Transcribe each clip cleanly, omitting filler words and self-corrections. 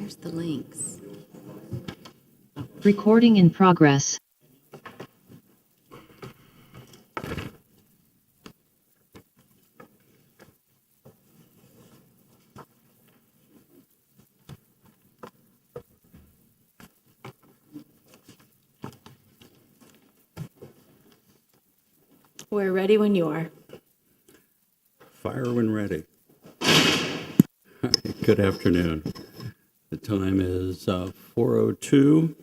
Here's the links. Recording in progress. We're ready when you are. Fire when ready. Good afternoon. The time is 4:02.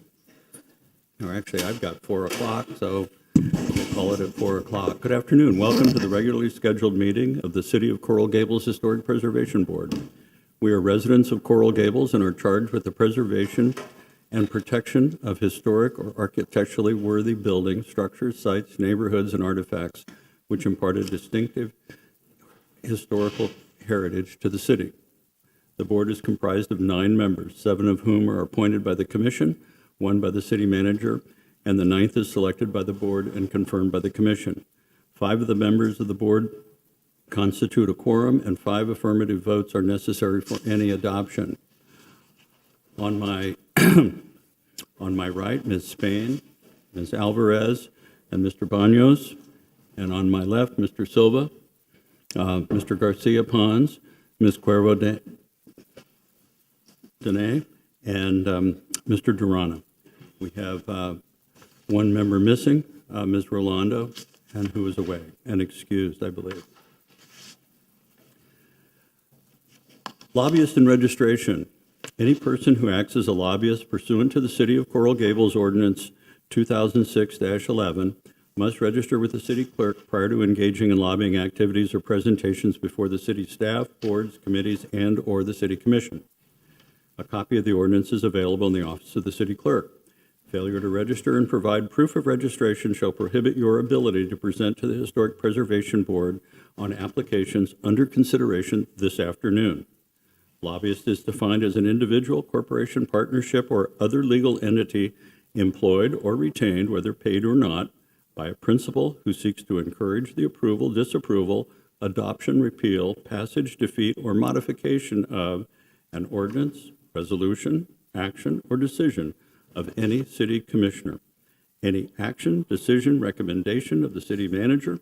Or actually, I've got 4 o'clock, so we'll call it at 4 o'clock. Good afternoon. Welcome to the regularly scheduled meeting of the City of Coral Gables Historic Preservation Board. We are residents of Coral Gables and are charged with the preservation and protection of historic or architecturally worthy buildings, structures, sites, neighborhoods, and artifacts which impart a distinctive historical heritage to the city. The board is comprised of 9 members, 7 of whom are appointed by the commission, 1 by the city manager, and the 9th is selected by the board and confirmed by the commission. 5 of the members of the board constitute a quorum, and 5 affirmative votes are necessary for any adoption. On my right, Ms. Spain, Ms. Alvarez, and Mr. Banos, and on my left, Mr. Silva, Mr. Garcia Pons, Ms. Cuervo Dene, and Mr. Durana. We have 1 member missing, Ms. Rolando, and who is away and excused, I believe. Lobbyist and registration. Any person who acts as a lobbyist pursuant to the City of Coral Gables Ordinance 2006-11 must register with the city clerk prior to engaging in lobbying activities or presentations before the city staff, boards, committees, and/or the city commission. A copy of the ordinance is available in the office of the city clerk. Failure to register and provide proof of registration shall prohibit your ability to present to the Historic Preservation Board on applications under consideration this afternoon. Lobbyist is defined as an individual, corporation, partnership, or other legal entity employed or retained, whether paid or not, by a principal who seeks to encourage the approval, disapproval, adoption, repeal, passage, defeat, or modification of an ordinance, resolution, action, or decision of any city commissioner. Any action, decision, recommendation of the city manager,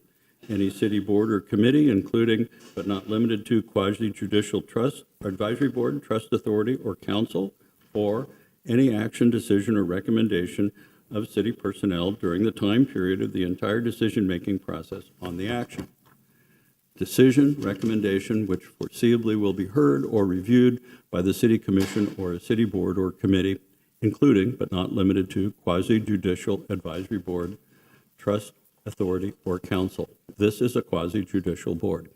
any city board or committee, including but not limited to quasi-judicial trust, advisory board, trust authority, or council, or any action, decision, or recommendation of city personnel during the time period of the entire decision-making process on the action. Decision, recommendation, which foreseeably will be heard or reviewed by the city commission or a city board or committee, including but not limited to quasi-judicial advisory board, trust authority, or council. This is a quasi-judicial board.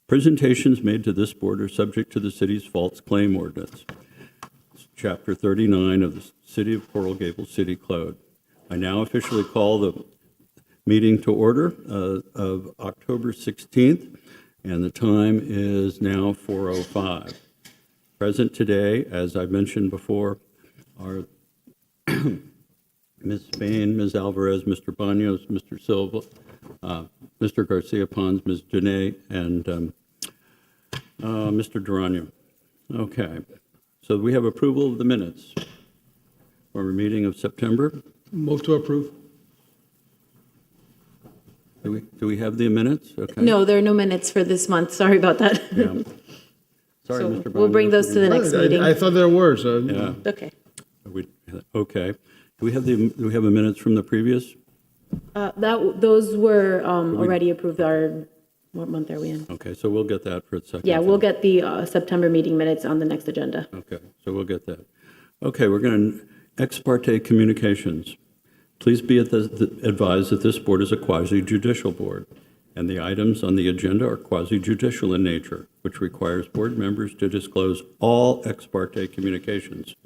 Presentations made to this board are subject to the city's false claim ordinance, Chapter 39 of the City of Coral Gables City Code. I now officially call the meeting to order of October 16th, and the time is now 4:05. Present today, as I mentioned before, are Ms. Spain, Ms. Alvarez, Mr. Banos, Mr. Silva, Mr. Garcia Pons, Ms. Dene, and Mr. Durano. Okay, so we have approval of the minutes for our meeting of September. Move to approve. Do we have the minutes? Okay. No, there are no minutes for this month. Sorry about that. Yeah. Sorry, So Mr. Banos. we'll bring those to the next meeting. I thought there were, so. Yeah. Okay. Okay. Do we have the minutes from the previous? Those were already approved. What month are we in? Okay, so we'll get that for a second. Yeah, we'll get the September meeting minutes on the next agenda. Okay, so we'll get that. Okay, we're going to ex parte communications. Please be advised that this board is a quasi-judicial board, and the items on the agenda are quasi-judicial in nature, which requires board members to disclose all ex parte communications.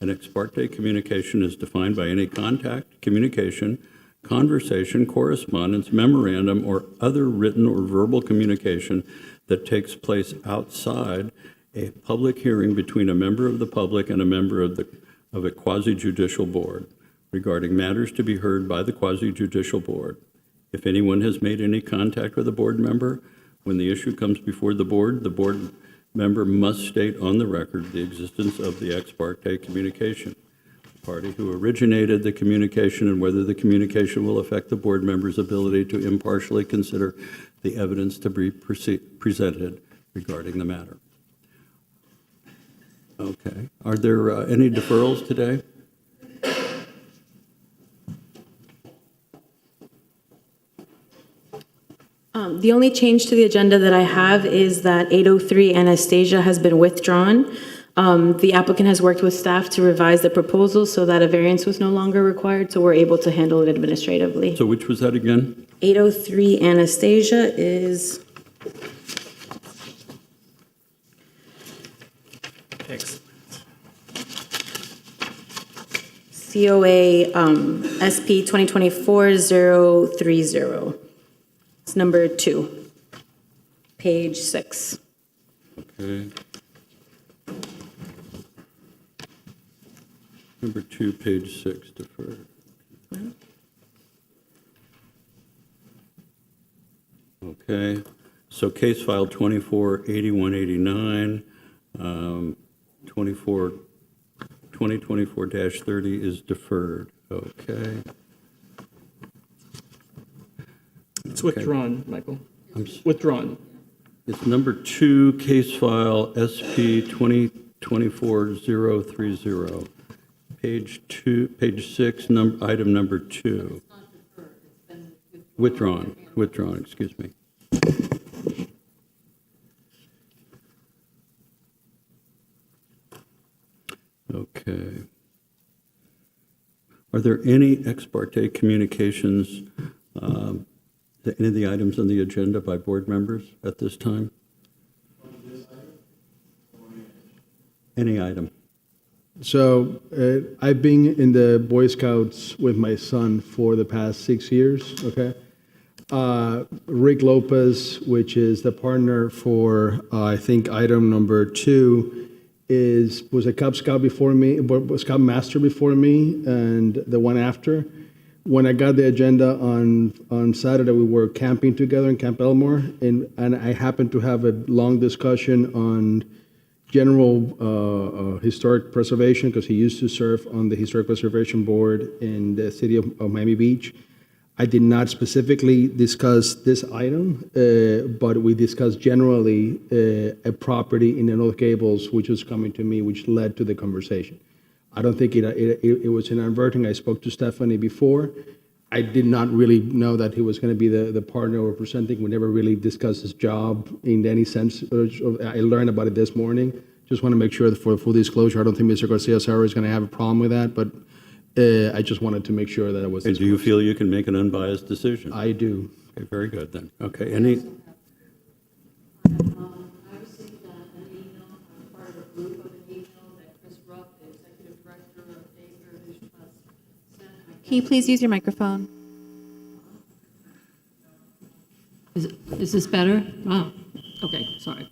An ex parte communication is defined by any contact, communication, conversation, correspondence, memorandum, or other written or verbal communication that takes place outside a public hearing between a member of the public and a member of a quasi-judicial board regarding matters to be heard by the quasi-judicial board. If anyone has made any contact with a board member, when the issue comes before the board member must state on the record the existence of the ex parte communication, the party who originated the communication, and whether the communication will affect the board member's ability to impartially consider the evidence to be presented regarding the matter. Okay. Are there any deferrals today? The only change to the agenda that I have is that 803 Anastasia has been withdrawn. The applicant has worked with staff to revise the proposal so that a variance was no longer required, so we're able to handle it administratively. So which was that again? 803 Anastasia is COA SP 2024-030. It's number 2, page 6. Okay. Number 2, page 6, deferred. Okay, so case file 248189, 2024-30 is deferred. Okay. It's withdrawn, Michael. I'm Withdrawn. It's number 2, case file SP 2024-030, page 6, item number 2. Withdrawn, excuse me. Okay. Are there any ex parte communications, any of the items on the agenda by board members at this time? Any item? So I've been in the Boy Scouts with my son for the past 6 years, okay? Rick Lopez, which is the partner for, I think, item number 2, was a Cub Scout before me, was Scout Master before me, and the one after. When I got the agenda on Saturday, we were camping together in Camp Elmore, and I happened to have a long discussion on general historic preservation, because he used to serve on the Historic Preservation Board in the city of Miami Beach. I did not specifically discuss this item, but we discussed generally a property in the North Gables, which was coming to me, which led to the conversation. I don't think it was inadvertent. I spoke to Stephanie before. I did not really know that he was going to be the partner or representing. We never really discussed his job in any sense. I learned about it this morning. Just want to make sure that for full disclosure, I don't think Mr. Garcia-Serra is going to have a problem with that, but I just wanted to make sure that it was. And do you feel you can make an unbiased decision? I do. Okay, very good then. Okay, any? I received an email, I'm part of a group of an email that Chris Rupp, the executive director of Day Heritage Trust, sent. Can you please use your microphone? Is this better? Oh, okay, sorry.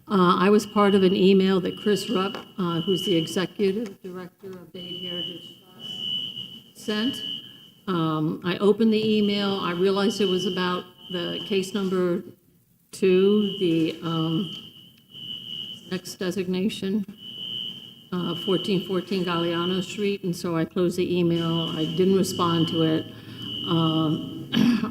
I was part of an email that Chris Rupp, who's the executive director of Day Heritage Trust, sent. I opened the email. I realized it was about the case number 2, the next designation, 1414 Galliano Street, and so I closed the email. I didn't respond to it.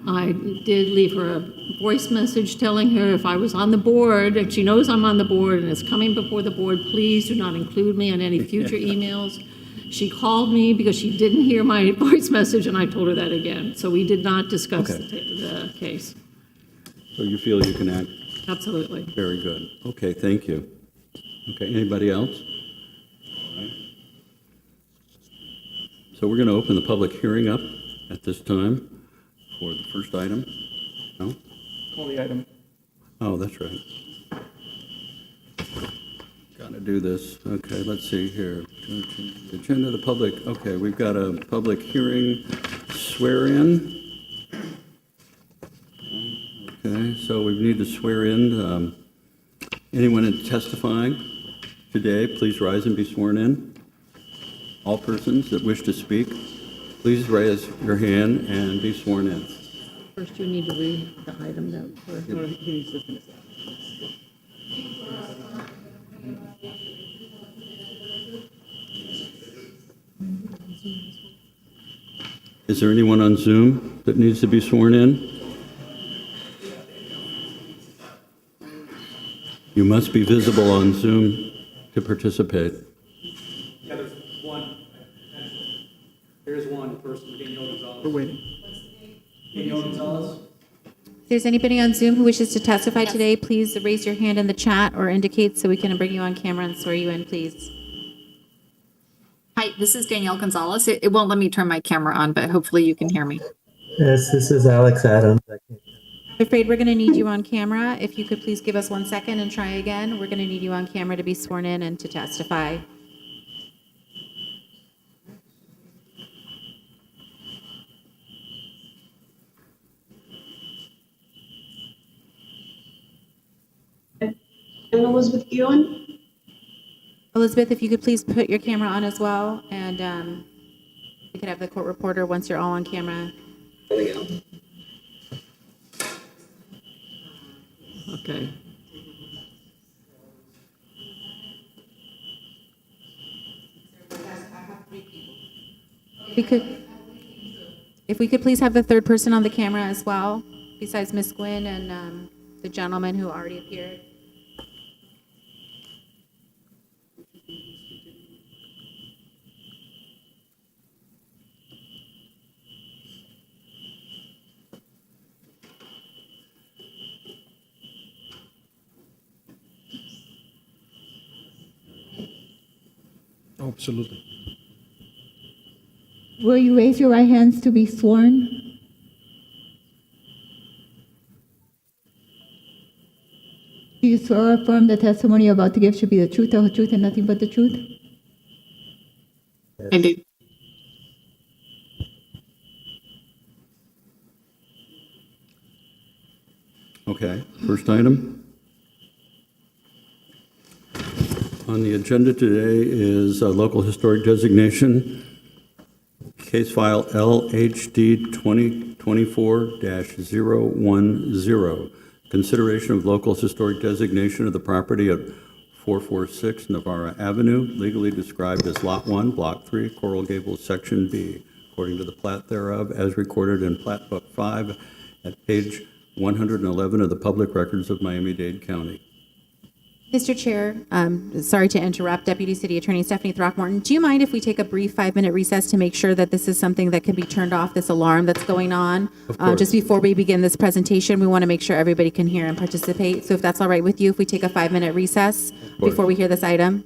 I did leave her a voice message telling her if I was on the board, and she knows I'm on the board and it's coming before the board, please do not include me on any future emails. She called me because she didn't hear my voice message, and I told her that again. So we did not discuss the case. So you feel you can act? Absolutely. Very good. Okay, thank you. Okay, anybody else? All right. So we're going to open the public hearing up at this time for the first item. No? Call the item. Oh, that's right. Got to do this. Okay, let's see here. Agenda of the public. Okay, we've got a public hearing swear-in. Okay, so we need to swear in. Anyone testifying today, please rise and be sworn in. All persons that wish to speak, please raise your hand and be sworn in. First, you need to read the item that we're. He needs to finish that. Is there anyone on Zoom that needs to be sworn in? You must be visible on Zoom to participate. Yeah, there's one. There's one person, Danielle Gonzalez. We're waiting. Danielle Gonzalez? If there's anybody on Zoom who wishes to testify today, please raise your hand in the chat or indicate so we can bring you on camera and swear you in, please. Hi, this is Danielle Gonzalez. It won't let me turn my camera on, but hopefully you can hear me. Yes, this is Alex Adams. I'm afraid we're going to need you on camera. If you could please give us 1 second and try again. We're going to need you on camera to be sworn in and to testify. And Elizabeth Ewan? Elizabeth, if you could please put your camera on as well, and we could have the court reporter once you're all on camera. Okay. If we could please have the third person on the camera as well, besides Miss Gwynn and the gentleman who already appeared. Absolutely. Will you raise your right hands to be sworn? Do you swear or affirm the testimony you're about to give should be the truth, the whole truth, and nothing but the truth? I do. Okay, first item on the agenda today is a local historic designation, case file LHD 2024-010, consideration of local historic designation of the property at 446 Navarra Avenue, legally described as Lot 1, Block 3, Coral Gables, Section B, according to the plat thereof, as recorded in Plat Book 5 at page 111 of the public records of Miami-Dade County. Mr. Chair, sorry to interrupt, Deputy City Attorney Stephanie Throckmorton. Do you mind if we take a brief 5-minute recess to make sure that this is something that can be turned off, this alarm that's going on? Of course. Just before we begin this presentation, we want to make sure everybody can hear and participate. So if that's all right with you, if we take a 5-minute recess course. before we hear this item?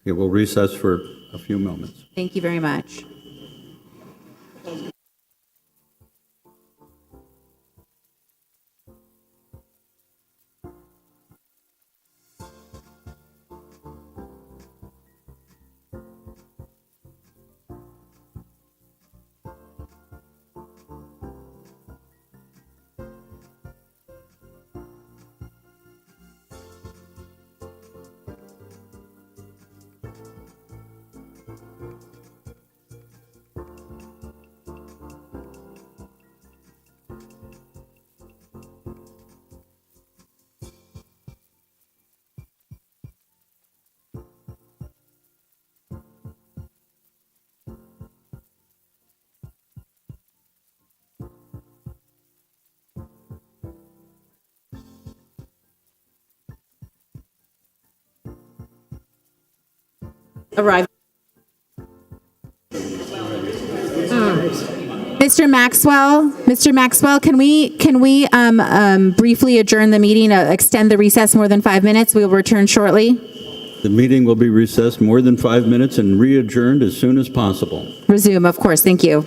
Okay, we'll recess for a few moments. Thank you very much. Arrive. Mr. Maxwell, can we briefly adjourn the meeting, extend the recess more than 5 minutes? We will return shortly. The meeting will be recessed more than 5 minutes and re-adjourned as soon as possible. Resume, of course. Thank you.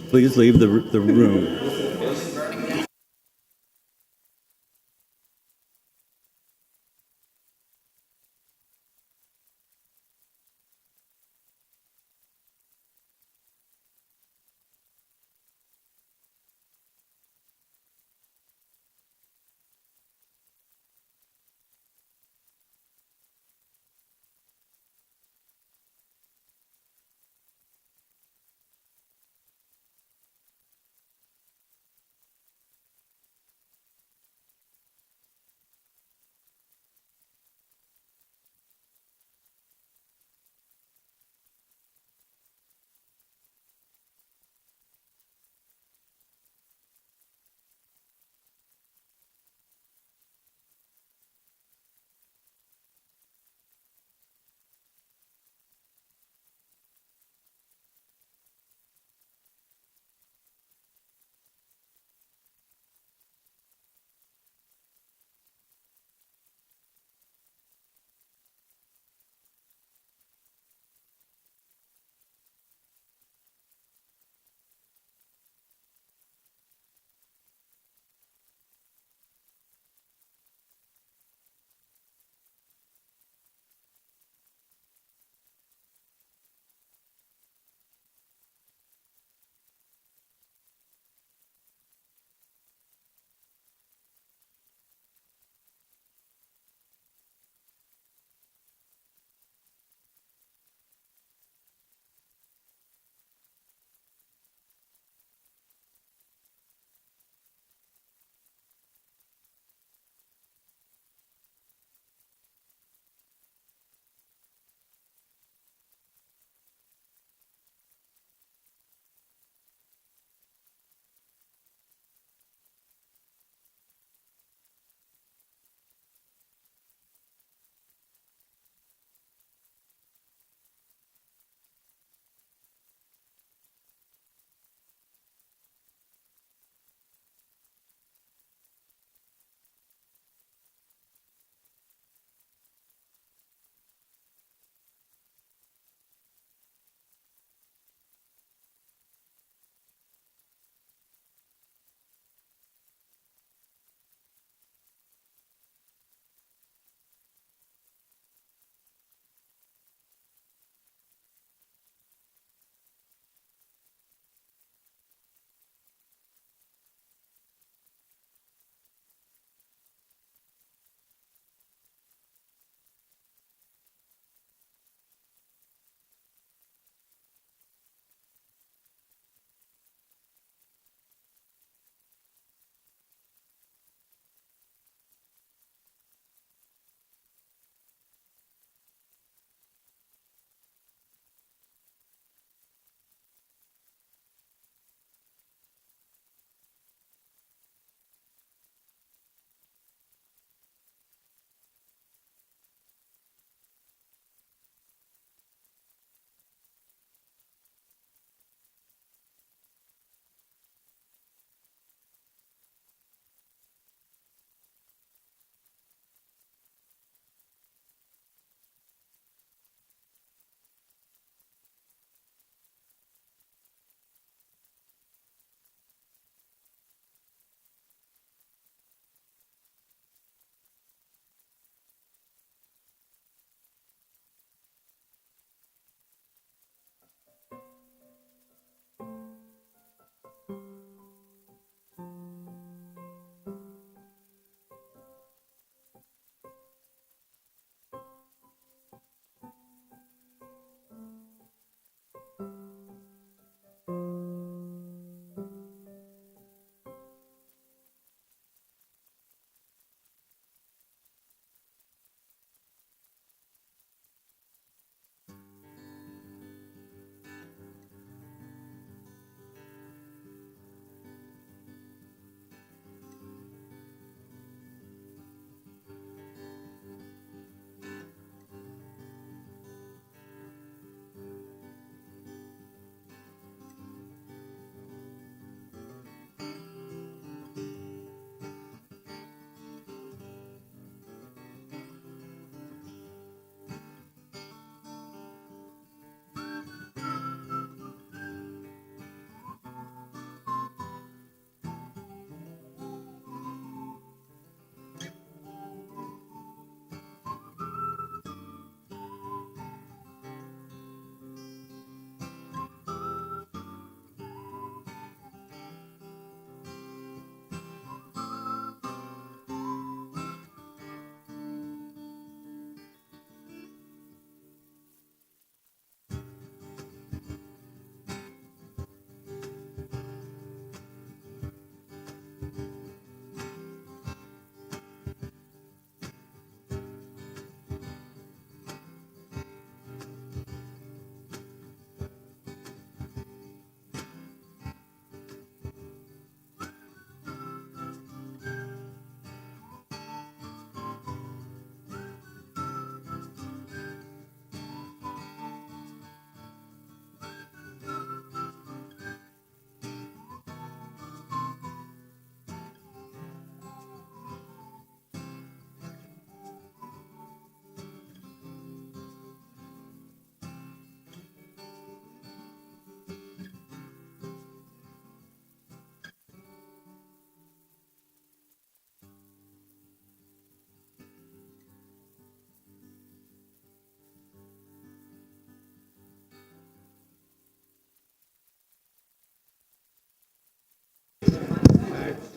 Please leave the room.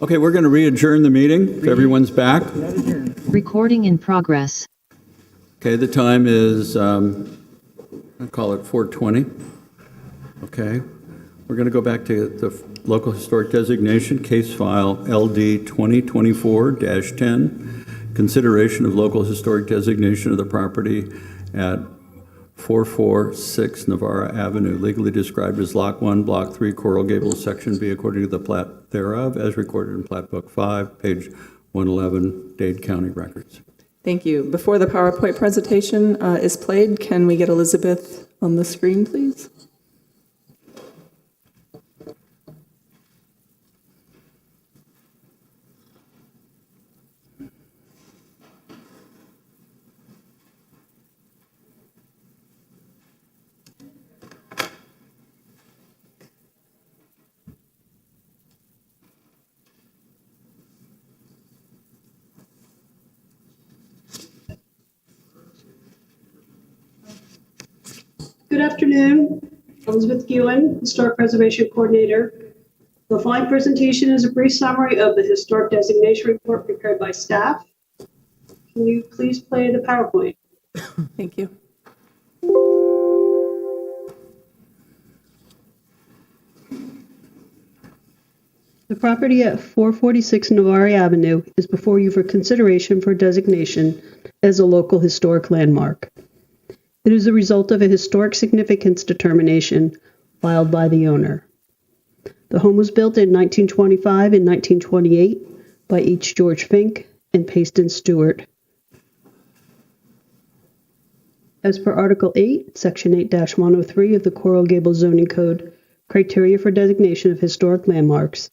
Okay, we're going to re-adjourn the meeting, if everyone's back. Recording in progress. Okay, the time is, I'll call it 4:20. Okay, we're going to go back to the local historic designation, case file LD 2024-10, consideration of local historic designation of the property at 446 Navarra Avenue, legally described as Lot 1, Block 3, Coral Gables, Section B, according to the plat thereof, as recorded in Plat Book 5, page 111, Dade County Records. Thank you. Before the PowerPoint presentation is played, can we get Elizabeth on the screen, please? Good afternoon. Elizabeth Ewan, Historic Preservation Coordinator. The following presentation is a brief summary of the Historic Designation Report prepared by staff. Can you please play the PowerPoint? Thank you. The property at 446 Navarre Avenue is before you for consideration for designation as a local historic landmark. It is a result of a historic significance determination filed by the owner. The home was built in 1925 and 1928 by H. George Fink and Paston Stewart. As per Article 8, Section 8-103 of the Coral Gables Zoning Code, criteria for designation of historic landmarks,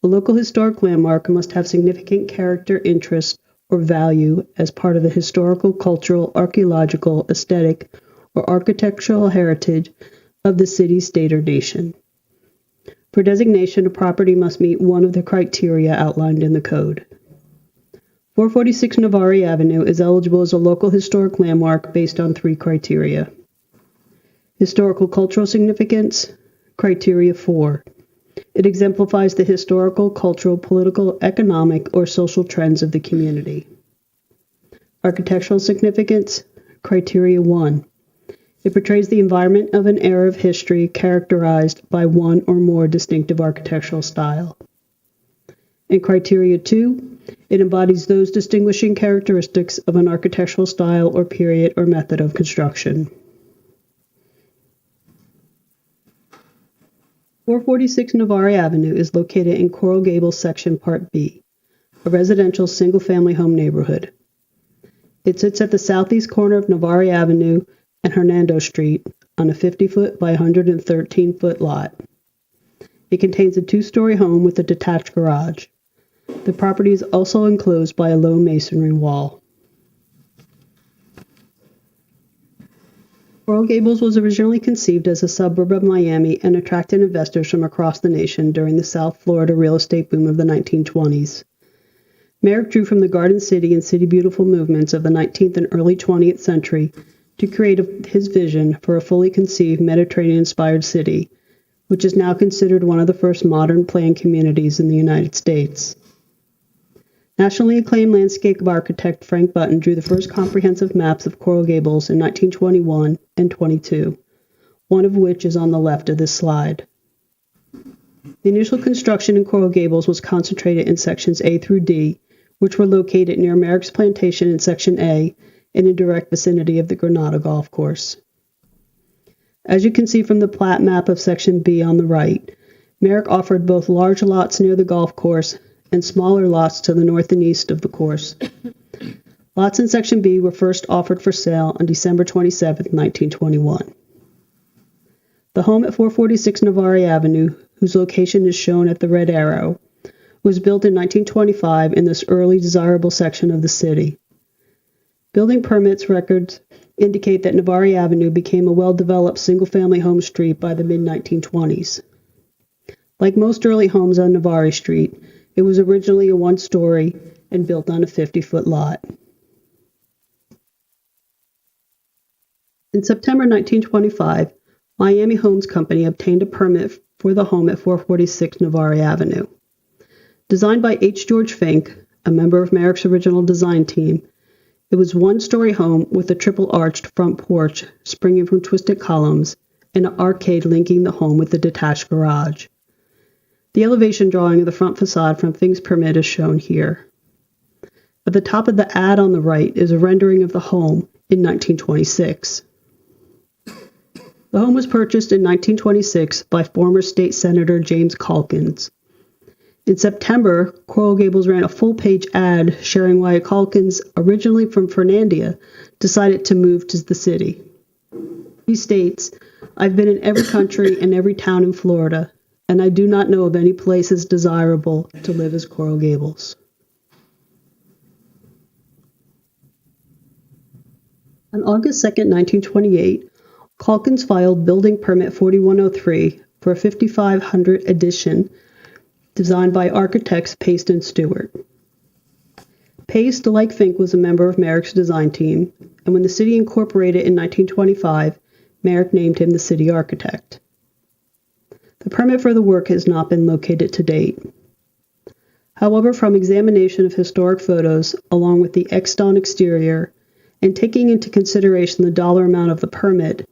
a local historic landmark must have significant character, interest, or value as part of the historical, cultural, archaeological, aesthetic, or architectural heritage of the city, state, or nation. For designation, a property must meet one of the criteria outlined in the code. 446 Navarre Avenue is eligible as a local historic landmark based on 3 criteria. Historical cultural significance, criteria 4. It exemplifies the historical, cultural, political, economic, or social trends of the community. Architectural significance, criteria 1. It portrays the environment of an era of history characterized by one or more distinctive architectural style. And criteria 2, it embodies those distinguishing characteristics of an architectural style or period or method of construction. 446 Navarre Avenue is located in Coral Gables Section Part B, a residential single-family home neighborhood. It sits at the southeast corner of Navarre Avenue and Hernando Street on a 50-foot by 113-foot lot. It contains a 2-story home with a detached garage. The property is also enclosed by a low masonry wall. Coral Gables was originally conceived as a suburb of Miami and attracted investors from across the nation during the South Florida real estate boom of the 1920s. Merrick drew from the Garden City and City Beautiful movements of the 19th and early 20th century to create his vision for a fully conceived Mediterranean-inspired city, which is now considered one of the first modern planned communities in the United States. Nationally acclaimed landscape architect Frank Button drew the first comprehensive maps of Coral Gables in 1921 and 22, one of which is on the left of this slide. The initial construction in Coral Gables was concentrated in sections A through D, which were located near Merrick's Plantation in Section A and in direct vicinity of the Granada Golf Course. As you can see from the plat map of Section B on the right, Merrick offered both large lots near the golf course and smaller lots to the north and east of the course. Lots in Section B were first offered for sale on December 27, 1921. The home at 446 Navarre Avenue, whose location is shown at the red arrow, was built in 1925 in this early desirable section of the city. Building permits records indicate that Navarre Avenue became a well-developed single-family home street by the mid-1920s. Like most early homes on Navarre Street, it was originally a 1-story and built on a 50-foot lot. In September 1925, Miami Homes Company obtained a permit for the home at 446 Navarre Avenue. Designed by H. George Fink, a member of Merrick's original design team, it was one-story home with a triple-arched front porch springing from twisted columns and an arcade linking the home with the detached garage. The elevation drawing of the front facade from Fink's permit is shown here. At the top of the ad on the right is a rendering of the home in 1926. The home was purchased in 1926 by former State Senator James Calkins. In September, Coral Gables ran a full-page ad sharing why Calkins, originally from Fernandina, decided to move to the city. He states, "I've been in every country and every town in Florida, and I do not know of any place as desirable to live as Coral Gables." On August 2, 1928, Calkins filed Building Permit 4103 for a 5500 addition designed by architects Paste and Stewart. Paste, like Fink, was a member of Merrick's design team, and when the city incorporated in 1925, Merrick named him the city architect. The permit for the work has not been located to date. However, from examination of historic photos, along with the extant exterior, and taking into consideration the dollar amount of the permit,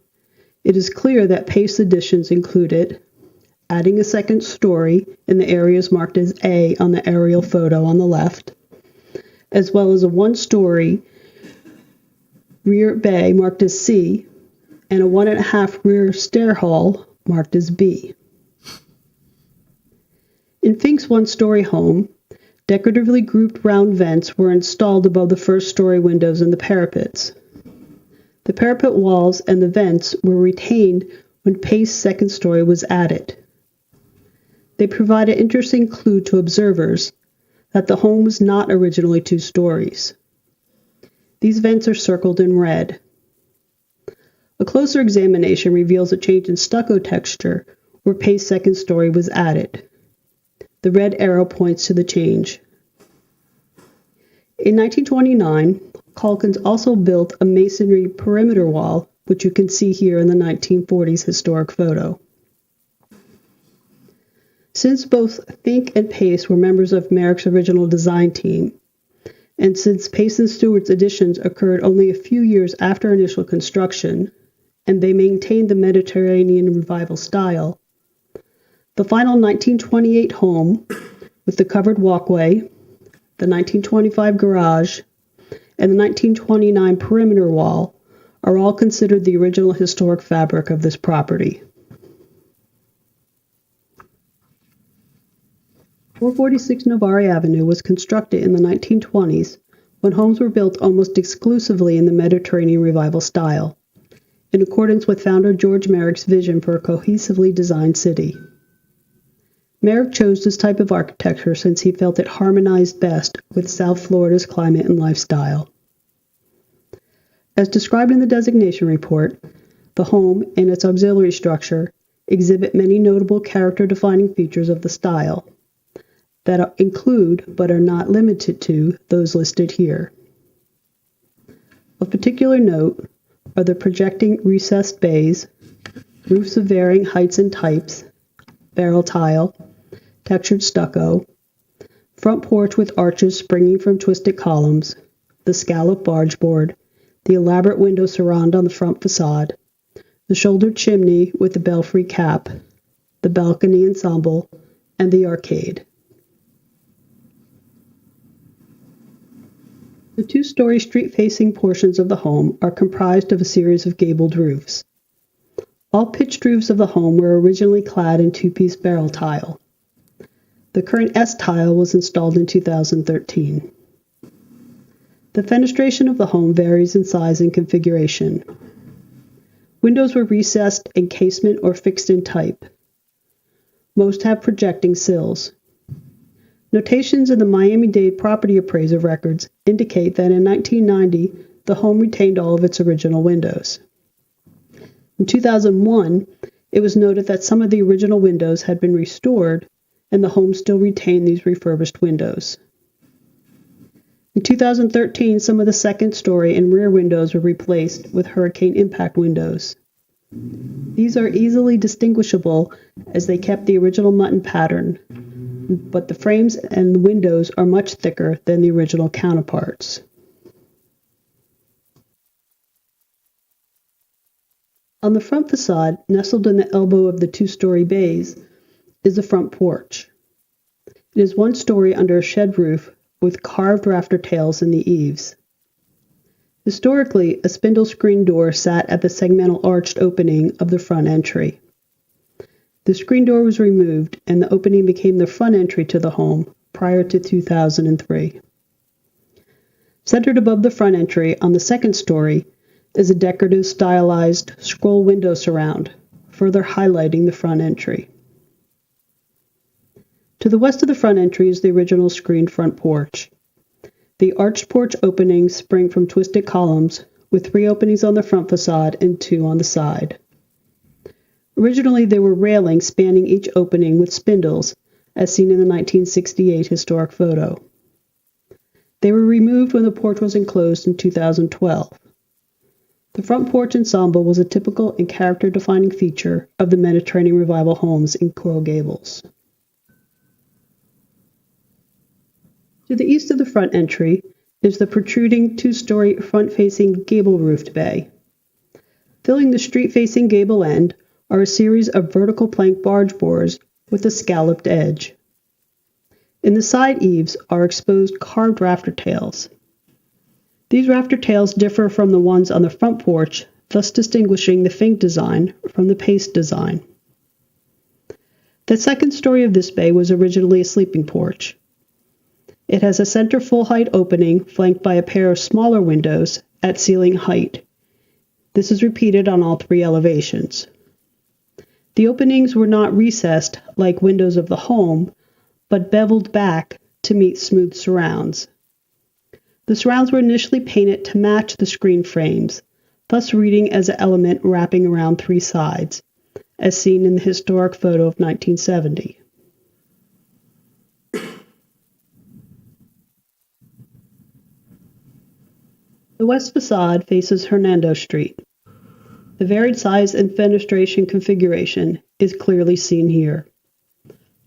it is clear that Paste's additions included adding a second story in the areas marked as A on the aerial photo on the left, as well as a one-story rear bay marked as C and a 1.5 rear stair hall marked as B. In Fink's one-story home, decoratively grouped round vents were installed above the first-story windows and the parapets. The parapet walls and the vents were retained when Paste's second story was added. They provide an interesting clue to observers that the home was not originally 2 stories. These vents are circled in red. A closer examination reveals a change in stucco texture where Paste's second story was added. The red arrow points to the change. In 1929, Calkins also built a masonry perimeter wall, which you can see here in the 1940s historic photo. Since both Fink and Paste were members of Merrick's original design team, and since Paste and Stewart's additions occurred only a few years after initial construction, and they maintained the Mediterranean Revival style, the final 1928 home, with the covered walkway, the 1925 garage, and the 1929 perimeter wall, are all considered the original historic fabric of this property. 446 Novare Avenue was constructed in the 1920s when homes were built almost exclusively in the Mediterranean Revival style, in accordance with founder George Merrick's vision for a cohesively designed city. Merrick chose this type of architecture since he felt it harmonized best with South Florida's climate and lifestyle. As described in the designation report, the home and its auxiliary structure exhibit many notable character-defining features of the style that include, but are not limited to, those listed here. Of particular note are the projecting recessed bays, roofs of varying heights and types, barrel tile, textured stucco, front porch with arches springing from twisted columns, the scallop barge board, the elaborate window surround on the front facade, the shouldered chimney with the belfry cap, the balcony ensemble, and the arcade. The 2-story street-facing portions of the home are comprised of a series of gabled roofs. All pitched roofs of the home were originally clad in 2-piece barrel tile. The current S tile was installed in 2013. The fenestration of the home varies in size and configuration. Windows were recessed and casement or fixed in type. Most have projecting sills. Notations in the Miami-Dade property appraiser records indicate that in 1990, the home retained all of its original windows. In 2001, it was noted that some of the original windows had been restored and the home still retained these refurbished windows. In 2013, some of the second story and rear windows were replaced with hurricane impact windows. These are easily distinguishable as they kept the original mutton pattern, but the frames and the windows are much thicker than the original counterparts. On the front facade, nestled in the elbow of the two-story bays, is the front porch. It is one story under a shed roof with carved rafter tails in the eaves. Historically, a spindle screen door sat at the segmental arched opening of the front entry. The screen door was removed and the opening became the front entry to the home prior to 2003. Centered above the front entry on the second story is a decorative stylized scroll window surround, further highlighting the front entry. To the west of the front entry is the original screened front porch. The arched porch openings spring from twisted columns, with 3 openings on the front facade and 2 on the side. Originally, there were railings spanning each opening with spindles, as seen in the 1968 historic photo. They were removed when the porch was enclosed in 2012. The front porch ensemble was a typical and character-defining feature of the Mediterranean Revival homes in Coral Gables. To the east of the front entry is the protruding 2-story front-facing gable-roofed bay. Filling the street-facing gable end are a series of vertical plank barge boards with a scalloped edge. In the side eaves are exposed carved rafter tails. These rafter tails differ from the ones on the front porch, thus distinguishing the fink design from the paste design. The second story of this bay was originally a sleeping porch. It has a center full-height opening flanked by a pair of smaller windows at ceiling height. This is repeated on all 3 elevations. The openings were not recessed like windows of the home, but beveled back to meet smooth surrounds. The surrounds were initially painted to match the screen frames, thus reading as an element wrapping around 3 sides, as seen in the historic photo of 1970. The west facade faces Hernando Street. The varied size and fenestration configuration is clearly seen here.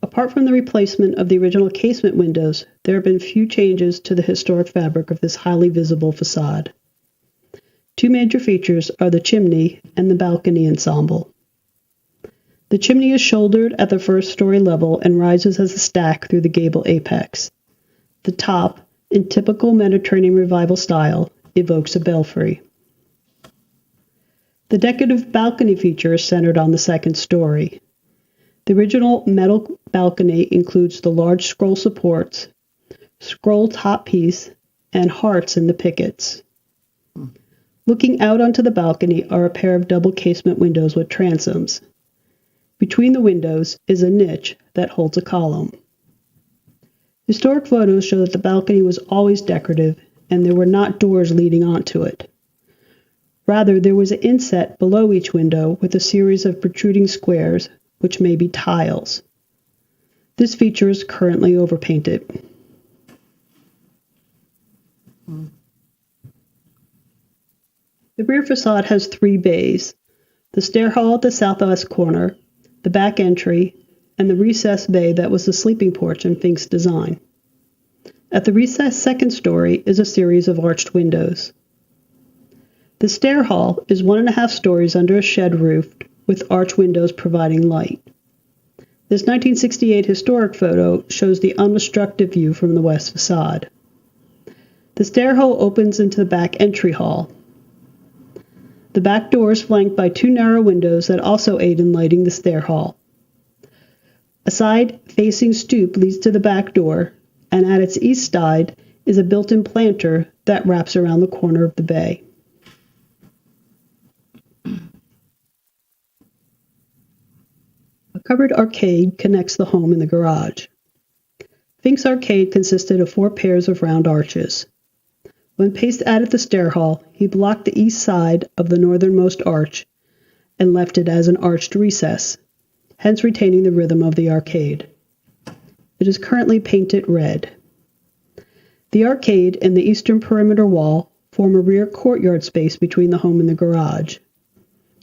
Apart from the replacement of the original casement windows, there have been few changes to the historic fabric of this highly visible facade. 2 major features are the chimney and the balcony ensemble. The chimney is shouldered at the first-story level and rises as a stack through the gable apex. The top, in typical Mediterranean Revival style, evokes a belfry. The decorative balcony feature is centered on the second story. The original metal balcony includes the large scroll supports, scroll top piece, and hearts in the pickets. Looking out onto the balcony are a pair of double casement windows with transoms. Between the windows is a niche that holds a column. Historic photos show that the balcony was always decorative and there were not doors leading onto it. Rather, there was an inset below each window with a series of protruding squares, which may be tiles. This feature is currently overpainted. The rear facade has 3 bays: the stair hall at the southwest corner, the back entry, and the recessed bay that was the sleeping porch in Fink's design. At the recessed second story is a series of arched windows. The stair hall is 1.5 stories under a shed roof with arched windows providing light. This 1968 historic photo shows the unobstructed view from the west facade. The stair hall opens into the back entry hall. The back door is flanked by 2 narrow windows that also aid in lighting the stair hall. A side-facing stoop leads to the back door, and at its east side is a built-in planter that wraps around the corner of the bay. A covered arcade connects the home and the garage. Fink's arcade consisted of 4 pairs of round arches. When Pace added the stair hall, he blocked the east side of the northernmost arch and left it as an arched recess, hence retaining the rhythm of the arcade. It is currently painted red. The arcade and the eastern perimeter wall form a rear courtyard space between the home and the garage.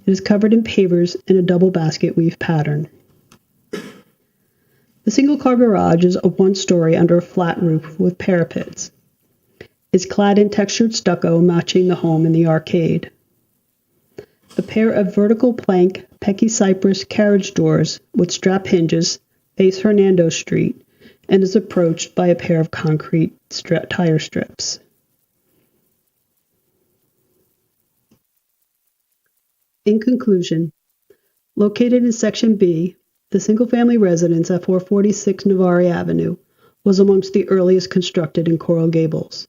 It is covered in pavers in a double basket weave pattern. The single-car garage is a one-story under a flat roof with parapets. It's clad in textured stucco matching the home in the arcade. A pair of vertical plank Pecky Cypress carriage doors with strap hinges face Hernando Street and is approached by a pair of concrete tire strips. In conclusion, located in Section B, the single-family residence at 446 Navarre Avenue was amongst the earliest constructed in Coral Gables.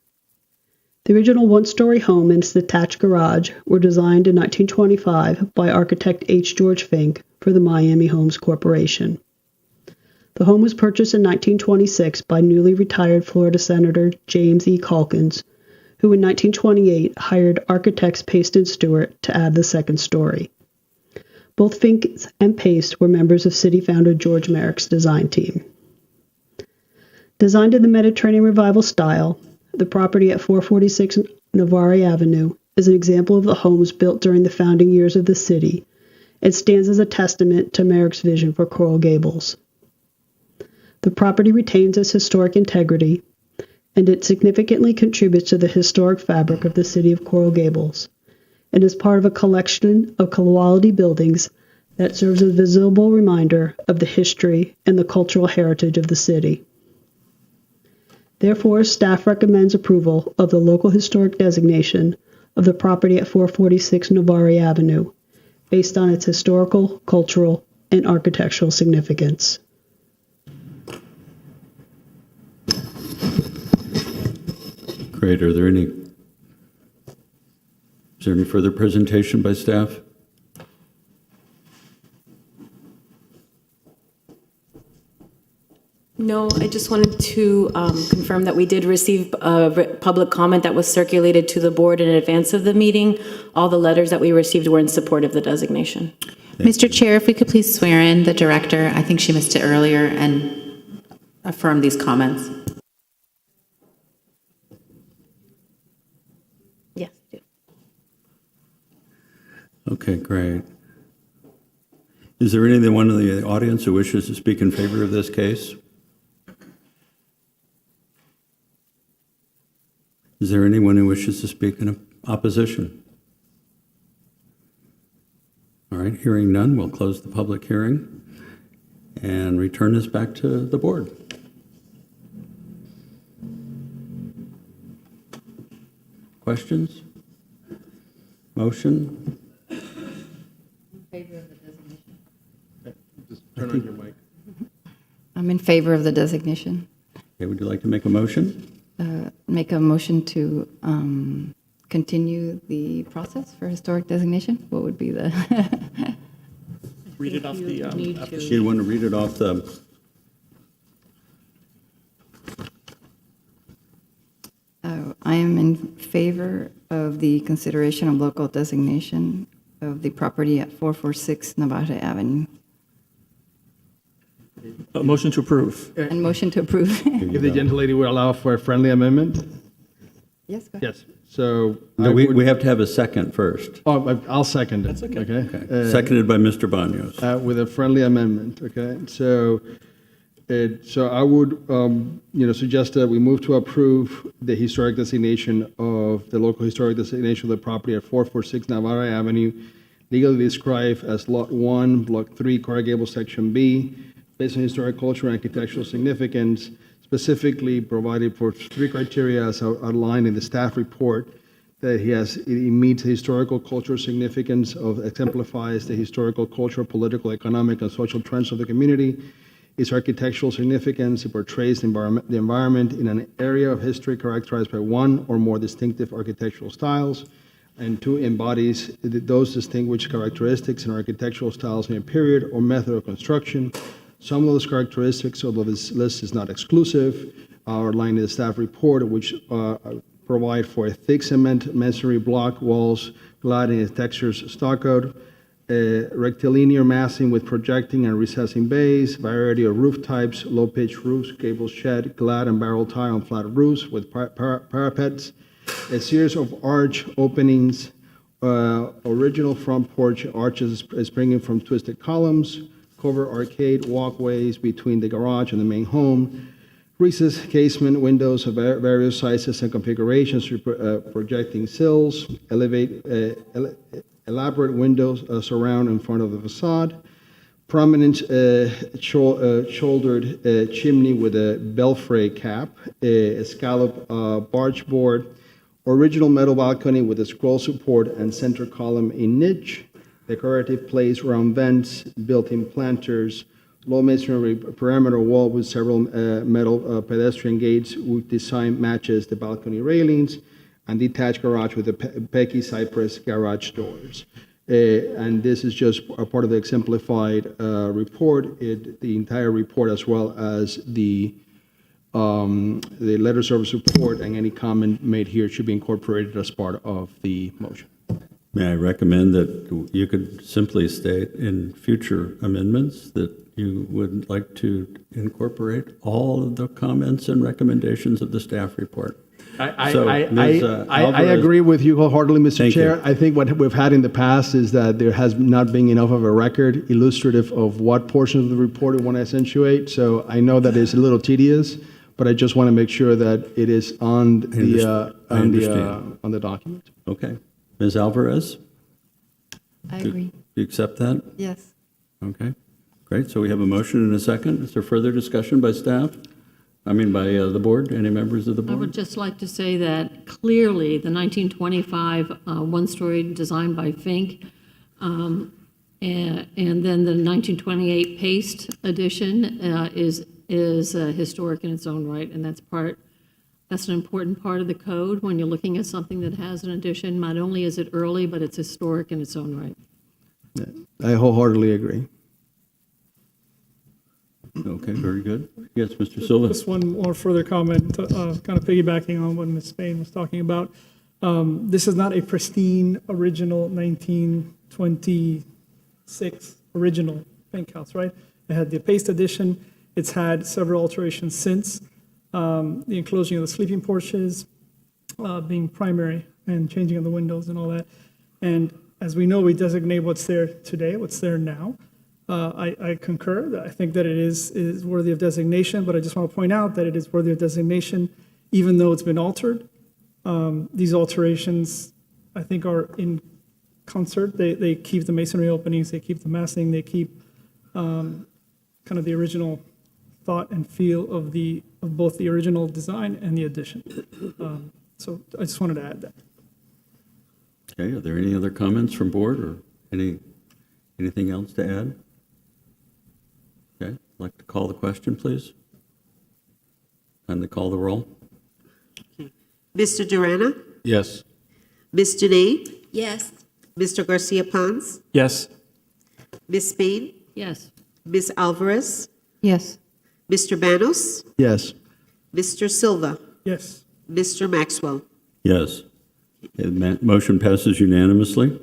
The original one-story home and its detached garage were designed in 1925 by architect H. George Fink for the Miami Homes Corporation. The home was purchased in 1926 by newly retired Florida Senator James E. Calkins, who in 1928 hired architects Paste and Stewart to add the second story. Both Fink and Paste were members of city founder George Merrick's design team. Designed in the Mediterranean Revival style, the property at 446 Navarre Avenue is an example of the homes built during the founding years of the city. It stands as a testament to Merrick's vision for Coral Gables. The property retains its historic integrity, and it significantly contributes to the historic fabric of the city of Coral Gables, and is part of a collection of quality buildings that serves as a visible reminder of the history and the cultural heritage of the city. Therefore, staff recommends approval of the local historic designation of the property at 446 Navarre Avenue, based on its historical, cultural, and architectural significance. Great. Is there any further presentation by staff? No, I just wanted to confirm that we did receive public comment that was circulated to the board in advance of the meeting. All the letters that we received were in support of the designation. Mr. Chair, if we could please swear in the director, I think she missed it earlier, and affirm these comments. Yes. Okay, great. Is there anyone in the audience who wishes to speak in favor of this case? Is there anyone who wishes to speak in opposition? All right, hearing none, we'll close the public hearing and return this back to the board. Questions? Motion? Just turn on your mic. I'm in favor of the designation. Okay, would you like to make a motion? Make a motion to continue the process for historic designation. What would be the? Read it off the. You want to read it off the? I am in favor of the consideration of local designation of the property at 446 Navarre Avenue. Motion to approve. And motion to approve. If the gentlelady would allow for a friendly amendment? Yes, go ahead. Yes. So No, I we would- have to have a second first. Oh, I'll second it. That's okay. Okay. Seconded by Mr. Banos. With a friendly amendment, okay? So I would, suggest that we move to approve the historic designation of, the local historic designation of the property at 446 Navarre Avenue, legally described as Lot 1, Block 3, Coral Gables, Section B, based on historic, cultural, and architectural significance, specifically provided for three criteria as outlined in the staff report, that it meets the historical, cultural significance exemplifies the historical, cultural, political, economic, and social trends of the community. Its architectural significance, it portrays the environment in an area of history characterized by one or more distinctive architectural styles, and two, embodies those distinguished characteristics and architectural styles in a period or method of construction. Some of those characteristics, although this list is not exclusive, are outlined in the staff report, which provide for a thick cement masonry block walls clad in textures stucco, rectilinear massing with projecting and recessing bays, variety of roof types, low-pitch roofs, gable shed, glad and barrel tile on flat roofs with parapets, a series of arch openings, original front porch arches springing from twisted columns, covered arcade walkways between the garage and the main home, recessed casement windows of various sizes and configurations, projecting sills, elaborate windows surround in front of the facade, prominent shouldered chimney with a belfry cap, a scallop bargeboard, original metal balcony with a scroll support and center column in niche, decorative place round vents, built-in planters, low masonry perimeter wall with several metal pedestrian gates whose design matches the balcony railings, and detached garage with the Pecky Cypress garage doors. And this is just a part of the exemplified report. The entire report, as well as the letter service report and any comment made here, should be incorporated as part of the motion. May I recommend that you could simply state in future amendments that you would like to incorporate all of the comments and recommendations of the staff report? I Alvarez- agree with you wholeheartedly, Mr. Thank Chair. you. I think what we've had in the past is that there has not been enough of a record illustrative of what portions of the report we want to accentuate. So I know that it's a little tedious, but I just want to make sure that it is on the on the document. Okay. Ms. Alvarez? I agree. Do you accept that? Yes. Okay, great. So we have a motion and a second. Is there further discussion by staff? I mean, by the board? Any members of the I board? would just like to say that clearly the 1925 one-story design by Fink, and then the 1928 paste addition is historic in its own right, and that's an important part of the code when you're looking at something that has an addition. Not only is it early, but it's historic in its own right. I wholeheartedly agree. Okay, very good. Yes, Mr. Silva? Just one more further comment, kind of piggybacking on what Ms. Spain was talking about. This is not a pristine, original 1926 original Fink house, right? It had the paste addition. It's had several alterations since. The enclosing of the sleeping porches being primary and changing of the windows and all that. And as we know, we designate what's there today, what's there now. I concur. I think that it is worthy of designation, but I just want to point out that it is worthy of designation even though it's been altered. These alterations, I think, are in concert. They keep the masonry openings, they keep the massing, they keep kind of the original thought and feel of both the original design and the addition. So I just wanted to add that. Okay, are there any other comments from board or anything else to add? Okay, I'd like to call the question, please. Time to call the roll. Mr. Durana? Yes. Ms. Deney? Yes. Mr. Garcia Pons? Yes. Ms. Spain? Yes. Ms. Alvarez? Yes. Mr. Banos? Yes. Mr. Silva? Yes. Mr. Maxwell? Yes. Motion passes unanimously.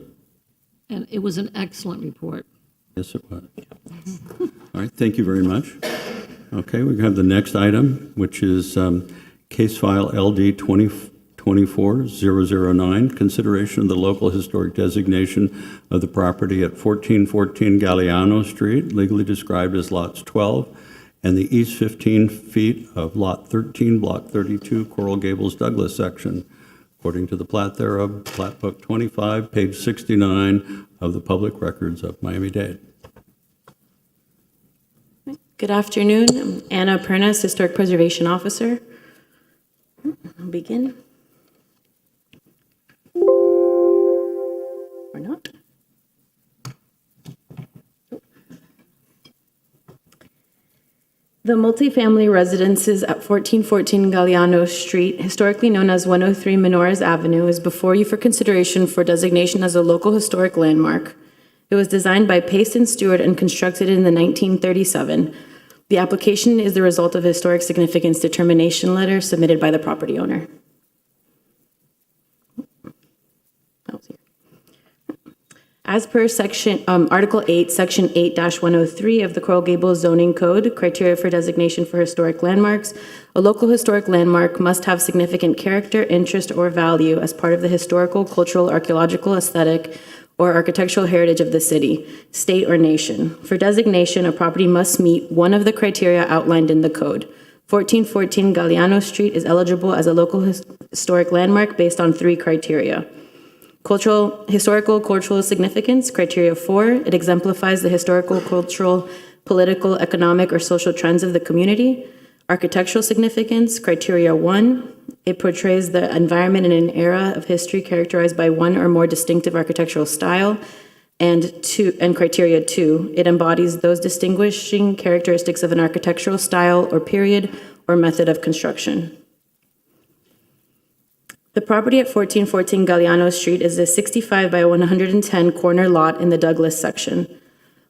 And it was an excellent report. Yes, it was. All right, thank you very much. Okay, we have the next item, which is case file LD 2024-009, consideration of the local historic designation of the property at 1414 Galliano Street, legally described as lots 12, and the east 15 feet of lot 13, block 32, Coral Gables, Douglas section, according to the plat thereof, Plat Book 25, page 69 of the public records of Miami-Dade. Good afternoon. I'm Anna Pernas, Historic Preservation Officer. I'll begin. Or not. The multifamily residences at 1414 Galliano Street, historically known as 103 Menores Avenue, is before you for consideration for designation as a local historic landmark. It was designed by Pace and Stewart and constructed in the 1937. The application is the result of a historic significance determination letter submitted by the property owner. As per Article 8, Section 8-103 of the Coral Gables Zoning Code, criteria for designation for historic landmarks, a local historic landmark must have significant character, interest, or value as part of the historical, cultural, archaeological, aesthetic, or architectural heritage of the city, state, or nation. For designation, a property must meet one of the criteria outlined in the code. 1414 Galliano Street is eligible as a local historic landmark based on 3 criteria. Historical cultural significance, criteria 4, it exemplifies the historical, cultural, political, economic, or social trends of the community. Architectural significance, criteria 1, it portrays the environment in an era of history characterized by one or more distinctive architectural style. And criteria 2, it embodies those distinguishing characteristics of an architectural style or period or method of construction. The property at 1414 Galliano Street is a 65 by 110 corner lot in the Douglas section.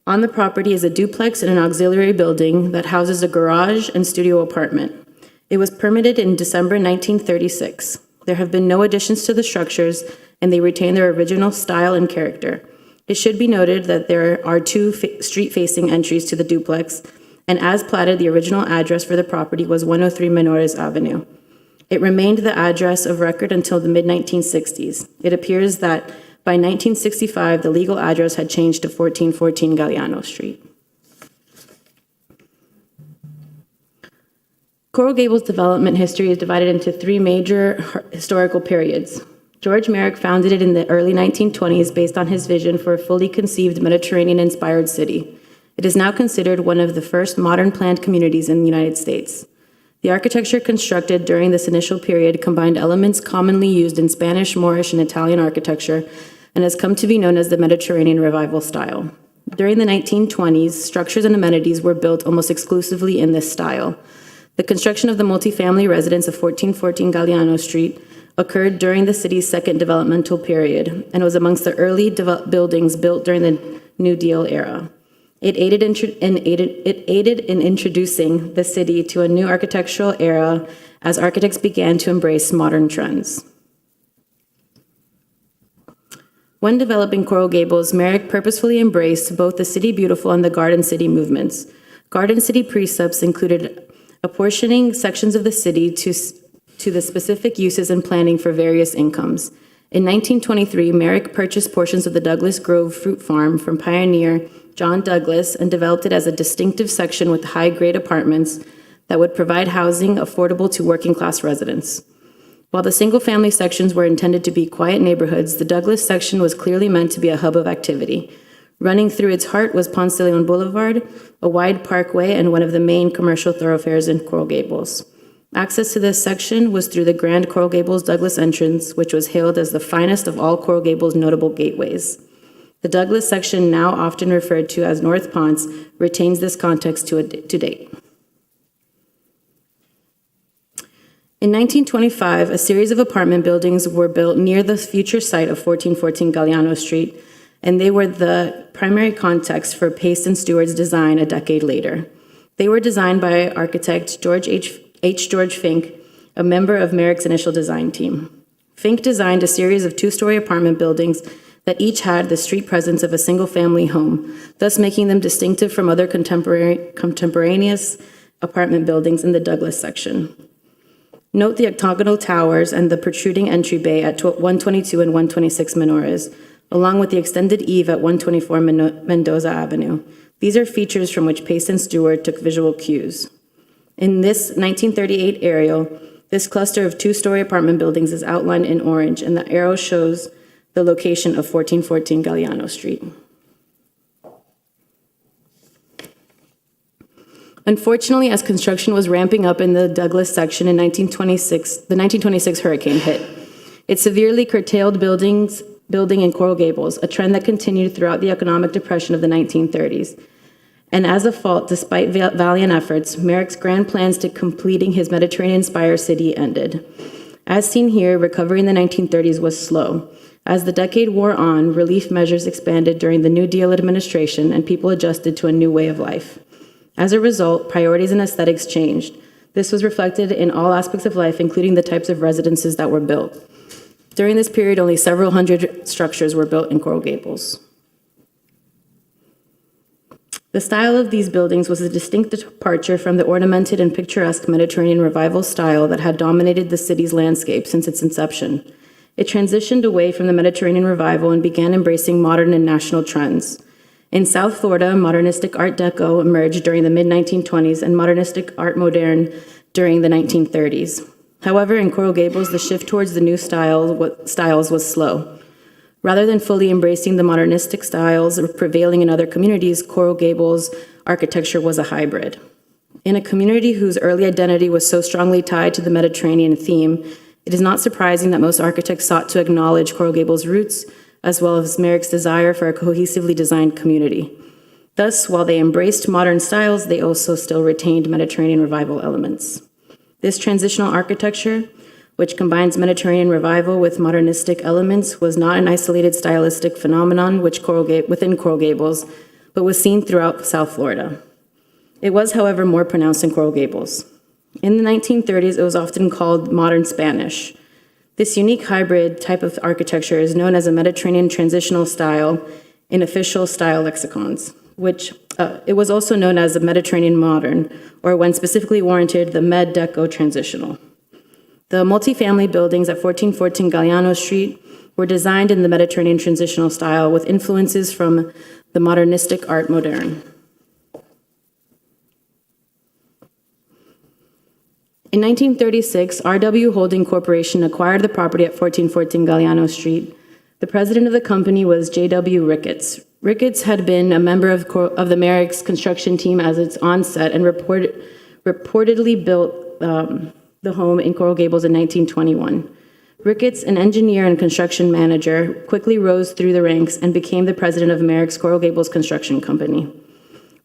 On the property is a duplex and an auxiliary building that houses a garage and studio apartment. It was permitted in December 1936. There have been no additions to the structures, and they retain their original style and character. It should be noted that there are 2 street-facing entries to the duplex, and as platted, the original address for the property was 103 Menores Avenue. It remained the address of record until the mid-1960s. It appears that by 1965, the legal address had changed to 1414 Galliano Street. Coral Gables development history is divided into 3 major historical periods. George Merrick founded it in the early 1920s based on his vision for a fully conceived Mediterranean-inspired city. It is now considered one of the first modern planned communities in the United States. The architecture constructed during this initial period combined elements commonly used in Spanish, Moorish, and Italian architecture and has come to be known as the Mediterranean Revival style. During the 1920s, structures and amenities were built almost exclusively in this style. The construction of the multifamily residence of 1414 Galliano Street occurred during the city's second developmental period and was amongst the early buildings built during the New Deal era. It aided in introducing the city to a new architectural era as architects began to embrace modern trends. When developing Coral Gables, Merrick purposefully embraced both the City Beautiful and the Garden City movements. Garden City precepts included apportioning sections of the city to the specific uses and planning for various incomes. In 1923, Merrick purchased portions of the Douglas Grove Fruit Farm from pioneer John Douglas and developed it as a distinctive section with high-grade apartments that would provide housing affordable to working-class residents. While the single-family sections were intended to be quiet neighborhoods, the Douglas section was clearly meant to be a hub of activity. Running through its heart was Ponce de Leon Boulevard, a wide parkway and one of the main commercial thoroughfares in Coral Gables. Access to this section was through the Grand Coral Gables Douglas entrance, which was hailed as the finest of all Coral Gables' notable gateways. The Douglas section, now often referred to as North Ponce, retains this context to date. In 1925, a series of apartment buildings were built near the future site of 1414 Galliano Street, and they were the primary context for Pace and Stewart's design a decade later. They were designed by architect George Fink, a member of Merrick's initial design team. Fink designed a series of 2-story apartment buildings that each had the street presence of a single-family home, thus making them distinctive from other contemporaneous apartment buildings in the Douglas section. Note the octagonal towers and the protruding entry bay at 122 and 126 Menores, along with the extended eave at 124 Mendoza Avenue. These are features from which Pace and Stewart took visual cues. In this 1938 aerial, this cluster of 2-story apartment buildings is outlined in orange, and the arrow shows the location of 1414 Galliano Street. Unfortunately, as construction was ramping up in the Douglas section in the 1926 hurricane hit. It severely curtailed building in Coral Gables, a trend that continued throughout the economic depression of the 1930s. And as a fault, despite valiant efforts, Merrick's grand plans to completing his Mediterranean-inspired city ended. As seen here, recovery in the 1930s was slow. As the decade wore on, relief measures expanded during the New Deal administration, and people adjusted to a new way of life. As a result, priorities and aesthetics changed. This was reflected in all aspects of life, including the types of residences that were built. During this period, only several hundred structures were built in Coral Gables. The style of these buildings was a distinct departure from the ornamented and picturesque Mediterranean Revival style that had dominated the city's landscape since its inception. It transitioned away from the Mediterranean revival and began embracing modern and national trends. In South Florida, modernistic Art Deco emerged during the mid-1920s and modernistic Art Moderne during the 1930s. However, in Coral Gables, the shift towards the new styles was slow. Rather than fully embracing the modernistic styles prevailing in other communities, Coral Gables architecture was a hybrid. In a community whose early identity was so strongly tied to the Mediterranean theme, it is not surprising that most architects sought to acknowledge Coral Gables' roots, as well as Merrick's desire for a cohesively designed community. Thus, while they embraced modern styles, they also still retained Mediterranean revival elements. This transitional architecture, which combines Mediterranean revival with modernistic elements, was not an isolated stylistic phenomenon within Coral Gables, but was seen throughout South Florida. It was, however, more pronounced in Coral Gables. In the 1930s, it was often called modern Spanish. This unique hybrid type of architecture is known as a Mediterranean transitional style in official style lexicons, which it was also known as a Mediterranean modern, or when specifically warranted, the Med Deco transitional. The multifamily buildings at 1414 Galliano Street were designed in the Mediterranean transitional style with influences from the modernistic Art Moderne. In 1936, RW Holding Corporation acquired the property at 1414 Galliano Street. The president of the company was J.W. Ricketts. Ricketts had been a member of the Merrick's construction team at its onset and reportedly built the home in Coral Gables in 1921. Ricketts, an engineer and construction manager, quickly rose through the ranks and became the president of Merrick's Coral Gables Construction Company.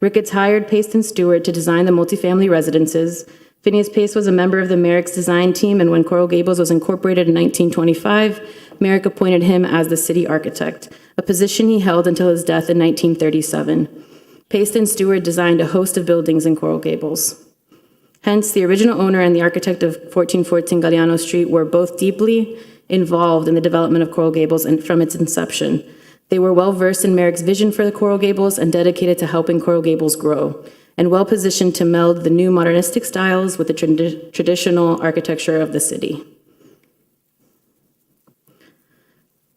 Ricketts hired Pace and Stewart to design the multifamily residences. Phineas Pace was a member of the Merrick's design team, and when Coral Gables was incorporated in 1925, Merrick appointed him as the city architect, a position he held until his death in 1937. Pace and Stewart designed a host of buildings in Coral Gables. Hence, the original owner and the architect of 1414 Galliano Street were both deeply involved in the development of Coral Gables and from its inception. They were well versed in Merrick's vision for the Coral Gables and dedicated to helping Coral Gables grow, and well positioned to meld the new modernistic styles with the traditional architecture of the city.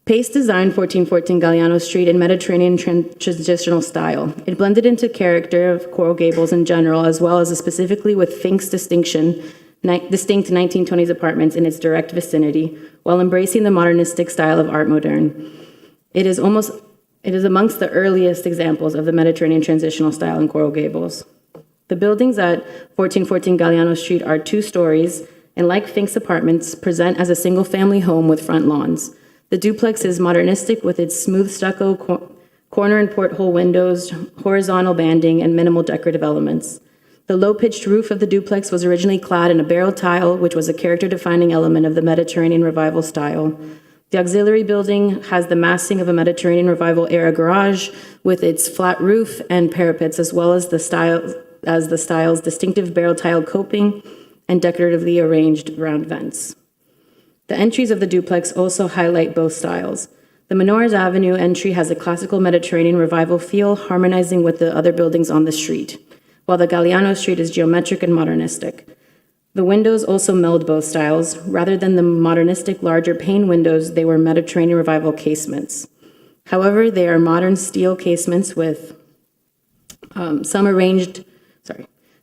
Pace designed 1414 Galliano Street in Mediterranean transitional style. It blended into character of Coral Gables in general, as well as specifically with Fink's distinct 1920s apartments in its direct vicinity, while embracing the modernistic style of Art Moderne. It is amongst the earliest examples of the Mediterranean transitional style in Coral Gables. The buildings at 1414 Galliano Street are 2 stories, and like Fink's apartments, present as a single-family home with front lawns. The duplex is modernistic with its smooth stucco corner and porthole windows, horizontal banding, and minimal decorative elements. The low-pitched roof of the duplex was originally clad in a barrel tile, which was a character-defining element of the Mediterranean Revival style. The auxiliary building has the massing of a Mediterranean Revival-era garage with its flat roof and parapets, as well as the style's distinctive barrel-tile coping and decoratively arranged round vents. The entries of the duplex also highlight both styles. The Menores Avenue entry has a classical Mediterranean Revival feel, harmonizing with the other buildings on the street, while the Galliano Street is geometric and modernistic. The windows also meld both styles. Rather than the modernistic larger pane windows, they were Mediterranean Revival casements. However, they are modern steel casements with some arranged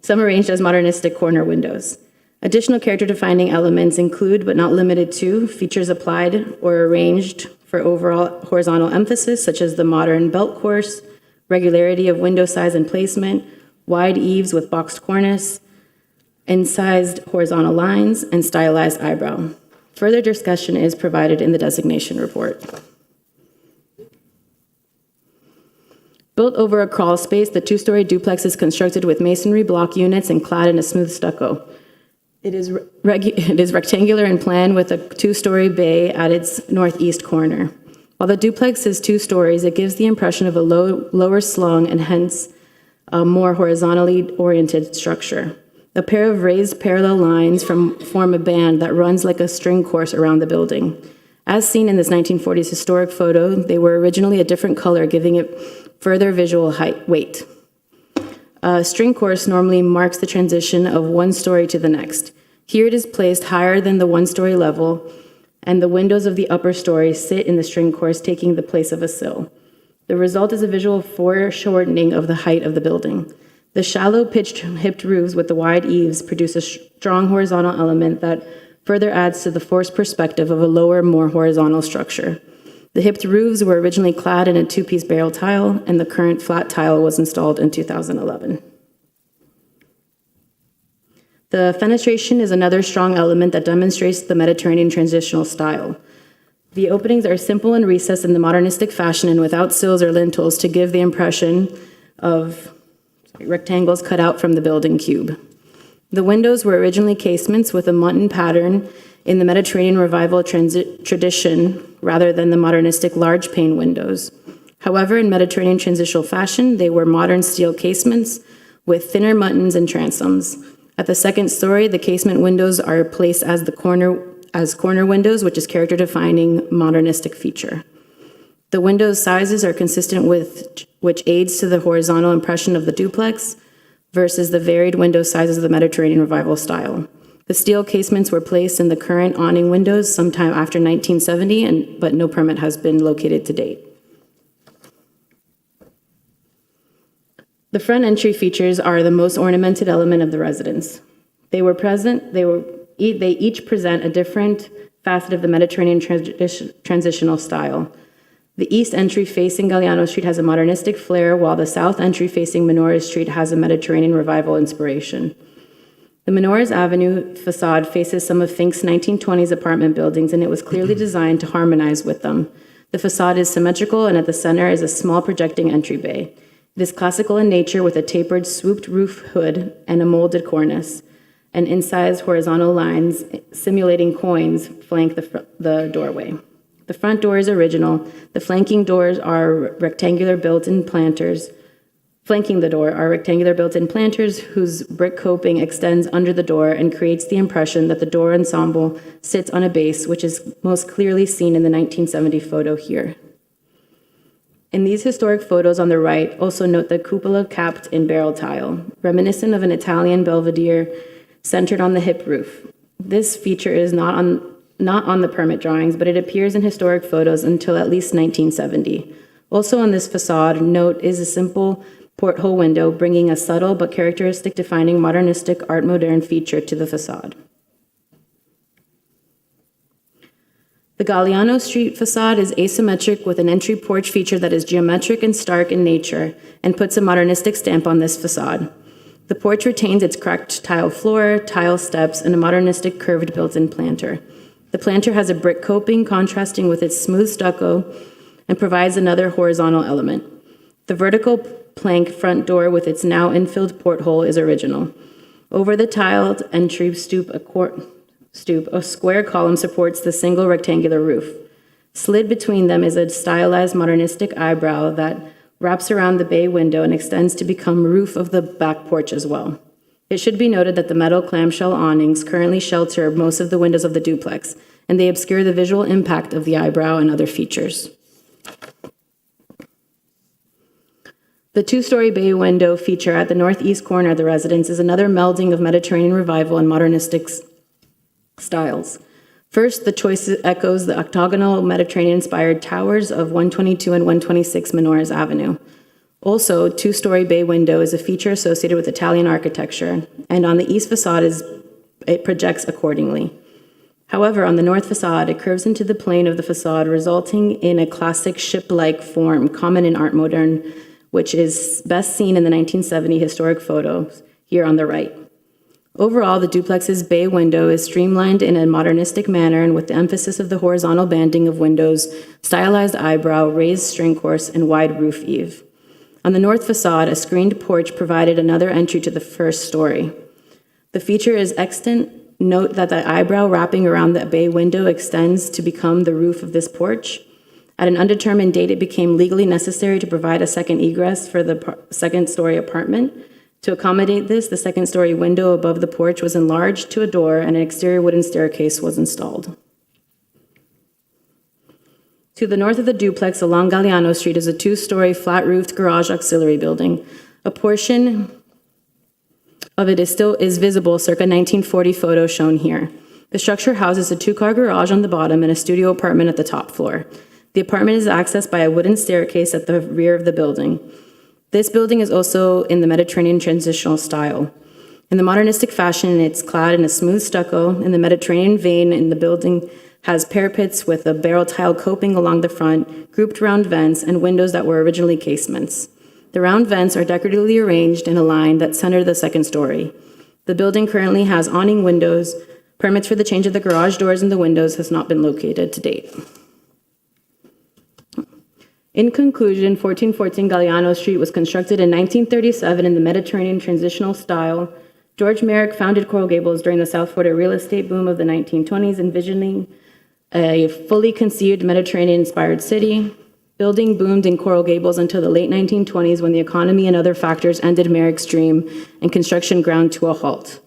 as modernistic corner windows. Additional character-defining elements include, but not limited to, features applied or arranged for overall horizontal emphasis, such as the modern belt course, regularity of window size and placement, wide eaves with boxed cornice, incised horizontal lines, and stylized eyebrow. Further discussion is provided in the designation report. Built over a crawl space, the 2-story duplex is constructed with masonry block units and clad in a smooth stucco. It is rectangular in plan with a 2-story bay at its northeast corner. While the duplex is 2 stories, it gives the impression of a lower slung and hence a more horizontally oriented structure. A pair of raised parallel lines form a band that runs like a string course around the building. As seen in this 1940s historic photo, they were originally a different color, giving it further visual weight. A string course normally marks the transition of one story to the next. Here it is placed higher than the 1-story level and the windows of the upper story sit in the string course, taking the place of a sill. The result is a visual foreshortening of the height of the building. The shallow pitched hipped roofs with the wide eaves produce a strong horizontal element that further adds to the forced perspective of a lower, more horizontal structure. The hipped roofs were originally clad in a two-piece barrel tile, and the current flat tile was installed in 2011. The fenestration is another strong element that demonstrates the Mediterranean transitional style. The openings are simple and recessed in the modernistic fashion and without sills or lintels to give the impression of rectangles cut out from the building cube. The windows were originally casements with a mutton pattern in the Mediterranean Revival tradition rather than the modernistic large pane windows. However, in Mediterranean transitional fashion, they were modern steel casements with thinner muttons and transoms. At the second story, the casement windows are placed as corner windows, which is character defining modernistic feature. The windows sizes are consistent with which aids to the horizontal impression of the duplex versus the varied window sizes of the Mediterranean Revival style. The steel casements were placed in the current awning windows sometime after 1970, but no permit has been located to date. The front entry features are the most ornamented element of the residence. They each present a different facet of the Mediterranean transitional style. The east entry facing Galliano Street has a modernistic flair, while the south entry facing Menorah Street has a Mediterranean Revival inspiration. The Menorah's Avenue facade faces some of Fink's 1920s apartment buildings, and it was clearly designed to harmonize with them. The facade is symmetrical, and at the center is a small projecting entry bay. It is classical in nature with a tapered swooped roof hood and a molded cornice, and incised horizontal lines simulating coins flank the doorway. The front door is original. The flanking doors are rectangular built-in planters. Flanking the door are rectangular built-in planters whose brick coping extends under the door and creates the impression that the door ensemble sits on a base, which is most clearly seen in the 1970 photo here. In these historic photos on the right, also note the cupola capped in barrel tile, reminiscent of an Italian belvedere centered on the hip roof. This feature is not on the permit drawings, but it appears in historic photos until at least 1970. Also on this facade, note is a simple porthole window, bringing a subtle but characteristic defining modernistic art moderne feature to the facade. The Galliano Street facade is asymmetric with an entry porch feature that is geometric and stark in nature and puts a modernistic stamp on this facade. The porch retains its cracked tile floor, tile steps, and a modernistic curved built-in planter. The planter has a brick coping contrasting with its smooth stucco and provides another horizontal element. The vertical plank front door with its now infilled porthole is original. Over the tiled entry a square column supports the single rectangular roof. Slid between them is a stylized modernistic eyebrow that wraps around the bay window and extends to become roof of the back porch as well. It should be noted that the metal clamshell awnings currently shelter most of the windows of the duplex, and they obscure the visual impact of the eyebrow and other features. The two-story bay window feature at the northeast corner of the residence is another melding of Mediterranean Revival and modernistic styles. First, the choice echoes the octagonal Mediterranean-inspired towers of 122 and 126 Menorah's Avenue. Also, two-story bay window is a feature associated with Italian architecture, and on the east facade it projects accordingly. However, on the north facade, it curves into the plane of the facade, resulting in a classic ship-like form common in Art Moderne, which is best seen in the 1970 historic photos here on the right. Overall, the duplex's bay window is streamlined in a modernistic manner and with the emphasis of the horizontal banding of windows, stylized eyebrow, raised string course, and wide roof eave. On the north facade, a screened porch provided another entry to the first story. The feature is extant. Note that the eyebrow wrapping around the bay window extends to become the roof of this porch. At an undetermined date, it became legally necessary to provide a second egress for the second-story apartment. To accommodate this, the second-story window above the porch was enlarged to a door and an exterior wooden staircase was installed. To the north of the duplex along Galliano Street is a two-story flat-roofed garage auxiliary building. A portion of it is visible circa 1940 photo shown here. The structure houses a two-car garage on the bottom and a studio apartment at the top floor. The apartment is accessed by a wooden staircase at the rear of the building. This building is also in the Mediterranean transitional style. In the modernistic fashion, it's clad in a smooth stucco. In the Mediterranean vein, in the building has parapets with a barrel tile coping along the front, grouped round vents, and windows that were originally casements. The round vents are decoratively arranged in a line that center the second story. The building currently has awning windows. Permits for the change of the garage doors and the windows has not been located to date. In conclusion, 1414 Galliano Street was constructed in 1937 in the Mediterranean transitional style. George Merrick founded Coral Gables during the South Florida real estate boom of the 1920s, envisioning a fully conceived Mediterranean-inspired city. Building boomed in Coral Gables until the late 1920s when the economy and other factors ended Merrick's dream and construction ground to a halt.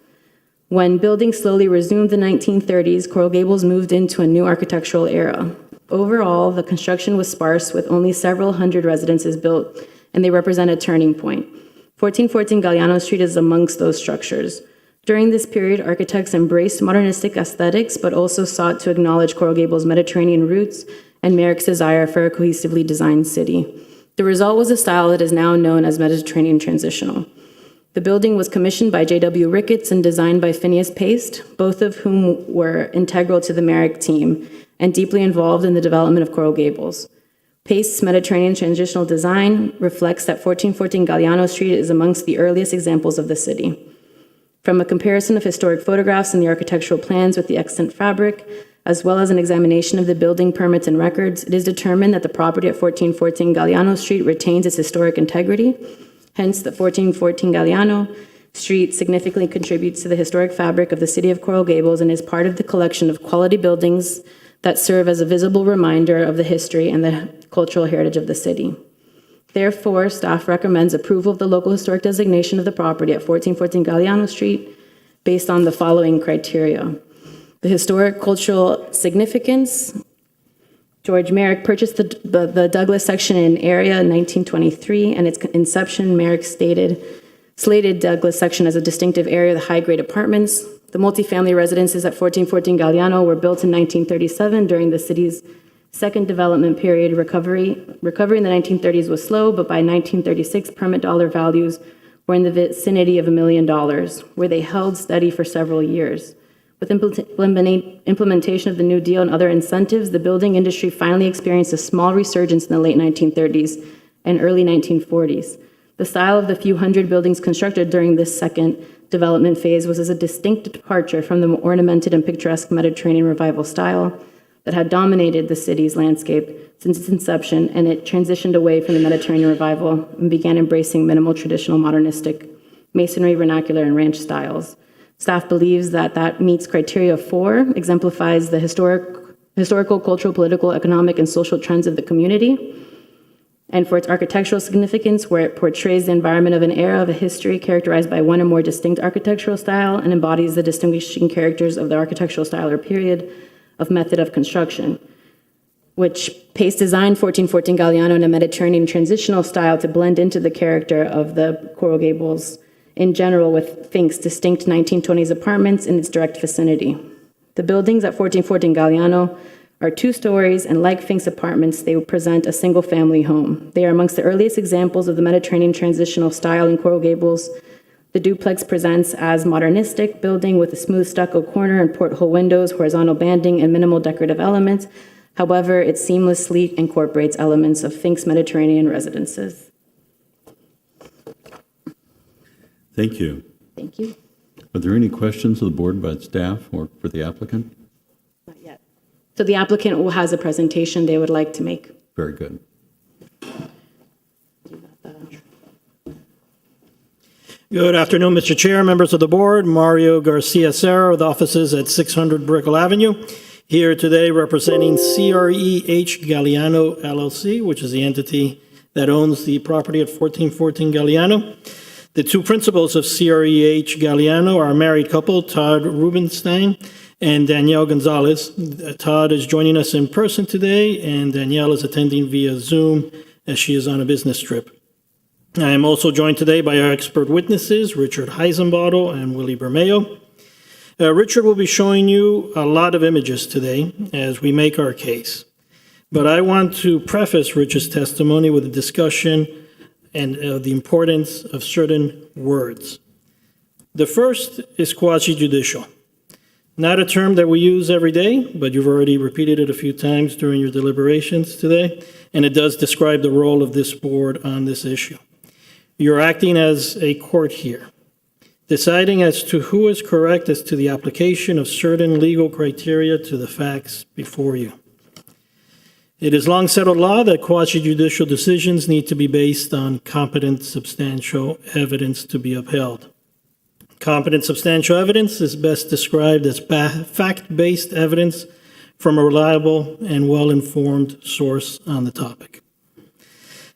When building slowly resumed in the 1930s, Coral Gables moved into a new architectural era. Overall, the construction was sparse with only several hundred residences built, and they represent a turning point. 1414 Galliano Street is amongst those structures. During this period, architects embraced modernistic aesthetics, but also sought to acknowledge Coral Gables' Mediterranean roots and Merrick's desire for a cohesively designed city. The result was a style that is now known as Mediterranean transitional. The building was commissioned by J.W. Ricketts and designed by Phineas Paste, both of whom were integral to the Merrick team and deeply involved in the development of Coral Gables. Paste's Mediterranean transitional design reflects that 1414 Galliano Street is amongst the earliest examples of the city. From a comparison of historic photographs and the architectural plans with the extant fabric, as well as an examination of the building permits and records, it is determined that the property at 1414 Galliano Street retains its historic integrity. Hence, the 1414 Galliano Street significantly contributes to the historic fabric of the city of Coral Gables and is part of the collection of quality buildings that serve as a visible reminder of the history and the cultural heritage of the city. Therefore, staff recommends approval of the local historic designation of the property at 1414 Galliano Street based on the following criteria. The historic cultural significance. George Merrick purchased the Douglas section in area in 1923, and its inception, Merrick slated Douglas section as a distinctive area of the high-grade apartments. The multifamily residences at 1414 Galliano were built in 1937 during the city's second development period. Recovery in the 1930s was slow, but by 1936, permit dollar values were in the vicinity of $1 million, where they held steady for several years. With implementation of the New Deal and other incentives, the building industry finally experienced a small resurgence in the late 1930s and early 1940s. The style of the few hundred buildings constructed during this second development phase was as a distinct departure from the ornamented and picturesque Mediterranean revival style that had dominated the city's landscape since its inception, and it transitioned away from the Mediterranean revival and began embracing minimal traditional modernistic masonry, vernacular, and ranch styles. Staff believes that meets criteria 4, exemplifies the historical, cultural, political, economic, and social trends of the community, and for its architectural significance, where it portrays the environment of an era of a history characterized by one or more distinct architectural style and embodies the distinguishing characters of the architectural style or period of method of construction, which Pace designed 1414 Galliano in a Mediterranean transitional style to blend into the character of the Coral Gables in general, with Fink's distinct 1920s apartments in its direct vicinity. The buildings at 1414 Galliano are 2 stories, and like Fink's apartments, they present a single-family home. They are amongst the earliest examples of the Mediterranean transitional style in Coral Gables. The duplex presents as modernistic building with a smooth stucco corner and porthole windows, horizontal banding, and minimal decorative elements. However, it seamlessly incorporates elements of Fink's Mediterranean residences. Thank you. Thank you. Are there any questions of the board by staff or for the applicant? Not yet. So the applicant has a presentation they would like to make. Very good. Good afternoon, Mr. Chair, members of the board. Mario Garcia Serra with offices at 600 Brickell Avenue. Here today representing CREH Galliano LLC, which is the entity that owns the property at 1414 Galliano. The 2 principals of CREH Galliano are a married couple, Todd Rubenstein and Danielle Gonzalez. Todd is joining us in person today, and Danielle is attending via Zoom as she is on a business trip. I am also joined today by our expert witnesses, Richard Heisenbottle and Willie Bermeo. Richard will be showing you a lot of images today as we make our case. But I want to preface Richard's testimony with a discussion and the importance of certain words. The first is quasi-judicial. Not a term that we use every day, but you've already repeated it a few times during your deliberations today, and it does describe the role of this board on this issue. You're acting as a court here, deciding as to who is correct as to the application of certain legal criteria to the facts before you. It is long settled law that quasi-judicial decisions need to be based on competent, substantial evidence to be upheld. Competent substantial evidence is best described as fact-based evidence from a reliable and well-informed source on the topic.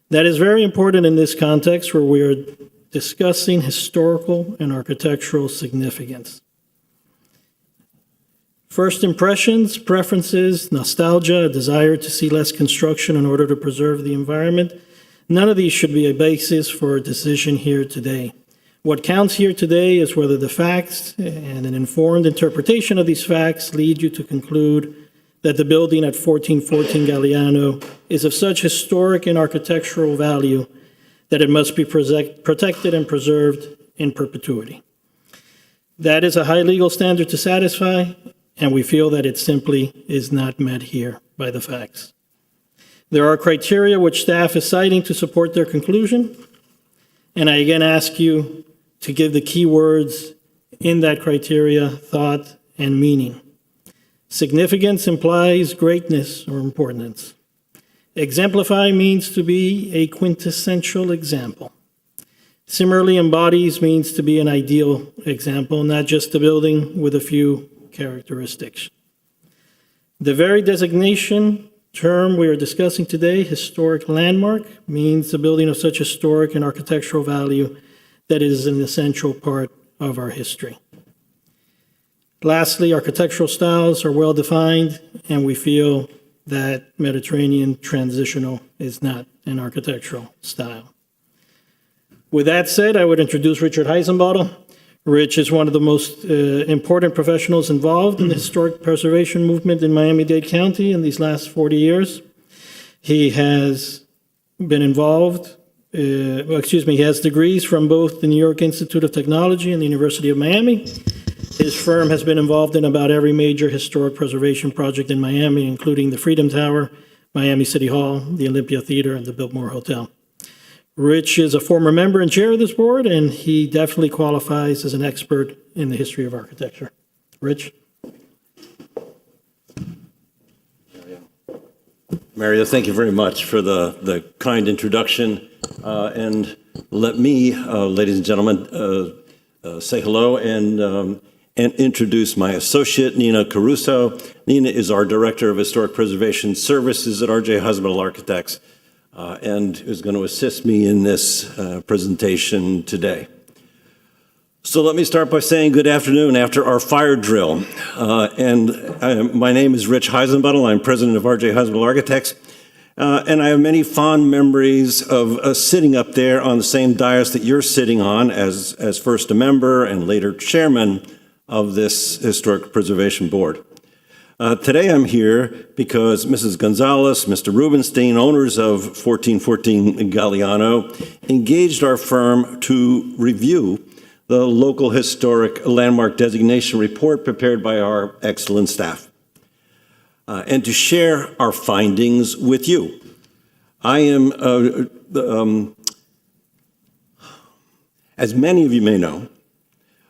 That is very important in this context where we are discussing historical and architectural significance. First impressions, preferences, nostalgia, a desire to see less construction in order to preserve the environment, none of these should be a basis for a decision here today. What counts here today is whether the facts and an informed interpretation of these facts lead you to conclude that the building at 1414 Galiano is of such historic and architectural value that it must be protected and preserved in perpetuity. That is a high legal standard to satisfy, and we feel that it simply is not met here by the facts. There are criteria which staff is citing to support their conclusion, and I again ask you to give the key words in that criteria thought and meaning. Significance implies greatness or importance. Exemplify means to be a quintessential example. Similarly, embodies means to be an ideal example, not just a building with a few characteristics. The very designation term we are discussing today, historic landmark, means a building of such historic and architectural value that it is an essential part of our history. Lastly, architectural styles are well defined, and we feel that Mediterranean transitional is not an architectural style. With that said, I would introduce Richard Heisenbottle. Rich is one of the most important professionals involved in the historic preservation movement in Miami-Dade County in these last 40 years. He has been involved, he has degrees from both the New York Institute of Technology and the University of Miami. His firm has been involved in about every major historic preservation project in Miami, including the Freedom Tower, Miami City Hall, the Olympia Theater, and the Biltmore Hotel. Rich is a former member and chair of this board, and he definitely qualifies as an expert in the history of architecture. Rich? Mario, thank you very much for the kind introduction. And let me, ladies and gentlemen, say hello and introduce my associate, Nina Caruso. Nina is our Director of Historic Preservation Services at R.J. Heisenbottle Architects and is going to assist me in this presentation today. So let me start by saying good afternoon after our fire drill. My name is Rich Heisenbottle. I'm president of R.J. Heisenbottle Architects. And I have many fond memories of sitting up there on the same dais that you're sitting on as first a member and later chairman of this Historic Preservation Board. Today I'm here because Mrs. Gonzalez, Mr. Rubenstein, owners of 1414 Galiano, engaged our firm to review the local historic landmark designation report prepared by our excellent staff, and to share our findings with you. I am, as many of you may know,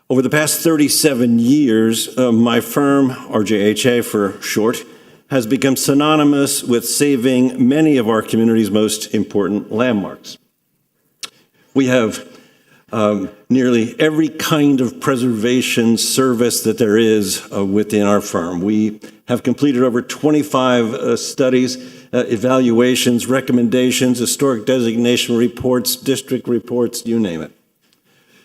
over the past 37 years, my firm, RJHA for short, has become synonymous with saving many of our community's most important landmarks. We have nearly every kind of preservation service that there is within our firm. We have completed over 25 studies, evaluations, recommendations, historic designation reports, district reports, you name it.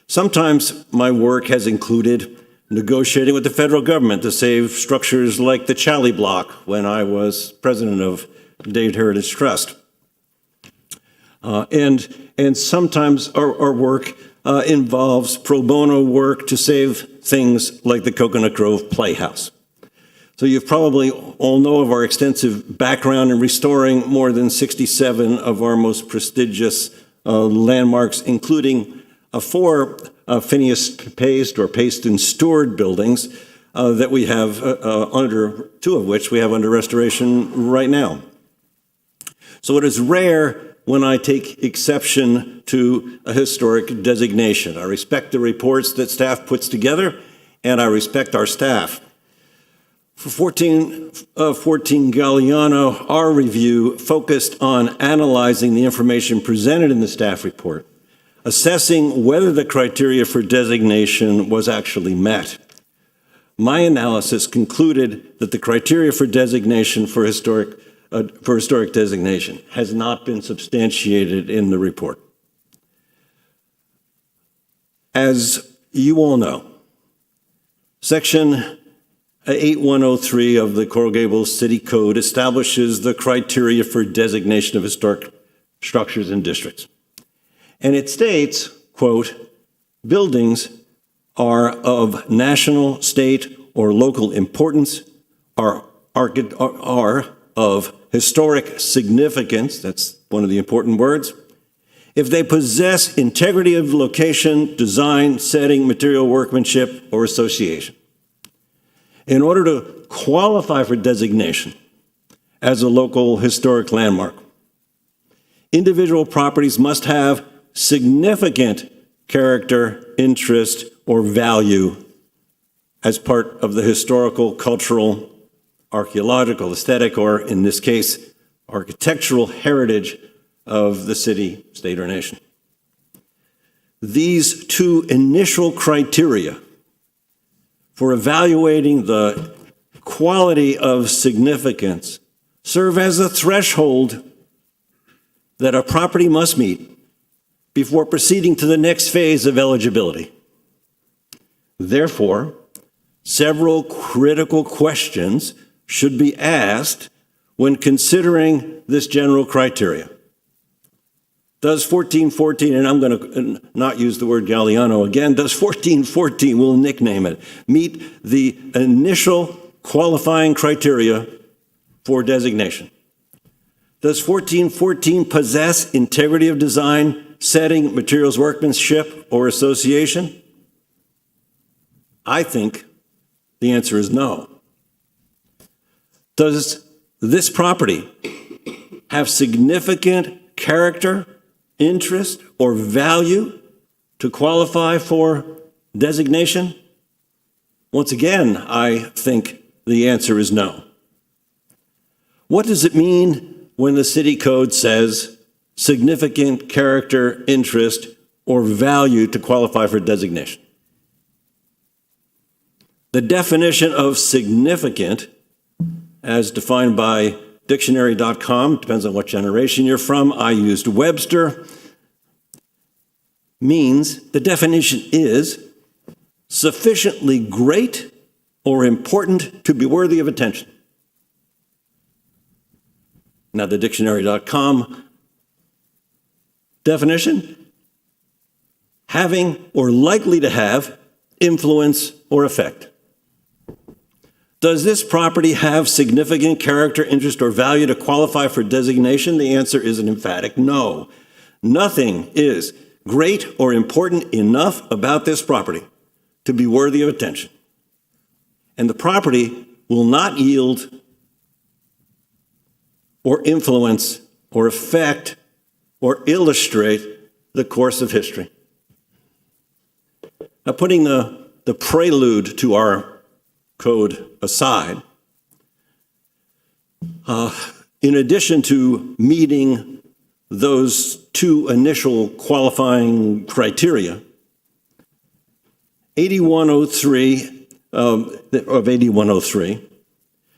Sometimes my work has included negotiating with the federal government to save structures like the Challey Block when I was president of Dade Heritage Trust. And sometimes our work involves pro bono work to save things like the Coconut Grove Playhouse. So you probably all know of our extensive background in restoring more than 67 of our most prestigious landmarks, including 4 Phineas Paste and Steward buildings that we have 2 of which we have under restoration right now. So it is rare when I take exception to a historic designation. I respect the reports that staff puts together, and I respect our staff. For 14 Galliano, our review focused on analyzing the information presented in the staff report, assessing whether the criteria for designation was actually met. My analysis concluded that the criteria for designation for historic designation has not been substantiated in the report. As you all know, Section 8103 of the Coral Gables City Code establishes the criteria for designation of historic structures and districts. And it states, quote, buildings are of national, state, or local importance, are of historic significance, that's one of the important words, if they possess integrity of location, design, setting, material workmanship, or association. In order to qualify for designation as a local historic landmark, individual properties must have significant character, interest, or value as part of the historical, cultural, archaeological, aesthetic, or in this case, architectural heritage of the city, state, or nation. These 2 initial criteria for evaluating the quality of significance serve as a threshold that a property must meet before proceeding to the next phase of eligibility. Therefore, several critical questions should be asked when considering this general criteria. Does 1414, and I'm going to not use the word Galliano again, does 1414, we'll nickname it, meet the initial qualifying criteria for designation? Does 1414 possess integrity of design, setting, materials, workmanship, or association? I think the answer is no. Does this property have significant character, interest, or value to qualify for designation? Once again, I think the answer is no. What does it mean when the city code says significant character, interest, or value to qualify for designation? The definition of significant, as defined by dictionary.com, depends on what generation you're from. I used Webster. Means the definition is sufficiently great or important to be worthy of attention. Now, the dictionary.com definition, having or likely to have influence or effect. Does this property have significant character, interest, or value to qualify for designation? The answer is an emphatic no. Nothing is great or important enough about this property to be worthy of attention. And the property will not yield or influence or affect or illustrate the course of history. Now, putting the prelude to our code aside, in addition to meeting those 2 initial qualifying criteria, 8103 of 8103,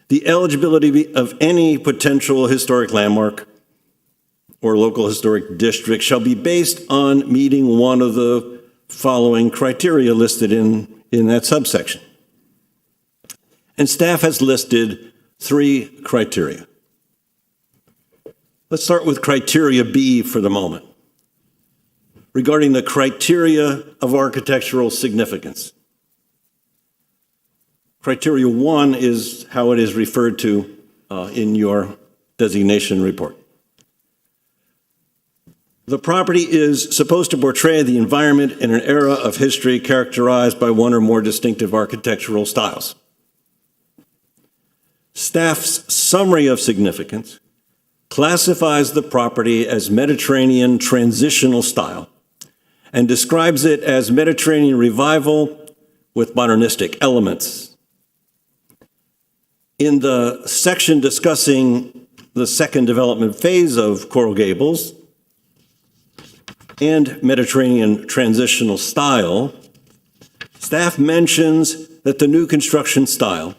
the eligibility of any potential historic landmark or local historic district shall be based on meeting one of the following criteria listed in that subsection. And staff has listed 3 criteria. Let's start with criteria B for the moment, regarding the criteria of architectural significance. Criteria 1 is how it is referred to in your designation report. The property is supposed to portray the environment in an era of history characterized by one or more distinctive architectural styles. Staff's summary of significance classifies the property as Mediterranean transitional style and describes it as Mediterranean revival with modernistic elements. In the section discussing the second development phase of Coral Gables and Mediterranean transitional style, staff mentions that the new construction style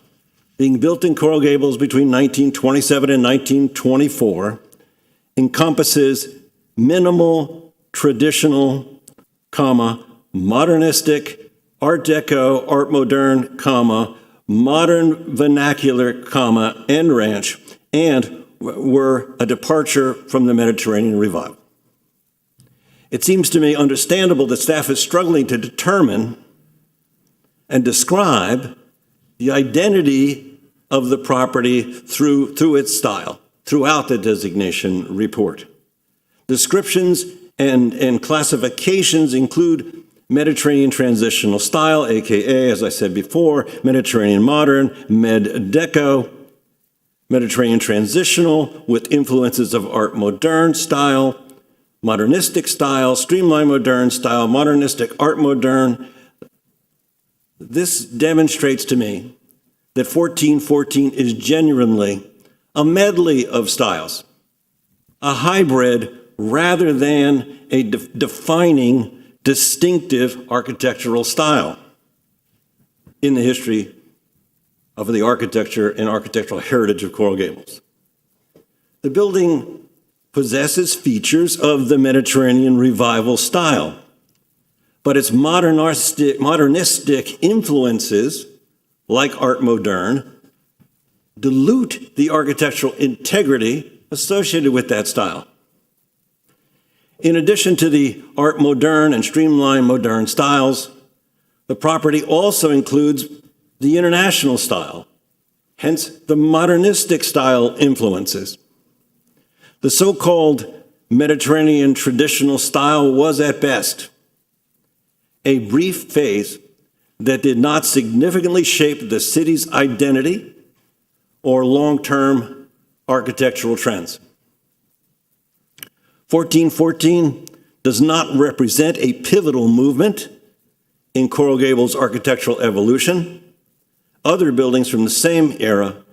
being built in Coral Gables between 1927 and 1924 encompasses minimal, traditional, modernistic, Art Deco, Art Moderne, modern vernacular, and ranch, and were a departure from the Mediterranean revival. It seems to me understandable that staff is struggling to determine and describe the identity of the property through its style, throughout the designation report. Descriptions and classifications include Mediterranean transitional style, AKA, as I said before, Mediterranean modern, Med Deco, Mediterranean transitional with influences of Art Moderne style, modernistic style, streamlined modern style, modernistic Art Moderne. This demonstrates to me that 1414 is genuinely a medley of styles, a hybrid rather than a defining, distinctive architectural style in the history of the architecture and architectural heritage of Coral Gables. The building possesses features of the Mediterranean revival style, but its modernistic influences, like Art Moderne, dilute the architectural integrity associated with that style. In addition to the Art Moderne and streamlined modern styles, the property also includes the international style, hence the modernistic style influences. The so-called Mediterranean traditional style was at best a brief phase that did not significantly shape the city's identity or long-term architectural trends. 1414 does not represent a pivotal movement in Coral Gables' architectural evolution. Other buildings from the same era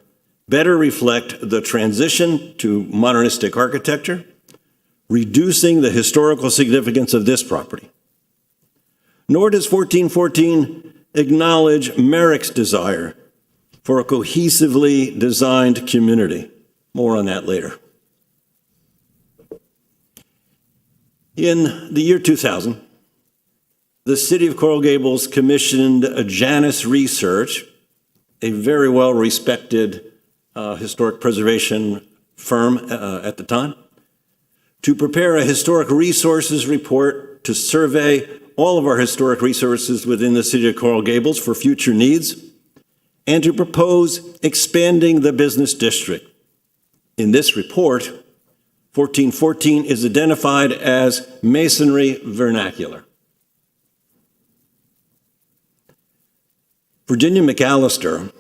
better reflect the transition to modernistic architecture, reducing the historical significance of this property. Nor does 1414 acknowledge Merrick's desire for a cohesively designed community. More on that later. In the year 2000, the City of Coral Gables commissioned a Janus Research, a very well-respected historic preservation firm at the time, to prepare a historic resources report to survey all of our historic resources within the City of Coral Gables for future needs, and to propose expanding the business district. In this report, 1414 is identified as masonry vernacular. Virginia McAllister,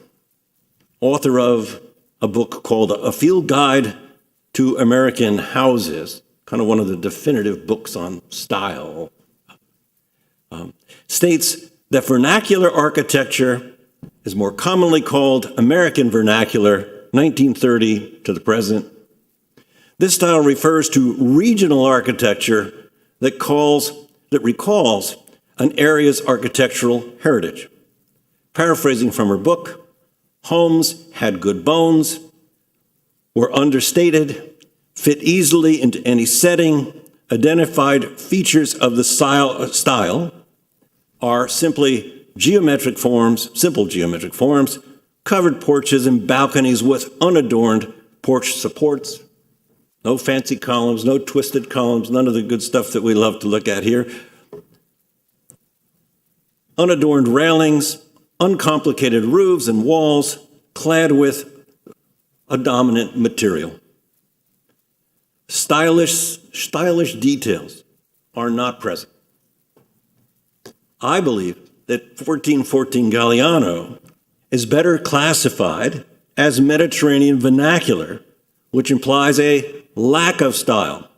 author of a book called A Field Guide to American Houses, kind of one of the definitive books on style, states that vernacular architecture is more commonly called American vernacular, 1930 to the present. This style refers to regional architecture that recalls an area's architectural heritage. Paraphrasing from her book, homes had good bones, were understated, fit easily into any setting. Identified features of the style are simply geometric forms, simple geometric forms, covered porches and balconies with unadorned porch supports. No fancy columns, no twisted columns, none of the good stuff that we love to look at here. Unadorned railings, uncomplicated roofs and walls clad with a dominant material. Stylish details are not present. I believe that 1414 Galliano is better classified as Mediterranean vernacular, which implies a lack of style,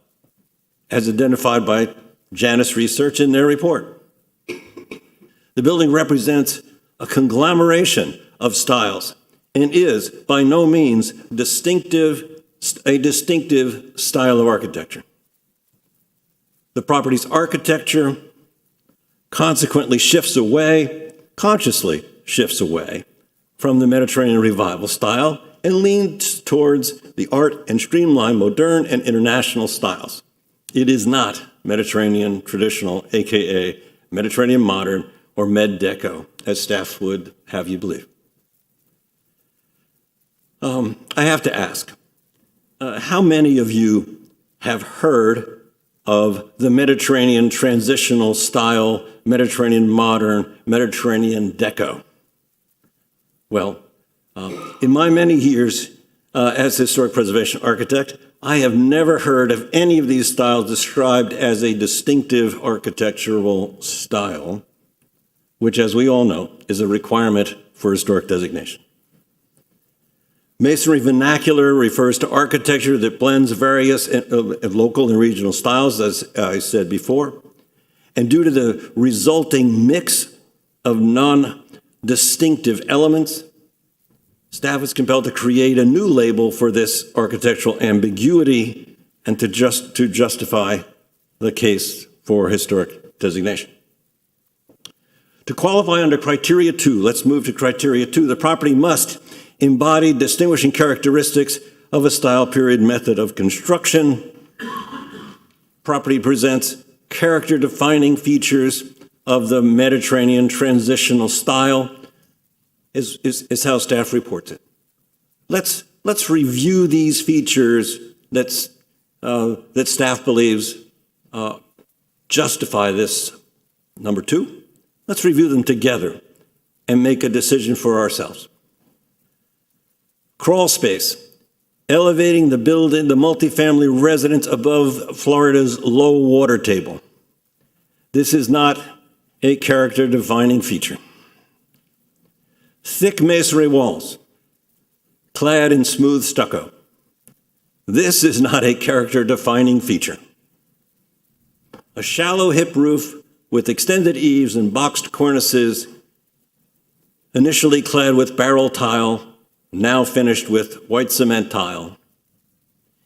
as identified by Janus Research in their report. The building represents a conglomeration of styles and is by no means a distinctive style of architecture. The property's architecture consequently consciously shifts away from the Mediterranean Revival style and leans towards the art and streamlined modern and international styles. It is not Mediterranean traditional, AKA Mediterranean modern or Med Deco, as staff would have you believe. I have to ask, how many of you have heard of the Mediterranean transitional style, Mediterranean modern, Mediterranean Deco? Well, in my many years as historic preservation architect, I have never heard of any of these styles described as a distinctive architectural style, which, as we all know, is a requirement for historic designation. Masonry vernacular refers to architecture that blends various local and regional styles, as I said before. And due to the resulting mix of non-distinctive elements, staff is compelled to create a new label for this architectural ambiguity and to justify the case for historic designation. To qualify under criteria 2, let's move to criteria 2, the property must embody distinguishing characteristics of a style, period, method of construction. Property presents character-defining features of the Mediterranean transitional style, is how staff reports it. Let's review these features that staff believes justify this. Number 2, let's review them together and make a decision for ourselves. Crawl space, elevating the building, the multifamily residence above Florida's low water table. This is not a character-defining feature. Thick masonry walls, clad in smooth stucco. This is not a character-defining feature. A shallow hip roof with extended eaves and boxed cornices, initially clad with barrel tile, now finished with white cement tile.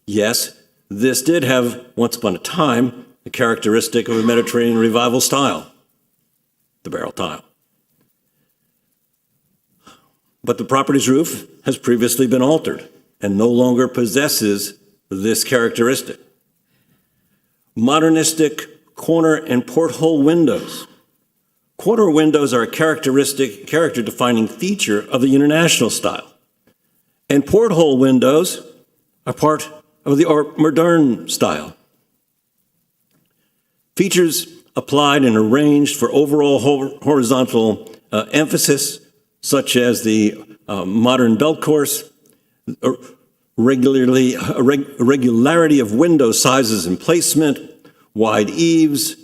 Yes, this did have, once upon a time, a characteristic of a Mediterranean Revival style, the barrel tile. But the property's roof has previously been altered and no longer possesses this characteristic. Modernistic corner and porthole windows. Corner windows are a character-defining feature of the international style. And porthole windows are part of the Art Moderne style. Features applied and arranged for overall horizontal emphasis, such as the modern belt course, regularity of window sizes and placement, wide eaves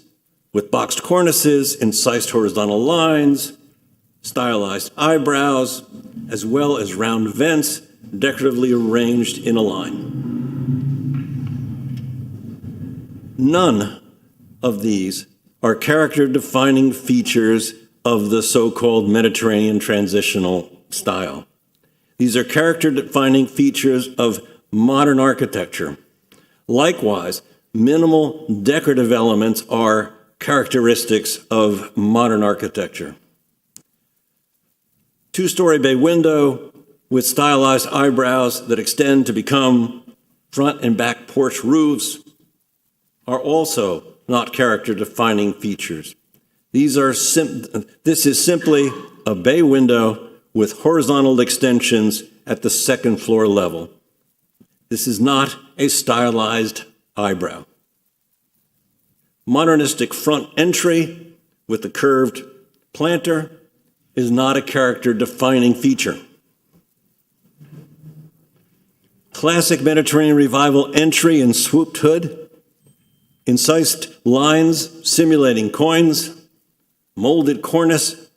with boxed cornices, incised horizontal lines, stylized eyebrows, as well as round vents decoratively arranged in a line. None of these are character-defining features of the so-called Mediterranean transitional style. These are character-defining features of modern architecture. Likewise, minimal decorative elements are characteristics of modern architecture. Two-story bay window with stylized eyebrows that extend to become front and back porch roofs are also not character-defining features. This is simply a bay window with horizontal extensions at the second floor level. This is not a stylized eyebrow. Modernistic front entry with the curved planter is not a character-defining feature. Classic Mediterranean Revival entry in swooped hood, incised lines simulating coins, molded cornice,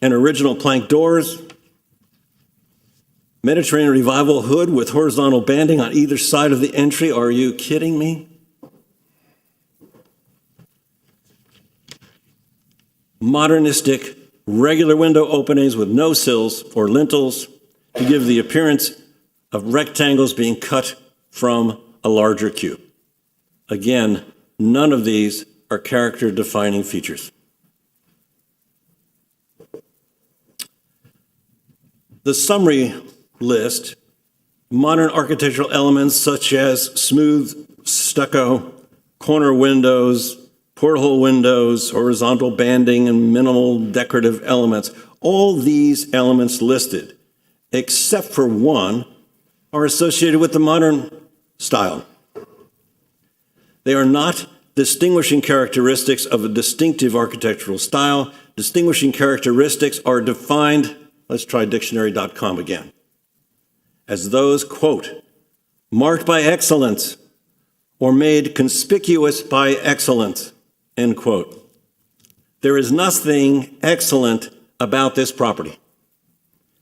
and original plank doors. Mediterranean Revival hood with horizontal banding on either side of the entry. Are you kidding me? Modernistic regular window openings with no sills or lintels to give the appearance of rectangles being cut from a larger cube. Again, none of these are character-defining features. The summary list, modern architectural elements such as smooth stucco, corner windows, porthole windows, horizontal banding, and minimal decorative elements. All these elements listed, except for one, are associated with the modern style. They are not distinguishing characteristics of a distinctive architectural style. Distinguishing characteristics are defined, let's try dictionary.com again, as those, quote, marked by excellence or made conspicuous by excellence, end quote. There is nothing excellent about this property,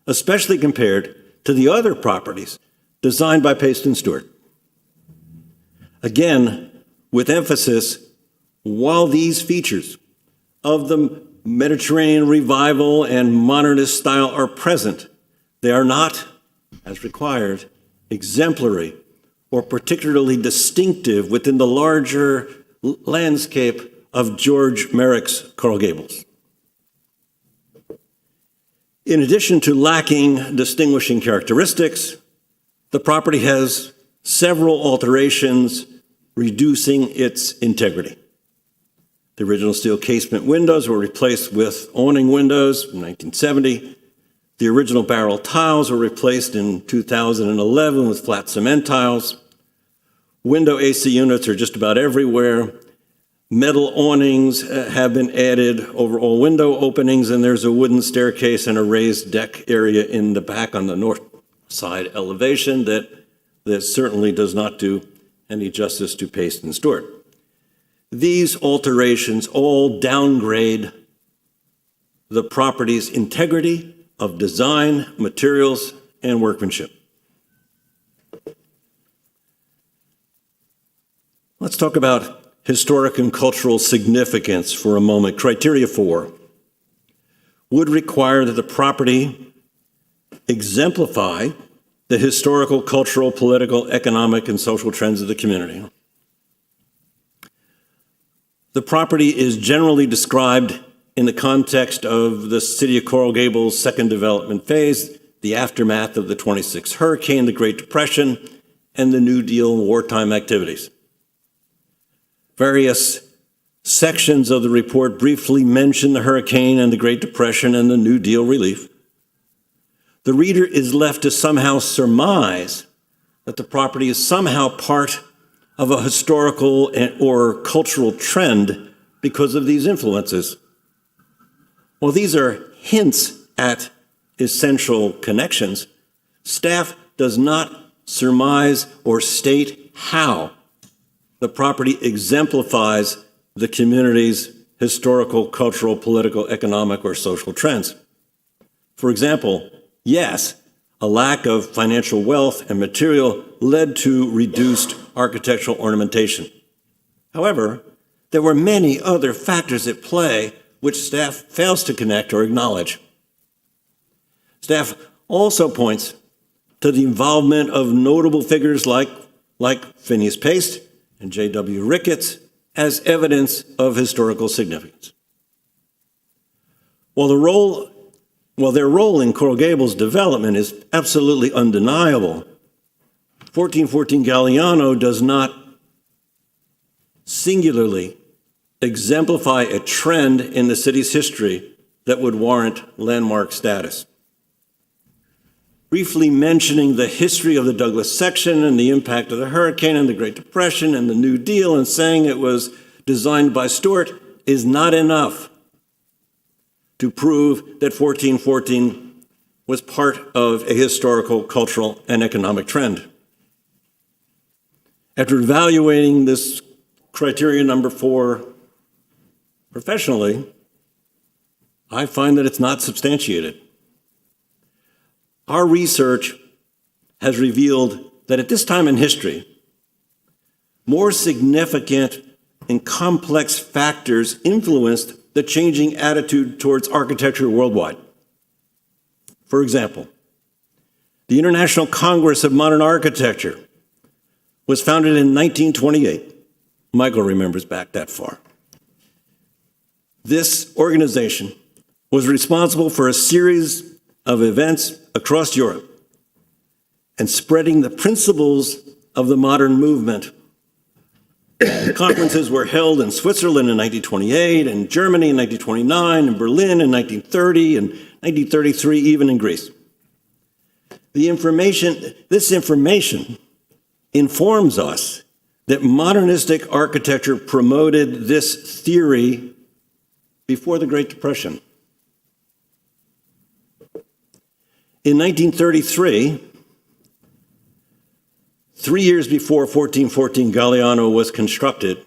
especially compared to the other properties designed by Paste and Stewart. Again, with emphasis, while these features of the Mediterranean Revival and modernist style are present, they are not, as required, exemplary or particularly distinctive within the larger landscape of George Merrick's Coral Gables. In addition to lacking distinguishing characteristics, the property has several alterations reducing its integrity. The original steel casement windows were replaced with awning windows in 1970. The original barrel tiles were replaced in 2011 with flat cement tiles. Window AC units are just about everywhere. Metal awnings have been added over all window openings, and there's a wooden staircase and a raised deck area in the back on the north side elevation that certainly does not do any justice to Paste and Stewart. These alterations all downgrade the property's integrity of design, materials, and workmanship. Let's talk about historic and cultural significance for a moment. Criteria 4 would require that the property exemplify the historical, cultural, political, economic, and social trends of the community. The property is generally described in the context of the City of Coral Gables' second development phase, the aftermath of the 26th hurricane, the Great Depression, and the New Deal wartime activities. Various sections of the report briefly mention the hurricane and the Great Depression and the New Deal relief. The reader is left to somehow surmise that the property is somehow part of a historical or cultural trend because of these influences. While these are hints at essential connections, staff does not surmise or state how the property exemplifies the community's historical, cultural, political, economic, or social trends. For example, yes, a lack of financial wealth and material led to reduced architectural ornamentation. However, there were many other factors at play which staff fails to connect or acknowledge. Staff also points to the involvement of notable figures like Phineas Paste and J.W. Ricketts as evidence of historical significance. While their role in Coral Gables' development is absolutely undeniable, 1414 Galliano does not singularly exemplify a trend in the city's history that would warrant landmark status. Briefly mentioning the history of the Douglas section and the impact of the hurricane and the Great Depression and the New Deal and saying it was designed by Stewart is not enough to prove that 1414 was part of a historical, cultural, and economic trend. After evaluating this criteria number 4 professionally, I find that it's not substantiated. Our research has revealed that at this time in history, more significant and complex factors influenced the changing attitude towards architecture worldwide. For example, the International Congress of Modern Architecture was founded in 1928. Michael remembers back that far. This organization was responsible for a series of events across Europe and spreading the principles of the modern movement. Conferences were held in Switzerland in 1928, in Germany in 1929, in Berlin in 1930, and 1933 even in Greece. This information informs us that modernistic architecture promoted this theory before the Great Depression. In 1933, 3 years before 1414 Galliano was constructed,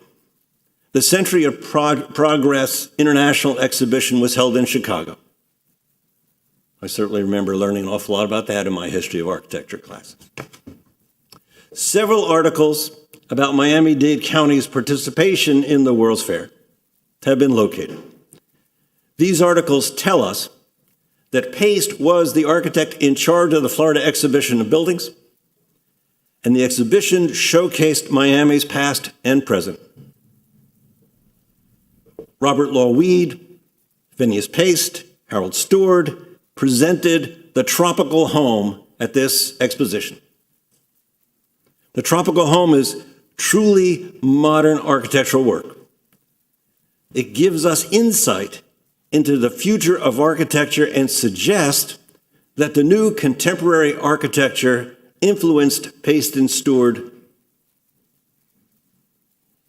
the Century of Progress International Exhibition was held in Chicago. I certainly remember learning an awful lot about that in my history of architecture classes. Several articles about Miami-Dade County's participation in the World's Fair have been located. These articles tell us that Paste was the architect in charge of the Florida exhibition of buildings, and the exhibition showcased Miami's past and present. Robert Law Weed, Phineas Paste, Harold Stewart presented the Tropical Home at this exposition. The Tropical Home is truly modern architectural work. It gives us insight into the future of architecture and suggests that the new contemporary architecture influenced Paste and Stewart.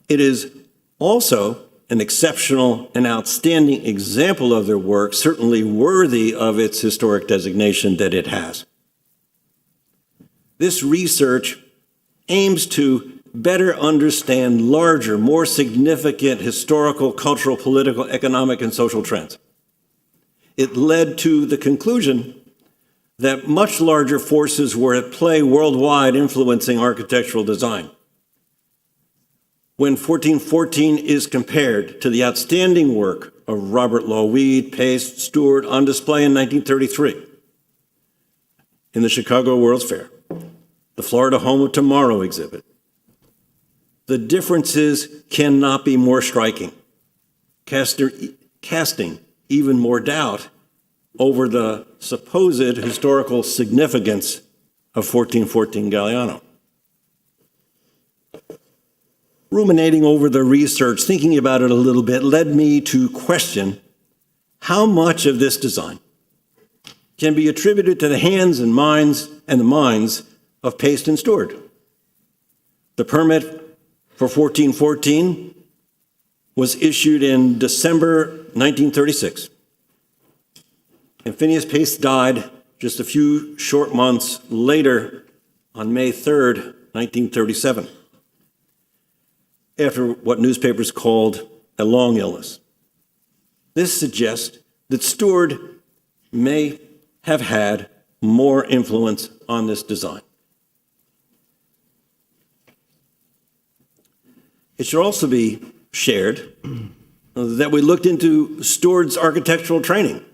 It is also an exceptional and outstanding example of their work, certainly worthy of its historic designation that it has. This research aims to better understand larger, more significant historical, cultural, political, economic, and social trends. It led to the conclusion that much larger forces were at play worldwide influencing architectural design. When 1414 is compared to the outstanding work of Robert Law Weed, Paste, Stewart on display in 1933 in the Chicago World's Fair, the Florida Home of Tomorrow exhibit, the differences cannot be more striking, casting even more doubt over the supposed historical significance of 1414 Galliano. Ruminating over the research, thinking about it a little bit, led me to question how much of this design can be attributed to the hands and the minds of Paste and Stewart. The permit for 1414 was issued in December 1936, and Phineas Paste died just a few short months later on May 3rd, 1937. After what newspapers called a long illness. This suggests that Stewart may have had more influence on this design. It should also be shared that we looked into Stewart's architectural training.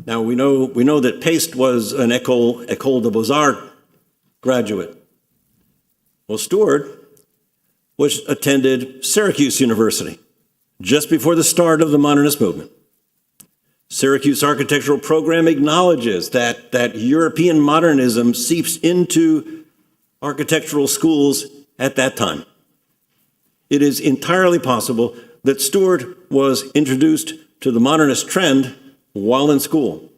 Now, we know that Paste was an École des Beaux-Arts graduate. Well, Stewart attended Syracuse University just before the start of the modernist movement. Syracuse architectural program acknowledges that European modernism seeps into architectural schools at that time. It is entirely possible that Stewart was introduced to the modernist trend while in school.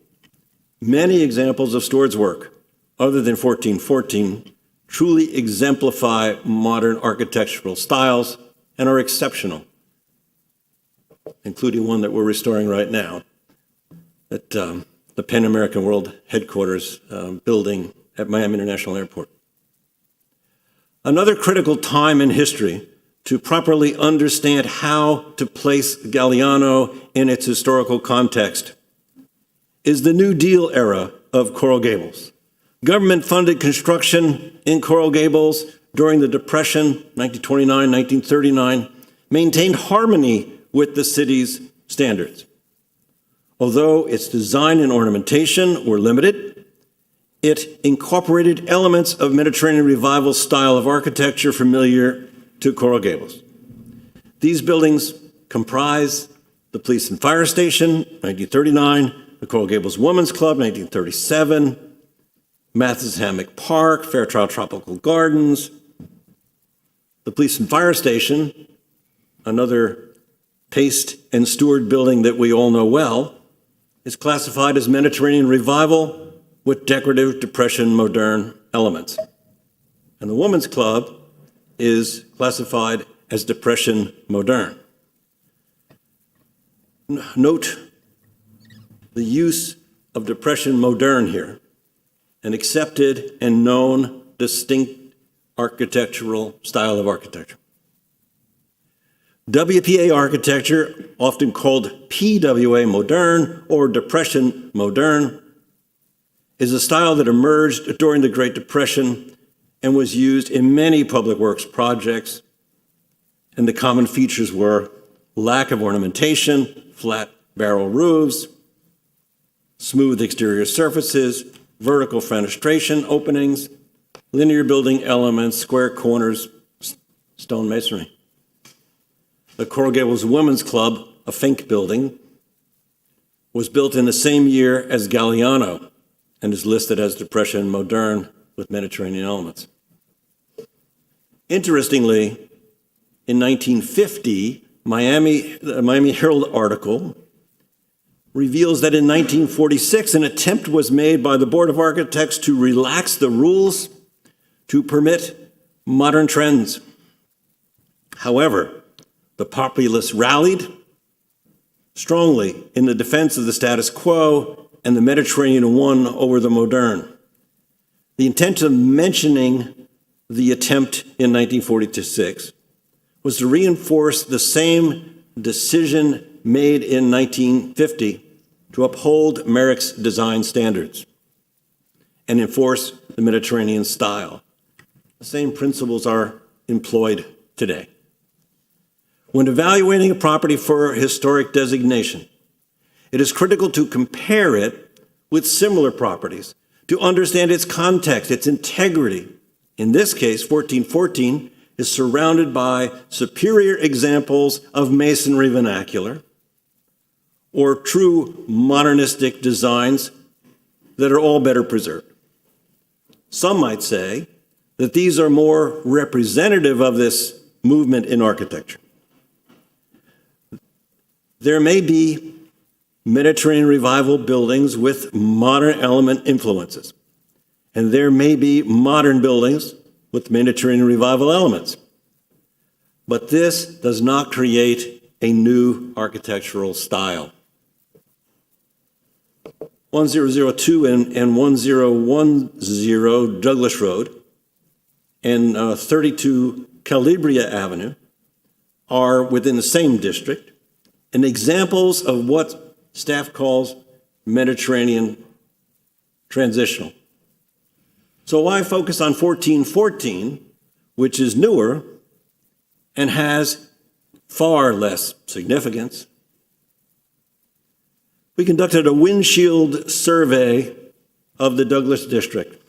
Many examples of Stewart's work, other than 1414, truly exemplify modern architectural styles and are exceptional, including one that we're restoring right now, the Pan American World Headquarters building at Miami International Airport. Another critical time in history to properly understand how to place Galliano in its historical context is the New Deal era of Coral Gables. Government-funded construction in Coral Gables during the Depression, 1929, 1939, maintained harmony with the city's standards. Although its design and ornamentation were limited, it incorporated elements of Mediterranean Revival style of architecture familiar to Coral Gables. These buildings comprise the Police and Fire Station, 1939, the Coral Gables Women's Club, 1937, Mathis Hammock Park, Fairchild Tropical Gardens. The Police and Fire Station, another Paste and Stewart building that we all know well, is classified as Mediterranean Revival with decorative Depression modern elements. And the Women's Club is classified as Depression modern. Note the use of Depression modern here, an accepted and known distinct architectural style of architecture. WPA architecture, often called PWA modern or Depression modern, is a style that emerged during the Great Depression and was used in many public works projects. And the common features were lack of ornamentation, flat barrel roofs, smooth exterior surfaces, vertical fenestration openings, linear building elements, square corners, stone masonry. The Coral Gables Women's Club, a Fink building, was built in the same year as Galliano and is listed as Depression modern with Mediterranean elements. Interestingly, in 1950, the Miami Herald article reveals that in 1946, an attempt was made by the Board of Architects to relax the rules to permit modern trends. However, the populace rallied strongly in the defense of the status quo, and the Mediterranean won over the modern. The intent of mentioning the attempt in 1946 was to reinforce the same decision made in 1950 to uphold Merrick's design standards and enforce the Mediterranean style. The same principles are employed today. When evaluating a property for historic designation, it is critical to compare it with similar properties to understand its context, its integrity. In this case, 1414 is surrounded by superior examples of masonry vernacular or true modernistic designs that are all better preserved. Some might say that these are more representative of this movement in architecture. There may be Mediterranean Revival buildings with modern element influences, and there may be modern buildings with Mediterranean Revival elements. But this does not create a new architectural style. 1002 and 1010 Douglas Road and 32 Calabria Avenue are within the same district and examples of what staff calls Mediterranean transitional. So why focus on 1414, which is newer and has far less significance? We conducted a windshield survey of the Douglas district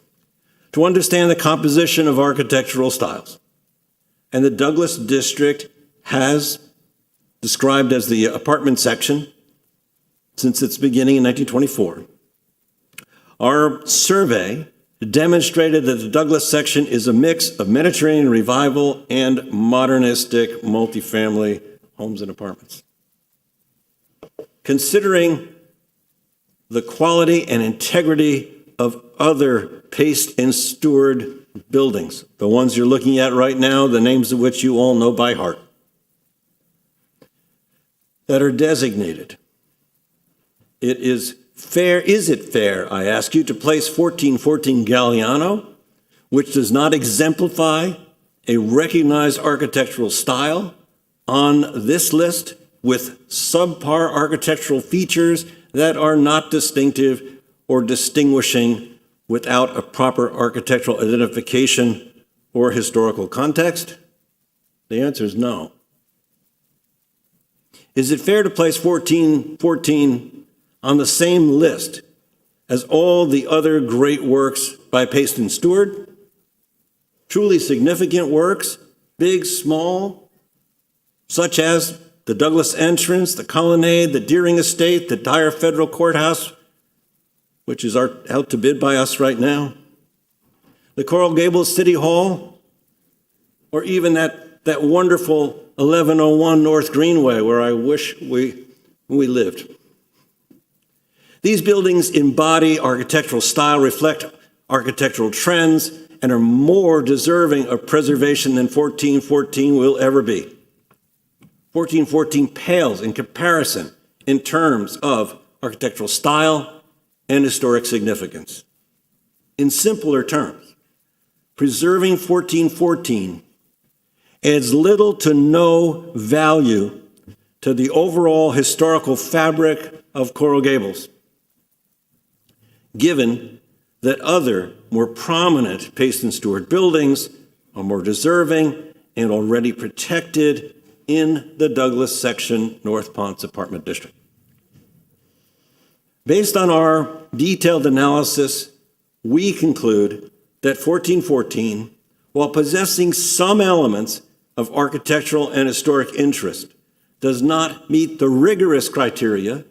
to understand the composition of architectural styles. And the Douglas district has, described as the apartment section since its beginning in 1924. Our survey demonstrated that the Douglas section is a mix of Mediterranean Revival and modernistic multifamily homes and apartments. Considering the quality and integrity of other Paste and Stewart buildings, the ones you're looking at right now, the names of which you all know by heart, that are designated, Is it fair, I ask you, to place 1414 Galliano, which does not exemplify a recognized architectural style, on this list with subpar architectural features that are not distinctive or distinguishing without a proper architectural identification or historical context? The answer is no. Is it fair to place 1414 on the same list as all the other great works by Payson Stewart? Truly significant works, big, small, such as the Douglas Entrance, the Colonnade, the Deering Estate, the Dyer Federal Courthouse, which is out to bid by us right now, the Coral Gables City Hall, or even that wonderful 1101 North Greenway where I wish we lived. These buildings embody architectural style, reflect architectural trends, and are more deserving of preservation than 1414 will ever be. 1414 pales in comparison in terms of architectural style and historic significance. In simpler terms, preserving 1414 adds little to no value to the overall historical fabric of Coral Gables, given that other more prominent Payson Stewart buildings are more deserving and already protected in the Douglas Section North Ponce Apartment District. Based on our detailed analysis, we conclude that 1414, while possessing some elements of architectural and historic interest, does not meet the rigorous criteria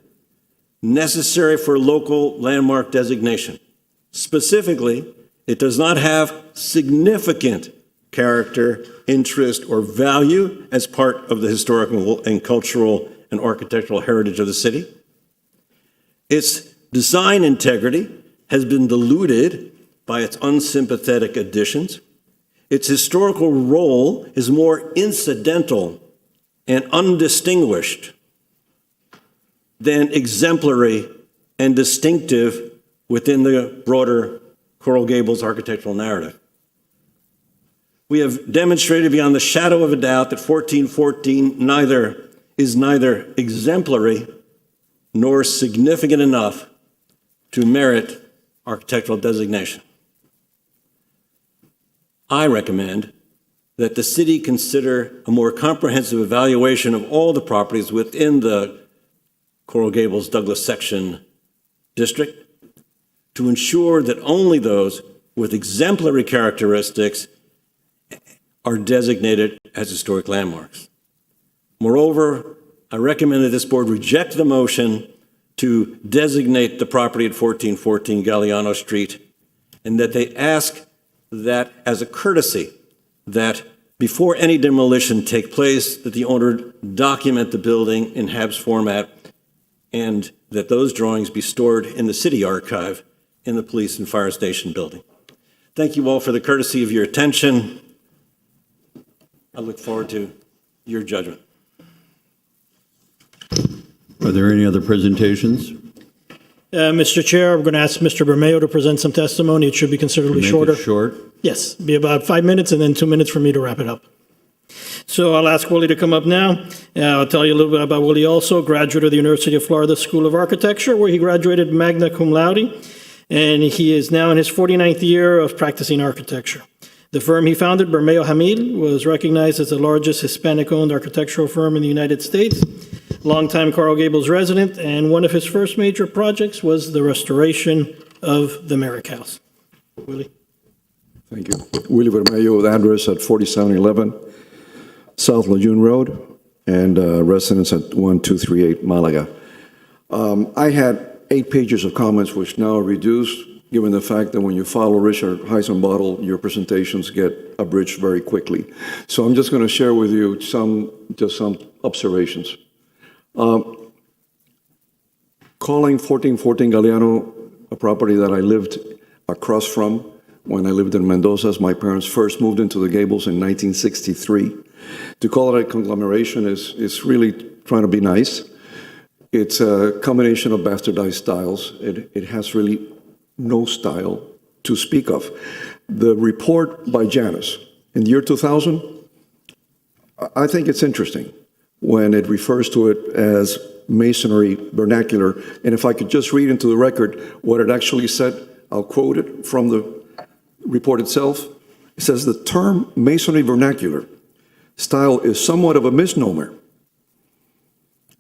necessary for local landmark designation. Specifically, it does not have significant character, interest, or value as part of the historical and cultural and architectural heritage of the city. Its design integrity has been diluted by its unsympathetic additions. Its historical role is more incidental and undistinguished than exemplary and distinctive within the broader Coral Gables architectural narrative. We have demonstrated beyond the shadow of a doubt that 1414 is neither exemplary nor significant enough to merit architectural designation. I recommend that the city consider a more comprehensive evaluation of all the properties within the Coral Gables Douglas Section District to ensure that only those with exemplary characteristics are designated as historic landmarks. Moreover, I recommend that this board reject the motion to designate the property at 1414 Galliano Street, and that they ask that as a courtesy, that before any demolition take place, that the owner document the building in HABS format, and that those drawings be stored in the city archive in the police and fire station building. Thank you all for the courtesy of your attention. I look forward to your judgment. Are there any other presentations? Mr. Chair, I'm going to ask Mr. Bermeo to present some testimony. It should be considerably shorter. Make it short. Yes, be about 5 minutes and then 2 minutes for me to wrap it up. So I'll ask Willie to come up now. I'll tell you a little bit about Willie also, graduate of the University of Florida School of Architecture, where he graduated magna cum laude, and he is now in his 49th year of practicing architecture. The firm he founded, Bermeo Hamil, was recognized as the largest Hispanic-owned architectural firm in the United States, longtime Coral Gables resident, and one of his first major projects was the restoration of the Merrick House. Willie. Thank you. Willie Bermeo, the address at 4711 South Lejeune Road, and residence at 1238 Malaga. I had 8 pages of comments, which now are reduced, given the fact that when you follow Richard Heisenbottle, your presentations get abridged very quickly. So I'm just going to share with you some observations. Calling 1414 Galliano a property that I lived across from when I lived in Mendoza, as my parents first moved into the Gables in 1963. To call it a conglomeration is really trying to be nice. It's a combination of bastardized styles. It has really no style to speak of. The report by Janus in the year 2000, I think it's interesting when it refers to it as masonry vernacular. And if I could just read into the record what it actually said, I'll quote it from the report itself. It says the term masonry vernacular style is somewhat of a misnomer,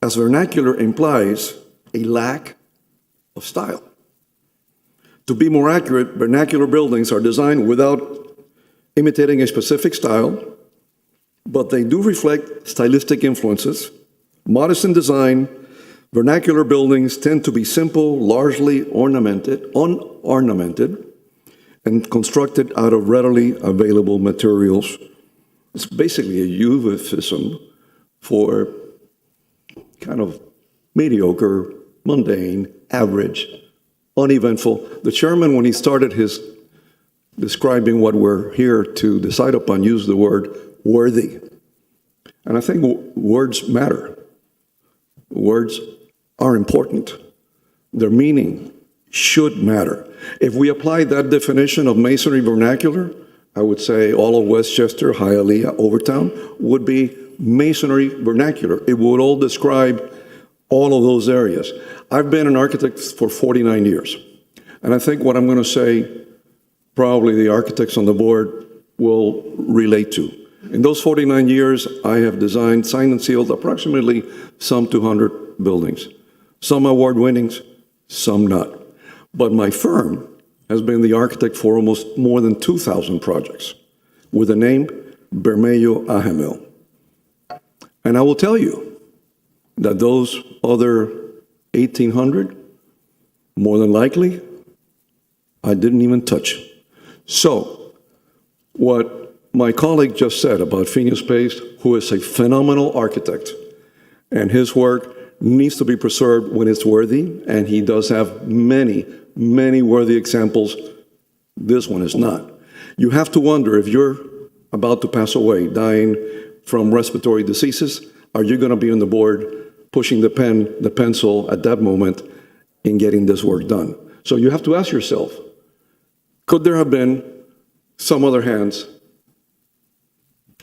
as vernacular implies a lack of style. To be more accurate, vernacular buildings are designed without imitating a specific style, but they do reflect stylistic influences. Modest in design, vernacular buildings tend to be simple, largely unornamented, and constructed out of readily available materials. It's basically a euphemism for kind of mediocre, mundane, average, uneventful. The chairman, when he started his describing what we're here to decide upon, used the word worthy. And I think words matter. Words are important. Their meaning should matter. If we apply that definition of masonry vernacular, I would say all of Westchester, Hialeah, Overtown would be masonry vernacular. It would all describe all of those areas. I've been an architect for 49 years, and I think what I'm going to say, probably the architects on the board will relate to. In those 49 years, I have designed, signed, and sealed approximately some 200 buildings. Some award-winning, some not. But my firm has been the architect for almost more than 2,000 projects with the name Bermejo Ahemel. And I will tell you that those other 1,800, more than likely, I didn't even touch. So, what my colleague just said about Phineas Pace, who is a phenomenal architect, and his work needs to be preserved when it's worthy, and he does have many, many worthy examples. This one is not. You have to wonder, if you're about to pass away, dying from respiratory diseases, are you going to be on the board pushing the pen, the pencil at that moment in getting this work done? So you have to ask yourself, could there have been some other hands,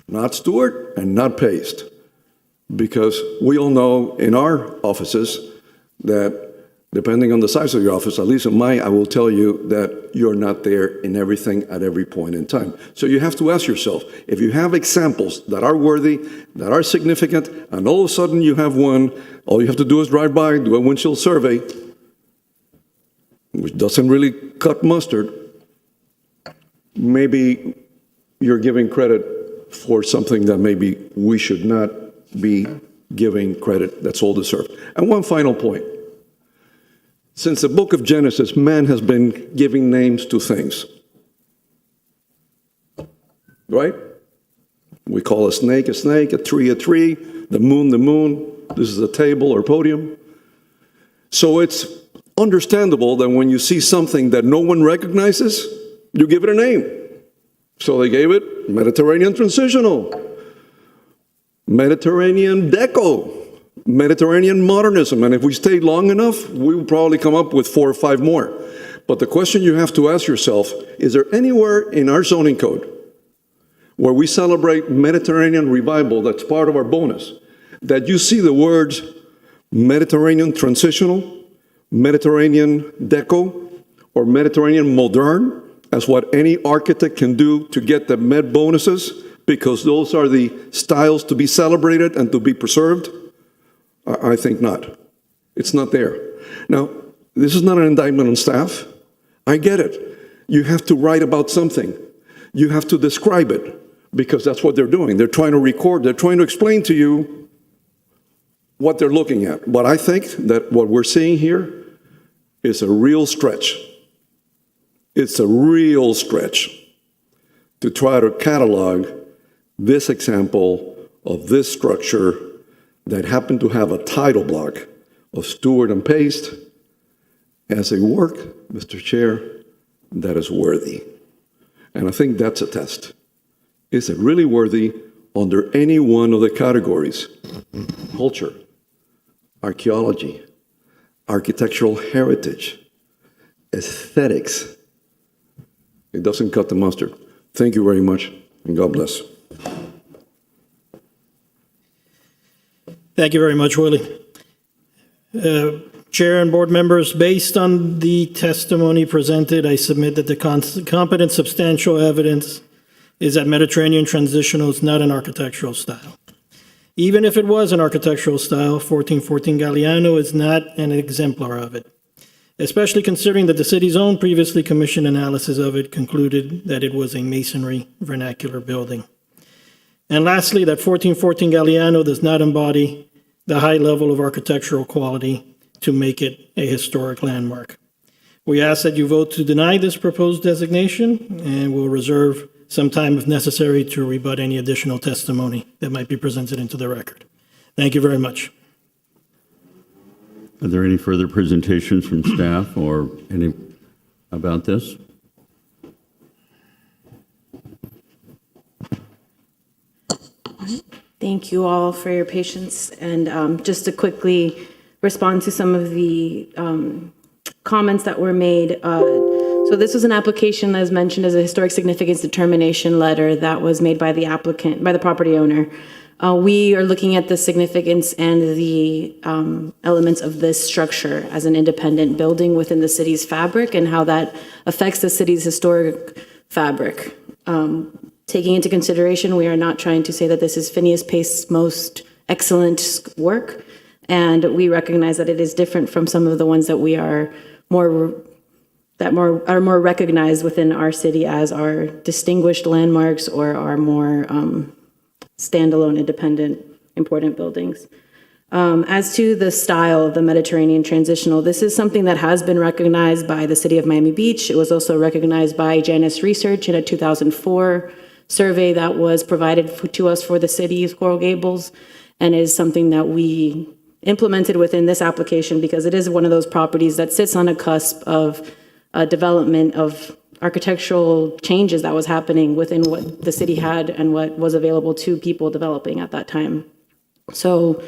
not Stewart and not Paste? Because we all know in our offices that depending on the size of your office, at least in mine, I will tell you that you're not there in everything at every point in time. So you have to ask yourself, if you have examples that are worthy, that are significant, and all of a sudden you have one, all you have to do is drive by, do a windshield survey, which doesn't really cut mustard, maybe you're giving credit for something that maybe we should not be giving credit that's all deserved. And one final point. Since the book of Genesis, man has been giving names to things. Right? We call a snake, a tree, the moon, the moon. This is a table or podium. So it's understandable that when you see something that no one recognizes, you give it a name. So they gave it Mediterranean Transitional, Mediterranean Deco, Mediterranean Modernism. And if we stayed long enough, we will probably come up with 4 or 5 more. But the question you have to ask yourself, is there anywhere in our zoning code where we celebrate Mediterranean revival, that's part of our bonus, that you see the words Mediterranean Transitional, Mediterranean Deco, or Mediterranean Modern as what any architect can do to get the Med bonuses, because those are the styles to be celebrated and to be preserved? I think not. It's not there. Now, this is not an indictment on staff. I get it. You have to write about something. You have to describe it, because that's what they're doing. They're trying to record, they're trying to explain to you what they're looking at. But I think that what we're seeing here is a real stretch. It's a real stretch to try to catalog this example of this structure that happened to have a title block of Stewart and Paste as a work, Mr. Chair, that is worthy. And I think that's a test. Is it really worthy under any one of the categories? Culture, archaeology, architectural heritage, aesthetics. It doesn't cut the mustard. Thank you very much, and God bless. Thank you very much, Willie. Chair and board members, based on the testimony presented, I submit that the competent substantial evidence is that Mediterranean transitional is not an architectural style. Even if it was an architectural style, 1414 Galliano is not an exemplar of it, especially considering that the city's own previously commissioned analysis of it concluded that it was a masonry vernacular building. And lastly, that 1414 Galliano does not embody the high level of architectural quality to make it a historic landmark. We ask that you vote to deny this proposed designation, and we'll reserve some time if necessary to rebut any additional testimony that might be presented into the record. Thank you very much. Are there any further presentations from staff or any about this? Thank you all for your patience. And just to quickly respond to some of the comments that were made. So this was an application that is mentioned as a historic significance determination letter that was made by the applicant, by the property owner. We are looking at the significance and the elements of this structure as an independent building within the city's fabric and how that affects the city's historic fabric. Taking into consideration, we are not trying to say that this is Phineas Pace's most excellent work, and we recognize that it is different from some of the ones that we are more recognized within our city as our distinguished landmarks or our more standalone, independent, important buildings. As to the style of the Mediterranean transitional, this is something that has been recognized by the city of Miami Beach. It was also recognized by Janus Research in a 2004 survey that was provided to us for the city of Coral Gables, and is something that we implemented within this application because it is one of those properties that sits on a cusp of development of architectural changes that was happening within what the city had and what was available to people developing at that time. So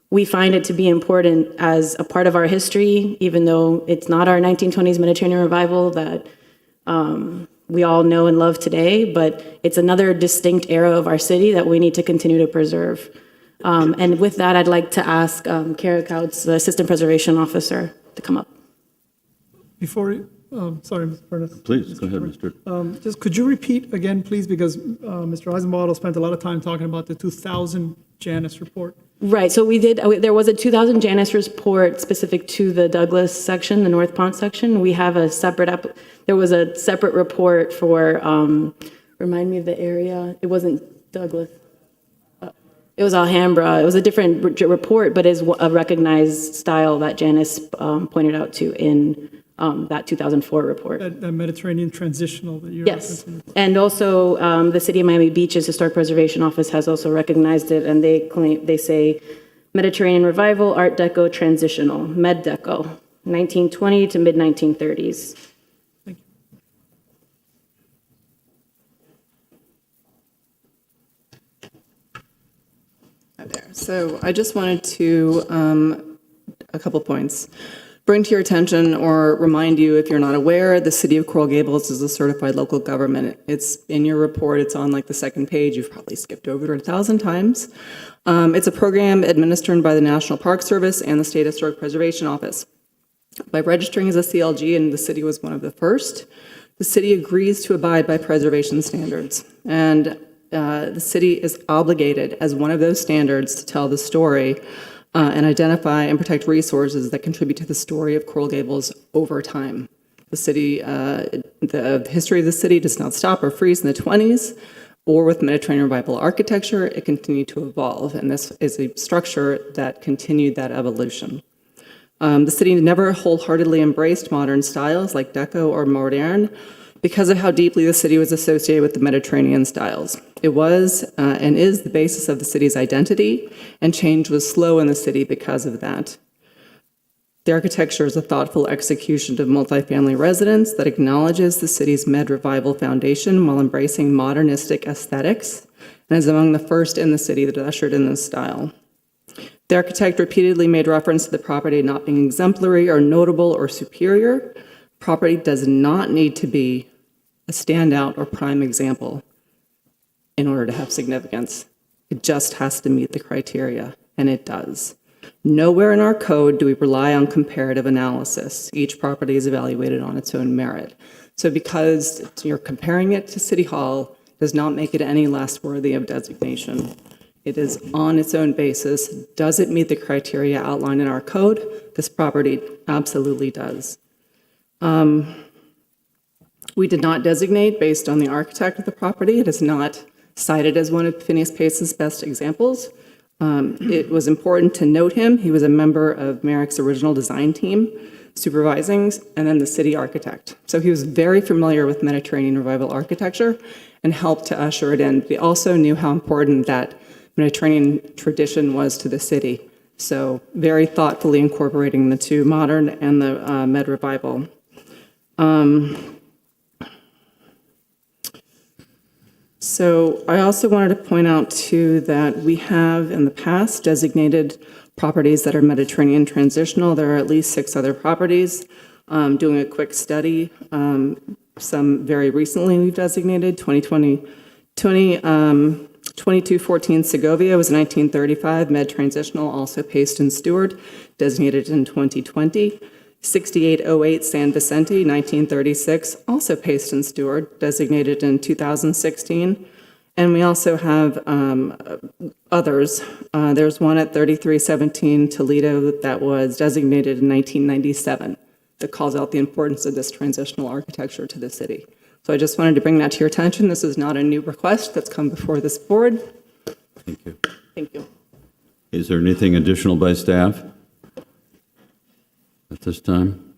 we find it to be important as a part of our history, even though it's not our 1920s Mediterranean revival that we all know and love today, but it's another distinct era of our city that we need to continue to preserve. And with that, I'd like to ask Kara Couts, the Assistant Preservation Officer, to come up. Before, sorry, Mr. Furness. Please, go ahead, Mr. Just could you repeat again, please, because Mr. Eisenbottle spent a lot of time talking about the 2000 Janus report. Right, so we did, there was a 2000 Janus report specific to the Douglas section, the North Pont section. We have a separate, there was a separate report for, remind me of the area, it wasn't Douglas. It was Alhambra. It was a different report, but is a recognized style that Janus pointed out to in that 2004 report. That Mediterranean transitional that you're Yes, referencing. and also the City of Miami Beach's Historic Preservation Office has also recognized it, and they say Mediterranean Revival, Art Deco, Transitional, Med Deco, 1920 to mid 1930s. Thank you. Hi there. So I just wanted to, a couple points. Bring to your attention or remind you, if you're not aware, the City of Coral Gables is a certified local government. It's in your report, it's on like the second page, you've probably skipped over it 1,000 times. It's a program administered by the National Park Service and the State Historic Preservation Office. By registering as a CLG, and the city was one of the first, the city agrees to abide by preservation standards. And the city is obligated as one of those standards to tell the story and identify and protect resources that contribute to the story of Coral Gables over time. The city, the history of the city does not stop or freeze in the 20s, or with Mediterranean Revival architecture, it continued to evolve, and this is a structure that continued that evolution. The city never wholeheartedly embraced modern styles like Deco or Moderne because of how deeply the city was associated with the Mediterranean styles. It was and is the basis of the city's identity, and change was slow in the city because of that. The architecture is a thoughtful execution of multifamily residence that acknowledges the city's Med Revival foundation while embracing modernistic aesthetics, and is among the first in the city that ushered in this style. The architect repeatedly made reference to the property not being exemplary or notable or superior. Property does not need to be a standout or prime example in order to have significance. It just has to meet the criteria, and it does. Nowhere in our code do we rely on comparative analysis. Each property is evaluated on its own merit. So because you're comparing it to City Hall does not make it any less worthy of designation. It is on its own basis. Does it meet the criteria outlined in our code? This property absolutely does. We did not designate based on the architect of the property. It is not cited as one of Phineas Pace's best examples. It was important to note him. He was a member of Merrick's original design team, supervising, and then the city architect. So he was very familiar with Mediterranean Revival architecture and helped to usher it in. He also knew how important that Mediterranean tradition was to the city. So very thoughtfully incorporating the two, modern and the Med Revival. So I also wanted to point out, too, that we have in the past designated properties that are Mediterranean transitional. There are at least 6 other properties. Doing a quick study, some very recently we've designated, 2214 Segovia was 1935, Med Transitional, also Paste and Stewart, designated in 2020. 6808 San Vicente, 1936, also Paste and Stewart, designated in 2016. And we also have others. There's one at 3317 Toledo that was designated in 1997 that calls out the importance of this transitional architecture to the city. So I just wanted to bring that to your attention. This is not a new request that's come before this board. Thank you. Thank you. Is there anything additional by staff at this time?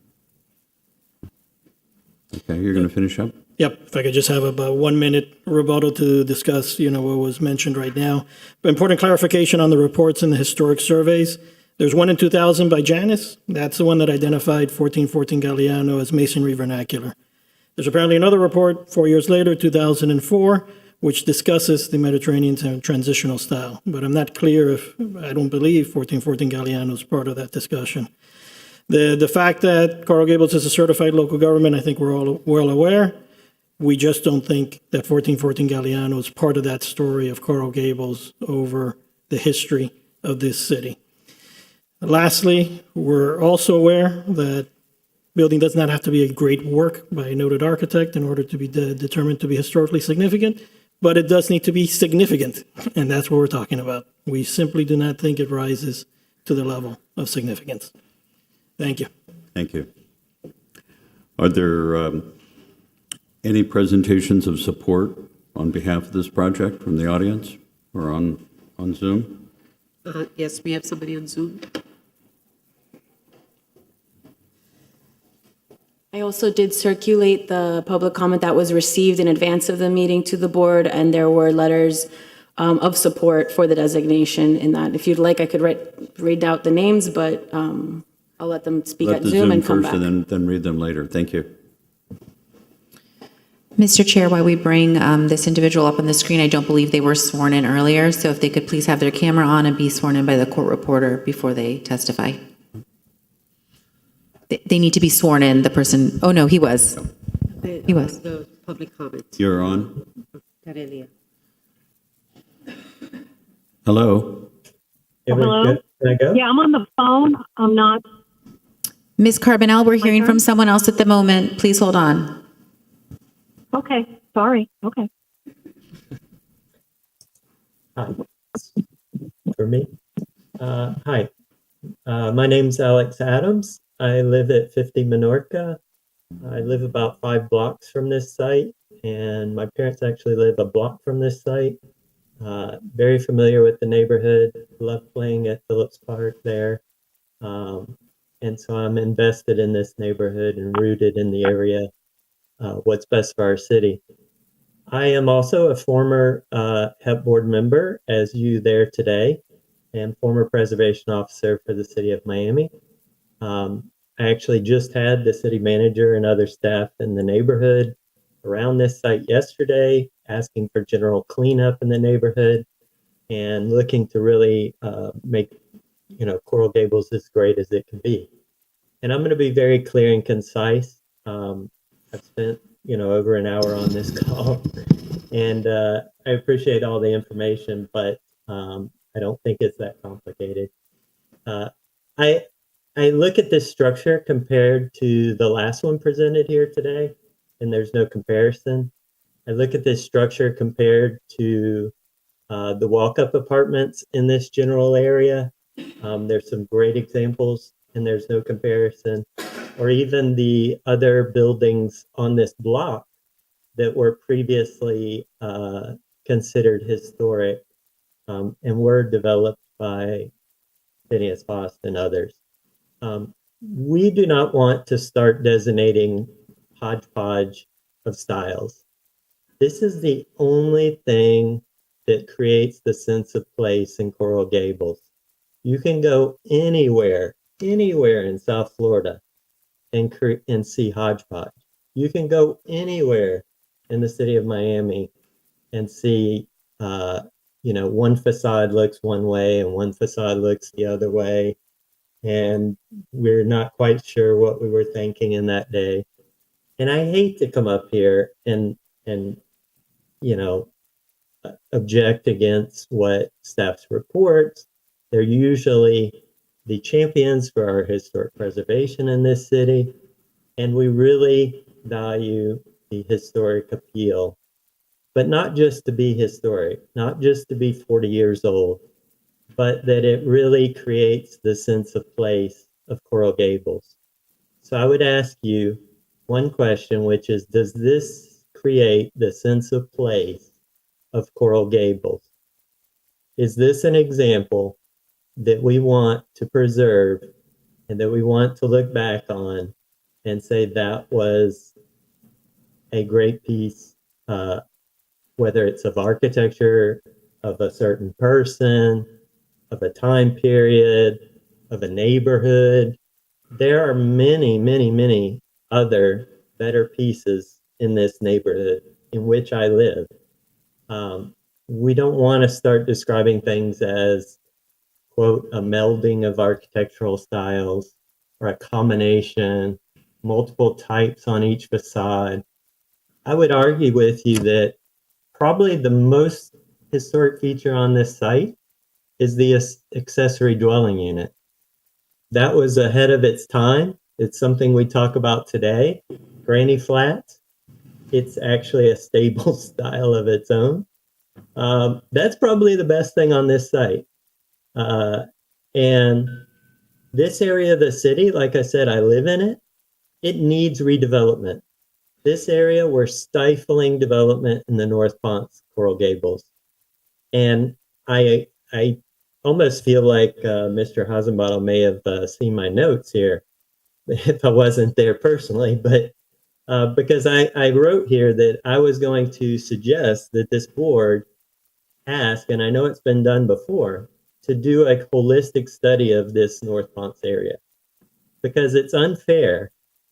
Okay, you're going to finish up? Yep, if I could just have about 1 minute rebuttal to discuss, what was mentioned right now. But important clarification on the reports and the historic surveys. There's one in 2000 by Janice. That's the one that identified 1414 Galliano as masonry vernacular. There's apparently another report 4 years later, 2004, which discusses the Mediterranean transitional style. But I'm not clear if, I don't believe 1414 Galliano is part of that discussion. The fact that Coral Gables is a certified local government, I think we're all well aware. We just don't think that 1414 Galliano is part of that story of Coral Gables over the history of this city. Lastly, we're also aware that building does not have to be a great work by a noted architect in order to be determined to be historically significant, but it does need to be significant, and that's what we're talking about. We simply do not think it rises to the level of significance. Thank you. Thank you. Are there any presentations of support on behalf of this project from the audience or on Zoom? Yes, we have somebody on Zoom. I also did circulate the public comment that was received in advance of the meeting to the board, and there were letters of support for the designation in that. If you'd like, I could read out the names, but I'll let them speak at Zoom and come back. Let the Zoom first and then read them later. Thank you. Mr. Chair, while we bring this individual up on the screen, I don't believe they were sworn in earlier, so if they could please have their camera on and be sworn in by the court reporter before they testify. They need to be sworn in, the person, oh no, he was. He was. The public comments. You're on. Carelia. Hello. Hello? Can I go? Yeah, I'm on the phone. I'm not. Ms. Carbonell, we're hearing from someone else at the moment. Please hold on. Okay, sorry. Okay. Hi. For me? Hi. My name's Alex Adams. I live at 50 Minorca. I live about 5 blocks from this site, and my parents actually live a block from this site. Very familiar with the neighborhood, love playing at Phillips Park there. And so I'm invested in this neighborhood and rooted in the area, what's best for our city. I am also a former HEP board member, as you there today, and former preservation officer for the city of Miami. I actually just had the city manager and other staff in the neighborhood around this site yesterday, asking for general cleanup in the neighborhood and looking to really make Coral Gables is great as it can be. And I'm going to be very clear and concise. I've spent, over an hour on this call, and I appreciate all the information, but I don't think it's that complicated. Uh, I I look at this structure compared to the last one presented here today, and there's no comparison. I look at this structure compared to the walk-up apartments in this general area. There's some great examples, and there's no comparison. Or even the other buildings on this block that were previously considered historic and were developed by Phineas Foss and others. We do not want to start designating hodgepodge of styles. This is the only thing that creates the sense of place in Coral Gables. You can go anywhere in South Florida and see hodgepodge. You can go anywhere in the city of Miami and see, one facade looks one way and one facade looks the other way. And we're not quite sure what we were thinking in that day. And I hate to come up here and object against what staff's reports. They're usually the champions for our historic preservation in this city. And we really value the historic appeal, but not just to be historic, not just to be 40 years old, but that it really creates the sense of place of Coral Gables. So I would ask you one question, which is, does this create the sense of place of Coral Gables? Is this an example that we want to preserve and that we want to look back on and say that was a great piece, whether it's of architecture, of a certain person, of a time period, of a neighborhood? There are many, many, many other better pieces in this neighborhood in which I live. We don't want to start describing things as, quote, a melding of architectural styles or a combination, multiple types on each facade. I would argue with you that probably the most historic feature on this site is the accessory dwelling unit. That was ahead of its time. It's something we talk about today. Granny flats. It's actually a stable style of its own. That's probably the best thing on this site. And this area of the city, like I said, I live in it. It needs redevelopment. This area, we're stifling development in the North Ponce, Coral Gables. And I almost feel like Mr. Hasenbottle may have seen my notes here if I wasn't there personally, but because I wrote here that I was going to suggest that this board ask, and I know it's been done before, to do a holistic study of this North Ponce area, because it's unfair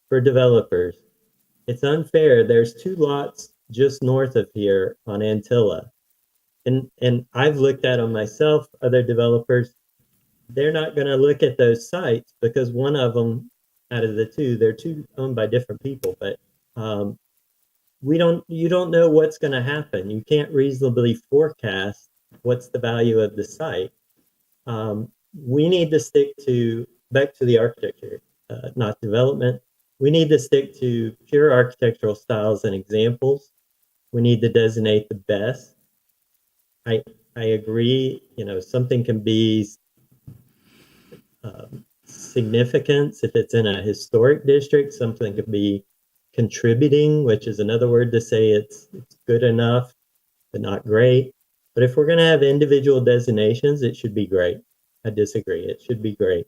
for developers. It's unfair. There's 2 lots just north of here on Antilla. And I've looked at them myself, other developers. They're not going to look at those sites because one of them out of the 2, they're 2 owned by different people, but you don't know what's going to happen. You can't reasonably forecast what's the value of the site. We need to stick back to the architecture, not development. We need to stick to pure architectural styles and examples. We need to designate the best. I agree, something can be significance if it's in a historic district. Something could be contributing, which is another word to say it's good enough, but not great. But if we're going to have individual designations, it should be great. I disagree. It should be great.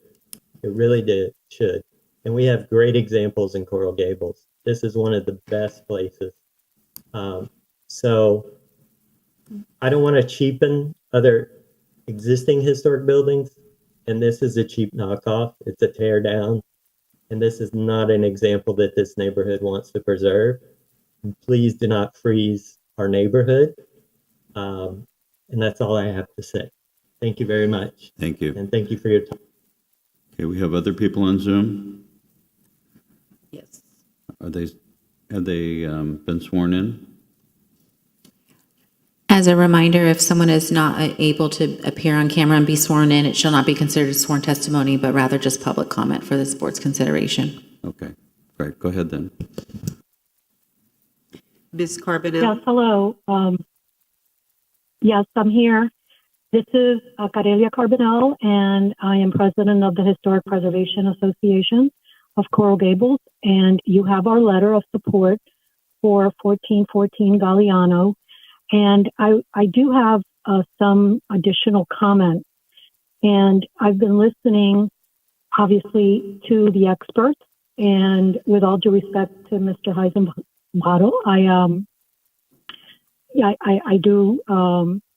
It really should. And we have great examples in Coral Gables. This is one of the best places. So I don't want to cheapen other existing historic buildings. And this is a cheap knockoff. It's a tear down. And this is not an example that this neighborhood wants to preserve. And please do not freeze our neighborhood. And that's all I have to say. Thank you very much. Thank you. And thank you for your time. Okay, we have other people on Zoom. Yes. Have they been sworn in? As a reminder, if someone is not able to appear on camera and be sworn in, it shall not be considered sworn testimony, but rather just public comment for this board's consideration. Okay, great. Go ahead then. Ms. Carbonell? Yes, hello. Yes, I'm here. This is Carelia Carbonell, and I am president of the Historic Preservation Association of Coral Gables, and you have our letter of support for 1414 Galliano. And I do have some additional comments. And I've been listening, obviously, to the experts. And with all due respect to Mr. Heisenbottle, I do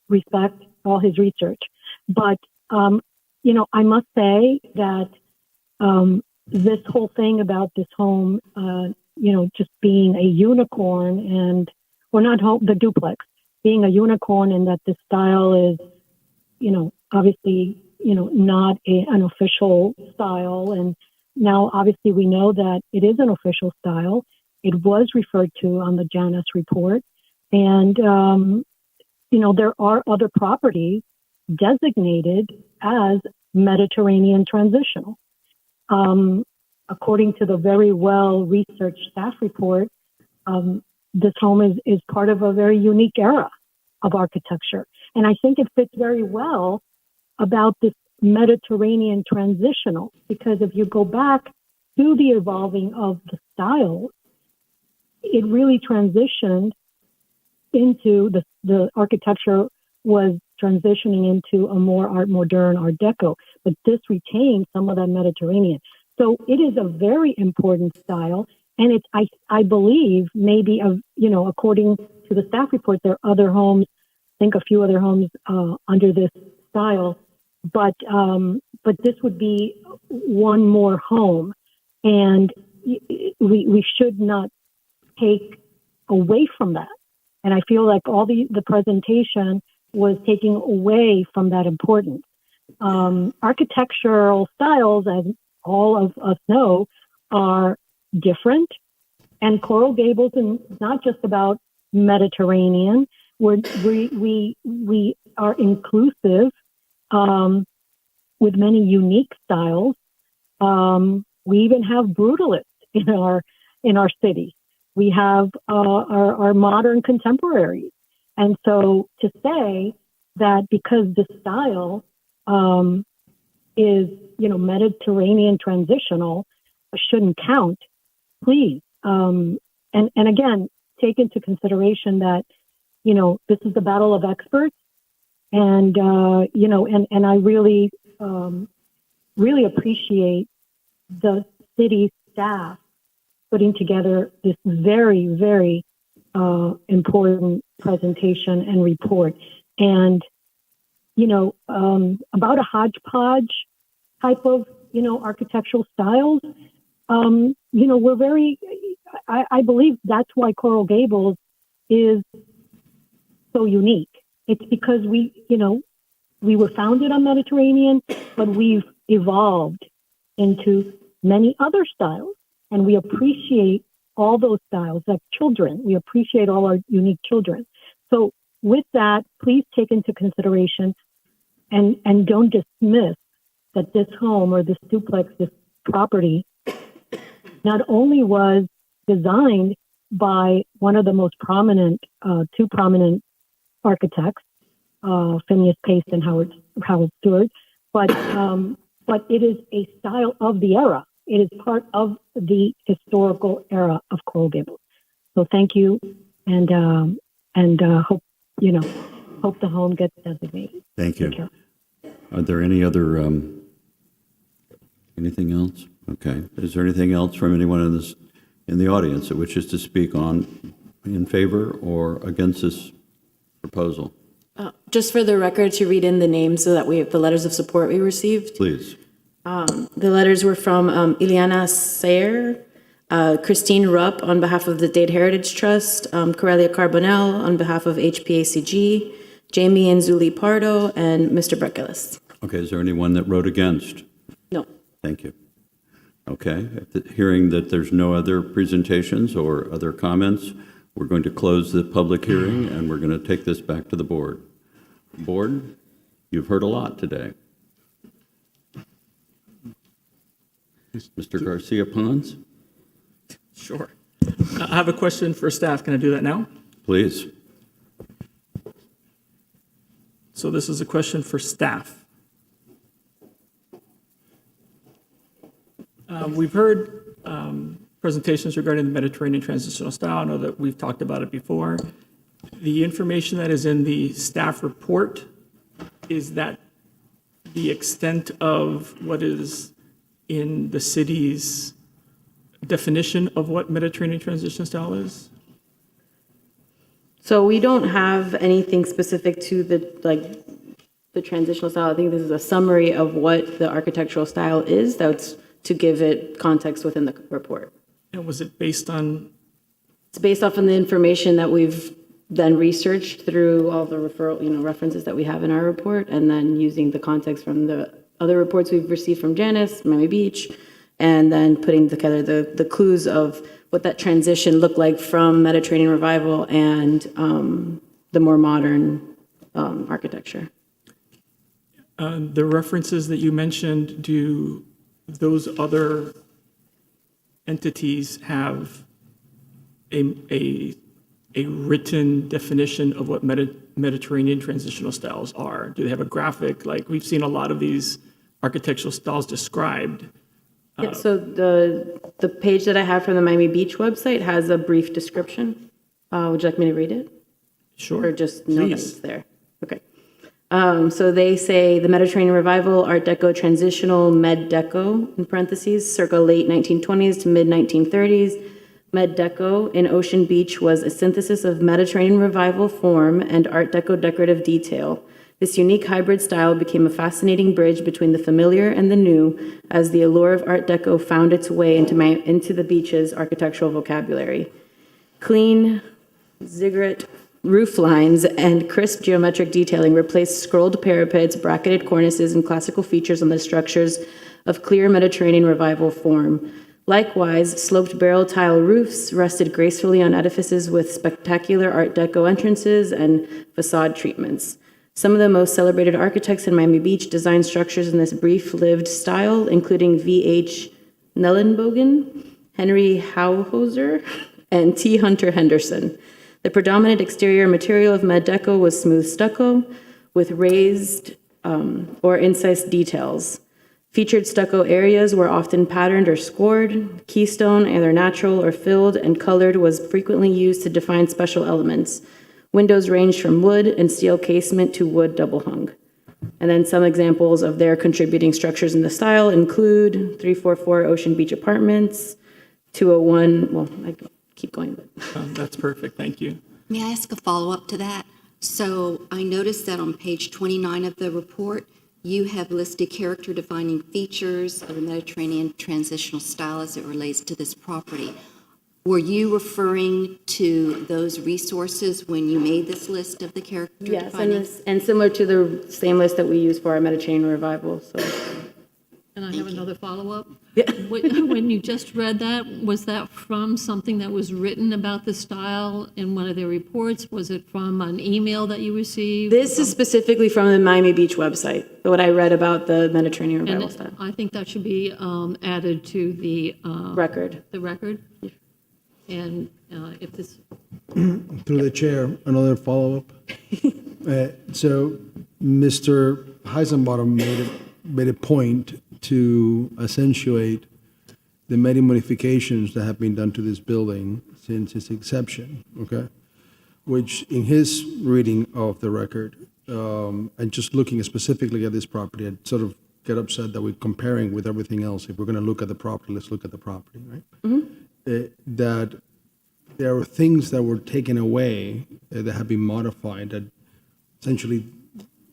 respect all his research. But, I must say that this whole thing about this home, just being a unicorn or not home, the duplex, being a unicorn and that this style is, obviously, not an official style. And now, obviously, we know that it is an official style. It was referred to on the Janus report. And, there are other properties designated as Mediterranean transitional. According to the very well-researched staff report, this home is part of a very unique era of architecture. And I think it fits very well about this Mediterranean transitional, because if you go back to the evolving of the styles, it really transitioned into the architecture was transitioning into a more modern Art Deco, but this retained some of that Mediterranean. So it is a very important style. And it's, I believe, maybe, according to the staff report, there are other homes, I think a few other homes under this style, but this would be one more home. And we should not take away from that. And I feel like all the presentation was taking away from that importance. Architectural styles, as all of us know, are different, and Coral Gables is not just about Mediterranean. We are inclusive with many unique styles. We even have brutalists in our city. We have our modern contemporaries, and so to say that because the style is Mediterranean transitional shouldn't count. Please, and again, take into consideration that, this is the battle of experts, and, and I really, really appreciate the city staff putting together this very, very important presentation and report. And, about a hodgepodge type of, architectural styles, we're very, I believe that's why Coral Gables is so unique. It's because we were founded on Mediterranean, but we've evolved into many other styles, and we appreciate all those styles, like children. We appreciate all our unique children. So with that, please take into consideration and don't dismiss that this home or this duplex, this property, not only was designed by one of the most prominent, two prominent architects, Phineas Pace and Howard Stewart, but it is a style of the era. It is part of the historical era of Coral Gables. So thank you, and hope the home gets designated. Thank you. Are there any other anything else? Okay. Is there anything else from anyone in the audience that wishes to speak in favor or against this proposal? Just for the record, to read in the names so that we have the letters of support we received. Please. The letters were from Ileana Sayer, Christine Rupp on behalf of the Dade Heritage Trust, Corelia Carbonell on behalf of HPACG, Jamie and Zuli Pardo, and Mr. Brekelis. Okay, is there anyone that wrote against? No. Thank you. Okay, hearing that there's no other presentations or other comments, we're going to close the public hearing and we're going to take this back to the board. Board, you've heard a lot today. Mr. Garcia Pons? Sure. I have a question for staff. Can I do that now? Please. So this is a question for staff. We've heard presentations regarding the Mediterranean transitional style. I know that we've talked about it before. The information that is in the staff report, is that the extent of what is in the city's definition of what Mediterranean transition style is? So we don't have anything specific to the transitional style. I think this is a summary of what the architectural style is. That's to give it context within the report. And was it based on? It's based off of the information that we've then researched through all the references that we have in our report, and then using the context from the other reports we've received from Janice, Miami Beach, and then putting together the clues of what that transition looked like from Mediterranean revival and the more modern architecture. The references that you mentioned, do those other entities have a written definition of what Mediterranean transitional styles are? Do they have a graphic? Like, we've seen a lot of these architectural styles described. Yeah, so the page that I have from the Miami Beach website has a brief description. Would you like me to read it? Sure. Or just know that it's there? Okay. So they say the Mediterranean Revival, Art Deco, Transitional, Med Deco, in parentheses, circa late 1920s to mid 1930s. Med Deco in Ocean Beach was a synthesis of Mediterranean Revival form and Art Deco decorative detail. This unique hybrid style became a fascinating bridge between the familiar and the new as the allure of Art Deco found its way into the beach's architectural vocabulary. Clean, ziggurat roof lines and crisp geometric detailing replaced scrolled parapets, bracketed cornices, and classical features on the structures of clear Mediterranean Revival form. Likewise, sloped barrel tile roofs rested gracefully on edifices with spectacular Art Deco entrances and facade treatments. Some of the most celebrated architects in Miami Beach designed structures in this brief-lived style, including V.H. Nellenbogen, Henry Hauhoser, and T. Hunter Henderson. The predominant exterior material of Med Deco was smooth stucco with raised or incised details. Featured stucco areas were often patterned or scored. Keystone, either natural or filled and colored, was frequently used to define special elements. Windows ranged from wood and steel casement to wood double hung. And then some examples of their contributing structures in the style include 344 Ocean Beach Apartments, 201, well, I keep going, but. That's perfect, thank you. May I ask a follow-up to that? So I noticed that on page 29 of the report, you have listed character-defining features of the Mediterranean transitional style as it relates to this property. Were you referring to those resources when you made this list of the character-defining? Yes, and similar to the same list that we use for our Mediterranean Revival, so. And I have another follow-up. Yeah. When you just read that, was that from something that was written about the style in one of their reports? Was it from an email that you received? This is specifically from the Miami Beach website, what I read about the Mediterranean Revival style. I think that should be added to the record. The record. And if this. Through the chair, another follow-up. So Mr. Heisenbottom made a point to accentuate the many modifications that have been done to this building since its inception, okay? Which in his reading of the record, and just looking specifically at this property, I'd sort of get upset that we're comparing with everything else. If we're gonna look at the property, let's look at the property, right? That there are things that were taken away that have been modified that essentially,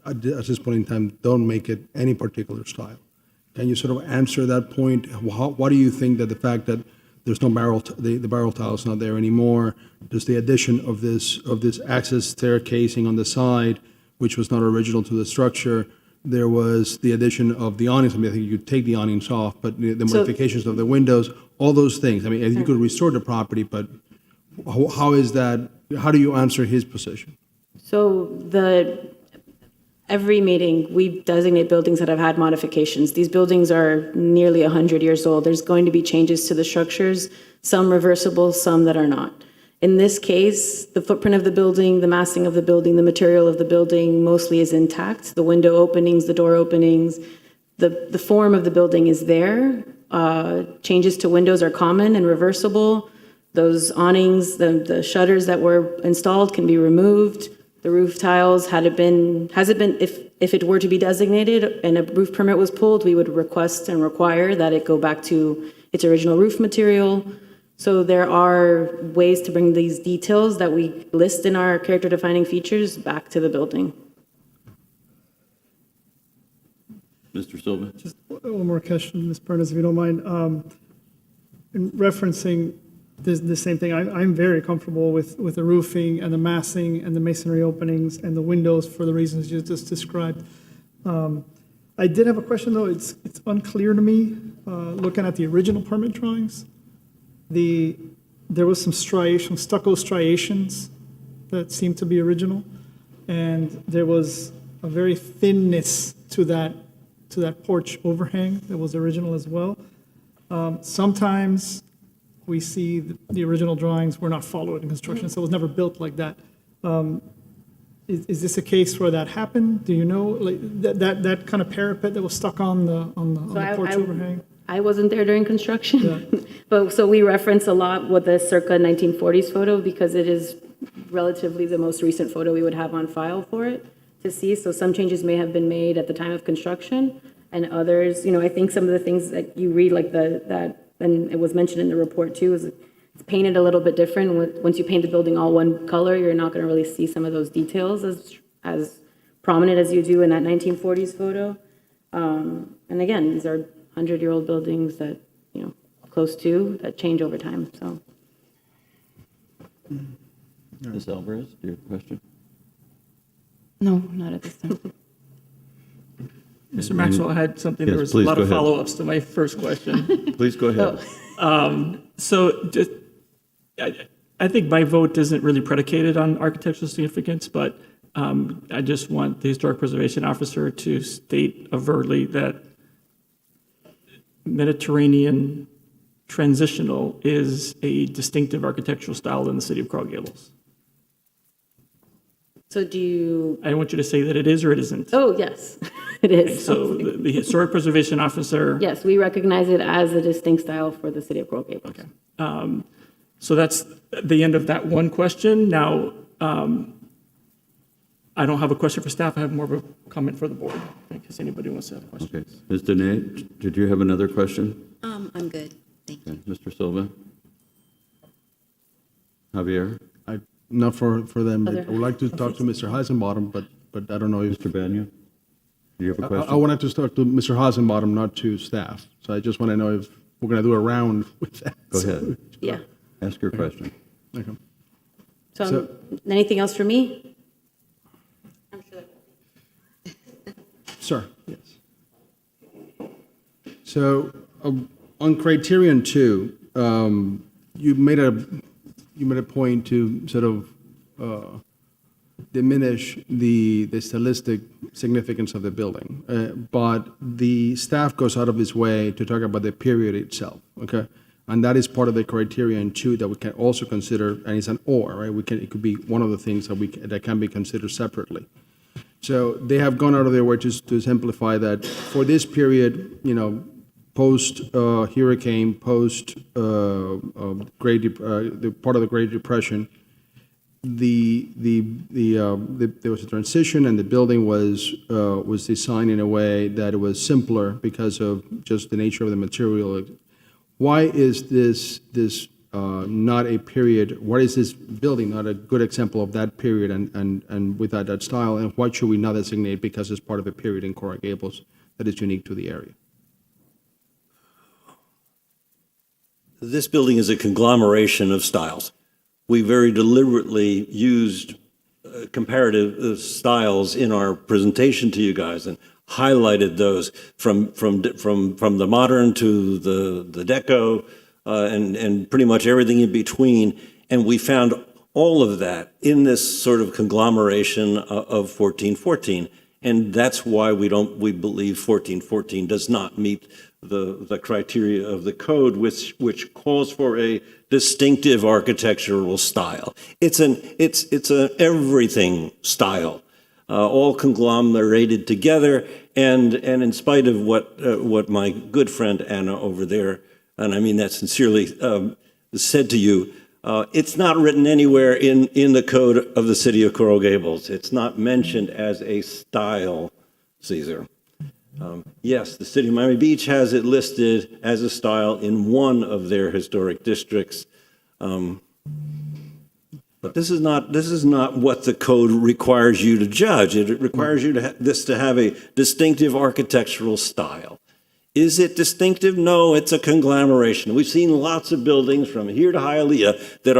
at this point in time, don't make it any particular style. Can you sort of answer that point? What do you think that the fact that there's no barrel, the barrel tile is not there anymore, does the addition of this access staircasing on the side which was not original to the structure. There was the addition of the awnings. I mean, I think you could take the awnings off, but the modifications of the windows, all those things. I mean, you could restore the property, but how is that, how do you answer his position? So every meeting, we designate buildings that have had modifications. These buildings are nearly 100 years old. There's going to be changes to the structures, some reversible, some that are not. In this case, the footprint of the building, the massing of the building, the material of the building mostly is intact. The window openings, the door openings, the form of the building is there. Changes to windows are common and reversible. Those awnings, the shutters that were installed can be removed. The roof tiles, if it were to be designated and a roof permit was pulled, we would request and require that it go back to its original roof material. So there are ways to bring these details that we list in our character defining features back to the building. Mr. Silva? Just one more question, Ms. Pernas, if you don't mind. In referencing the same thing, I'm very comfortable with the roofing and the massing and the masonry openings and the windows for the reasons you just described. I did have a question, though. It's unclear to me, looking at the original permit drawings. There was some stucco striations that seemed to be original, and there was a very thinness to that porch overhang that was original as well. Sometimes we see the original drawings were not followed in construction, so it was never built like that. Is this a case where that happened? Do you know, like that kind of parapet that was stuck on the porch overhang? I wasn't there during construction, but so we reference a lot with the circa 1940s photo because it is relatively the most recent photo we would have on file for it to see. So some changes may have been made at the time of construction, and others, I think some of the things that you read, like and it was mentioned in the report too, is it's painted a little bit different. Once you paint the building all one color, you're not going to really see some of those details as prominent as you do in that 1940s photo. And again, these are 100-year-old buildings that, close to, that change over time, so. Ms. Alvarez, do you have a question? No, not at this time. Mr. Maxwell had something, Yes, there was a please lot go of ahead. follow-ups to my first question. Please go ahead. So just, I think my vote isn't really predicated on architectural significance, but I just want the Historic Preservation Officer to state overtly that Mediterranean transitional is a distinctive architectural style in the city of Coral Gables. So do you? I want you to say that it is or it isn't. Oh, yes, it is. So the Historic Preservation Officer. Yes, we recognize it as a distinct style for the city of Coral Gables. Okay. So that's the end of that one question. Now, I don't have a question for staff. I have more of a comment for the board, in case anybody wants to have questions. Okay. Ms. Dene, did you have another question? I'm good. Thank you. Okay. Mr. Silva? Javier? Not for them. I would like to talk to Mr. Heisenbottom, but I don't know if. Mr. Banya? Do you have a question? I wanted to talk to Mr. Heisenbottom, not to staff. So I just want to know if we're going to do a round with that. Go ahead. Yeah. Ask your question. Okay. So anything else for me? Sir, yes. So on criterion 2, you made a point to sort of diminish the stylistic significance of the building, but the staff goes out of its way to talk about the period itself. Okay, and that is part of the criterion 2 that we can also consider, and it's an or, right? It could be one of the things that can be considered separately. So they have gone out of their way to simplify that for this period, post hurricane, post the part of the Great Depression, there was a transition, and the building was designed in a way that it was simpler because of just the nature of the material. Why is this not a period? Why is this building not a good example of that period and without that style? And why should we not designate because it's part of a period in Coral Gables that is unique to the area? This building is a conglomeration of styles. We very deliberately used comparative styles in our presentation to you guys and highlighted those from the modern to the deco and pretty much everything in between. And we found all of that in this sort of conglomeration of 1414. And that's why we believe 1414 does not meet the criteria of the code, which calls for a distinctive architectural style. It's an everything style, all conglomerated together. And in spite of what my good friend Anna over there, and I mean that sincerely, said to you, it's not written anywhere in the code of the city of Coral Gables. It's not mentioned as a style, Caesar. Yes, the city of Miami Beach has it listed as a style in one of their historic districts. But this is not what the code requires you to judge. It requires you to have a distinctive architectural style. Is it distinctive? No, it's a conglomeration. We've seen lots of buildings from here to Hialeah that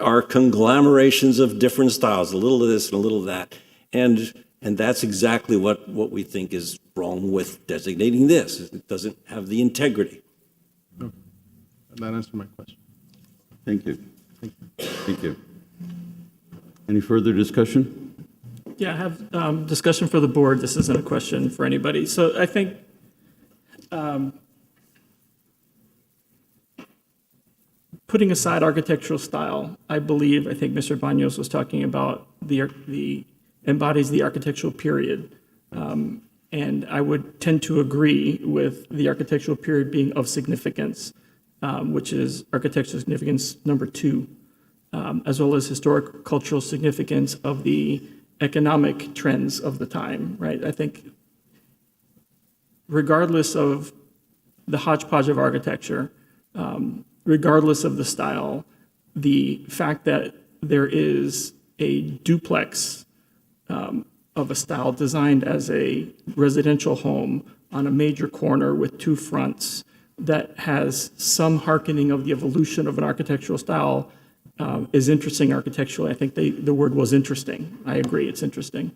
are conglomerations of different styles, a little of this and a little of that. And that's exactly what we think is wrong with designating this. It doesn't have the integrity. Okay. That answered my question. Thank you. Thank you. Any further discussion? Yeah, I have discussion for the board. This isn't a question for anybody. So I think putting aside architectural style, I think Mr. Baños was talking about the embodies the architectural period. And I would tend to agree with the architectural period being of significance, which is architectural significance number 2, as well as historic cultural significance of the economic trends of the time, right? I think regardless of the hodgepodge of architecture, regardless of the style, the fact that there is a duplex of a style designed as a residential home on a major corner with 2 fronts that has some hearkening of the evolution of an architectural style is interesting architecturally. I think the word was interesting. I agree, it's interesting.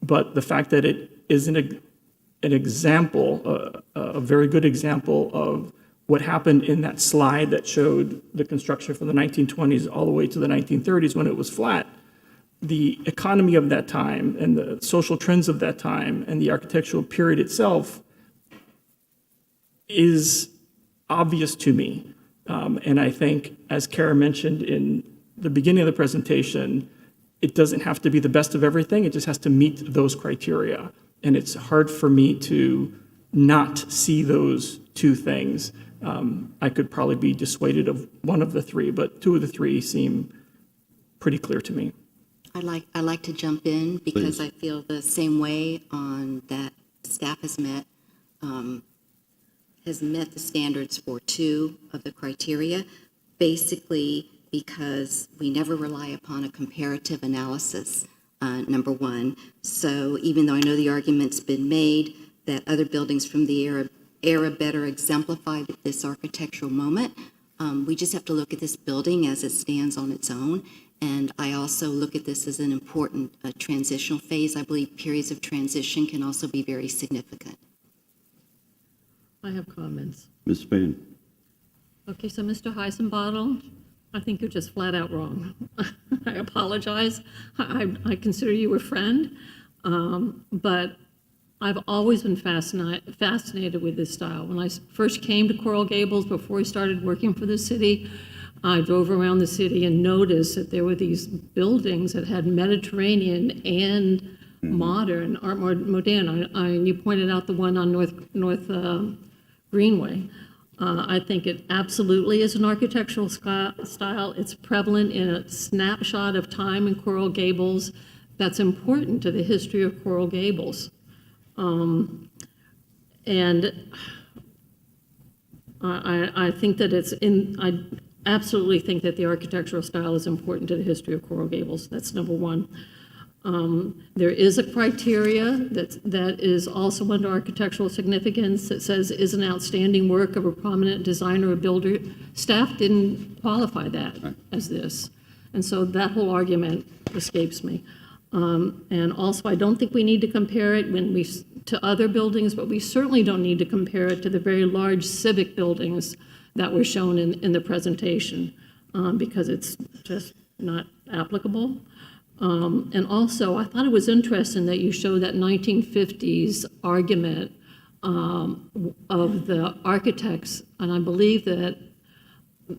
But the fact that it is an example, a very good example of what happened in that slide that showed the construction from the 1920s all the way to the 1930s when it was flat, the economy of that time and the social trends of that time and the architectural period itself is obvious to me. And I think, as Kara mentioned in the beginning of the presentation, it doesn't have to be the best of everything. It just has to meet those criteria. And it's hard for me to not see those 2 things. I could probably be dissuaded of one of the 3, but 2 of the 3 seem pretty clear to me. I'd like to jump in because Please. I feel the same way on that staff has met the standards for 2 of the criteria, basically because we never rely upon a comparative analysis, number 1. So even though I know the argument's been made that other buildings from the era better exemplify this architectural moment, we just have to look at this building as it stands on its own. And I also look at this as an important transitional phase. I believe periods of transition can also be very significant. I have comments. Ms. Spain? Okay, so Mr. Heisenbottle, I think you're just flat out wrong. I apologize. I consider you a friend, but I've always been fascinated with this style. When I first came to Coral Gables, before I started working for the city, I drove around the city and noticed that there were these buildings that had Mediterranean and modern, art moderne. You pointed out the one on North Greenway. I think it absolutely is an architectural style. It's prevalent in a snapshot of time in Coral Gables that's important to the history of Coral Gables. And I think that I absolutely think that the architectural style is important to the history of Coral Gables. That's number 1. There is a criteria that is also under architectural significance that says is an outstanding work of a prominent designer or builder. Staff didn't qualify that as this. And so that whole argument escapes me. And also, I don't think we need to compare it to other buildings, but we certainly don't need to compare it to the very large civic buildings that were shown in the presentation, because it's just not applicable. And also, I thought it was interesting that you showed that 1950s argument of the architects, and I believe that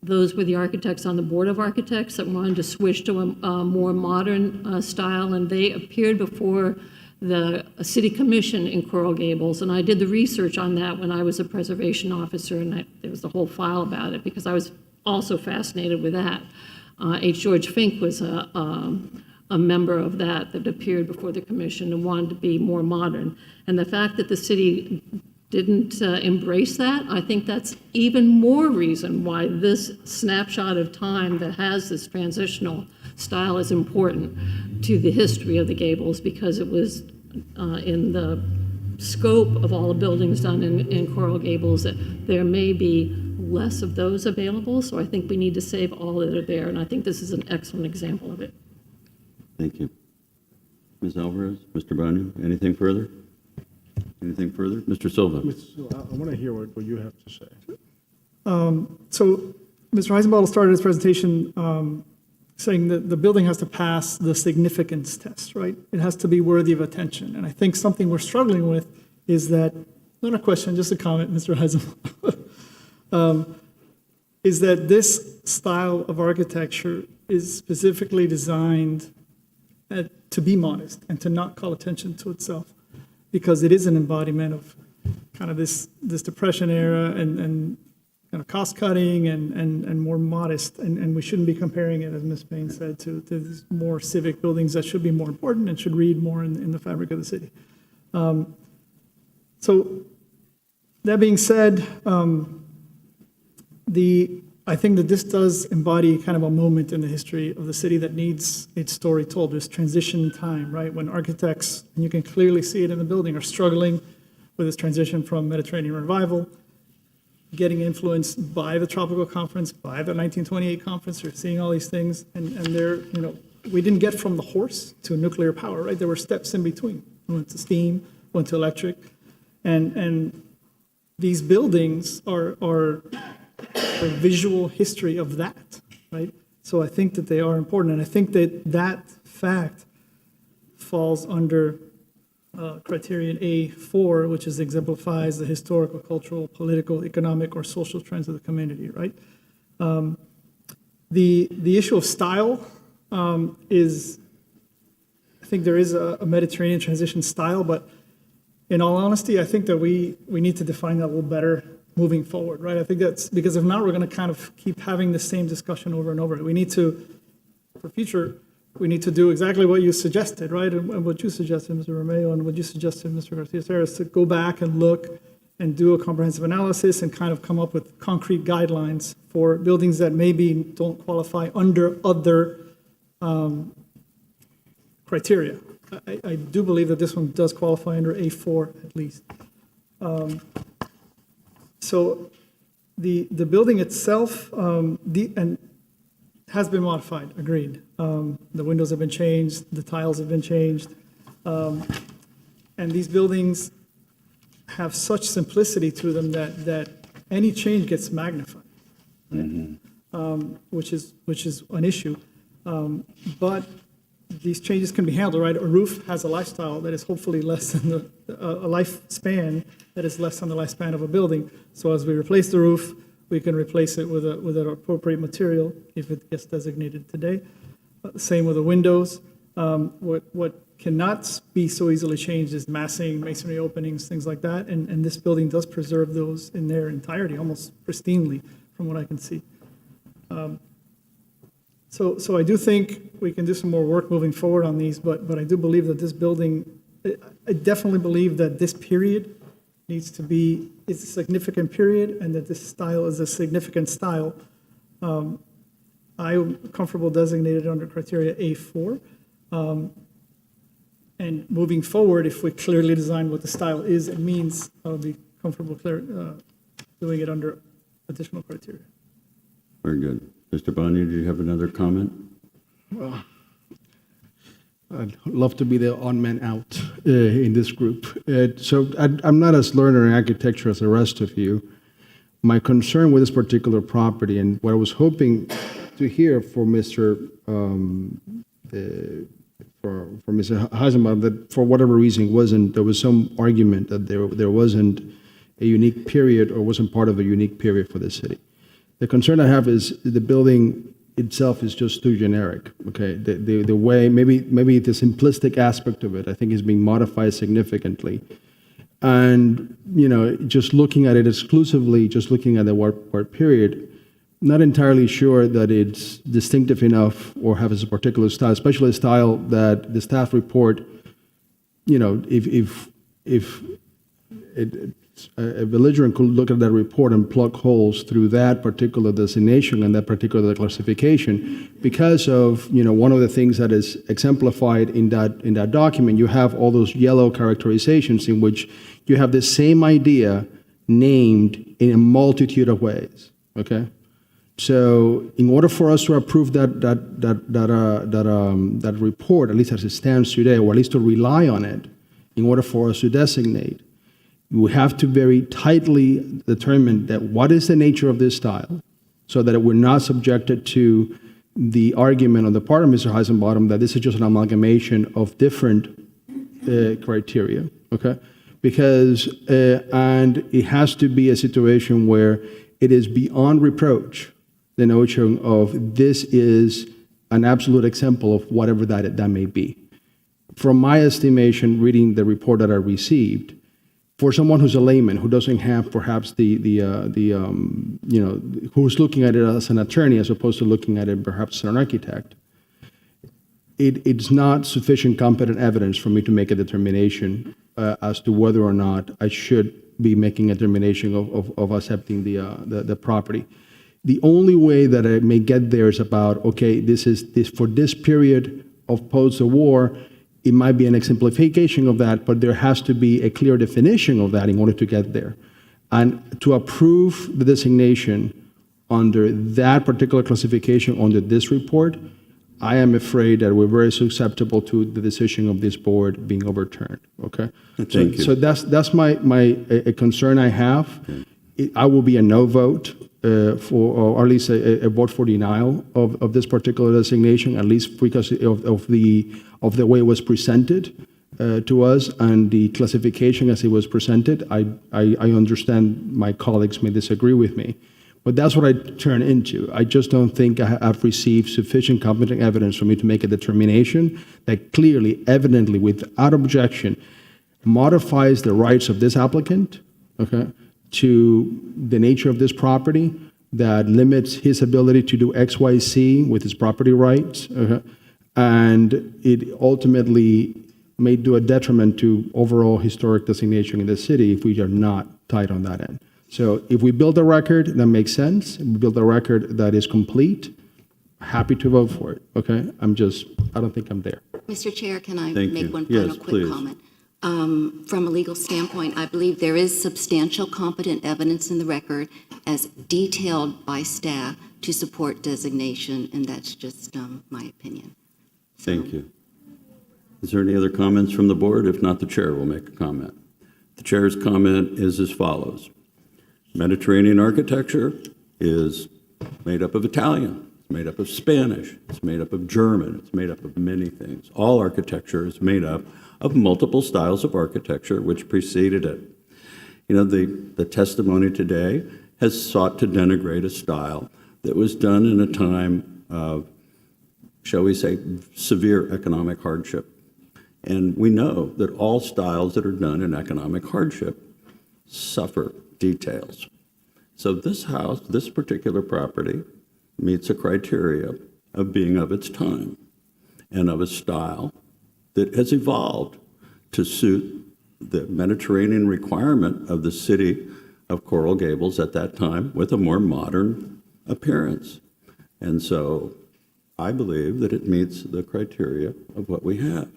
those were the architects on the Board of Architects that wanted to switch to a more modern style, and they appeared before the City Commission in Coral Gables. And I did the research on that when I was a preservation officer, and there was a whole file about it because I was also fascinated with that. H. George Fink was a member of that appeared before the commission and wanted to be more modern. And the fact that the city didn't embrace that, I think that's even more reason why this snapshot of time that has this transitional style is important to the history of the Gables, because it was in the scope of all the buildings done in Coral Gables that there may be less of those available. So I think we need to save all that are there, and I think this is an excellent example of it. Thank you. Ms. Alvarez, Mr. Banu, anything further? Anything further? Mr. Silva. I want to hear what you have to say. So Mr. Heisenbottle started his presentation saying that the building has to pass the significance test, right? It has to be worthy of attention. And I think something we're struggling with is that, not a question, just a comment, Mr. Heisenbottle, is that this style of architecture is specifically designed to be modest and to not call attention to itself, because it is an embodiment of kind of this Depression era and kind of cost cutting and more modest, and we shouldn't be comparing it, as Ms. Payne said, to these more civic buildings that should be more important and should read more in the fabric of the city. So that being said, I think that this does embody kind of a moment in the history of the city that needs its story told, this transition time, right? When architects, and you can clearly see it in the building, are struggling with this transition from Mediterranean revival, getting influenced by the Tropical Conference, by the 1928 conference. You're seeing all these things, and they're, we didn't get from the horse to nuclear power, right? There were steps in between. We went to steam, went to electric, and these buildings are a visual history of that, right? So I think that they are important, and I think that that fact falls under criterion A4, which exemplifies the historical, cultural, political, economic, or social trends of the community, right? The issue of style is, I think there is a Mediterranean transition style, but in all honesty, I think that we need to define that a little better moving forward, right? I think that's because if not, we're going to kind of keep having the same discussion over and over. We need to, for future, we need to do exactly what you suggested, right? And what you suggested, Mr. Romeo, and what you suggested, Mr. Garcia-Serra, is to go back and look and do a comprehensive analysis and kind of come up with concrete guidelines for buildings that maybe don't qualify under other criteria. I do believe that this one does qualify under A4 at least. So the building itself and has been modified, agreed. The windows have been changed, the tiles have been changed. And these buildings have such simplicity to them that any change gets magnified, which is an issue. But these changes can be handled, right? A roof has a lifestyle that is hopefully less than a lifespan that is less than the lifespan of a building. So as we replace the roof, we can replace it with an appropriate material if it gets designated today. Same with the windows. What cannot be so easily changed is massing, masonry openings, things like that. And this building does preserve those in their entirety, almost pristinely, from what I can see. So I do think we can do some more work moving forward on these, but I do believe that this building, I definitely believe that this period needs to be, it's a significant period, and that this style is a significant style. I'm comfortable designated under criteria A4. And moving forward, if we clearly design what the style is and means, I would be comfortable doing it under additional criteria. Very good. Mr. Bonnier, do you have another comment? Well, I'd love to be the odd man out in this group. I'm not as learned in architecture as the rest of you. My concern with this particular property, and what I was hoping to hear for Mr. For Mr. Heisenbaum, that for whatever reason there was some argument that there wasn't a unique period or wasn't part of a unique period for the city. The concern I have is the building itself is just too generic. Okay, the way maybe the simplistic aspect of it I think is being modified significantly, and just looking at it exclusively, just looking at the war period, not entirely sure that it's distinctive enough or has a particular style, especially a style that the staff report. If a belligerent could look at that report and plug holes through that particular designation and that particular classification, because of one of the things that is exemplified in that document, you have all those yellow characterizations in which you have the same idea named in a multitude of ways. Okay, so in order for us to approve that report, at least as it stands today, or at least to rely on it, in order for us to designate, we have to very tightly determine that what is the nature of this style, so that we're not subjected to the argument on the part of Mr. Heisenbottom that this is just an amalgamation of different criteria, okay? Because, and it has to be a situation where it is beyond reproach, the notion of this is an absolute example of whatever that may be. From my estimation, reading the report that I received, for someone who's a layman, who doesn't have perhaps who's looking at it as an attorney as opposed to looking at it perhaps as an architect, it's not sufficient competent evidence for me to make a determination as to whether or not I should be making a determination of accepting the property. The only way that I may get there is about, okay, this for this period of post-war. It might be an exemplification of that, but there has to be a clear definition of that in order to get there. And to approve the designation under that particular classification under this report, I am afraid that we're very susceptible to the decision of this board being overturned. Okay, Thank you. So that's a concern I have. I will be a no vote or at least a vote for denial of this particular designation, at least because of the way it was presented to us and the classification as it was presented. I understand my colleagues may disagree with me, but that's what I turn into. I just don't think I've received sufficient competent evidence for me to make a determination that clearly, evidently, without objection, modifies the rights of this applicant, okay, to the nature of this property, that limits his ability to do X, Y, Z with his property rights, okay, and it ultimately may do a detriment to overall historic designation in the city if we are not tight on that end. So if we build a record that makes sense, if we build a record that is complete, happy to vote for it, okay? I don't think I'm there. Mr. Chair, can I Thank make you. one Yes, final quick please. comment? From a legal standpoint, I believe there is substantial competent evidence in the record as detailed by staff to support designation, and that's just my opinion. Thank you. Is there any other comments from the board? If not, the chair will make a comment. The chair's comment is as follows. Mediterranean architecture is made up of Italian, it's made up of Spanish, it's made up of German, it's made up of many things. All architecture is made up of multiple styles of architecture which preceded it. The testimony today has sought to denigrate a style that was done in a time of, shall we say, severe economic hardship. And we know that all styles that are done in economic hardship suffer details. So this house, this particular property, meets a criteria of being of its time and of a style that has evolved to suit the Mediterranean requirement of the city of Coral Gables at that time with a more modern appearance. And so I believe that it meets the criteria of what we have.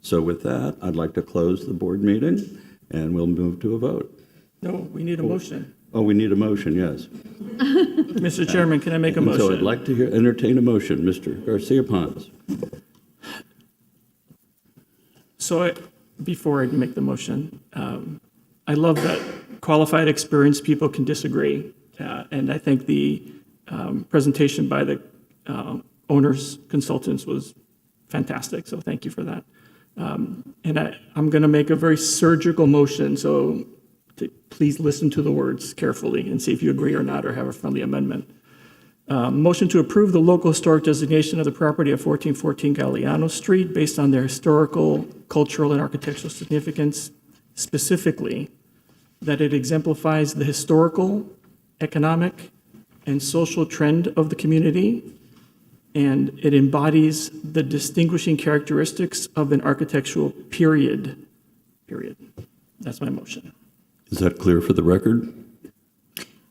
So with that, I'd like to close the board meeting and we'll move to a vote. No, we need a motion. Oh, we need a motion, yes. Mr. Chairman, can I make a And so I'd motion? like to entertain a motion. Mr. Garcia Pons. So before I make the motion, I love that qualified, experienced people can disagree. And I think the presentation by the owner's consultants was fantastic, so thank you for that. And I'm going to make a very surgical motion, so please listen to the words carefully and see if you agree or not, or have a friendly amendment. Motion to approve the local historic designation of the property at 1414 Galliano Street based on their historical, cultural, and architectural significance, specifically that it exemplifies the historical, economic, and social trend of the community, and it embodies the distinguishing characteristics of an architectural period. That's my motion. Is that clear for the record?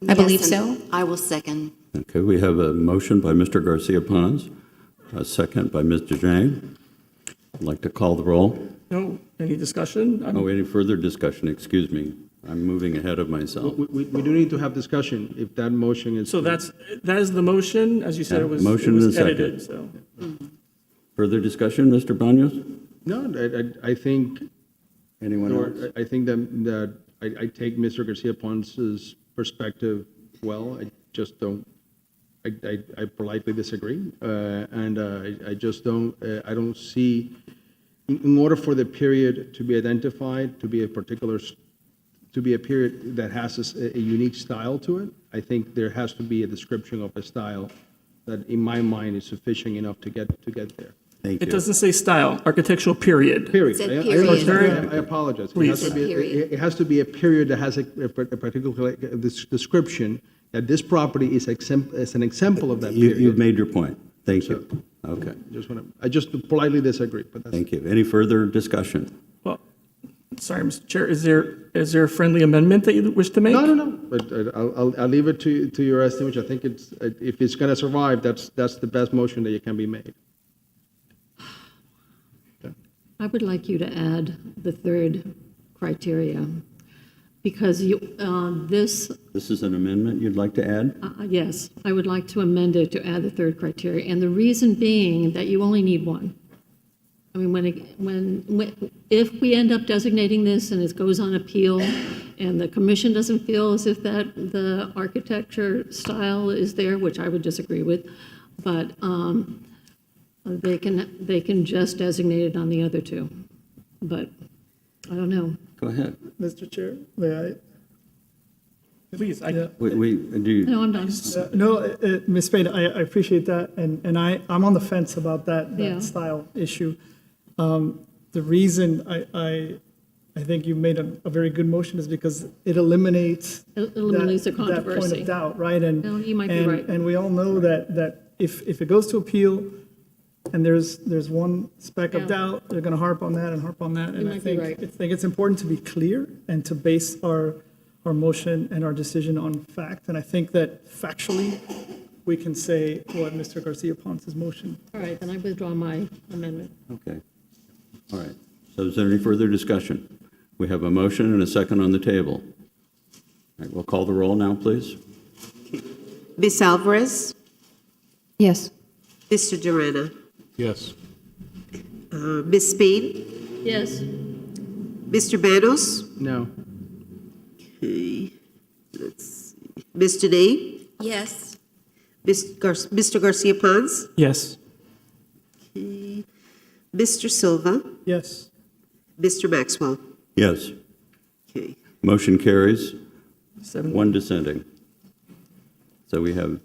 I believe Yes, and so. I will second. Okay, we have a motion by Mr. Garcia Pons, a second by Mr. Zhang. I'd like to call the roll. No, any discussion? Oh, any further discussion? Excuse me. I'm moving ahead of myself. We do need to have discussion if that motion is. So that is the motion, as you said, Yeah, it was motion and a second. edited, so. Further discussion, Mr. Banos? No, I think. Anyone else? I think that I take Mr. Garcia Ponce's perspective well. I just don't, I politely disagree. And I just don't, I don't see, in order for the period to be identified, to be a period that has a unique style to it, I think there has to be a description of a style that, in my mind, is sufficient enough to get there. Thank you. It doesn't say style, architectural period. Period. It's a I- period. I apologize. Please. It has to be a period that has a particular description, that this property is an example of that You've period. made your point. Thank you. Okay, I just politely disagree, but that's. thank you. Any further discussion? Well, sorry, Mr. Chair, is there a friendly amendment that you wish to make? No, but I'll leave it to your estimate. I think if it's going to survive, that's the best motion that it can be made. I would like you to add the third criteria, because this, This is an amendment you'd like to add? yes, I would like to amend it to add the third criteria, and the reason being that you only need one. I mean, if we end up designating this and it goes on appeal, and the commission doesn't feel as if the architecture style is there, which I would disagree with, but they can just designate it on the other two. But I don't know. Go ahead. Mr. Chair, may I? Please, Yeah. No, I'm done. No, Ms. Spain, I appreciate that, and I'm on the fence about that Yeah. style issue. The reason I think you made a very good motion is because it eliminates It eliminates the that point controversy. of doubt, right? And No, you might be right. And we all know that if it goes to appeal and there's one speck of Yeah. doubt, they're going to harp on that and harp on that. You And I might be think right. it's important to be clear and to base our motion and our decision on fact. And I think that factually, we can say what Mr. Garcia Ponce's motion. All right, then I withdraw my amendment. Okay. All right. So is there any further discussion? We have a motion and a second on the table. All right, we'll call the roll now, please. Ms. Alvarez? Yes. Mr. Durana? Yes. Ms. Spain? Yes. Mr. Banos? No. Okay, let's see. Ms. Deney? Yes. Mr. Garcia Pons? Yes. Okay. Mr. Silva? Yes. Mr. Maxwell? Yes. Okay. Motion carries. 7-1. One dissenting. So we have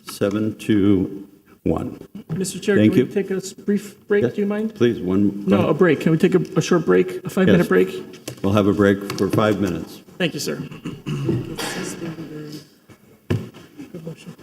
7-1. Mr. Chair, Thank can you. we take a brief break, Yes. do you mind? Please, one. No, a break. Can we take a short break, a 5-minute Yes. break? We'll have a break for 5 minutes. Thank you, sir. Good motion.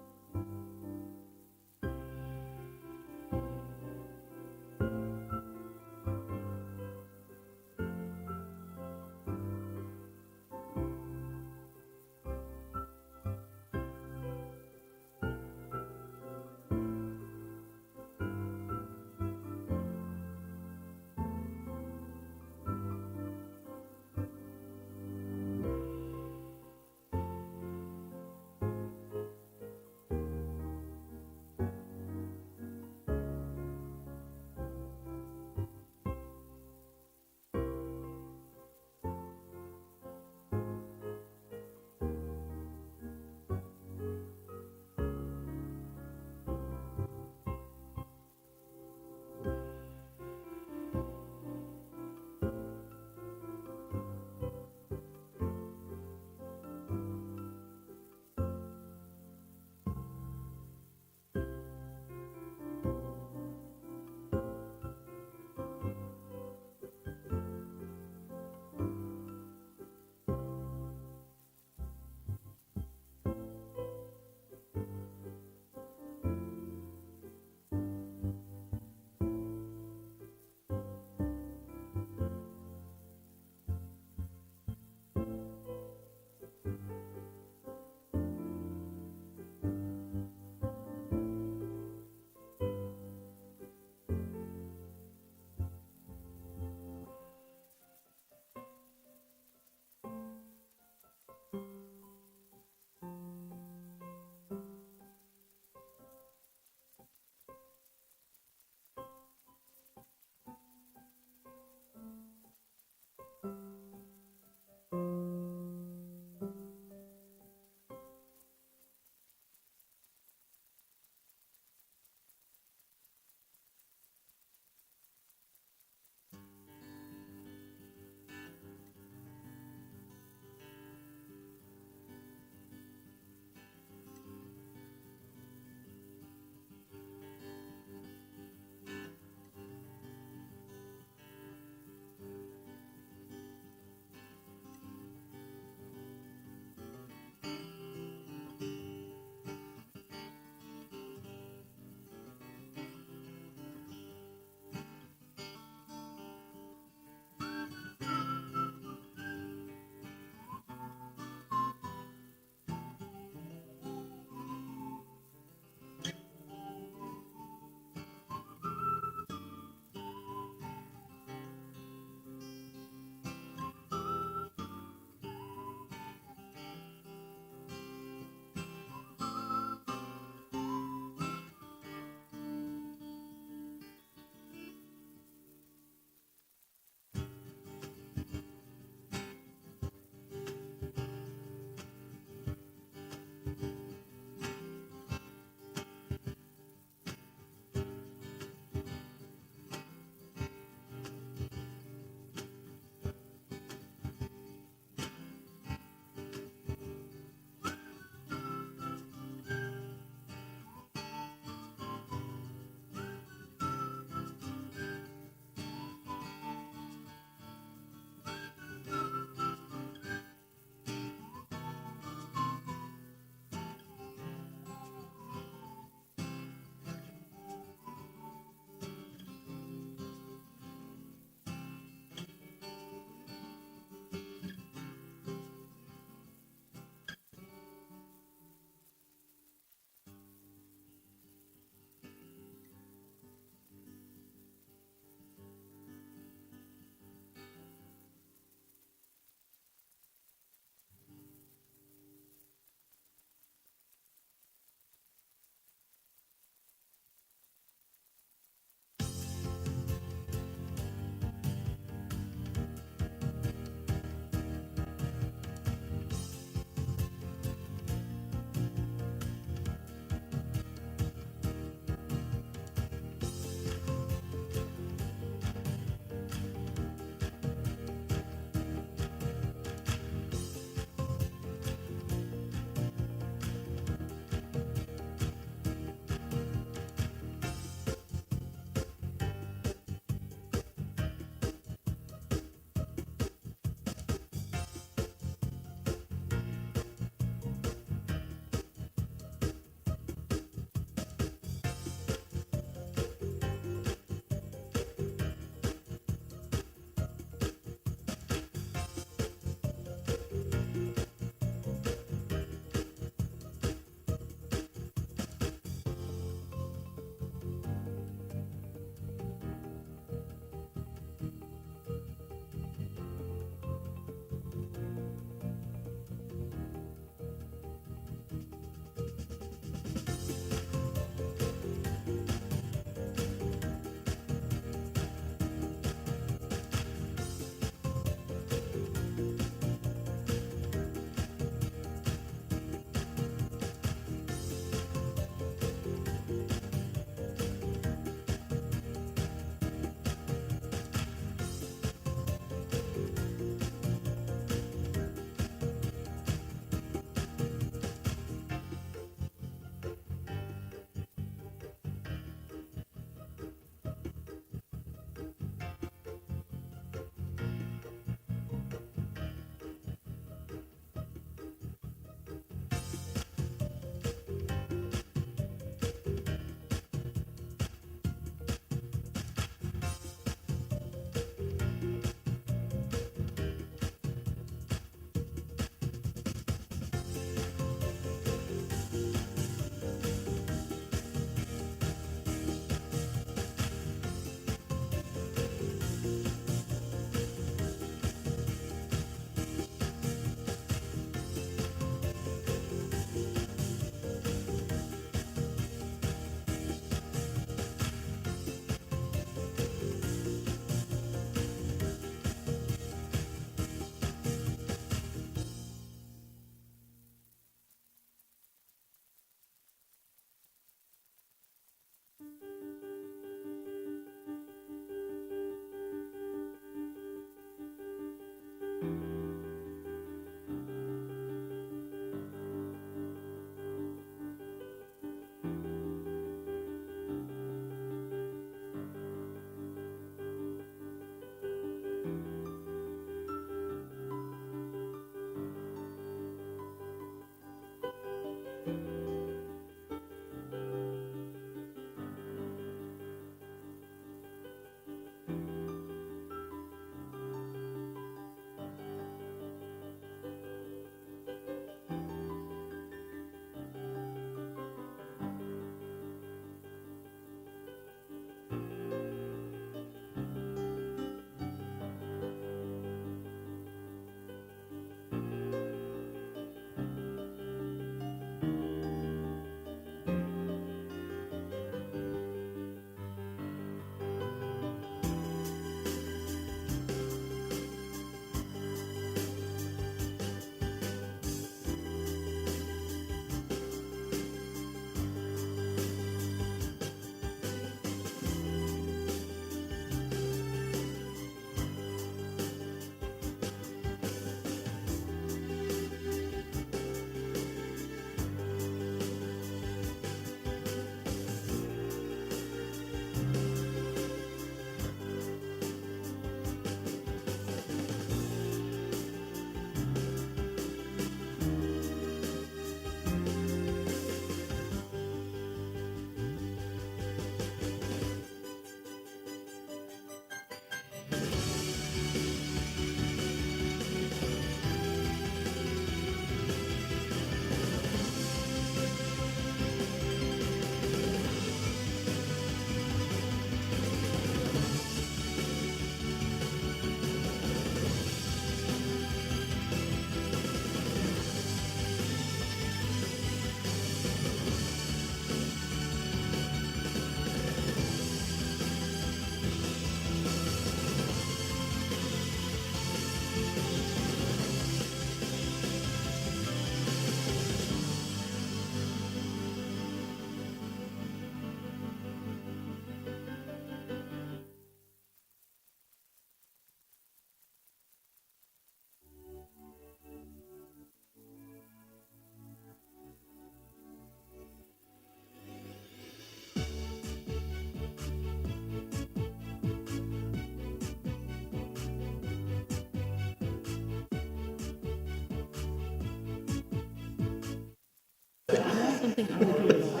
something I would do at all.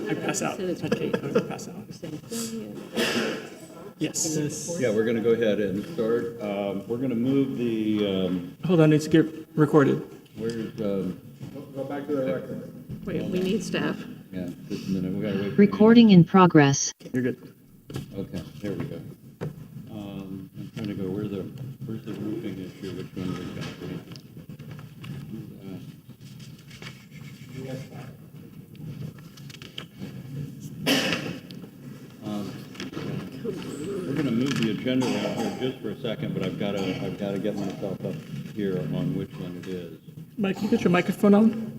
I pass out. Said it's Okay, I would pass out. Yes. Yeah, we're going to go ahead and start. We're going to move the, Hold on, it needs to get recorded. where's, Go back to the record. Wait, we need staff. yeah, just a minute. We got to wait. Recording in progress. You're good. Okay, there we go. I'm trying to go, where's the roofing issue? Which one we got? We're going to move the agenda around here just for a second, but I've got to get myself up here on which one it is. Mike, can you get your microphone on?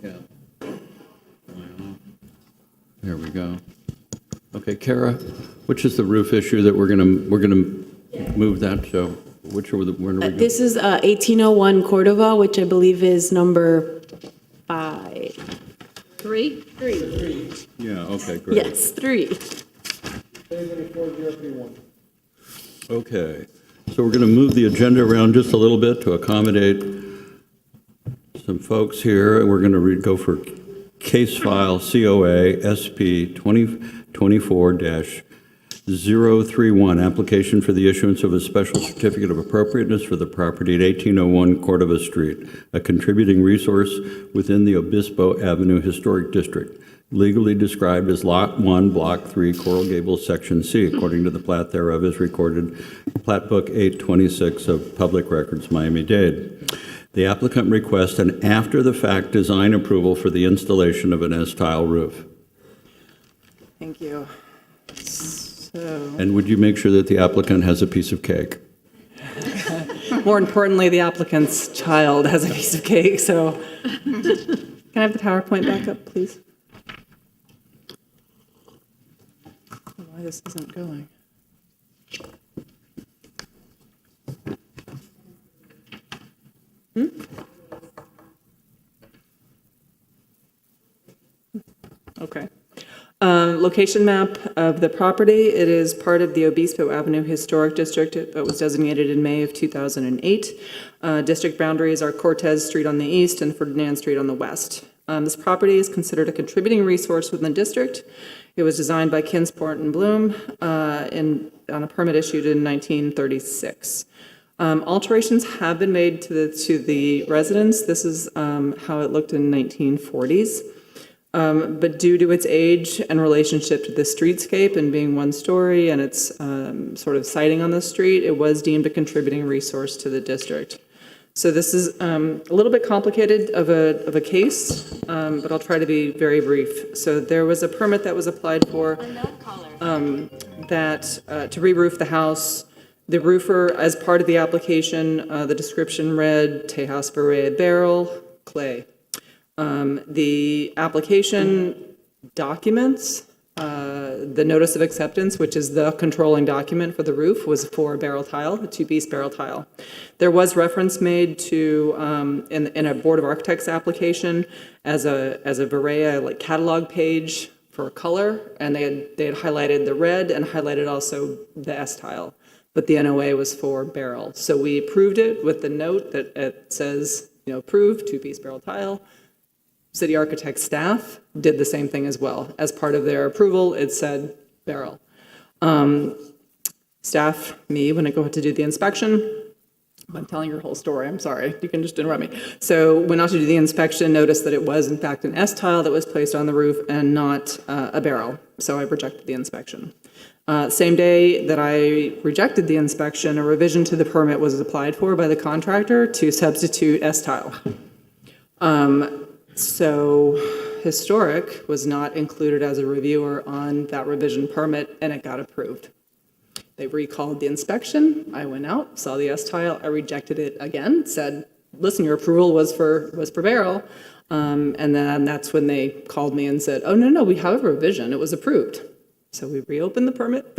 Yeah. There we go. Okay, Kara, which is the roof issue that we're gonna move that? So, which are when are we going? This is 1801 Cordova, which I believe is number 5. 3? 3. Yeah. Okay. Great. Yes, 3. Okay, so we're going to move the agenda around just a little bit to accommodate some folks here, and we're going to go for case file COA SP 2024-031, application for the issuance of a special certificate of appropriateness for the property at 1801 Cordova Street, a contributing resource within the Obispo Avenue Historic District, legally described as Lot 1, Block 3, Coral Gables, Section C, according to the plat thereof is recorded, Plat Book 826 of Public Records, Miami-Dade. The applicant requests an after-the-fact design approval for the installation of an S-tile roof. Thank you. So, And would you make sure that the applicant has a piece of cake? more importantly, the applicant's child has a piece of cake, so. Can I have the PowerPoint back up, please? Why this isn't going. Okay. Location map of the property. It is part of the Obispo Avenue Historic District that was designated in May of 2008. District boundaries are Cortez Street on the east and Ferdinand Street on the west. This property is considered a contributing resource within the district. It was designed by Kinsport and Bloom on a permit issued in 1936. Alterations have been made to the residence. This is how it looked in 1940s. But due to its age and relationship to the streetscape and being one story and its sort of siting on the street, it was deemed a contributing resource to the district. So this is a little bit complicated of a case, but I'll try to be very brief. So there was a permit that was applied for to re-roof the house. The roofer, as part of the application, the description read Tejas Berea barrel, clay. The application documents, the notice of acceptance, which is the controlling document for the roof, was for a barrel tile, a 2-piece barrel tile. There was reference made to, in a Board of Architects application, as a Berea like catalog page for color, and they had highlighted the red and highlighted also the S tile, but the NOA was for barrel. So we approved it with the note that it says, approved, 2-piece barrel tile. City architect staff did the same thing as well. As part of their approval, it said barrel. Staff, me, when I go to do the inspection, I'm telling your whole story, I'm sorry, you can just interrupt me. So went out to do the inspection, noticed that it was in fact an S-tile that was placed on the roof and not a barrel. So I rejected the inspection. Same day that I rejected the inspection, a revision to the permit was applied for by the contractor to substitute S-tile. So Historic was not included as a reviewer on that revision permit, and it got approved. They recalled the inspection. I went out, saw the S-tile. I rejected it again, said, listen, your approval was for barrel. And then that's when they called me and said, oh, no, we have a revision. It was approved. So we reopened the permit,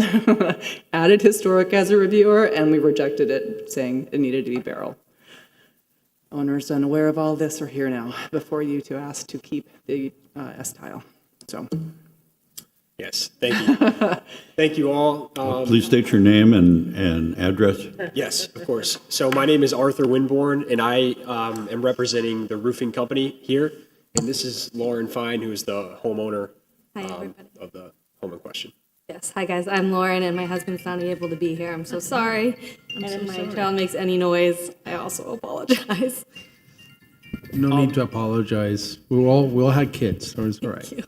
added Historic as a reviewer, and we rejected it, saying it needed to be barrel. Owners unaware of all this are here now before you to ask to keep the S-tile. So. Yes, thank you. Thank you all. Please state your name and address. Yes, of course. So my name is Arthur Winborn, and I am representing the roofing company here. And this is Lauren Fine, who is the homeowner Hi, everybody. of the home in question. Yes, hi guys, I'm Lauren and my husband's not able to be here. I'm so sorry. And if my child makes any noise, I also apologize. No need to apologize. We all had kids, so it's all right.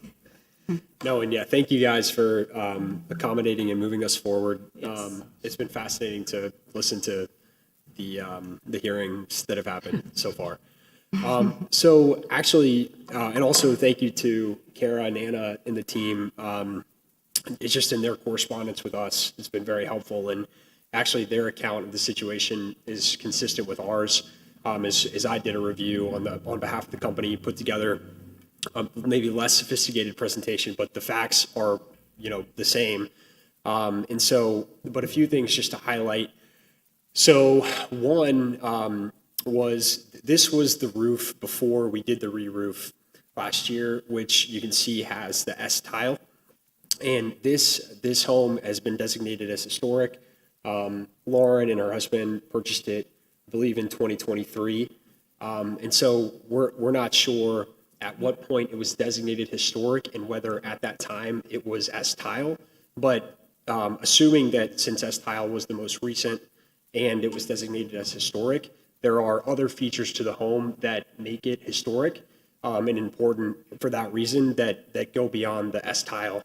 No, and yeah, thank you guys for accommodating and moving us forward. It's been fascinating to listen to the hearings that have happened so far. So actually, and also thank you to Kara and Anna and the team. It's just in their correspondence with us, it's been very helpful. And actually, their account of the situation is consistent with ours. As I did a review on behalf of the company, put together maybe less sophisticated presentation, but the facts are, the same. And so, but a few things just to highlight. So one this was the roof before we did the re-roof last year, which you can see has the S tile. And this home has been designated as historic. Lauren and her husband purchased it, I believe, in 2023. And so we're not sure at what point it was designated historic and whether at that time it was S tile. But assuming that since S tile was the most recent and it was designated as historic, there are other features to the home that make it historic and important for that reason that go beyond the S tile.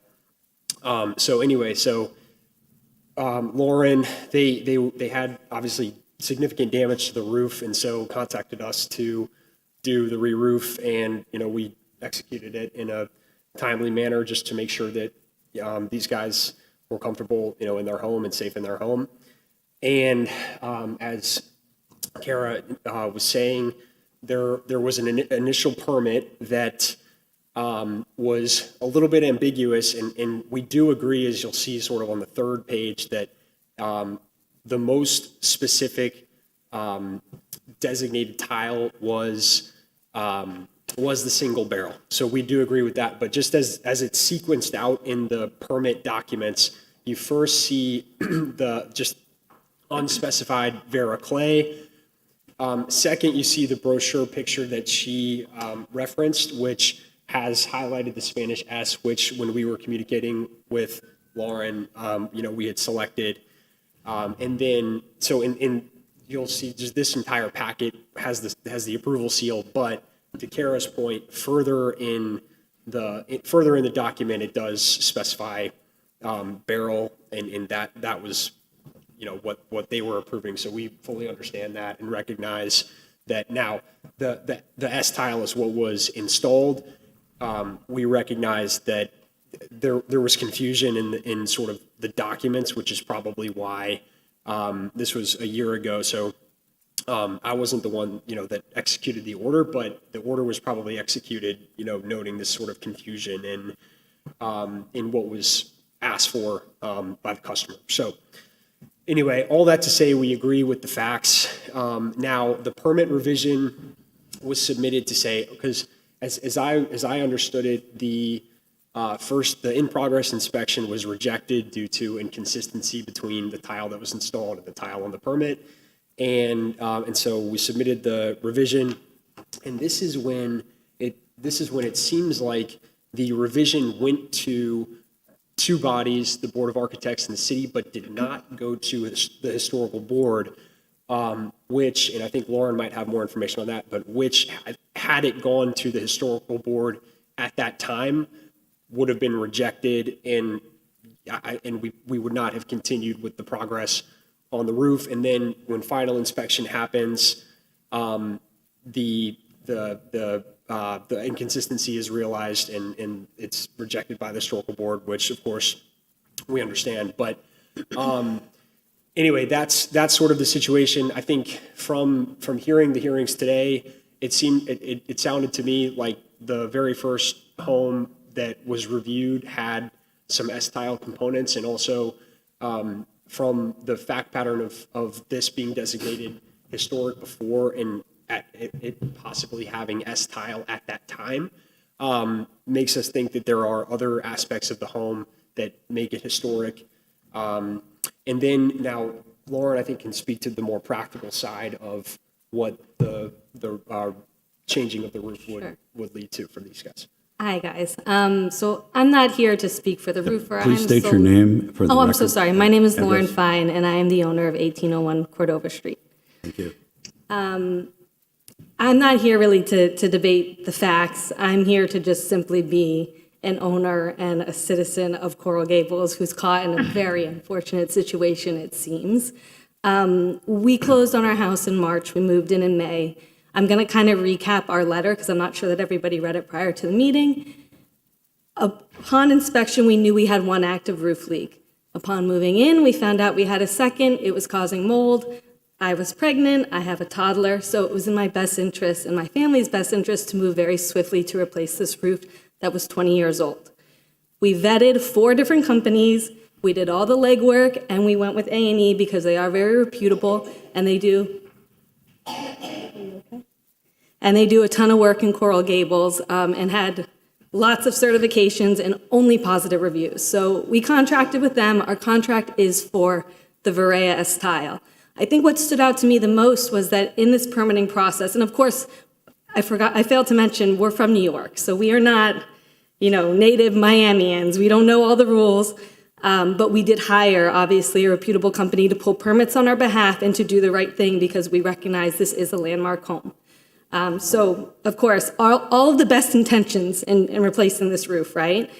Lauren, they had obviously significant damage to the roof, and so contacted us to do the re-roof, and we executed it in a timely manner just to make sure that these guys were comfortable, in their home and safe in their home. And as Kara was saying, there was an initial permit that was a little bit ambiguous, and we do agree, as you'll see sort of on the third page, that the most specific designated tile was the single barrel. So we do agree with that, but just as it's sequenced out in the permit documents, you first see the just unspecified Vera clay. Second, you see the brochure picture that she referenced, which has highlighted the Spanish S, which when we were communicating with Lauren, we had selected. And then, so you'll see just this entire packet has the approval seal, but to Kara's point, further in the document, it does specify barrel, and that was what they were approving. So we fully understand that and recognize that now the S tile is what was installed. We recognize that there was confusion in sort of the documents, which is probably why this was a year ago. So I wasn't the one that executed the order, but the order was probably executed noting this sort of confusion in what was asked for by the customer. So anyway, all that to say, we agree with the facts. Now, the permit revision was submitted to say, because as I understood it, the in-progress inspection was rejected due to inconsistency between the tile that was installed and the tile on the permit, and so we submitted the revision, and this is when it seems like the revision went to two bodies, the Board of Architects and the city, but did not go to the historical board, which, and I think Lauren might have more information on that, but which, had it gone to the historical board at that time, would have been rejected, and we would not have continued with the progress on the roof. And then when final inspection happens, the inconsistency is realized and it's rejected by the historical board, which of course we understand. But anyway, that's sort of the situation. I think from hearing the hearings today, it sounded to me like the very first home that was reviewed had some S-tile components, and also from the fact pattern of this being designated historic before and it possibly having S-tile at that time, makes us think that there are other aspects of the home that make it historic. And then now Lauren, I think, can speak to the more practical side of what the changing of the roof Sure. would lead to for these guys. Hi, guys. So I'm not here to speak for the roofer. Please I'm state your name for the Oh, I'm record. so sorry. My name is Address. Lauren Fine, and I am the owner of 1801 Cordova Street. Thank you. I'm not here really to debate the facts. I'm here to just simply be an owner and a citizen of Coral Gables who's caught in a very unfortunate situation, it seems. We closed on our house in March. We moved in May. I'm going to kind of recap our letter because I'm not sure that everybody read it prior to the meeting. Upon inspection, we knew we had one active roof leak. Upon moving in, we found out we had a second. It was causing mold. I was pregnant. I have a toddler. So it was in my best interest and my family's best interest to move very swiftly to replace this roof that was 20 years old. We vetted 4 different companies. We did all the legwork, and we went with A&E because they are very reputable, and they do a ton of work in Coral Gables, and had lots of certifications and only positive reviews. So we contracted with them. Our contract is for the Varea S tile. I think what stood out to me the most was that in this permitting process, and of course, I failed to mention, we're from New York, so we are not, native Miamians. We don't know all the rules, but we did hire, obviously, a reputable company to pull permits on our behalf and to do the right thing because we recognize this is a landmark home. So, of course, all of the best intentions in replacing this roof, right?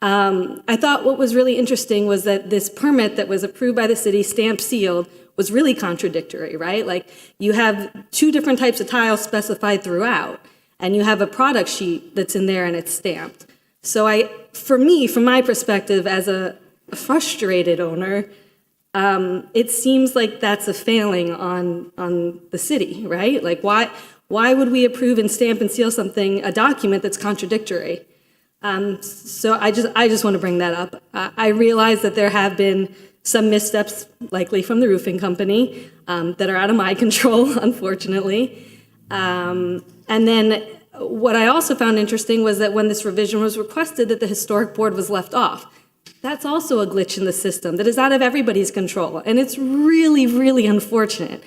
I thought what was really interesting was that this permit that was approved by the city, stamped, sealed, was really contradictory, right? Like, you have 2 different types of tiles specified throughout, and you have a product sheet that's in there and it's stamped. So from my perspective as a frustrated owner, it seems like that's a failing on the city, right? Like, why would we approve and stamp and seal a document that's contradictory? So I just want to bring that up. I realize that there have been some missteps, likely from the roofing company, that are out of my control, unfortunately. And then what I also found interesting was that when this revision was requested, that the historic board was left off. That's also a glitch in the system that is out of everybody's control, and it's really, really unfortunate.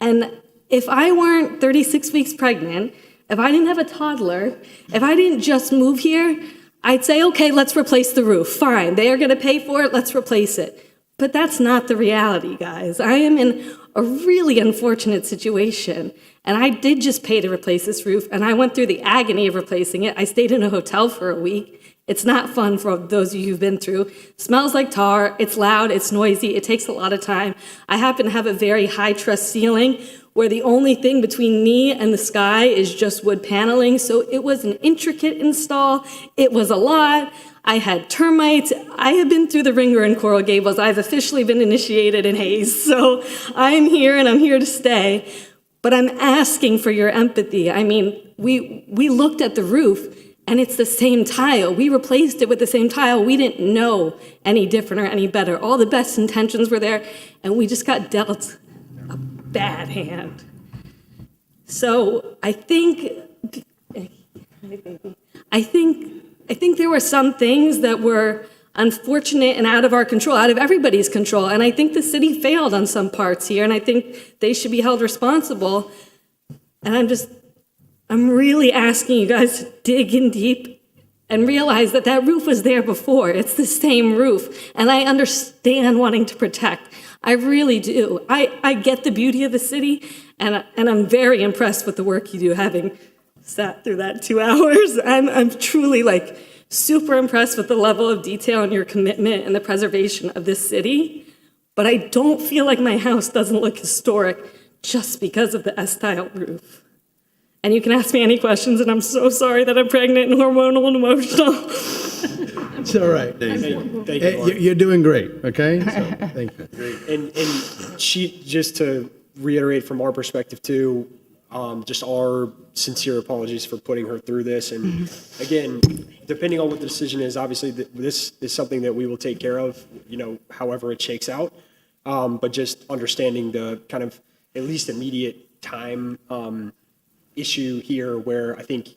And if I weren't 36 weeks pregnant, if I didn't have a toddler, if I didn't just move here, I'd say, okay, let's replace the roof. Fine, they are going to pay for it, let's replace it. But that's not the reality, guys. I am in a really unfortunate situation, and I did just pay to replace this roof, and I went through the agony of replacing it. I stayed in a hotel for a week. It's not fun for those of you who've been through. It smells like tar, it's loud, it's noisy, it takes a lot of time. I happen to have a very high truss ceiling where the only thing between me and the sky is just wood paneling, so it was an intricate install. It was a lot. I had termites. I have been through the ringer in Coral Gables. I've officially been initiated in Hayes, so I'm here and I'm here to stay. But I'm asking for your empathy. I mean, we looked at the roof, and it's the same tile. We replaced it with the same tile. We didn't know any different or any better. All the best intentions were there, and we just got dealt a bad hand. So I think there were some things that were unfortunate and out of our control, out of everybody's control. And I think the city failed on some parts here, and I think they should be held responsible. And I'm really asking you guys to dig in deep and realize that that roof was there before. It's the same roof. And I understand wanting to protect. I really do. I get the beauty of the city, and I'm very impressed with the work you do, having sat through that 2 hours. I'm truly super impressed with the level of detail and your commitment and the preservation of this city. But I don't feel like my house doesn't look historic just because of the S-style roof. And you can ask me any questions, and I'm so sorry that I'm pregnant and hormonal and emotional. It's all right. Thank you. You're doing great, okay? So, thank you. And just to reiterate from our perspective too, just our sincere apologies for putting her through this. And again, depending on what the decision is, obviously this is something that we will take care of, however it shakes out. But just understanding the kind of at least immediate time issue here, where I think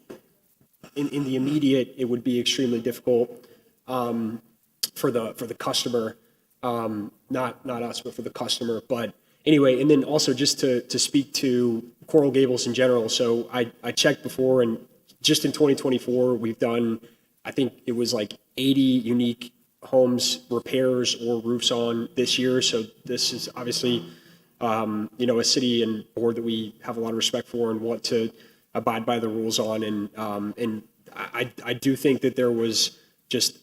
in the immediate it would be extremely difficult for the customer, not us, but for the customer. But Anyway, and then also just to speak to Coral Gables in general. So I checked before, and just in 2024, we've done, I think it was like 80 unique homes repairs or roofs on this year. So this is obviously, a city and board that we have a lot of respect for and want to abide by the rules on. And I do think that there was just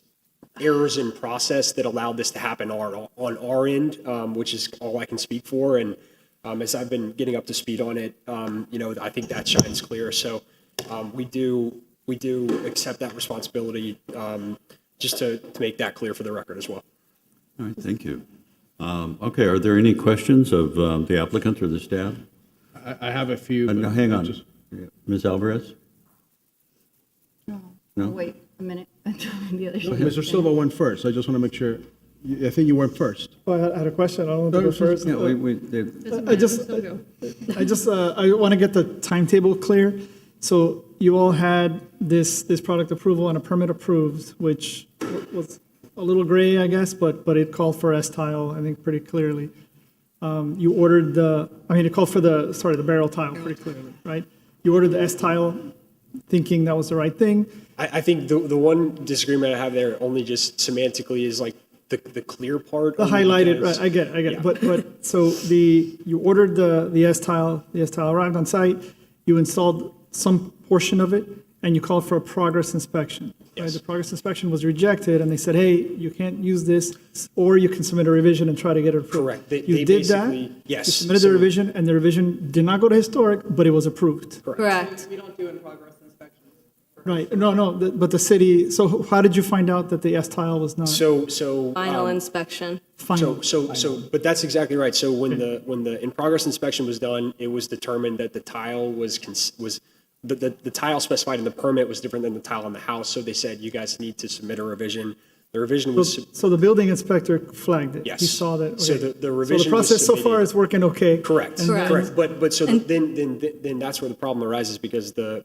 errors in process that allowed this to happen on our end, which is all I can speak for. And as I've been getting up to speed on it, I think that shines clear. So we do accept that responsibility, just to make that clear for the record as well. All right, thank you. Okay, are there any questions of the applicant or the staff? I have a few. No, hang on. Ms. Alvarez? No? Wait a minute. The other Mr. Silva went first. I just want to make sure. I think you went first. Well, I had a question. I don't know if to go first. Yeah, I want to get the timetable clear. So you all had this product approval and a permit approved, which was a little gray, I guess, but it called for S-tile, I think, pretty clearly. You ordered it called for the barrel tile pretty clearly, right? You ordered the S-tile thinking that was the right thing. I think the one disagreement I have there only just semantically is like the clear part. The highlighted, right, I get it. Yeah. But so you ordered the S-tile arrived on site, you installed some portion of it, and you called for a progress inspection. Right? Yes. The progress inspection was rejected, and they said, hey, you can't use this, or you can submit a revision and try to get it approved. Correct. You They did that, basically- yes. you submitted the So- revision, and the revision did not go to historic, but it was approved. Correct. We don't do in-progress inspections. Right, no, but the city, so how did you find out that the S-tile was not? So Final inspection. Final. But that's exactly right. So when the in-progress inspection was done, it was determined that the tile the tile specified in the permit was different than the tile in the house. So they said, you guys need to submit a revision. The revision was. So the building inspector flagged it? Yes. He saw that? So okay. the revision So the process was so far submitted. is working okay? Correct. And then- Correct. But so then that's where the problem arises, because the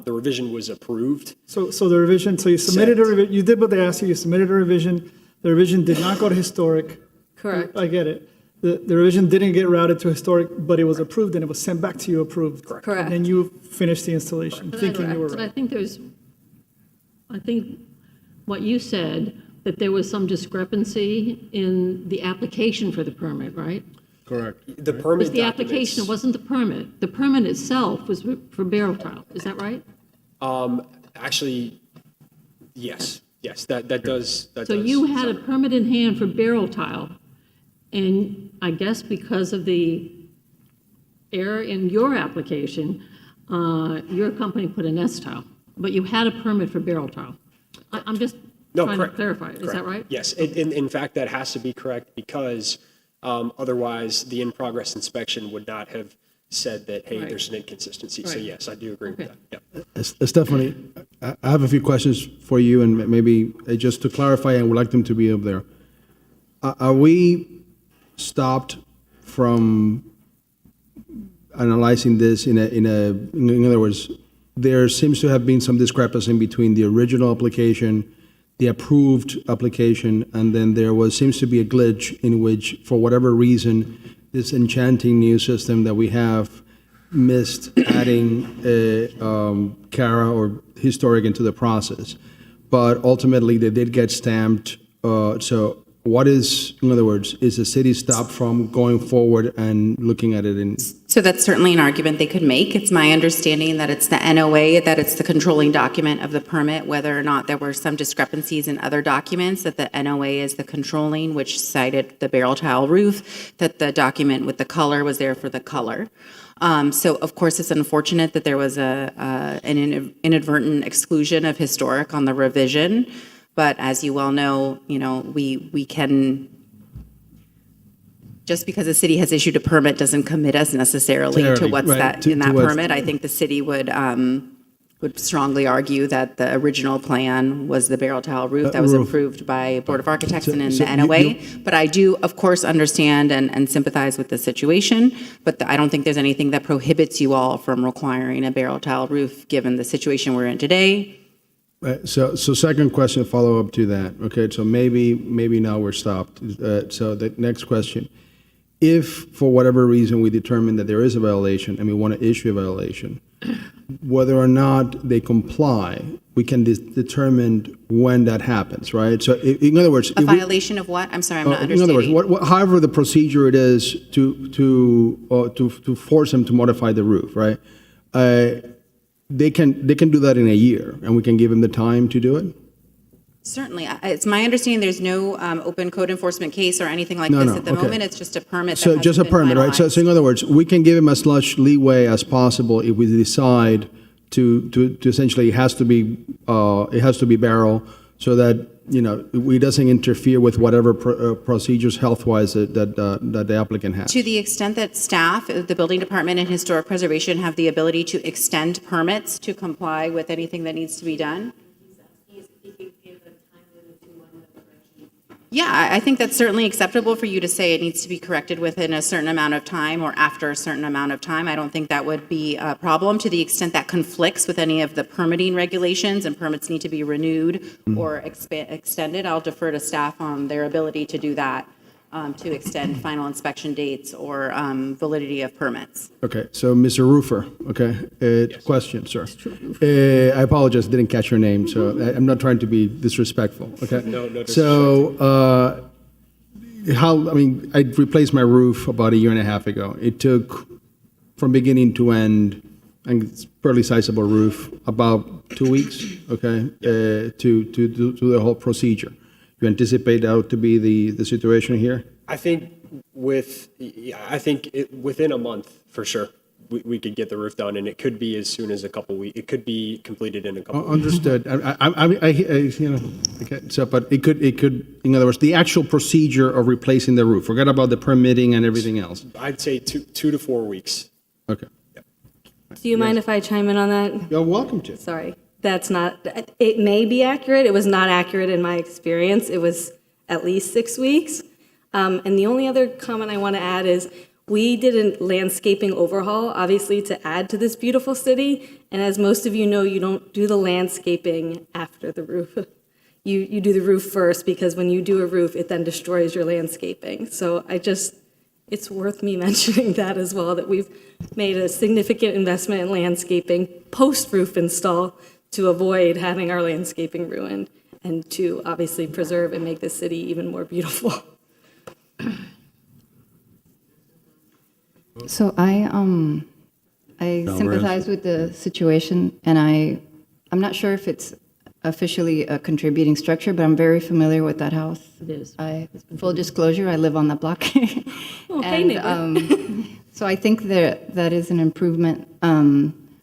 revision was approved. So the revision, so you submitted a revision, you did what they asked you, you submitted a revision. The revision did not go to historic. Correct. I get it. The revision didn't get routed to historic, but it was approved and it was sent back to you approved. Correct. And then you finished the installation, thinking you were But right. I think what you said, that there was some discrepancy in the application for the permit, right? Correct. The It permit was the application, it wasn't the permit. The permit itself was for barrel tile, is that right? Actually, yes, that does. So you had a permit in hand for barrel tile, and I guess because of the error in your application, your company put an S-tile, but you had a permit for barrel tile. I'm just trying correct. to clarify, is that Correct. right? Yes, in fact, that has to be correct, because otherwise the in-progress inspection would not have said that, hey, Right. there's an inconsistency. So Right. yes, I do agree with Okay. that. Yep. Stephanie, I have a few questions for you, and maybe just to clarify, I would like them to be up there. Are we stopped from analyzing this in other words, there seems to have been some discrepancy between the original application, the approved application, and then seems to be a glitch in which, for whatever reason, this enchanting new system that we have missed adding CARA or historic into the process. But ultimately, they did get stamped. So in other words, is the city stopped from going forward and looking at it So that's certainly an argument they could make. It's my understanding that it's the NOA, that it's the controlling document of the permit, whether or not there were some discrepancies in other documents, that the NOA is the controlling, which cited the barrel tile roof, that the document with the color was there for the color. So of course, it's unfortunate that there was an inadvertent exclusion of historic on the revision. But as you well know, we can, just because a city has issued a permit doesn't commit us necessarily to what's in that permit. I think the city would strongly argue that the original plan was the barrel tile roof that was approved by Board of Architects and in the NOA. But I do, of course, understand and sympathize with the situation, but I don't think there's anything that prohibits you all from requiring a barrel tile roof, given the situation we're in today. So second question, follow up to that. Okay, so maybe now we're stopped. So the next question, if for whatever reason we determine that there is a violation and we want to issue a violation, whether or not they comply, we can determine when that happens, right? So in other words, A violation of what? I'm sorry, I'm not in understanding. other words, however the procedure it is to force them to modify the roof, right? They can do that in a year, and we can give them the time to do it. Certainly. It's my understanding there's no open code enforcement case or anything like No, this no, at the okay. moment. It's just a permit that So hasn't just a been permit, right? So finalized. in other words, we can give them as much leeway as possible if we decide to essentially it has to be barrel, so that it doesn't interfere with whatever procedures health-wise that the applicant has. To the extent that staff, the building department and historic preservation have the ability to extend permits to comply with anything that needs to be done. Yeah, I think that's certainly acceptable for you to say it needs to be corrected within a certain amount of time or after a certain amount of time. I don't think that would be a problem to the extent that conflicts with any of the permitting regulations and permits need to be renewed or extended. I'll defer to staff on their ability to do that, to extend final inspection dates or validity of permits. Okay, so Mr. Roofer, okay, question, sir. I apologize, didn't catch your name, so I'm not trying to be disrespectful, okay? No disrespect. So, I replaced my roof about 1.5 years ago. It took, from beginning to end, and it's a fairly sizable roof, about 2 weeks, okay, to do the whole procedure. You anticipate that to be the situation here? I think within a month, for sure, we could get the roof done, and it could be as soon as a couple weeks. It could be completed in a couple weeks. Understood. Okay, so, but it could, in other words, the actual procedure of replacing the roof, forget about the permitting and everything else. I'd say 2 to 4 weeks. Okay. Do you mind if I chime in on that? You're welcome to. Sorry. That's not, it may be accurate. It was not accurate in my experience. It was at least 6 weeks. And the only other comment I want to add is we did a landscaping overhaul, obviously, to add to this beautiful city. And as most of you know, you don't do the landscaping after the roof. You do the roof first, because when you do a roof, it then destroys your landscaping. So it's worth me mentioning that as well, that we've made a significant investment in landscaping post-roof install to avoid having our landscaping ruined and to obviously preserve and make the city even more beautiful. So I sympathize with the situation, and I'm not sure if it's officially a contributing structure, but I'm very familiar with that house. It is. Full disclosure, I live on that block. Okay, neighbor. So I think that is an improvement.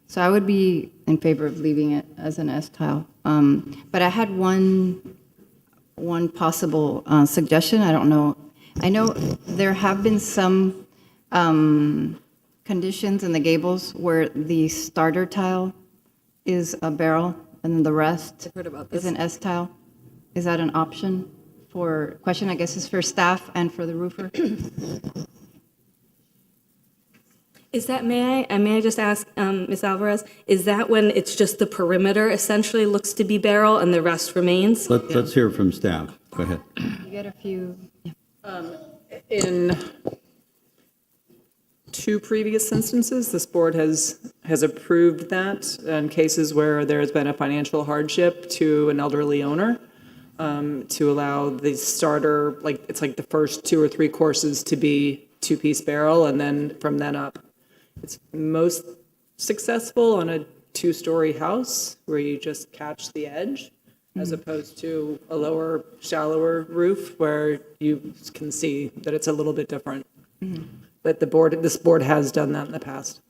So I would be in favor of leaving it as an S-tile. But I had one possible suggestion. I don't know. I know there have been some conditions in the Gables where the starter tile is a barrel and then the rest is an S-tile. Is that an option for, question I guess is for staff and for the roofer? Is that, may I just ask, Ms. Alvarez, is that when it's just the perimeter essentially looks to be barrel and the rest remains? Let's hear from staff. Go ahead. You get a few. In 2 previous instances, this board has approved that in cases where there has been a financial hardship to an elderly owner, to allow the starter, it's like the first 2 or 3 courses to be 2-piece barrel, and then from then up. It's most successful on a 2-story house where you just catch the edge, as opposed to a lower, shallower roof where you can see that it's a little bit different. But this board has done that in the past.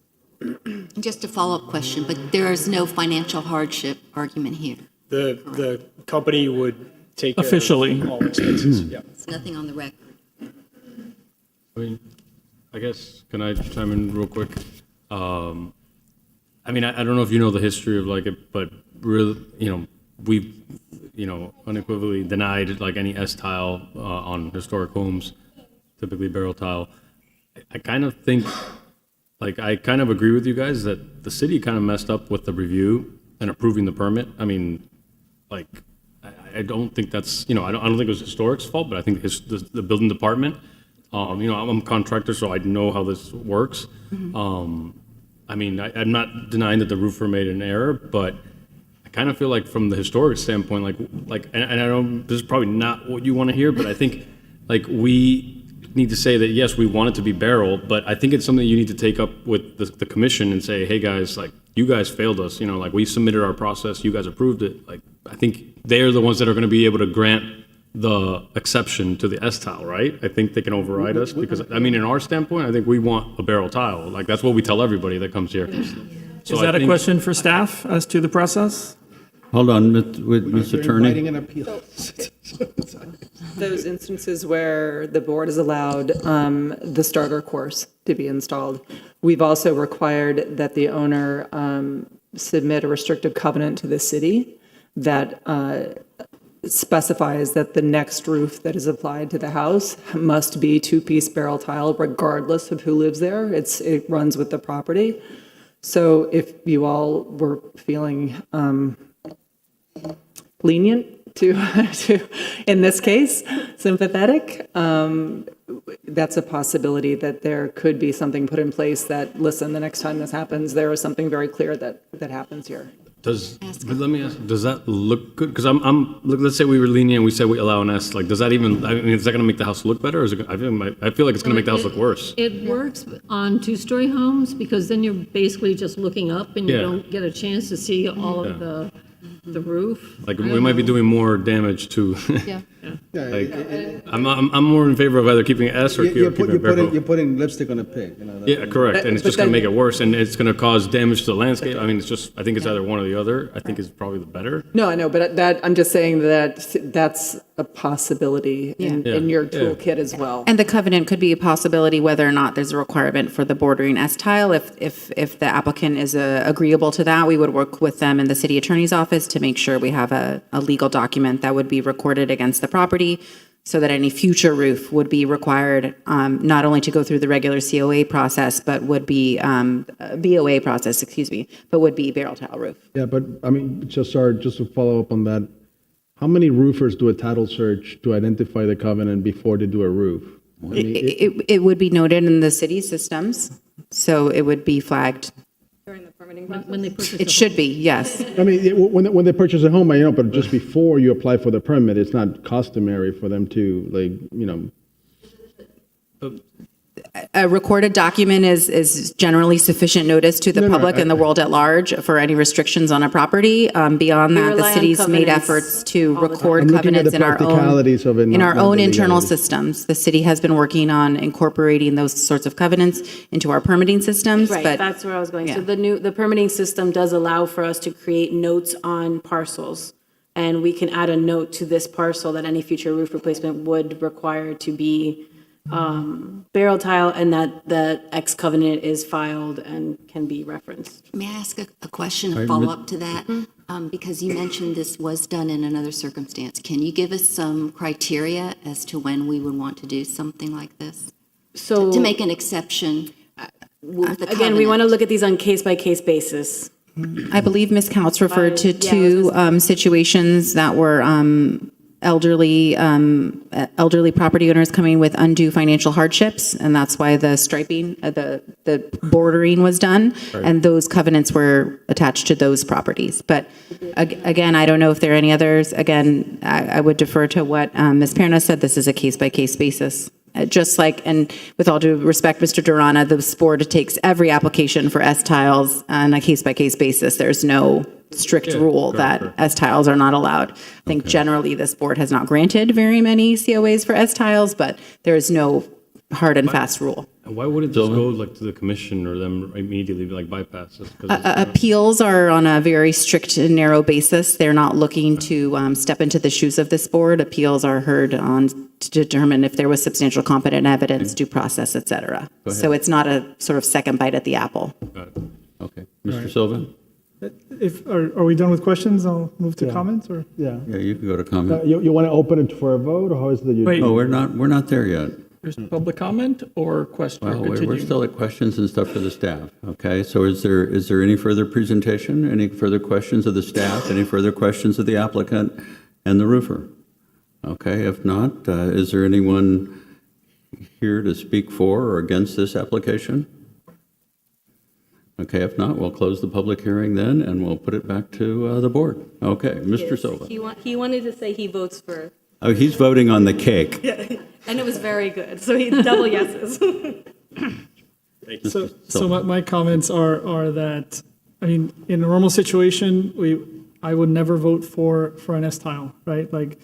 Just a follow-up question, but there is no financial hardship argument here. The company would take care Officially. of all expenses. Yeah. It's nothing on the record. I guess, can I chime in real quick? I don't know if you know the history of it, but really, we've, unequivocally denied any S-tile on historic homes, typically barrel tile. I kind of think, I kind of agree with you guys that the city kind of messed up with the review and approving the permit. I don't think that's, I don't think it was historic's fault, but I think the building department I'm a contractor, so I know how this works. I mean, I'm not denying that the roofer made an error, but I kind of feel like from the historic standpoint, and I don't, this is probably not what you want to hear, but I think like we need to say that, yes, we want it to be barrel, but I think it's something you need to take up with the commission and say, hey guys, like you guys failed us, like we submitted our process, you guys approved it. Like, I think they're the ones that are going to be able to grant the exception to the S tile, right? I think they can override us because, I mean, in our standpoint, I think we want a barrel tile. Like, that's what we tell everybody that comes here. So Is that a question for staff as to the process? Hold on, Ms. Attorney. Writing an appeal. Those instances where the board has allowed the starter course to be installed, we've also required that the owner submit a restrictive covenant to the city that specifies that the next roof that is applied to the house must be two-piece barrel tile regardless of who lives there. It runs with the property. So if you all were feeling lenient to in this case, sympathetic, that's a possibility that there could be something put in place that, listen, the next time this happens, there is something very clear that happens here. But let me ask, does that look good? Because let's say we were lenient and we said we allow an S, like, does that even, I mean, is that going to make the house look better? Or is it, I feel like it's going to make the house look worse. It works on two-story homes because then you're basically just looking up and you Yeah. don't get a chance to see all of the roof. Like, we might be doing more damage to, Yeah. like, I'm more in favor of either keeping it S or keeping it barrel. You're putting lipstick on a pig. Yeah, correct, and it's just going to make it worse, and it's going to cause damage to the landscape. I mean, I think it's either one or the other. I think it's probably the better. No, I know, but I'm just saying that's a possibility in your toolkit as well. And the covenant could be a possibility whether or not there's a requirement for the bordering S tile. If the applicant is agreeable to that, we would work with them in the city attorney's office to make sure we have a legal document that would be recorded against the property so that any future roof would be required not only to go through the regular COA process, but would be BOA process, but would be barrel tile roof. Yeah, but I mean, just to follow up on that, how many roofers do a title search to identify the covenant before they do a roof? I mean, It would be noted in the city systems, so it would be flagged. When they purchase It should be, yes. I mean, when they purchase a home, but just before you apply for the permit, it's not customary for them to, A recorded document is generally sufficient notice to the public and the world at large for any restrictions on a property. Beyond that, the rely on city's made covenants efforts to all the record I'm looking at covenants the in our practicalities of it, own, not the internal legalities. systems. The city has been working on incorporating those sorts of covenants into our permitting systems, Right, but that's where I was going. So yeah. the permitting system does allow for us to create notes on parcels. And we can add a note to this parcel that any future roof replacement would require to be barrel tile and that the X covenant is filed and can be referenced. May I ask a question, a Right, follow-up to that? Because you mentioned this was done in another circumstance. Can you give us some criteria as to when we would want to do something like this? So To make an exception with the again, we want to covenant. look at these on case-by-case basis. I believe Ms. Couts referred to Yeah, I was two situations that were elderly property owners coming with undue financial hardships, and that's why the striping, the bordering was done, and those covenants were attached to those properties. But again, I don't know if there are any others. Again, I would defer to what Ms. Perna said. This is a case-by-case basis. Just like, and with all due respect, Mr. Durana, the board takes every application for S-tiles on a case-by-case basis. There's no strict rule that S-tiles are not allowed. I think generally this board has not granted very many COAs for S-tiles, but there is no hard and fast rule. And why wouldn't this go like to the commission or them immediately like bypass this? 'Cause Appeals are on a very strict and narrow basis. They're not looking to step into the shoes of this board. Appeals are heard on to determine if there was substantial competent evidence, due process, et cetera. Go ahead. So it's not a sort of second bite at the apple. Okay. Mr. Silva? Are we done with questions? I'll move to Yeah. comments, or? yeah. Yeah, you can go to comment. You want to open it for a vote, or how is the? Wait. Oh, we're not there yet. There's public comment or question? Well, or we're continue? still at questions and stuff for the staff, okay? So is there any further presentation, any further questions of the staff, any further questions of the applicant and the roofer? Okay, if not, is there anyone here to speak for or against this application? Okay, if not, we'll close the public hearing then, and we'll put it back to the board. Okay, Mr. Yes, Silva. He wanted to say he votes for, Oh, he's voting on the cake. yeah, and it was very good, so he double yeses. So my comments are that, I mean, in a normal situation, I would never vote for an S-tile, right? Like,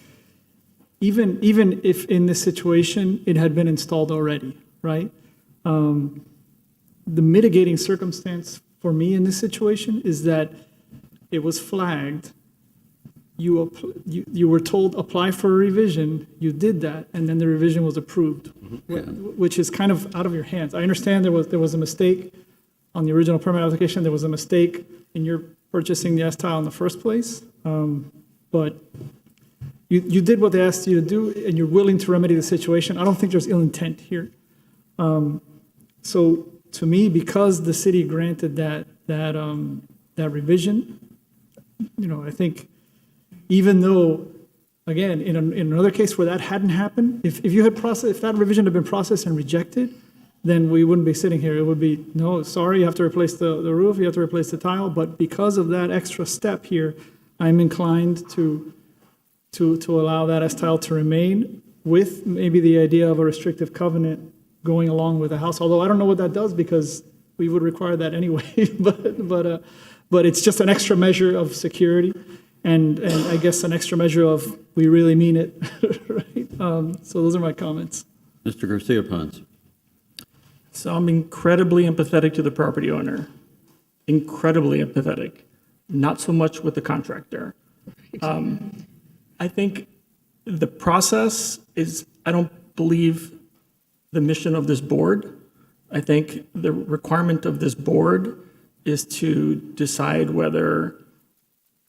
even if in this situation, it had been installed already, right? The mitigating circumstance for me in this situation is that it was flagged. You were told, apply for a revision, you did that, and then the revision was approved, which is kind of out of your hands. I understand there was a mistake on the original permit application, there was a mistake in your purchasing the S-tile in the first place, but you did what they asked you to do, and you're willing to remedy the situation. I don't think there's ill intent here. So to me, because the city granted that revision, I think even though, again, in another case where that hadn't happened, if that revision had been processed and rejected, then we wouldn't be sitting here. It would be, no, sorry, you have to replace the roof, you have to replace the tile. But because of that extra step here, I'm inclined to allow that S-tile to remain with maybe the idea of a restrictive covenant going along with the house. Although I don't know what that does because we would require that anyway. But it's just an extra measure of security. And I guess an extra measure of we really mean it, right? So those are my comments. Mr. Garcia-Ponce. So I'm incredibly empathetic to the property owner, incredibly empathetic, not so much with the contractor. I think the process is, I don't believe the mission of this board. I think the requirement of this board is to decide whether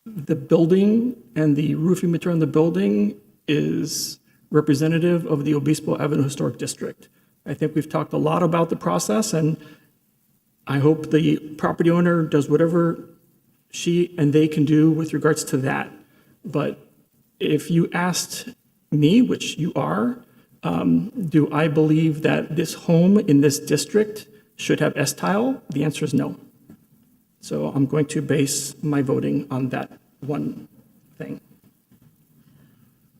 the building and the roofing material in the building is representative of the Obispo Avenue Historic District. I think we've talked a lot about the process, and I hope the property owner does whatever she and they can do with regards to that. But if you asked me, which you are, do I believe that this home in this district should have S-tile? The answer is no. So I'm going to base my voting on that one thing.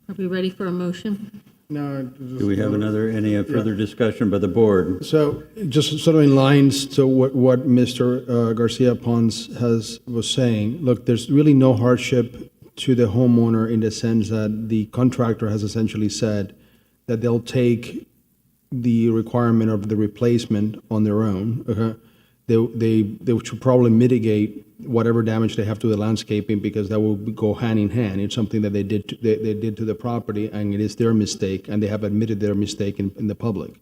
Are we ready for a motion? No. Do we have any further discussion by the board? So just sort of in lines to what Mr. Garcia-Ponce was saying, look, there's really no hardship to the homeowner in the sense that the contractor has essentially said that they'll take the requirement of the replacement on their own. Okay? They should probably mitigate whatever damage they have to the landscaping because that will go hand in hand. It's something that they did to the property, and it is their mistake, and they have admitted their mistake in the public.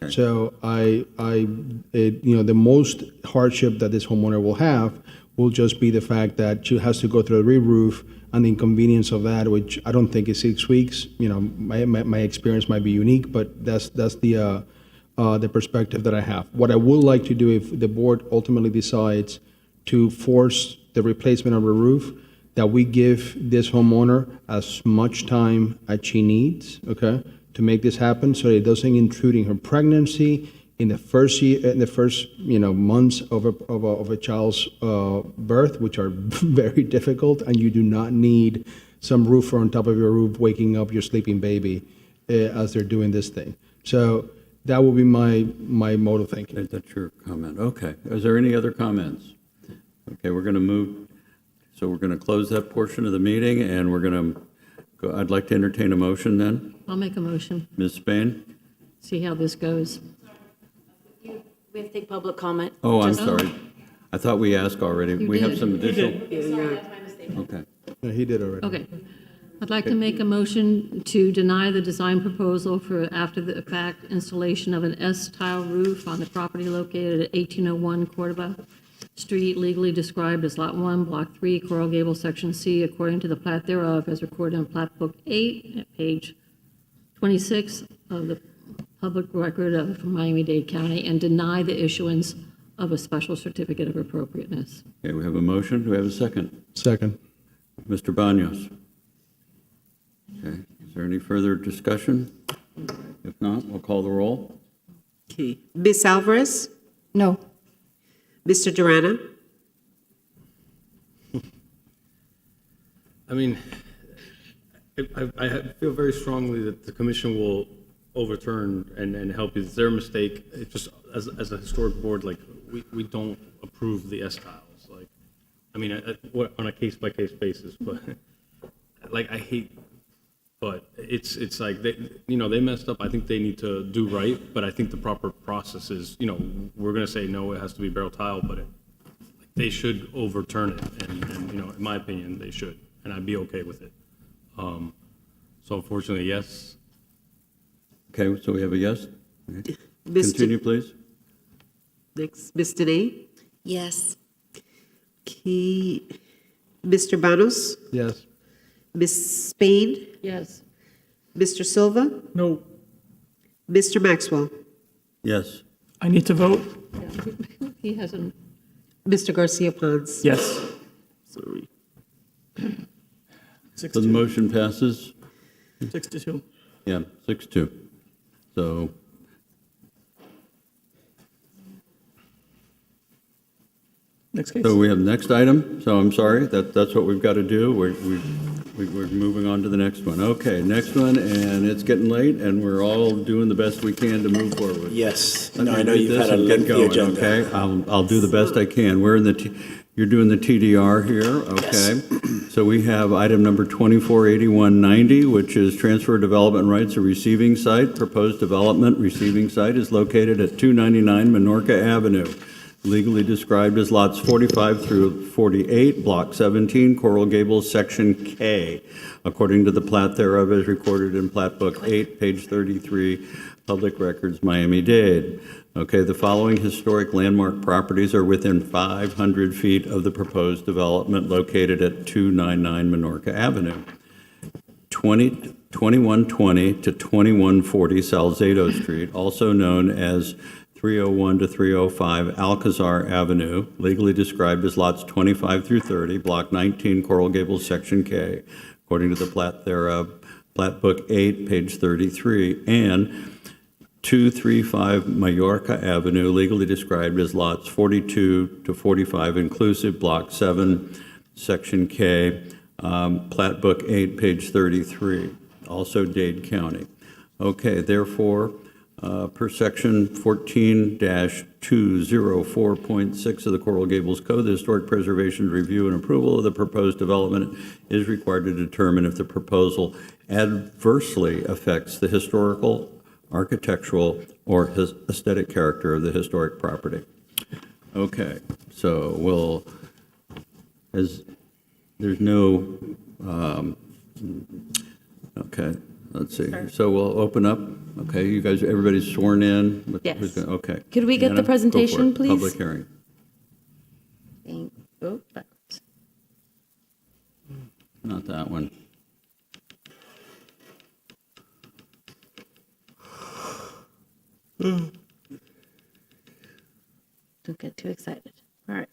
Okay. So the most hardship that this homeowner will have will just be the fact that she has to go through a re-roof and the inconvenience of that, which I don't think is 6 weeks. My experience might be unique, but that's the perspective that I have. What I would like to do if the board ultimately decides to force the replacement of a roof, that we give this homeowner as much time as she needs, okay, to make this happen, so it doesn't intrude in her pregnancy, in the first months of a child's birth, which are very difficult, and you do not need some roofer on top of your roof waking up your sleeping baby as they're doing this thing. So that will be my mode of thinking. That's your comment. Okay. Is there any other comments? Okay, we're going to move. So we're going to close that portion of the meeting, and we're going to go. I'd like to entertain a motion then. I'll make a motion. Ms. Spain? See how this goes. We have to take public comment. Oh, I'm sorry. I thought we asked already. You We have did. some You additional. Okay. No, he did already. Okay. I'd like to make a motion to deny the design proposal for after-the-fact installation of an S-tile roof on the property located at 1801 Cordova Street, legally described as Lot 1, Block 3, Coral Gables, Section C, according to the plat thereof, as recorded on Plat Book 8, at page 26 of the public record of Miami-Dade County, and deny the issuance of a special certificate of appropriateness. Okay, we have a motion. Do we have a second? Second. Mr. Banos? Okay. Is there any further discussion? If not, we'll call the roll. Okay. Ms. Alvarez? No. Mr. Durana? I mean, I feel very strongly that the commission will overturn and help you. It's their mistake. It's just, as a historic board, like, we don't approve the S-tiles. Like, I mean, on a case-by-case basis, but, like, I hate, but it's like, they messed up. I think they need to do right, but I think the proper process is, we're going to say, no, it has to be barrel tile, but they should overturn it. And, in my opinion, they should. And I'd be okay with it. So unfortunately, yes. Okay, so we have a yes? Okay. Mr. Continue, please. Next, Ms. Dene? Yes. Okay. Mr. Banos? Yes. Ms. Spain? Yes. Mr. Silva? No. Mr. Maxwell? Yes. I need to vote? He hasn't. Mr. Garcia Pons? Yes. Sorry. So the motion passes? 6-2. Yeah, 6-2. So Next case. So we have the next item, so I'm sorry, that's what we've got to do. We're moving on to the next one. Okay, next one, and it's getting late, and we're all doing the best we can to move forward. Yes, Let me I know read you've this had a and get lengthy going, agenda. Okay, I'll do the best I can. You're doing the TDR here, okay? So we have item number 248190, which is transfer development rights of receiving site. Proposed development receiving site is located at 299 Minorca Avenue, legally described as lots 45 through 48, Block 17, Coral Gables, Section K, according to the plat thereof as recorded in Plat Book 8, page 33, Public Records, Miami-Dade. Okay, the following historic landmark properties are within 500 feet of the proposed development located at 299 Minorca Avenue. 2120 to 2140 Salcedo Street, also known as 301 to 305 Alcazar Avenue, legally described as lots 25 through 30, Block 19, Coral Gables, Section K, according to the plat thereof, Plat Book 8, page 33, and 235 Majorca Avenue, legally described as lots 42 to 45 inclusive, Block 7, Section K, Plat Book 8, page 33, also Dade County. Okay, therefore, per section 14-204.6 of the Coral Gables Code, the Historic Preservation Review and Approval of the proposed development is required to determine if the proposal adversely affects the historical, architectural, or aesthetic character of the historic property. Okay, so there's no, okay, let's see. Sure. So we'll open up. Okay, you guys, everybody's sworn in? Yes. Okay. Could we get the Anna, go for presentation, it. please? Public hearing. Backwards. Not that one. Don't get too excited. All right.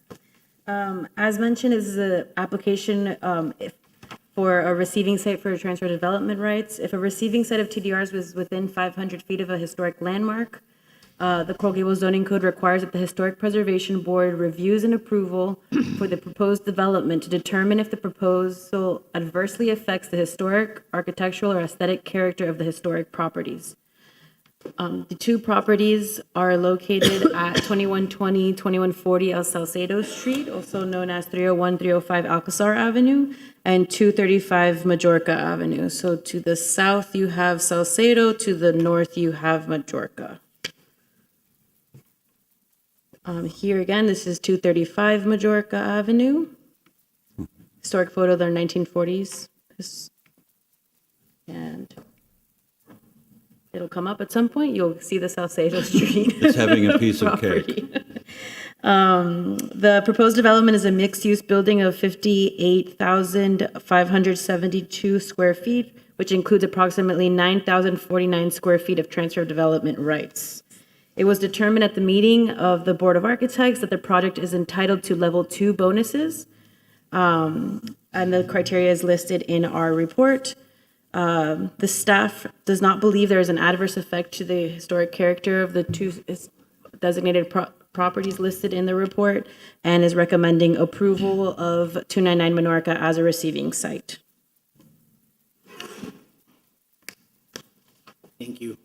As mentioned, this is an application for a receiving site for transfer development rights. If a receiving site of TDRs was within 500 feet of a historic landmark, the Coral Gables zoning code requires that the Historic Preservation Board reviews an approval for the proposed development to determine if the proposal adversely affects the historic, architectural, or aesthetic character of the historic properties. The two properties are located at 2120, 2140 El Salcedo Street, also known as 301, 305 Alcazar Avenue, and 235 Majorca Avenue. So to the south, you have Salcedo, to the north, you have Majorca. Here again, this is 235 Majorca Avenue. Historic photo, they're 1940s. And it'll come up at some point. You'll see the Salcedo Street. It's having a piece of property. cake. The proposed development is a mixed-use building of 58,572 square feet, which includes approximately 9,049 square feet of transfer of development rights. It was determined at the meeting of the Board of Architects that the project is entitled to level 2 bonuses, and the criteria is listed in our report. The staff does not believe there is an adverse effect to the historic character of the two designated properties listed in the report and is recommending approval of 299 Minorca as a receiving site. Thank you.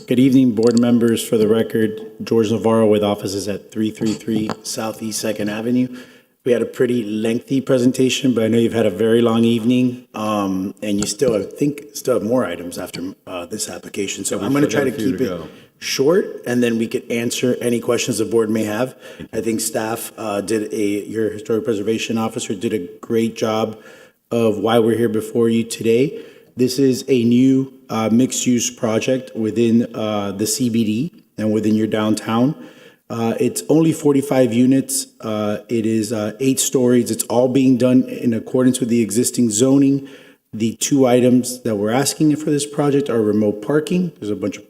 Good evening, board members. For the record, George Navarro with offices at 333 Southeast 2nd Avenue. We had a pretty lengthy presentation, but I know you've had a very long evening, and you still, I think, still have more items after this application. So I'm going to try to keep it short, and then we could answer any questions the board may have. I think staff your historic preservation officer did a great job of why we're here before you today. This is a new mixed-use project within the CBD and within your downtown. It's only 45 units. It is 8 stories. It's all being done in accordance with the existing zoning. The 2 items that we're asking for this project are remote parking. There's a bunch of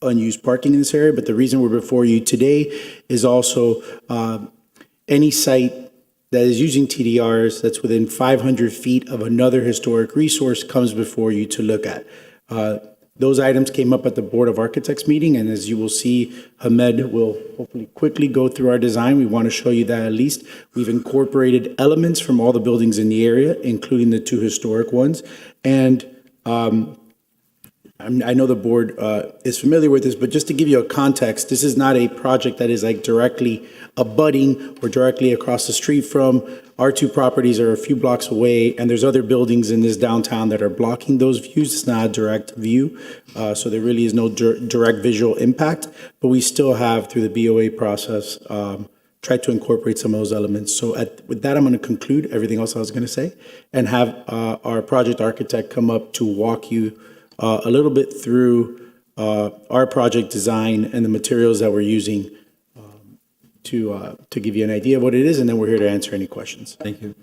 unused parking in this area, but the reason we're before you today is also any site that is using TDRs that's within 500 feet of another historic resource comes before you to look at. Those items came up at the Board of Architects meeting, and as you will see, Hamed will hopefully quickly go through our design. We want to show you that at least. We've incorporated elements from all the buildings in the area, including the 2 historic ones. And I know the board is familiar with this, but just to give you a context, this is not a project that is like directly abutting or directly across the street from. Our 2 properties are a few blocks away, and there's other buildings in this downtown that are blocking those views. It's not a direct view, so there really is no direct visual impact, but we still have, through the BOA process, tried to incorporate some of those elements. So with that, I'm going to conclude everything else I was going to say and have our project architect come up to walk you a little bit through our project design and the materials that we're using to give you an idea of what it is, and then we're here to answer any questions. Thank you.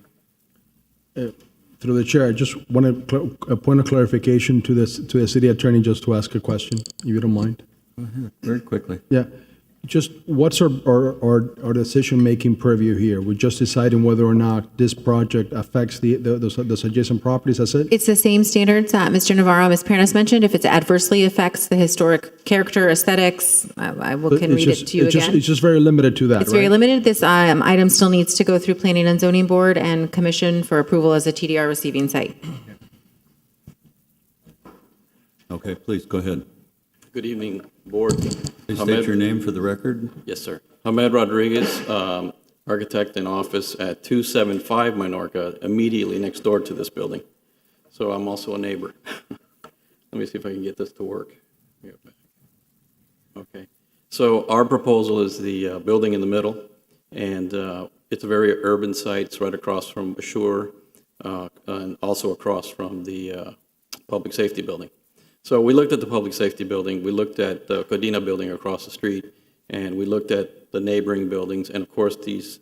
Through the chair, I just want a point of clarification to the city attorney, just to ask a question, if you don't mind. Go ahead, very quickly. Yeah. Just what's our decision-making purview here? We're just deciding whether or not this project affects those adjacent properties, that's it? It's the same standards that Mr. Navarro, Ms. Pernas mentioned. If it adversely affects the historic character, aesthetics, can read it to you again. It's just very limited to that, It's very limited. This item still needs to go through Planning and Zoning Board and Commission for approval as a TDR receiving site. Okay, please, go ahead. Good evening, board. Please state your name for the record. Yes, sir. Hamed Rodriguez, architect in office at 275 Minorca, immediately next door to this building. So I'm also a neighbor. Let me see if I can get this to work. Okay. So our proposal is the building in the middle, and it's a very urban site. It's right across from Assure and also across from the public safety building. So we looked at the public safety building, we looked at the Codina building across the street, and we looked at the neighboring buildings, and of course these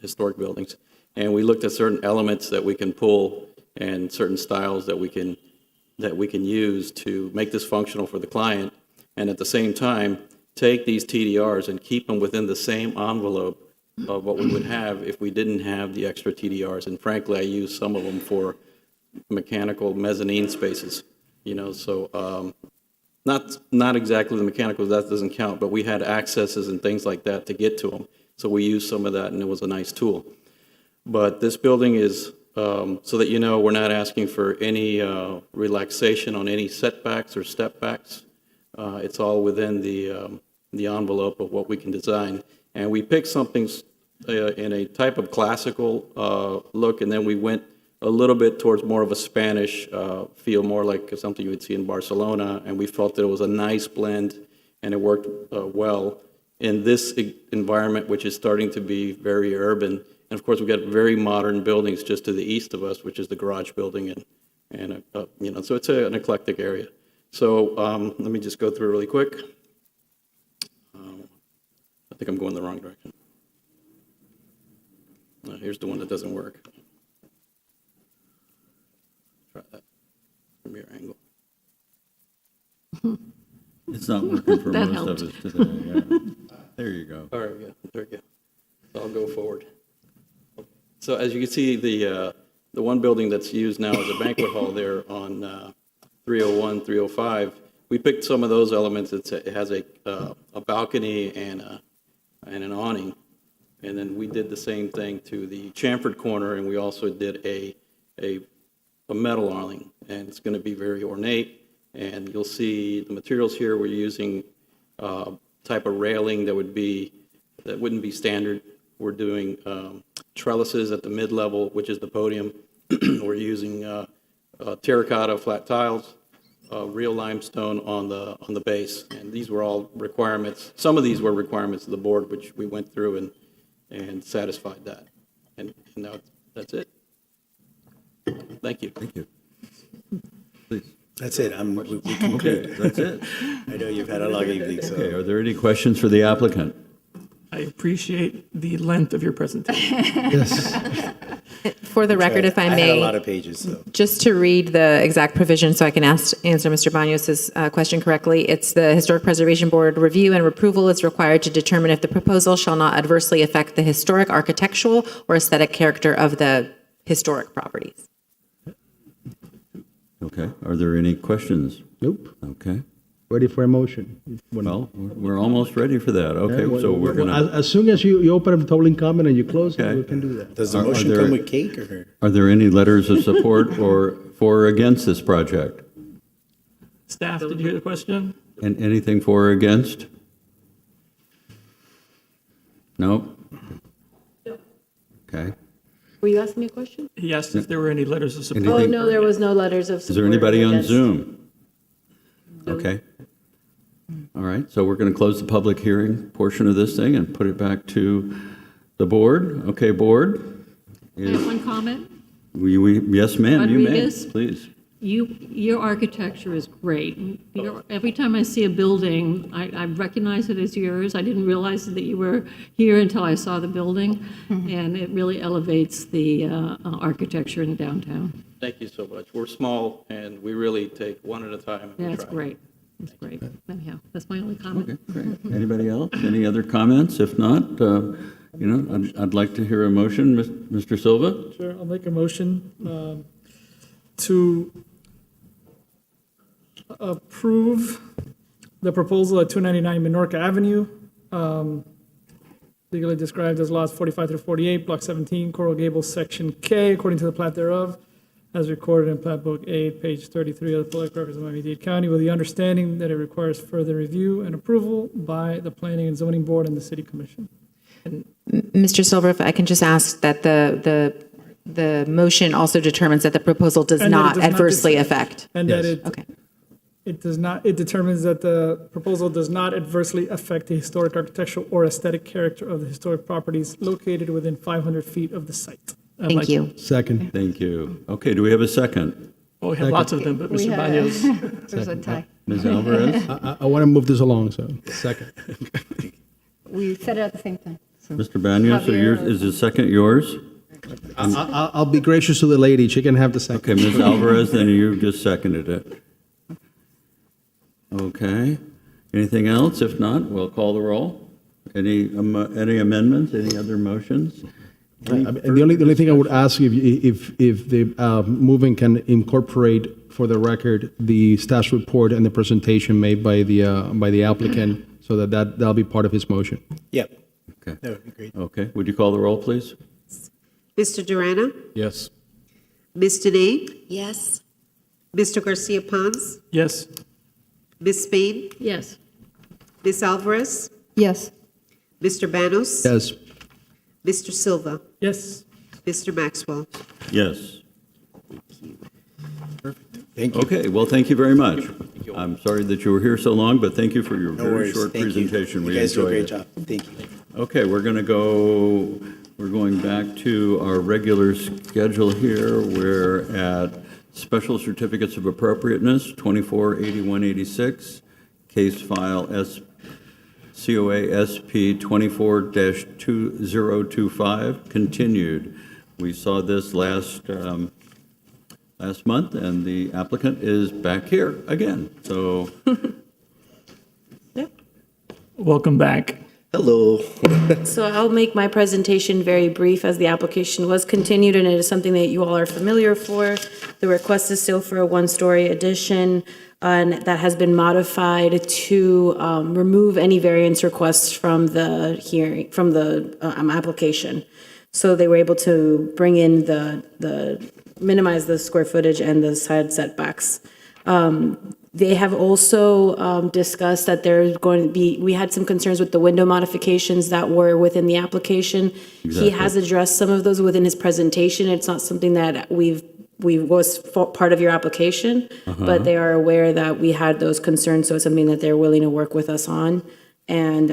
historic buildings. And we looked at certain elements that we can pull and certain styles that we can use to make this functional for the client, and at the same time take these TDRs and keep them within the same envelope of what we would have if we didn't have the extra TDRs. And frankly, I use some of them for mechanical mezzanine spaces. So not exactly the mechanical, that doesn't count, but we had accesses and things like that to get to them. So we used some of that, and it was a nice tool. But this building is, so that we're not asking for any relaxation on any setbacks or step backs. It's all within the envelope of what we can design. And we picked something in a type of classical look, and then we went a little bit towards more of a Spanish feel, more like something you would see in Barcelona, and we felt that it was a nice blend, and it worked well in this environment, which is starting to be very urban. And of course, we've got very modern buildings just to the east of us, which is the garage building, and so it's an eclectic area. So let me just go through really quick. I think I'm going the wrong direction. Here's the one that doesn't work. Try that from your angle. It's not working for That most helped. of us today. Yeah. There you go. All right, there we go. So I'll go forward. So as you can see, the the one building that's used now as a banquet hall there on 301, 305, we picked some of those elements. It has a balcony and an awning. And then we did the same thing to the chamfered corner, and we also did a metal awning. And it's going to be very ornate. And you'll see the materials here, we're using type of railing that wouldn't be standard. We're doing trellises at the mid-level, which is the podium. We're using terracotta flat tiles, real limestone on the base, and these were all requirements. Some of these were requirements of the board, which we went through and satisfied that. And now that's it. Thank you. Thank you. Please. That's it. We Okay, conclude. that's it. I know you've had a long evening, so. Okay, are there any questions for the applicant? I appreciate the length of your presentation. Yes. For the record, if I had may. a lot of pages, so. Just to read the exact provision so I can answer Mr. Banos' question correctly, it's the Historic Preservation Board review and approval is required to determine if the proposal shall not adversely affect the historic, architectural, or aesthetic character of the historic properties. Okay, are there any questions? Nope. Okay, Ready for a motion? well, we're almost ready for that. Okay, so we're Well, gonna, as soon as you open up public comment and you close it, Okay. we can do that. Does the Are motion there- come with cake or? are there any letters of support for or against this project? Staff, did you hear the question? And anything for or against? No? Okay. Were you asking me a question? He asked if there were any letters of support. Oh, Anything- no, there was no letters of support. Is there anybody on against. Zoom? Okay. All right, so we're going to close the public hearing portion of this thing and put it back to the board. Okay, board? I have one comment. Yes, ma'am, you may, Rodriguez? please. Your architecture is great. Every time I see a building, I recognize it as yours. I didn't realize that you were here until I saw the building, and it really elevates the architecture in downtown. Thank you so much. We're small, and we really take one at a time. and we That's try. great. That's great. Anyhow, that's my only comment. Okay, great. Anybody else? Any other comments? If not, I'd like to hear a motion. Mr. Silva? Sure, I'll make a motion to approve the proposal at 299 Minorca Avenue, legally described as lots 45 through 48, Block 17, Coral Gables, Section K, according to the plat thereof, as recorded in Plat Book 8, page 33 of the Public Records of Miami-Dade County, with the understanding that it requires further review and approval by the Planning and Zoning Board and the City Commission. Mr. Silver, if I can just ask that the motion also determines that the proposal does And that it not does not adversely deter- affect. And that Yes. it does not, it determines that the proposal does not adversely affect the historic, architectural, or aesthetic character of the historic properties located within 500 feet of the site. I'd Thank like- you. Second. Thank you. Okay, do we have a second? Oh, we have lots of them, but We Mr. have- Banos. There's a tie. Ms. Alvarez? I want to move this along, so second. We said it at the same time. so. Mr. Banos, so yours, is the second yours? I'll be gracious to the lady. She can have the second. Okay, Ms. Alvarez, then you just seconded it. Okay. Anything else? If not, we'll call the roll. Any amendments, any other motions? The only thing I would ask if the moving can incorporate for the record the staff report and the presentation made by the applicant, so that'll be part of his motion. Yep. Okay. That would be great. Okay, would you call the roll, please? Mr. Durana, Yes. Ms. Deney, Yes? Mr. Garcia Pons, Yes, Ms. Spain, Yes. Ms. Alvarez, Yes. Mr. Banos, Yes. Mr. Silva, yes. Mr. Maxwell. Yes. Thank you. Okay, well, thank you very much. I'm sorry that you were here so long, but thank you for your No very worries. short Thank you. presentation. You We guys do a enjoyed great it. job. Thank you. Okay, we're going back to our regular schedule here. We're at Special Certificates of Appropriateness, 248186, case file COA SP 24-2025, continued. We saw this last month, and the applicant is back here again. So Welcome back. Hello. So I'll make my presentation very brief as the application was continued and it is something that you all are familiar for. The request is still for a one-story addition and that has been modified to remove any variance requests from the hearing, from the application. So they were able to bring in minimize the square footage and the side setbacks. They have also discussed that there's going to be, we had some concerns with the window modifications that were within the application. He has addressed some of those within his presentation. It's not something that we was part of your application, but they are aware that we had those concerns, so it's something that they're willing to work with us on. And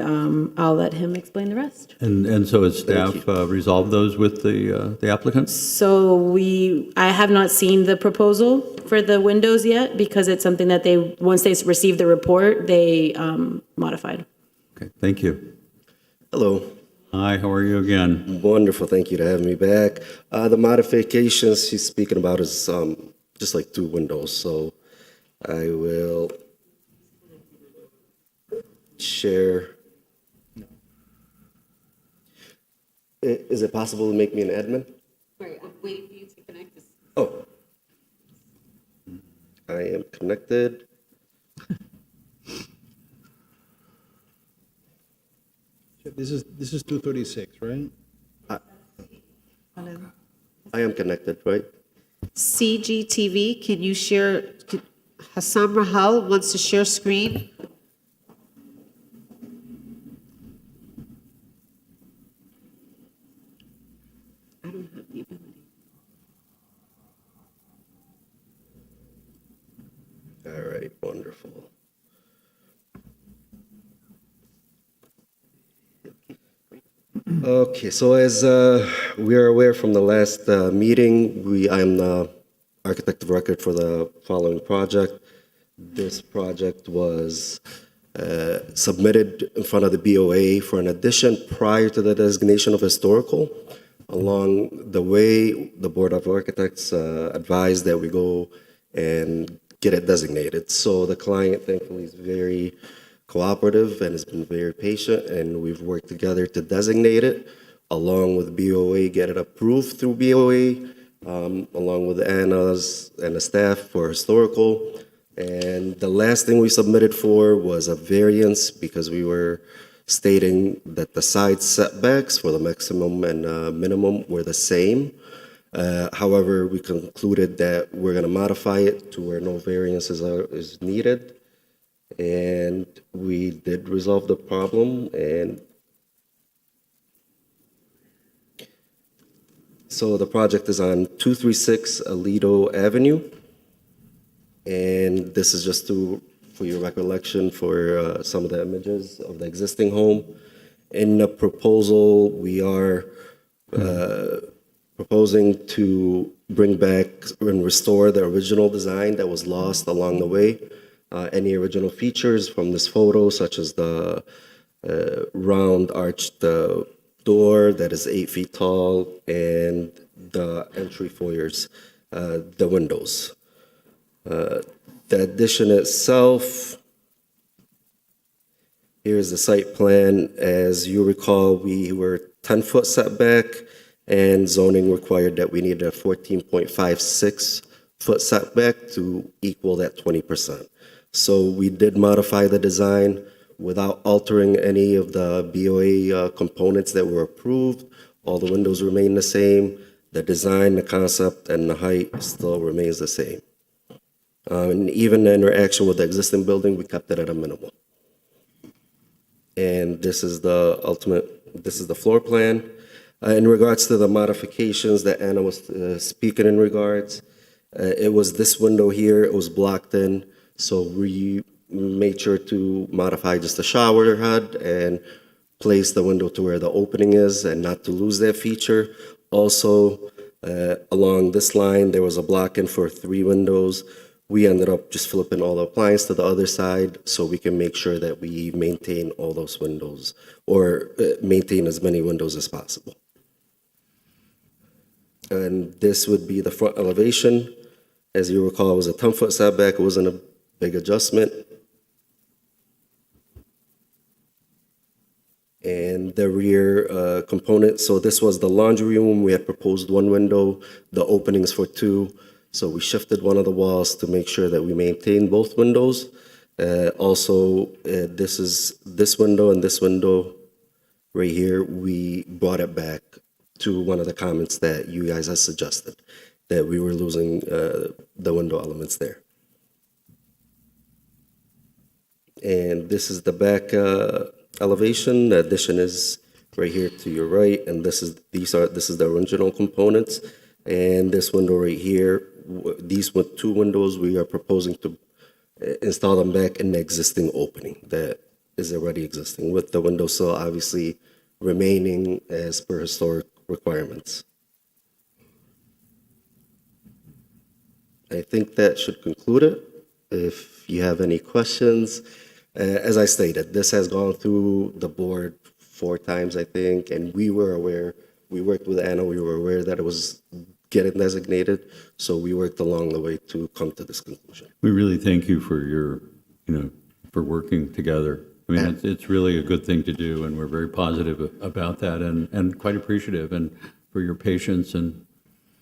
I'll let him explain the rest. And so has staff resolved those with the applicant? So I have not seen the proposal for the windows yet because it's something that once they received the report, they modified. Okay, thank you. Hello. Hi, how are you again? Wonderful. Thank you to have me back. The modifications she's speaking about is just like 2 windows. So I will share. Is it possible to make me an admin? Sorry, I'm waiting for you to connect this. Oh. I am connected. This is 236, right? I am connected, right? CGTV, can you share, Hassan Rahal wants to share screen? I don't have the ability. All right, wonderful. Okay, so as we are aware from the last meeting, I am the architect of record for the following project. This project was submitted in front of the BOA for an addition prior to the designation of historical. Along the way, the Board of Architects advised that we go and get it designated. So the client, thankfully, is very cooperative and has been very patient, and we've worked together to designate it, along with BOA, get it approved through BOA, along with Anna's and the staff for historical. And the last thing we submitted for was a variance because we were stating that the side setbacks for the maximum and minimum were the same. However, we concluded that we're going to modify it to where no variances is needed. And we did resolve the problem. And so the project is on 236 Alito Avenue. And this is just for your recollection for some of the images of the existing home. In the proposal, we are proposing to bring back and restore the original design that was lost along the way. Any original features from this photo, such as the round arched door that is 8 feet tall and the entry foyers, the windows. The addition itself, here's the site plan. As you recall, we were 10-foot setback and zoning required that we needed a 14.56-foot setback to equal that 20%. So we did modify the design without altering any of the BOA components that were approved. All the windows remain the same. The design, the concept, and the height still remains the same. And even the interaction with the existing building, we kept it at a minimum. And this is the floor plan. In regards to the modifications that Anna was speaking in regards, it was this window here, it was blocked in. So we made sure to modify just the shower head and place the window to where the opening is and not to lose that feature. Also, along this line, there was a block in for 3 windows. We ended up just flipping all the appliance to the other side so we can make sure that we maintain all those windows or maintain as many windows as possible. And this would be the front elevation. As you recall, it was a 10-foot setback. It wasn't a big adjustment. and the rear component. So this was the laundry room. We had proposed one window, the openings for two. So we shifted one of the walls to make sure that we maintain both windows. Also, this window and this window right here, we brought it back to one of the comments that you guys had suggested, that we were losing the window elements there. And this is the back elevation. The addition is right here to your right, and this is the original components. And this window right here, these two windows, we are proposing to install them back in the existing opening that is already existing, with the windowsill obviously remaining as per historic requirements. I think that should conclude it. If you have any questions, as I stated, this has gone through the board 4 times, I think, and we were aware, we worked with Anna, we were aware that it was getting designated, so we worked along the way to come to this conclusion. We really thank you for your, for working together. I mean, it's really a good thing to do, and we're very positive about that, and quite appreciative, and for your patience and.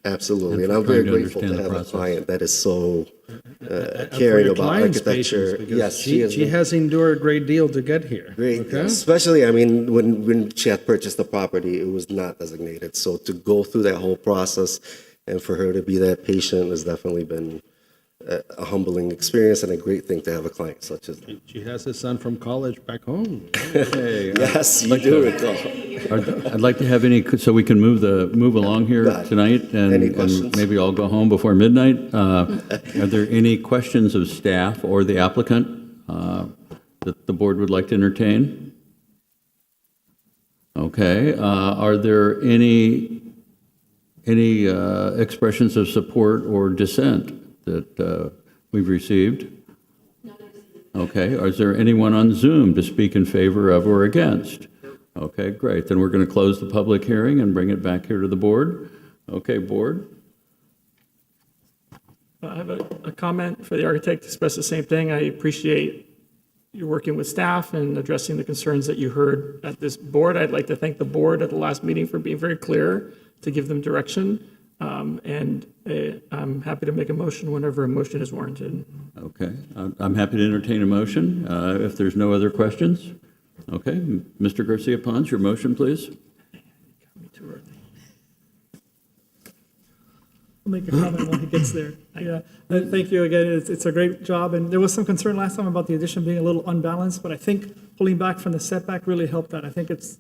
Absolutely, and I'm trying very to grateful to understand the have a process. client that is so For caring your about client's architecture. patience, because Yes, she has endured a great deal to get here. Great, okay? especially, I mean, when she had purchased the property, it was not designated. So to go through that whole process and for her to be that patient has definitely been a humbling experience and a great thing to have a client such as that. She has a son from college back home. Hey, Yes, you like do to- recall. I'd like to have any, so we can move along here Got it. tonight, Any and questions? maybe I'll go home before midnight. Are there any questions of staff or the applicant that the board would like to entertain? Okay, are there any expressions of support or dissent that we've received? Okay, is there anyone on Zoom to speak in favor of or against? Okay, great. Then we're going to close the public hearing and bring it back here to the board. Okay, board? I have a comment for the architect to express the same thing. I appreciate you working with staff and addressing the concerns that you heard at this board. I'd like to thank the board at the last meeting for being very clear to give them direction. I'm happy to make a motion whenever a motion is warranted. Okay, I'm happy to entertain a motion if there's no other questions. Okay, Mr. Garcia Pons, your motion, please. I'll make a comment when he gets there. Yeah, thank you again. It's a great job, and there was some concern last time about the addition being a little unbalanced, but I think pulling back from the setback really helped that. I think it's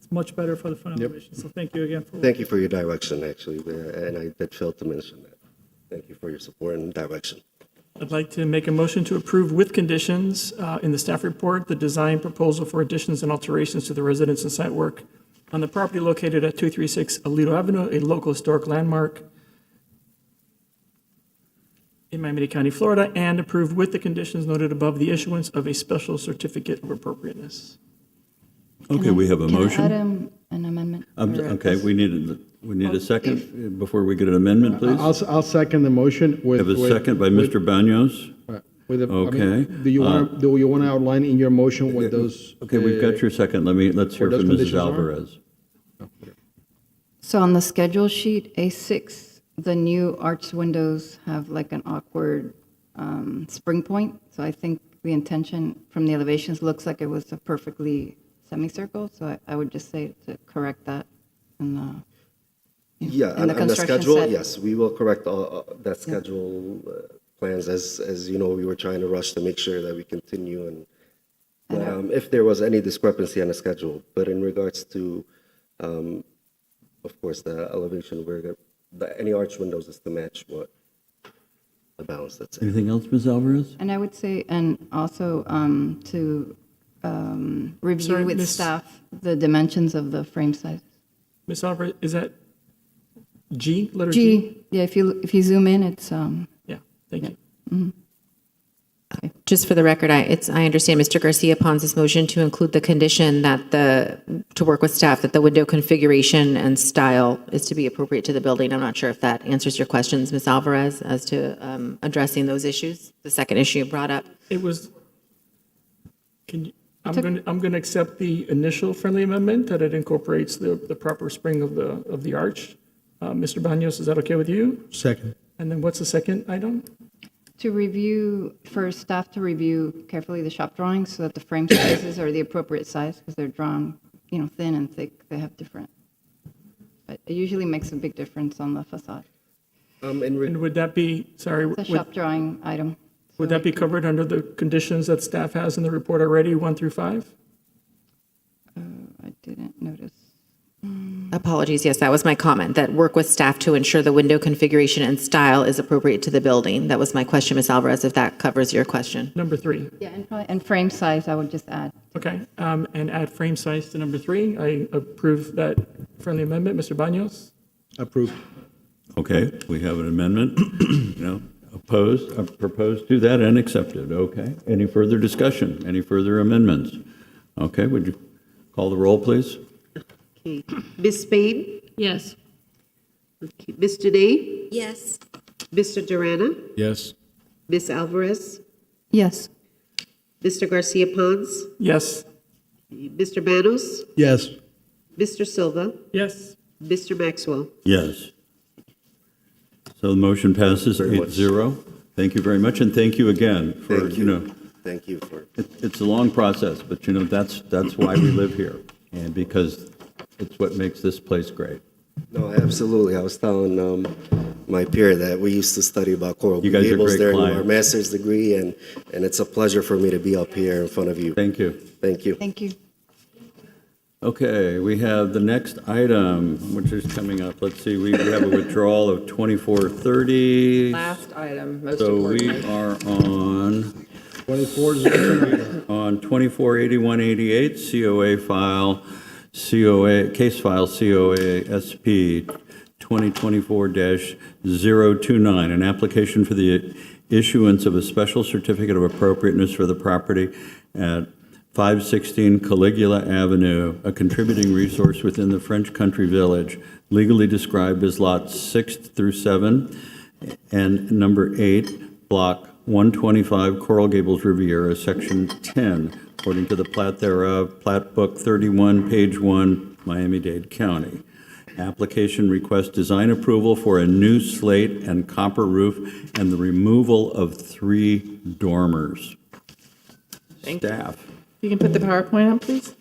much better for the front elevation. So thank you again for. Thank you for your direction, actually, and I did fail to mention that. Thank you for your support and direction. I'd like to make a motion to approve with conditions in the staff report, the design proposal for additions and alterations to the residence and site work on the property located at 236 Alito Avenue, a local historic landmark in Miami-Dade County, Florida, and approve with the conditions noted above the issuance of a special certificate of appropriateness. Okay, we have a motion. Can I add an amendment? Okay, we need a second before we get an amendment, please. I'll second the motion with. Have a second by Mr. Banos. Okay. Do you want to outline in your motion what those? Okay, we've got your second. Let's hear what those from Mrs. conditions are? Alvarez. So on the schedule sheet, A6, the new arched windows have like an awkward spring point. So I think the intention from the elevations looks like it was a perfectly semicircle. So I would just say to correct that in the, Yeah, in the on the construction schedule, set. yes, we will correct all that schedule plans as you know, we were trying to rush to make sure that we continue and if there was any discrepancy on the schedule. But in regards to, of course, the elevation, any arch windows is to match what the balance that's in. Anything else, Ms. Alvarez? And I would say, and also to review Sorry, with Miss- staff the dimensions of the frame size. Ms. Alvarez, is that G, letter G? G, yeah, if you zoom in, it's, Yeah, thank you. Just for the record, I understand Mr. Garcia Pons' motion to include the condition that to work with staff, that the window configuration and style is to be appropriate to the building. I'm not sure if that answers your questions, Ms. Alvarez, as to addressing those issues, the second issue you brought up. It was, I'm going to accept the initial friendly amendment that it incorporates the proper spring of the arch. Mr. Banos, is that okay with you? Second. And then what's the second item? To review, for staff to review carefully the shop drawings so that the frame sizes are the appropriate size, because they're drawn, thin and thick, they have different. But it usually makes a big difference on the facade. And would that be, sorry, It's a shop drawing item. would that be covered under the conditions that staff has in the report already, 1 through 5? I didn't notice. Apologies, yes, that was my comment, that work with staff to ensure the window configuration and style is appropriate to the building. That was my question, Ms. Alvarez, if that covers your question. Number 3. Yeah, and frame size, I would just add. Okay, and add frame size to number 3. I approve that friendly amendment. Mr. Banos? Approved. Okay, we have an amendment, proposed to that and accepted. Okay, any further discussion? Any further amendments? Okay, would you call the roll, please? Okay. Ms. Spain? Yes. Okay. Ms. Deney? Yes. Mr. Durana? Yes. Ms. Alvarez? Yes. Mr. Garcia Pons? Yes. Mr. Banos? Yes. Mr. Silva? Yes. Mr. Maxwell? Yes. So the motion passes 8-0. Thank you very much, and thank you again for, Thank you for. it's a long process, but that's why we live here, and because it's what makes this place great. No, absolutely. I was telling my peer that we used to study about Coral You guys are Gables great during our clients. master's degree, and it's a pleasure for me to be up here in front of you. Thank you. Thank you. Thank you. Okay, we have the next item, which is coming up. Let's see, we have a withdrawal of 2430. Last item, most So we importantly. are on 248188, COA file, case file COA SP 2024-029, an application for the issuance of a special certificate of appropriateness for the property at 516 Caligula Avenue, a contributing resource within the French Country Village, legally described as lots 6 through 7 and number 8, block 125, Coral Gables Riviera, section 10, according to the plat thereof, Plat Book 31, page 1, Miami-Dade County. Application requests design approval for a new slate and copper roof and the removal of 3 dormers. Thank you. Staff. You can put the PowerPoint up, please.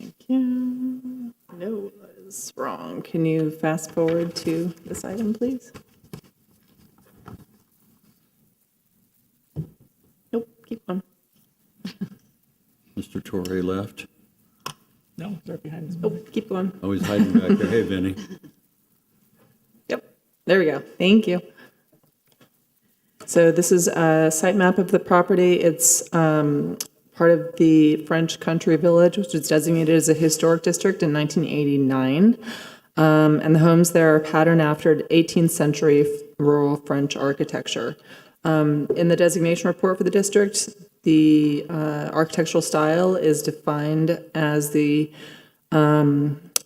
Thank you. No, that is wrong. Can you fast forward to this item, please? Nope, keep going. Mr. Torre left. No, they're behind us. Oh, keep going. Oh, he's hiding back there. Hey, Vinny. There we go. Thank you. So this is a site map of the property. It's part of the French Country Village, which was designated as a historic district in 1989. And the homes there are patterned after 18th century rural French architecture. In the designation report for the district, the architectural style is defined as the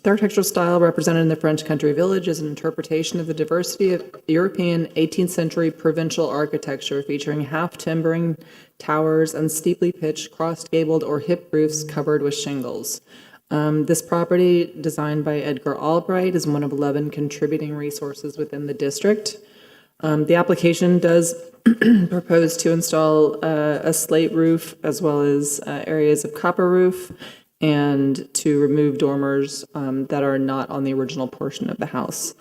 architectural style represented in the French Country Village is an interpretation of the diversity of European 18th century provincial architecture featuring half-timbering towers and steeply pitched, cross-gabled, or hip roofs covered with shingles. This property, designed by Edgar Albright, is one of 11 contributing resources within the district. The application does propose to install a slate roof as well as areas of copper roof and to remove dormers that are not on the original portion of the house.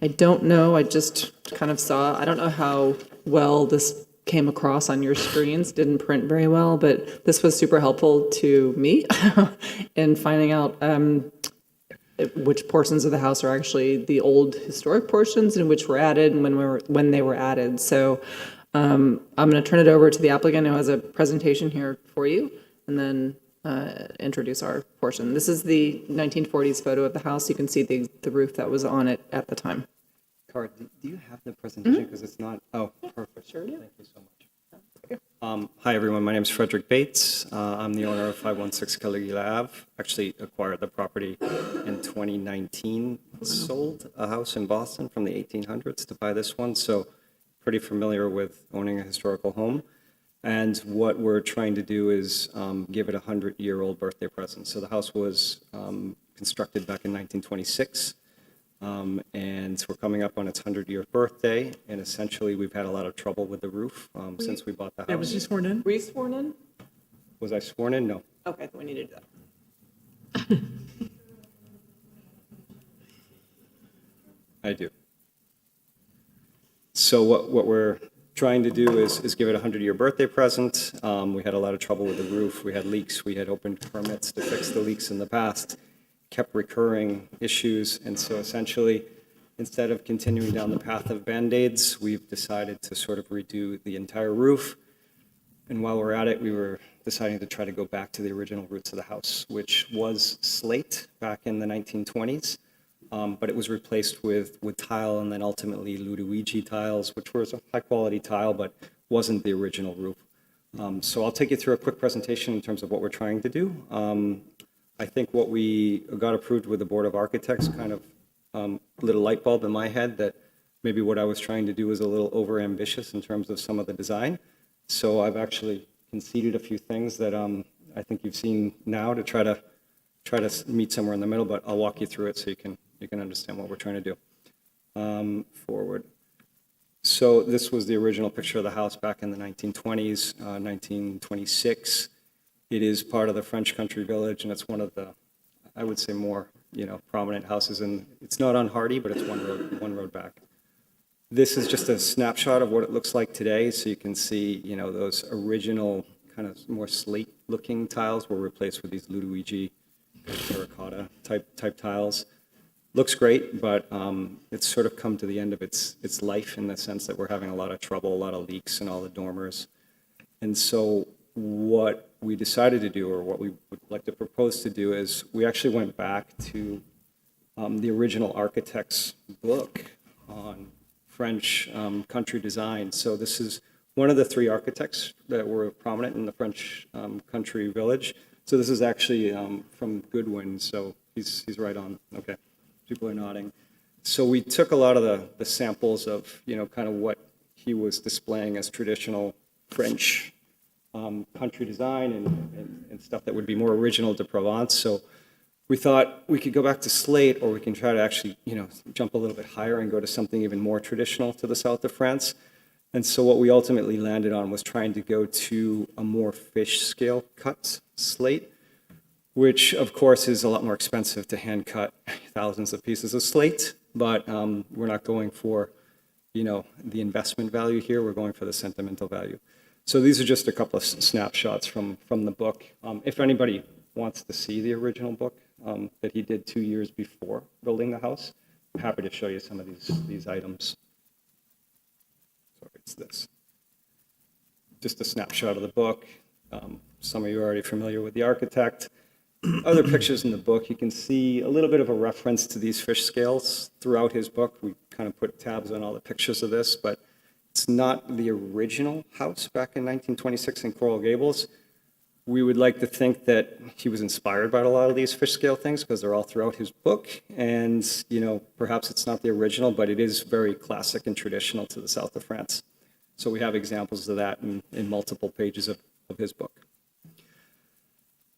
I don't know, I just kind of saw, I don't know how well this came across on your screens, didn't print very well, but this was super helpful to me in finding out which portions of the house are actually the old historic portions and which were added and when they were added. So I'm going to turn it over to the applicant who has a presentation here for you, and then introduce our portion. This is the 1940s photo of the house. You can see the roof that was on it at the time. Cara, do you have the presentation? Because it's not, oh, perfect. Sure do. Thank you so much. Hi, everyone. My name is Frederick Bates. I'm the owner of 516 Caligula Ave. Actually acquired the property in 2019. Sold a house in Boston from the 1800s to buy this one, so pretty familiar with owning a historical home. And what we're trying to do is give it a 100-year-old birthday present. So the house was constructed back in 1926. And we're coming up on its 100-year birthday, and essentially we've had a lot of trouble with the roof since we bought the house. Yeah, was he sworn in? Were you sworn in? Was I sworn in? No. Okay, then we need to do that. I do. So what we're trying to do is give it a 100-year birthday present. We had a lot of trouble with the roof. We had leaks. We had opened permits to fix the leaks in the past. Kept recurring issues, and so essentially, instead of continuing down the path of Band-Aids, we've decided to sort of redo the entire roof. And while we're at it, we were deciding to try to go back to the original roots of the house, which was slate back in the 1920s, but it was replaced with tile and then ultimately Ludovici tiles, which was a high-quality tile, but wasn't the original roof. So I'll take you through a quick presentation in terms of what we're trying to do. I think what we got approved with the Board of Architects kind of lit a light bulb in my head that maybe what I was trying to do was a little overambitious in terms of some of the design. So I've actually conceded a few things that I think you've seen now to try to meet somewhere in the middle, but I'll walk you through it so you can understand what we're trying to do. Forward. So this was the original picture of the house back in the 1920s, 1926. It is part of the French Country Village, and it's one of the, I would say, more prominent houses. And it's not on Hardy, but it's one road back. This is just a snapshot of what it looks like today. So you can see, those original kind of more slate-looking tiles were replaced with these Ludovici terracotta type tiles. Looks great, but it's sort of come to the end of its life in the sense that we're having a lot of trouble, a lot of leaks in all the dormers. And so what we decided to do, or what we would like to propose to do, is we actually went back to the original architect's book on French country design. So this is one of the three architects that were prominent in the French country village. So this is actually from Goodwin, so he's right on. Okay, people are nodding. So we took a lot of the samples of, kind of what he was displaying as traditional French country design and stuff that would be more original to Provence. So we thought we could go back to slate, or we can try to actually, jump a little bit higher and go to something even more traditional to the south of France. And so what we ultimately landed on was trying to go to a more fish scale cut slate, which of course is a lot more expensive to hand cut thousands of pieces of slate, but we're not going for, the investment value here. We're going for the sentimental value. So these are just a couple of snapshots from the book. If anybody wants to see the original book that he did 2 years before building the house, I'm happy to show you some of these items. So it's this. Just a snapshot of the book. Some of you are already familiar with the architect. Other pictures in the book, you can see a little bit of a reference to these fish scales throughout his book. We kind of put tabs on all the pictures of this, but it's not the original house back in 1926 in Coral Gables. We would like to think that he was inspired by a lot of these fish scale things because they're all throughout his book. And, perhaps it's not the original, but it is very classic and traditional to the south of France. So we have examples of that in multiple pages of his book.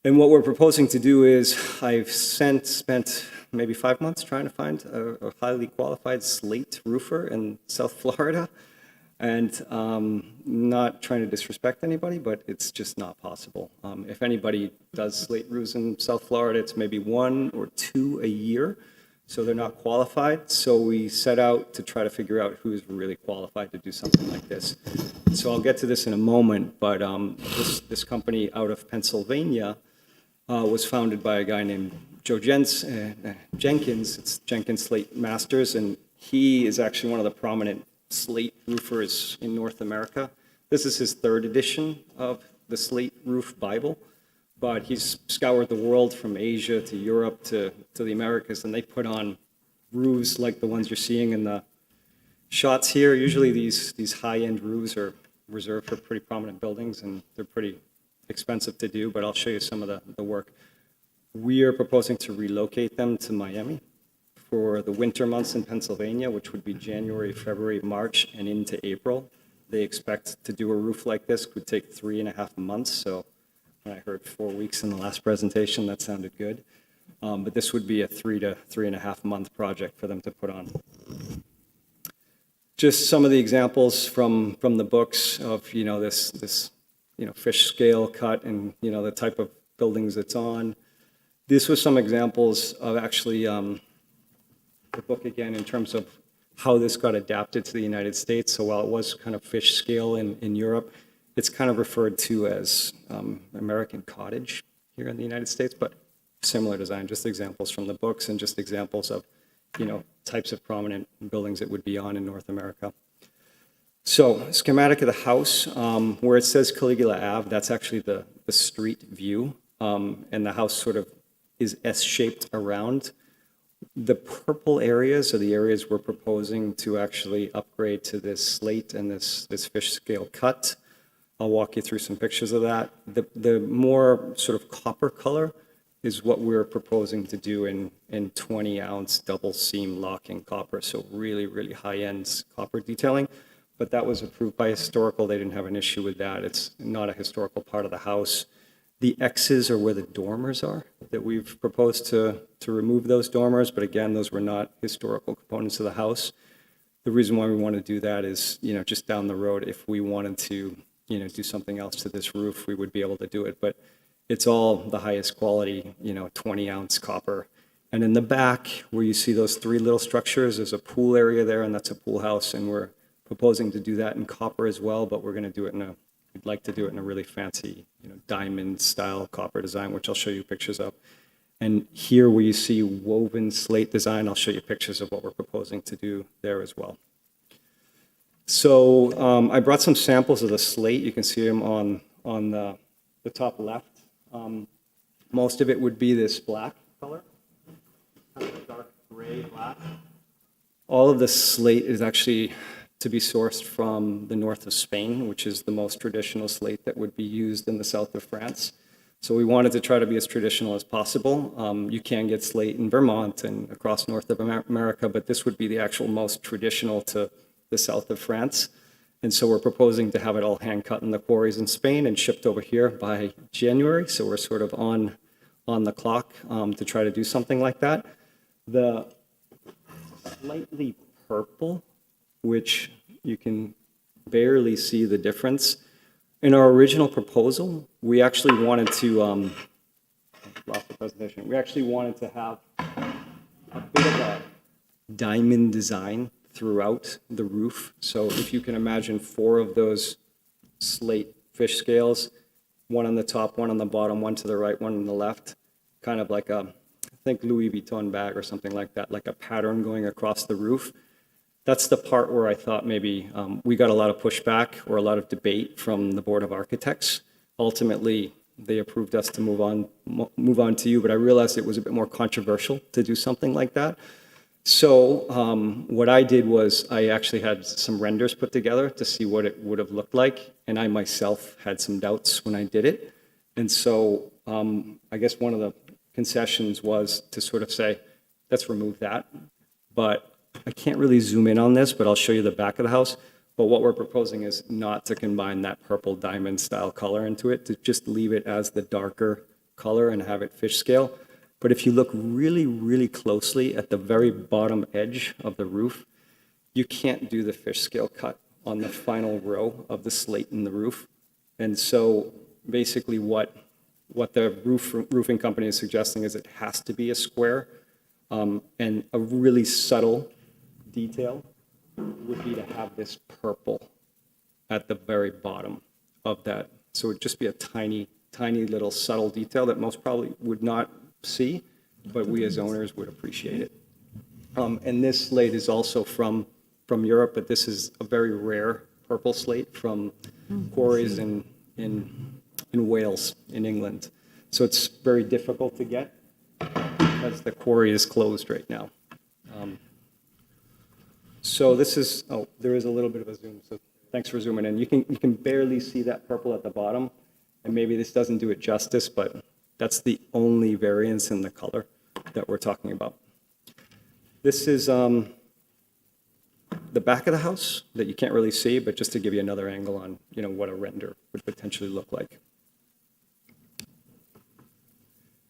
And what we're proposing to do is I've spent maybe 5 months trying to find a highly qualified slate roofer in South Florida. And not trying to disrespect anybody, but it's just not possible. If anybody does slate roofs in South Florida, it's maybe 1 or 2 a year, so they're not qualified. So we set out to try to figure out who's really qualified to do something like this. So I'll get to this in a moment, but this company out of Pennsylvania was founded by a guy named Joe Jenkins. It's Jenkins Slate Masters, and he is actually one of the prominent slate roofers in North America. This is his 3rd edition of the Slate Roof Bible, but he's scoured the world from Asia to Europe to the Americas, and they put on roofs like the ones you're seeing in the shots here. Usually these high-end roofs are reserved for pretty prominent buildings, and they're pretty expensive to do, but I'll show you some of the work. We are proposing to relocate them to Miami for the winter months in Pennsylvania, which would be January, February, March, and into April. They expect to do a roof like this could take 3.5 months. So when I heard 4 weeks in the last presentation, that sounded good. But this would be a 3 to 3.5 month project for them to put on. Just some of the examples from the books of, this fish scale cut and, the type of buildings it's on. This was some examples of actually the book again in terms of how this got adapted to the United States. So while it was kind of fish scale in Europe, it's kind of referred to as American cottage here in the United States, but similar design, just examples from the books and just examples of, types of prominent buildings it would be on in North America. So schematic of the house, where it says Caligula Ave, that's actually the street view, and the house sort of is S-shaped around. The purple areas are the areas we're proposing to actually upgrade to this slate and this fish scale cut. I'll walk you through some pictures of that. The more sort of copper color is what we're proposing to do in 20-ounce double seam locking copper. So really, really high-end copper detailing. But that was approved by historical. They didn't have an issue with that. It's not a historical part of the house. The X's are where the dormers are, that we've proposed to remove those dormers, but again, those were not historical components of the house. The reason why we want to do that is, just down the road, if we wanted to, do something else to this roof, we would be able to do it. But it's all the highest quality, 20-ounce copper. And in the back, where you see those 3 little structures, there's a pool area there, and that's a pool house, and we're proposing to do that in copper as well, but we're going to do it we'd like to do it in a really fancy, diamond-style copper design, which I'll show you pictures of. And here where you see woven slate design, I'll show you pictures of what we're proposing to do there as well. So I brought some samples of the slate. You can see them on the top left. Most of it would be this black color, kind of a dark gray black. All of the slate is actually to be sourced from the north of Spain, which is the most traditional slate that would be used in the south of France. So we wanted to try to be as traditional as possible. You can get slate in Vermont and across north of America, but this would be the actual most traditional to the south of France. And so we're proposing to have it all hand cut in the quarries in Spain and shipped over here by January. So we're sort of on the clock to try to do something like that. The slightly purple, which you can barely see the difference. In our original proposal, we actually wanted to, lost the presentation, we actually wanted to have a bit of a diamond design throughout the roof. So if you can imagine 4 of those slate fish scales, one on the top, one on the bottom, one to the right, one on the left, kind of like I think Louis Vuitton bag or something like that, like a pattern going across the roof. That's the part where I thought maybe we got a lot of pushback or a lot of debate from the Board of Architects. Ultimately, they approved us to move on to you, but I realized it was a bit more controversial to do something like that. So what I did was I actually had some renders put together to see what it would have looked like, and I myself had some doubts when I did it. And so I guess one of the concessions was to sort of say, let's remove that. But I can't really zoom in on this, but I'll show you the back of the house. But what we're proposing is not to combine that purple diamond style color into it, to just leave it as the darker color and have it fish scale. But if you look really, really closely at the very bottom edge of the roof, you can't do the fish scale cut on the final row of the slate in the roof. And so basically what the roofing company is suggesting is it has to be a square, and a really subtle detail would be to have this purple at the very bottom of that. So it would just be a tiny, tiny little subtle detail that most probably would not see, but we as owners would appreciate it. And this slate is also from Europe, but this is a very rare purple slate from quarries in Wales, in England. So it's very difficult to get because the quarry is closed right now. So this is, there is a little bit of a zoom, so Thanks for zooming in. You can barely see that purple at the bottom, and maybe this doesn't do it justice, but that's the only variance in the color that we're talking about. This is the back of the house that you can't really see, but just to give you another angle on, what a render would potentially look like.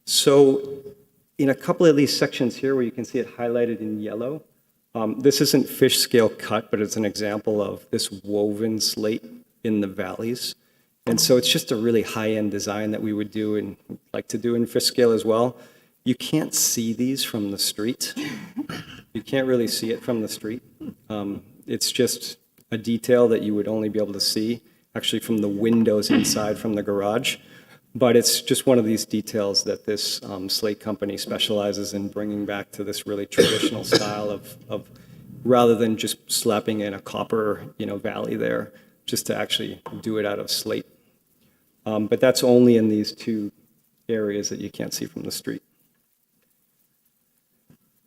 So in a couple of these sections here where you can see it highlighted in yellow, this isn't fish scale cut, but it's an example of this woven slate in the valleys. And so it's just a really high-end design that we would do and like to do in fish scale as well. You can't see these from the street. You can't really see it from the street. It's just a detail that you would only be able to see actually from the windows inside from the garage. But it's just one of these details that this slate company specializes in bringing back to this really traditional style of rather than just slapping in a copper, valley there, just to actually do it out of slate. But that's only in these two areas that you can't see from the street.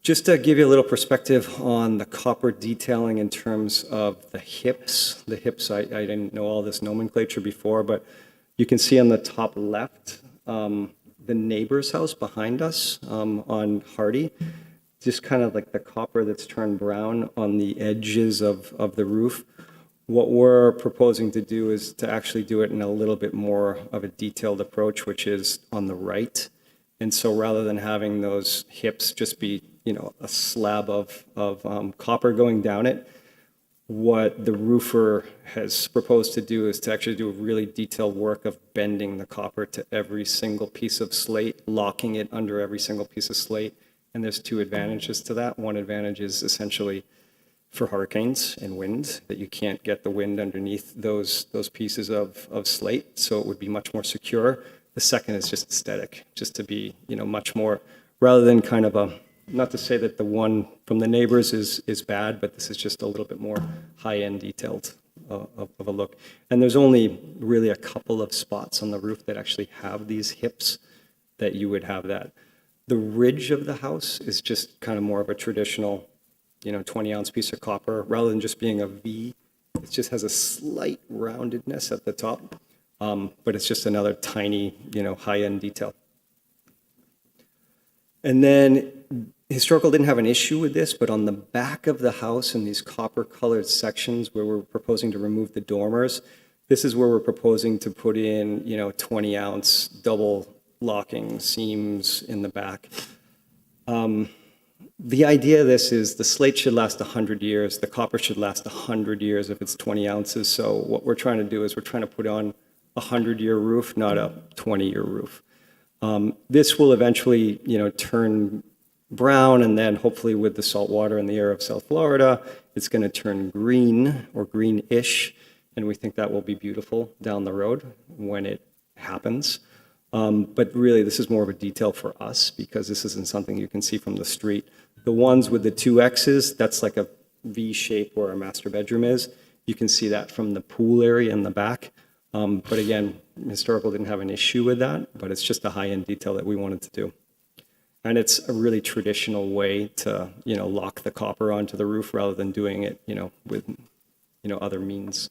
Just to give you a little perspective on the copper detailing in terms of the hips. The hips, I didn't know all this nomenclature before, but you can see on the top left, the neighbor's house behind us on Hardy, just kind of like the copper that's turned brown on the edges of the roof. What we're proposing to do is to actually do it in a little bit more of a detailed approach, which is on the right. And so rather than having those hips just be, a slab of copper going down it, what the roofer has proposed to do is to actually do a really detailed work of bending the copper to every single piece of slate, locking it under every single piece of slate. And there's two advantages to that. One advantage is essentially for hurricanes and wind, that you can't get the wind underneath those pieces of slate, so it would be much more secure. The second is just aesthetic, just to be, much more, rather than kind of a, not to say that the one from the neighbors is bad, but this is just a little bit more high-end detailed of a look. And there's only really a couple of spots on the roof that actually have these hips that you would have that. The ridge of the house is just kind of more of a traditional, 20-ounce piece of copper. Rather than just being a V, it just has a slight roundedness at the top, but it's just another tiny, high-end detail. And then Historical didn't have an issue with this, but on the back of the house in these copper-colored sections where we're proposing to remove the dormers, this is where we're proposing to put in, 20-ounce double locking seams in the back. The idea of this is the slate should last 100 years. The copper should last 100 years if it's 20 ounces. So what we're trying to do is we're trying to put on a 100-year roof, not a 20-year roof. This will eventually, turn brown, and then hopefully with the salt water in the air of South Florida, it's going to turn green or greenish, and we think that will be beautiful down the road when it happens. But really, this is more of a detail for us because this isn't something you can see from the street. The ones with the two X's, that's like a V shape where our master bedroom is. You can see that from the pool area in the back. But again, Historical didn't have an issue with that, but it's just a high-end detail that we wanted to do. And it's a really traditional way to, lock the copper onto the roof rather than doing it, with, other means.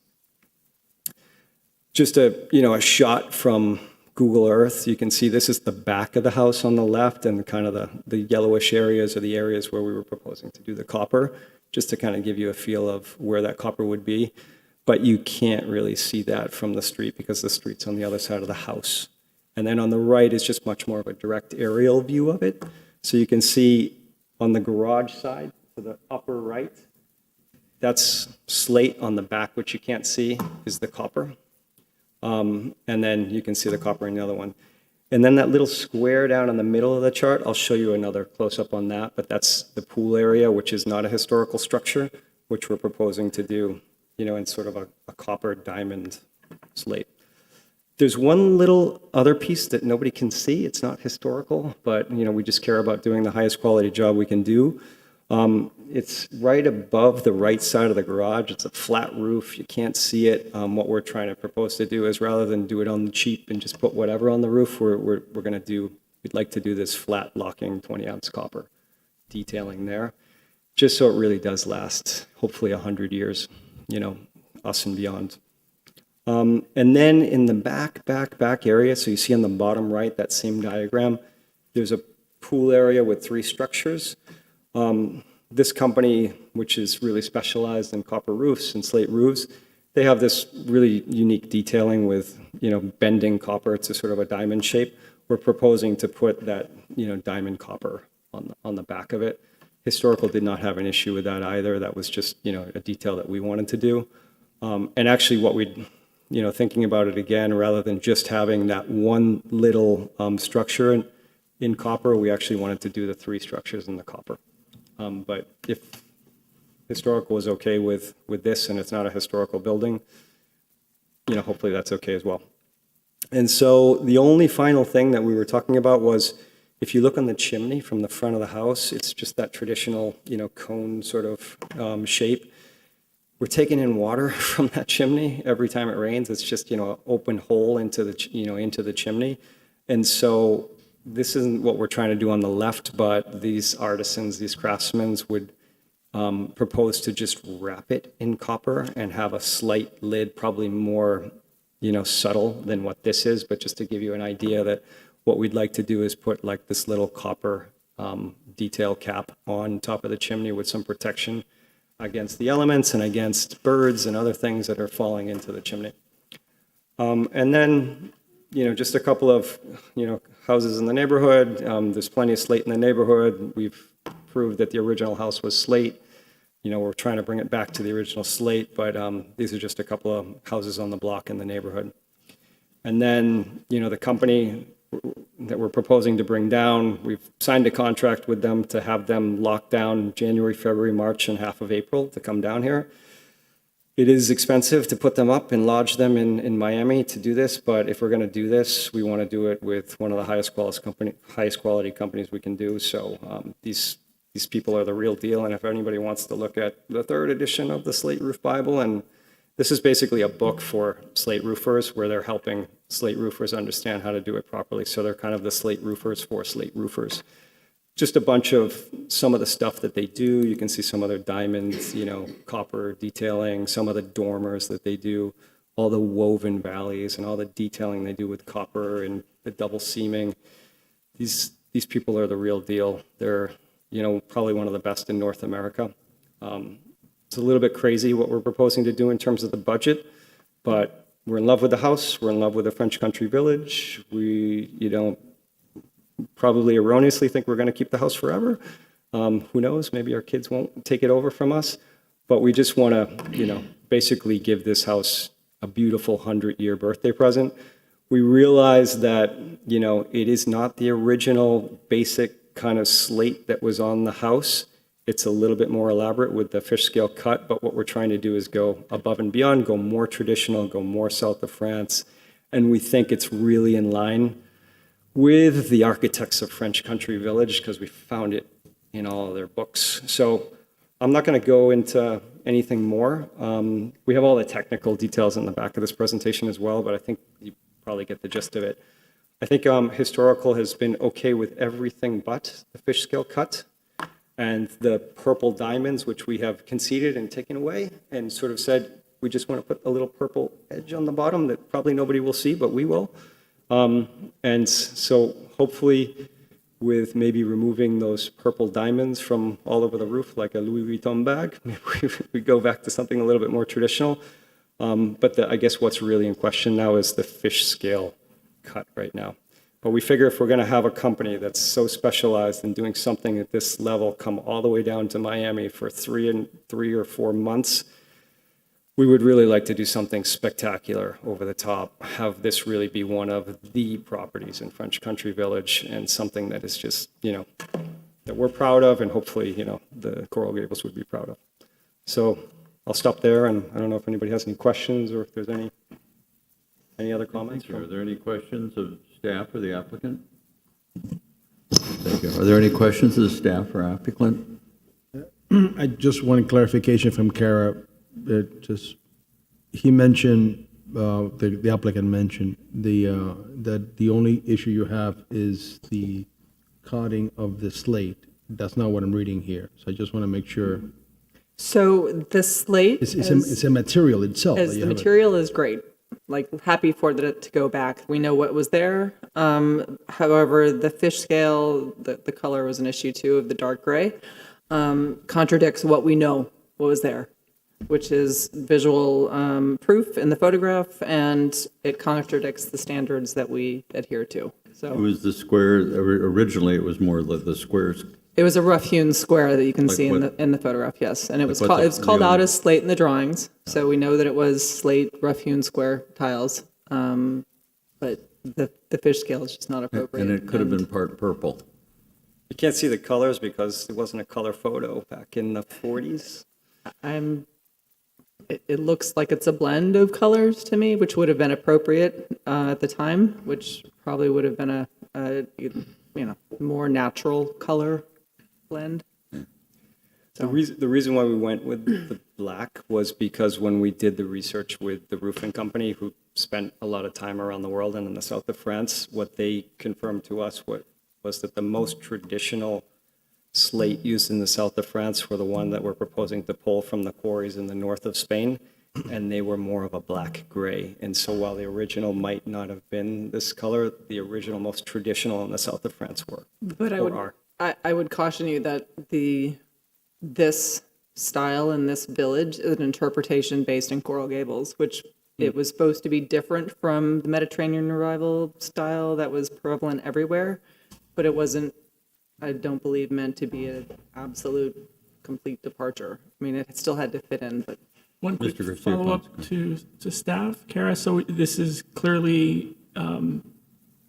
Just a shot from Google Earth. You can see this is the back of the house on the left, and kind of the yellowish areas are the areas where we were proposing to do the copper, just to kind of give you a feel of where that copper would be. But you can't really see that from the street because the street's on the other side of the house. And then on the right is just much more of a direct aerial view of it. So you can see on the garage side, to the upper right, that's slate. On the back, which you can't see, is the copper. And then you can see the copper in the other one. And then that little square down in the middle of the chart, I'll show you another close-up on that, but that's the pool area, which is not a historical structure, which we're proposing to do, in sort of a copper diamond slate. There's one little other piece that nobody can see. It's not historical, but we just care about doing the highest quality job we can do. It's right above the right side of the garage. It's a flat roof. You can't see it. What we're trying to propose to do is rather than do it on the cheap and just put whatever on the roof, we'd like to do this flat locking 20-ounce copper detailing there, just so it really does last, hopefully 100 years. us and beyond. And then in the back area, so you see on the bottom right, that same diagram, there's a pool area with 3 structures. This company, which is really specialized in copper roofs and slate roofs, they have this really unique detailing with, bending copper to sort of a diamond shape. We're proposing to put that, diamond copper on the back of it. Historical did not have an issue with that either. That was just, a detail that we wanted to do. And actually what we'd, thinking about it again, rather than just having that one little structure in copper, we actually wanted to do the 3 structures in the copper. But if historical is okay with this and it's not a historical building, hopefully that's okay as well. And so the only final thing that we were talking about was, if you look on the chimney from the front of the house, it's just that traditional, cone sort of shape. We're taking in water from that chimney every time it rains. It's just, an open hole into the chimney. And so this isn't what we're trying to do on the left, but these artisans, these craftsmen would propose to just wrap it in copper and have a slight lid, probably more, subtle than what this is. But just to give you an idea that what we'd like to do is put like this little copper detail cap on top of the chimney with some protection against the elements and against birds and other things that are falling into the chimney. And then, just a couple of, houses in the neighborhood. There's plenty of slate in the neighborhood. We've proved that the original house was slate. We're trying to bring it back to the original slate, but these are just a couple of houses on the block in the neighborhood. And then, the company that we're proposing to bring down, we've signed a contract with them to have them locked down January, February, March, and half of April to come down here. It is expensive to put them up and lodge them in Miami to do this, but if we're going to do this, we want to do it with one of the highest quality companies we can do. So these people are the real deal, and if anybody wants to look at the 3rd edition of the Slate Roof Bible, and this is basically a book for slate roofers where they're helping slate roofers understand how to do it properly. So they're kind of the slate roofers for slate roofers. Just a bunch of some of the stuff that they do. You can see some of their diamonds, copper detailing, some of the dormers that they do, all the woven valleys and all the detailing they do with copper and the double seaming. These people are the real deal. They're, probably one of the best in North America. It's a little bit crazy what we're proposing to do in terms of the budget, but we're in love with the house. We're in love with the French Country Village. We, probably erroneously think we're going to keep the house forever. Who knows? Maybe our kids won't take it over from us. But we just want to, basically give this house a beautiful 100-year birthday present. We realize that, it is not the original basic kind of slate that was on the house. It's a little bit more elaborate with the fish scale cut, but what we're trying to do is go above and beyond, go more traditional, go more south of France. And we think it's really in line with the architects of French Country Village because we found it in all of their books. So I'm not going to go into anything more. We have all the technical details in the back of this presentation as well, but I think you probably get the gist of it. I think historical has been okay with everything but the fish scale cut and the purple diamonds, which we have conceded and taken away and sort of said, we just want to put a little purple edge on the bottom that probably nobody will see, but we will. And so hopefully with maybe removing those purple diamonds from all over the roof, like a Louis Vuitton bag, maybe we go back to something a little bit more traditional. But I guess what's really in question now is the fish scale cut right now. But we figure if we're going to have a company that's so specialized in doing something at this level, come all the way down to Miami for 3 or 4 months, we would really like to do something spectacular over the top, have this really be one of the properties in French Country Village and something that is just, that we're proud of and hopefully, the Coral Gables would be proud of. So I'll stop there, and I don't know if anybody has any questions or if there's any other comments. Are there any questions of staff or the applicant? Thank you. Are there any questions of the staff or applicant? I just want clarification from Kara. He mentioned, the applicant mentioned, that the only issue you have is the cutting of the slate. That's not what I'm reading here. So I just want to make sure. So the slate It's a material itself. that as you the have it. material is great. Like happy for it to go back. We know what was there. However, the fish scale, the color was an issue too of the dark gray, contradicts what we know what was there, which is visual proof in the photograph, and it contradicts the standards that we adhere to. It So was the square, originally it was more like the squares. it was a rough-hewn square that you can Like see what- in the photograph, yes, and it was what called the- it was called the out owner- as slate in the drawings, so we know that it was slate rough-hewn square tiles, but the fish scale is just not appropriate. And it could have been part purple. You can't see the colors because it wasn't a color photo back in the 40s. It looks like it's a blend of colors to me, which would have been appropriate at the time, which probably would have been a more natural color blend. The reason why we went with the black was because when we did the research with the roofing company, who spent a lot of time around the world and in the south of France, what they confirmed to us was that the most traditional slate used in the south of France were the one that we're proposing to pull from the quarries in the north of Spain, and they were more of a black gray. And so while the original might not have been this color, the original most traditional in the south of France were. But are. I would caution you that this style in this village is an interpretation based in Coral Gables, which it was supposed to be different from the Mediterranean revival style that was prevalent everywhere, but it wasn't, I don't believe, meant to be an absolute complete departure. I mean, it still had to fit in, but. One quick Mr. Garcia, follow-up to staff. Kara, so this is clearly,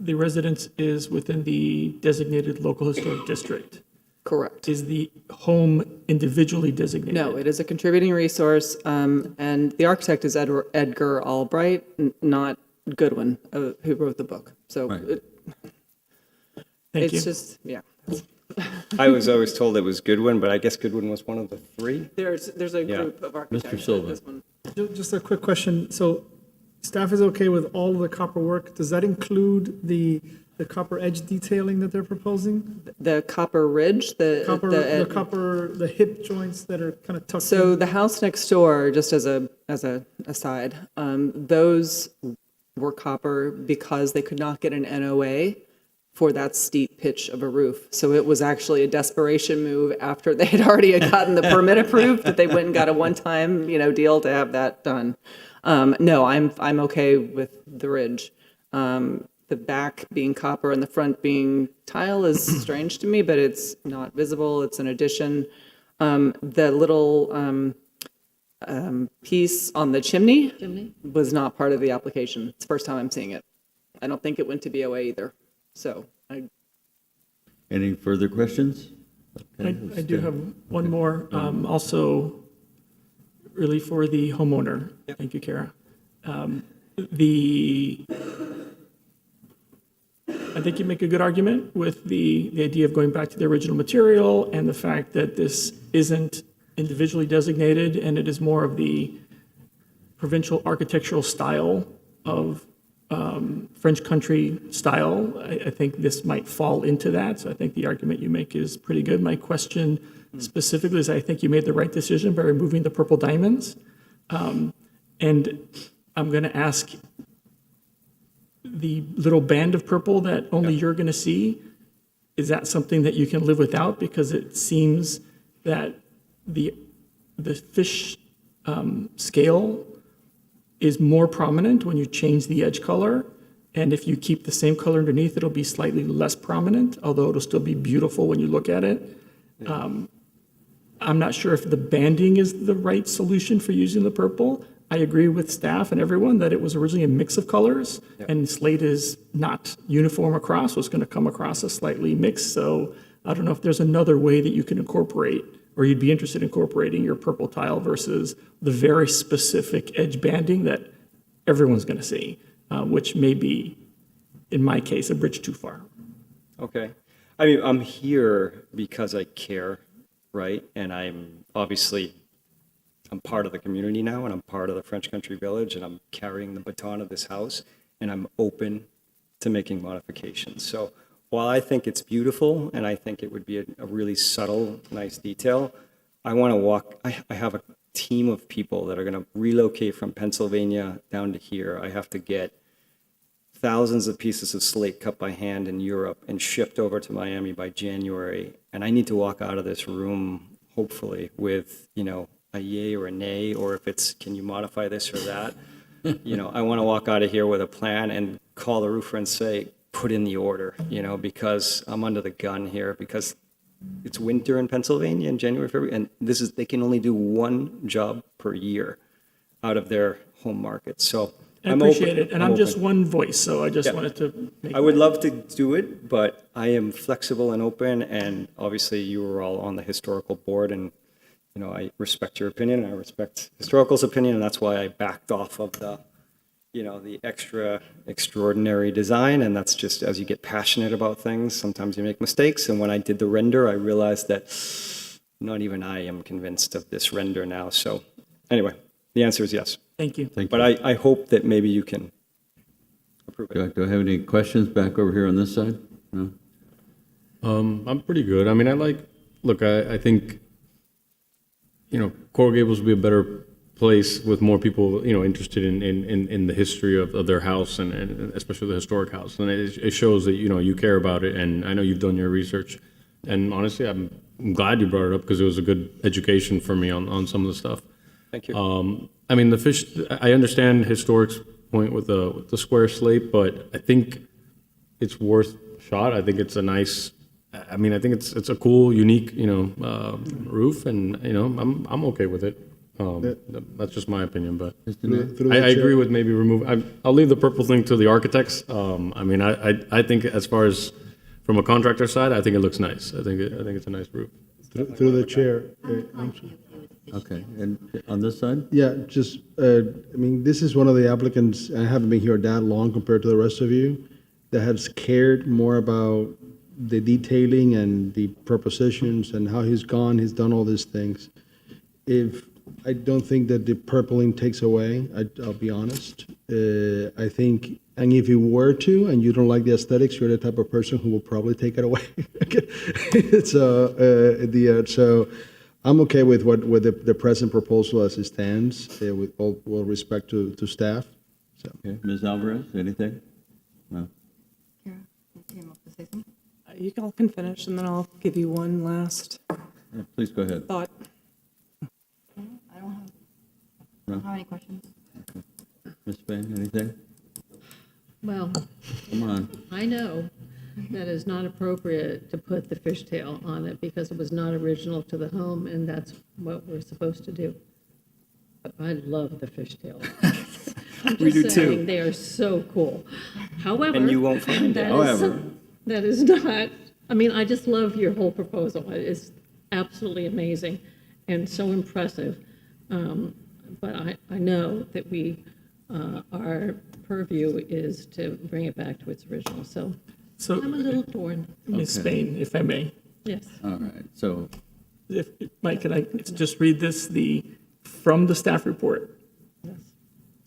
the residence is within the designated local historic district. Correct. Is the home individually designated? No, it is a contributing resource, and the architect is Edgar Albright, not Goodwin, who wrote the book. So Thank you. it's just, yeah. I was always told it was Goodwin, but I guess Goodwin was one of the three. There's a Yeah. group of architects. Silva. This one. Just a quick question. So staff is okay with all of the copper work. Does that include the copper edge detailing that they're proposing? The copper ridge, The hip joints that are kind of tucked So in? the house next door, just as a aside, those were copper because they could not get an NOA for that steep pitch of a roof. So it was actually a desperation move after they had already gotten the permit approved that they went and got a one-time, deal to have that done. No, I'm okay with the ridge. The back being copper and the front being tile is strange to me, but it's not visible. It's an addition. The little piece on the chimney was not part of the application. It's the first time I'm seeing it. I don't think it went to BOA either. So Any further questions? I do have one more, also really for the homeowner. Thank you, Kara. I think you make a good argument with the idea of going back to the original material and the fact that this isn't individually designated and it is more of the provincial architectural style of French country style. I think this might fall into that. So I think the argument you make is pretty good. My question specifically is, I think you made the right decision by removing the purple diamonds. And I'm going to ask, the little band of purple that only you're going to see, is that something that you can live without? Because it seems that the fish scale is more prominent when you change the edge color. And if you keep the same color underneath, it'll be slightly less prominent, although it'll still be beautiful when you look at it. I'm not sure if the banding is the right solution for using the purple. I agree with staff and everyone that it was originally a mix of colors, and slate is not uniform across, so it's going to come across as slightly mixed. So I don't know if there's another way that you can incorporate, or you'd be interested in incorporating your purple tile versus the very specific edge banding that everyone's going to see, which may be, in my case, a bridge too far. Okay. I mean, I'm here because I care, right? And I'm part of the community now, and I'm part of the French Country Village, and I'm carrying the baton of this house, and I'm open to making modifications. So while I think it's beautiful, and I think it would be a really subtle, nice detail, I want to walk, I have a team of people that are going to relocate from Pennsylvania down to here. I have to get thousands of pieces of slate cut by hand in Europe and shipped over to Miami by January. And I need to walk out of this room, hopefully, with, a yay or a nay, or if it's, can you modify this or that? I want to walk out of here with a plan and call the roofer and say, put in the order, because I'm under the gun here, because it's winter in Pennsylvania in January, February, and they can only do one job per year out of their home market. So I appreciate it, and I'm just one voice, so I just wanted to make. I would love to do it, but I am flexible and open, and obviously you were all on the historical board, and I respect your opinion, and I respect historical's opinion, and that's why I backed off of the extraordinary design, and that's just as you get passionate about things, sometimes you make mistakes, and when I did the render, I realized that not even I am convinced of this render now. So anyway, the answer is yes. Thank you. But I hope that maybe you can approve it. Do I have any questions back over here on this side? No? I'm pretty good. I mean, I think, Coral Gables would be a better place with more people, interested in the history of their house and especially the historic house. And it shows that, you care about it. And I know you've done your research. And honestly, I'm glad you brought it up because it was a good education for me on some of the stuff. Thank you. I mean, I understand historic's point with the square slate, but I think it's worth a shot. I think it's a nice, I think it's a cool, unique, roof, and, I'm okay with it. That's just my opinion, but I agree with maybe I'll leave the purple thing to the architects. I think as far as from a contractor side, I think it looks nice. I think it's a nice roof. Through the chair. Okay, and on this side? Yeah, just, this is one of the applicants, I haven't been here that long compared to the rest of you, that has cared more about the detailing and the propositions and how he's done all these things. I don't think that the purpling takes away, I'll be honest. I think, and if you were to, and you don't like the aesthetics, you're the type of person who will probably take it away. So I'm okay with the present proposal as it stands, with all respect to staff. So. Okay, Ms. Alvarez, anything? No. You all can finish, and then I'll give you one last Yeah, please go ahead. thought. I don't have any questions. Okay. Ms. Spain, anything? Well, Come on. I know that it's not appropriate to put the fishtail on it because it was not original to the home, and that's what we're supposed to do. But I love the fishtail. I'm We do just too. saying, they are so cool. However. And you won't find it. That is not, I just love your whole proposal. It is absolutely amazing and so impressive. But I know that our purview is to bring it back to its original. So I'm a little torn. Ms. Okay. Spain, if I may. Yes. All right, so, Mike, can I just read this, from the staff report?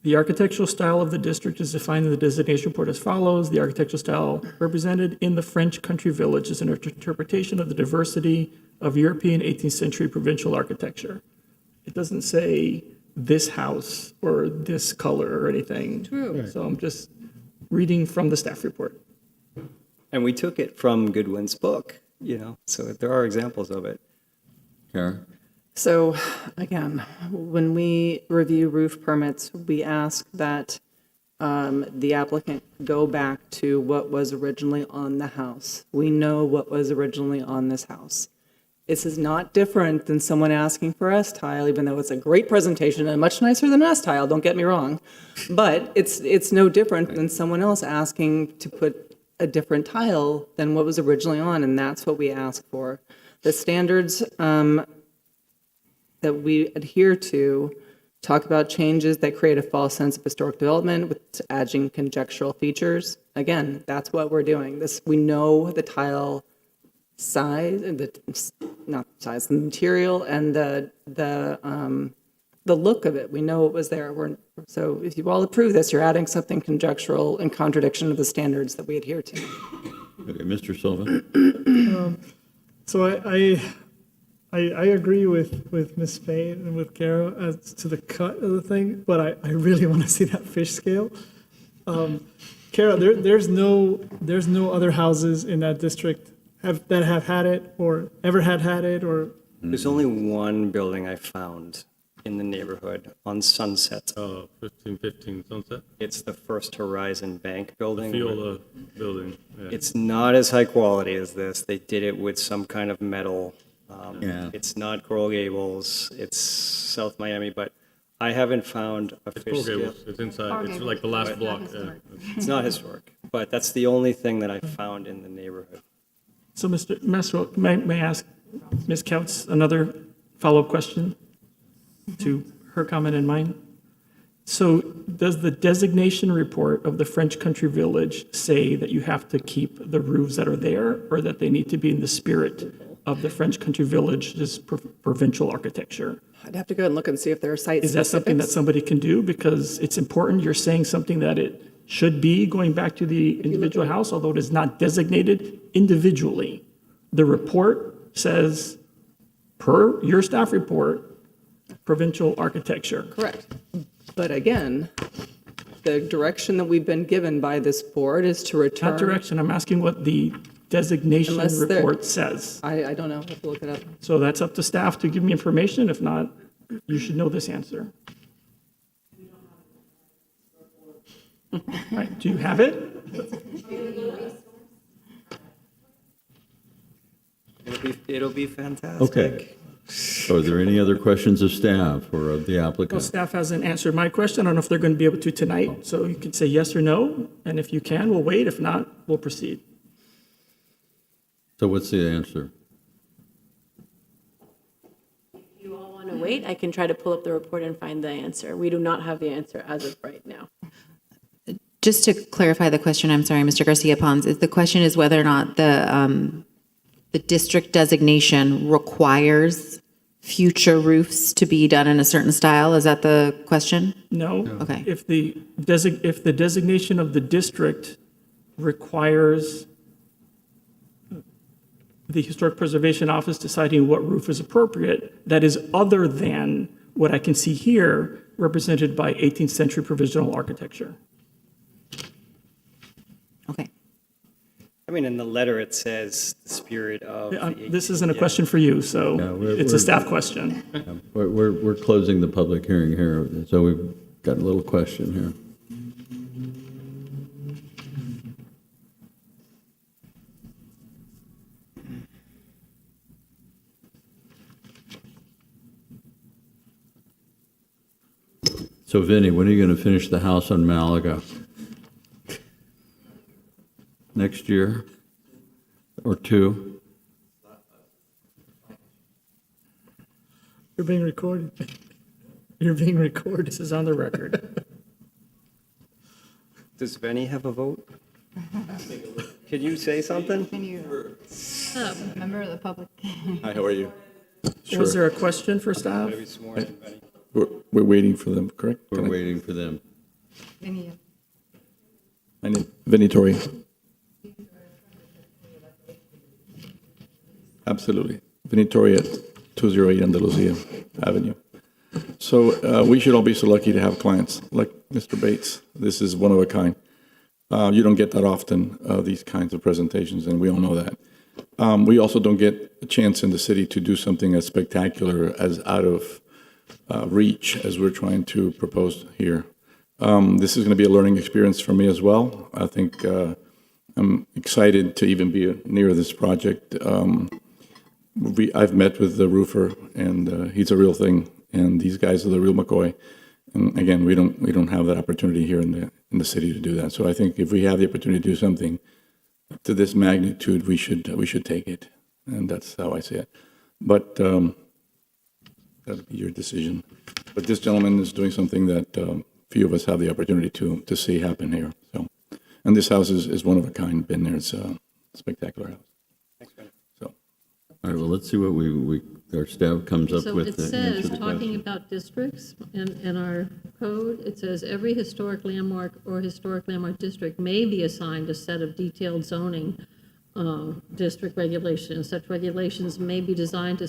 The architectural style of the district is defined in the designation report as follows. The architectural style represented in the French country village is an interpretation of the diversity of European 18th century provincial architecture. It doesn't say this house or this color or anything. True. Right. So I'm just reading from the staff report. And we took it from Goodwin's book, so there are examples of it. Kara? So again, when we review roof permits, we ask that the applicant go back to what was originally on the house. We know what was originally on this house. This is not different than someone asking for S-tile, even though it's a great presentation and much nicer than S-tile, don't get me wrong. But it's no different than someone else asking to put a different tile than what was originally on, and that's what we ask for. The standards that we adhere to talk about changes that create a false sense of historic development with adding conjectural features. Again, that's what we're doing. We know the tile size, not size, the material and the look of it. We know it was there. So if you all approve this, you're adding something conjectural in contradiction of the standards that we adhere to. Okay, Mr. Silva? So I agree with Ms. Spain and with Kara as to the cut of the thing, but I really want to see that fish scale. Kara, there's no other houses in that district that have had it or ever had it or. There's only one building I found in the neighborhood on Sunset. Oh, 1515 Sunset? It's the First Horizon Bank building. Fiola building. Yeah. It's not as high quality as this. They did it with some kind of metal. Yeah. It's not Coral Gables, it's South Miami, but I haven't found a It's fish Coral scale. Gables. It's inside. It's like the last block. Yeah. It's not historic, but that's the only thing that I found in the neighborhood. So, Mr. Masro, may I ask Ms. Couts another follow-up question to her comment and mine? So does the designation report of the French Country Village say that you have to keep the roofs that are there, or that they need to be in the spirit of the French Country Village's provincial architecture? I'd have to go and look and see if there are site Is that something that specifics. somebody can do? Because it's important, you're saying something that it should be going back to the individual house, although it is not designated individually. The report says, per your staff report, provincial architecture. Correct. But again, the direction that we've been given by this board is to return. Not direction, I'm asking what the designation Unless there- report says. I don't know, I have to look it up. So that's up to staff to give me information. If not, you should know this answer. Right, do you have it? It'll be fantastic. Okay. So are there any other questions of staff or of the Well, applicant? staff hasn't answered my question. I don't know if they're going to be able to tonight. So you can say yes or no, and if you can, we'll wait. If not, we'll proceed. So what's the answer? If you all want to wait, I can try to pull up the report and find the answer. We do not have the answer as of right now. Just to clarify the question, I'm sorry, Mr. Garcia Pons, the question is whether or not the district designation requires future roofs to be done in a certain style? Is that the question? No? Okay. If the designation of the district requires the Historic Preservation Office deciding what roof is appropriate, that is other than what I can see here, represented by 18th century provisional architecture. Okay. I mean, in the letter, it says the spirit of. This isn't a question for you, so it's a staff question. We're closing the public hearing here, so we've got a little question here. So Vinny, when are you going to finish the house on Malaga? Next year or two? You're being recorded. You're being recorded. This is on the record. Does Benny have a vote? Can you say something? Member of the public. Hi, how are you? Was there a question for staff? Gotta be sworn in, Benny. We're waiting for them, correct? We're waiting for them. My name, Vinny Torre. Absolutely. Vinny Torre at 208 Andalusia Avenue. So we should all be so lucky to have clients like Mr. Bates. This is one of a kind. You don't get that often, these kinds of presentations, and we all know that. We also don't get a chance in the city to do something as spectacular, as out of reach as we're trying to propose here. This is going to be a learning experience for me as well. I think I'm excited to even be near this project. I've met with the roofer, and he's a real thing, and these guys are the real McCoy. And again, we don't have that opportunity here in the city to do that. So I think if we have the opportunity to do something to this magnitude, we should take it, and that's how I see it. But that'll be your decision. But this gentleman is doing something that few of us have the opportunity to see happen here. So, and this house is one of a kind. Been there, it's a spectacular house. All right, well, let's see what our staff comes up So with. it to answer says, the talking question. about districts in our code, it says every historic landmark or historic landmark district may be assigned a set of detailed zoning district regulations. Such regulations may be designed to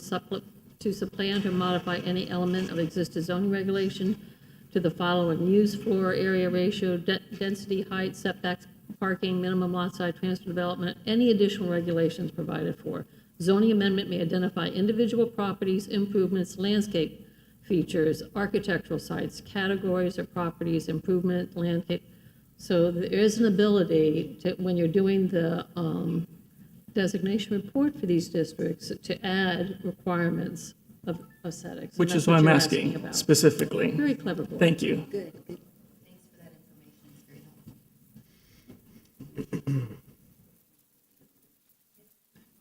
to supplant or modify any element of existing zoning regulation to the following: use, floor, area ratio, density, height, setbacks, parking, minimum lot size, transfer development, any additional regulations provided for. Zoning amendment may identify individual properties, improvements, landscape features, architectural sites, categories of properties, improvement, landscape. So there is an ability to, when you're doing the designation report for these districts, to add requirements of aesthetics. Which And is that's what I'm you're asking about. specifically. Very clever boy. Thank you. Good, good. Thanks for that information. It's very helpful.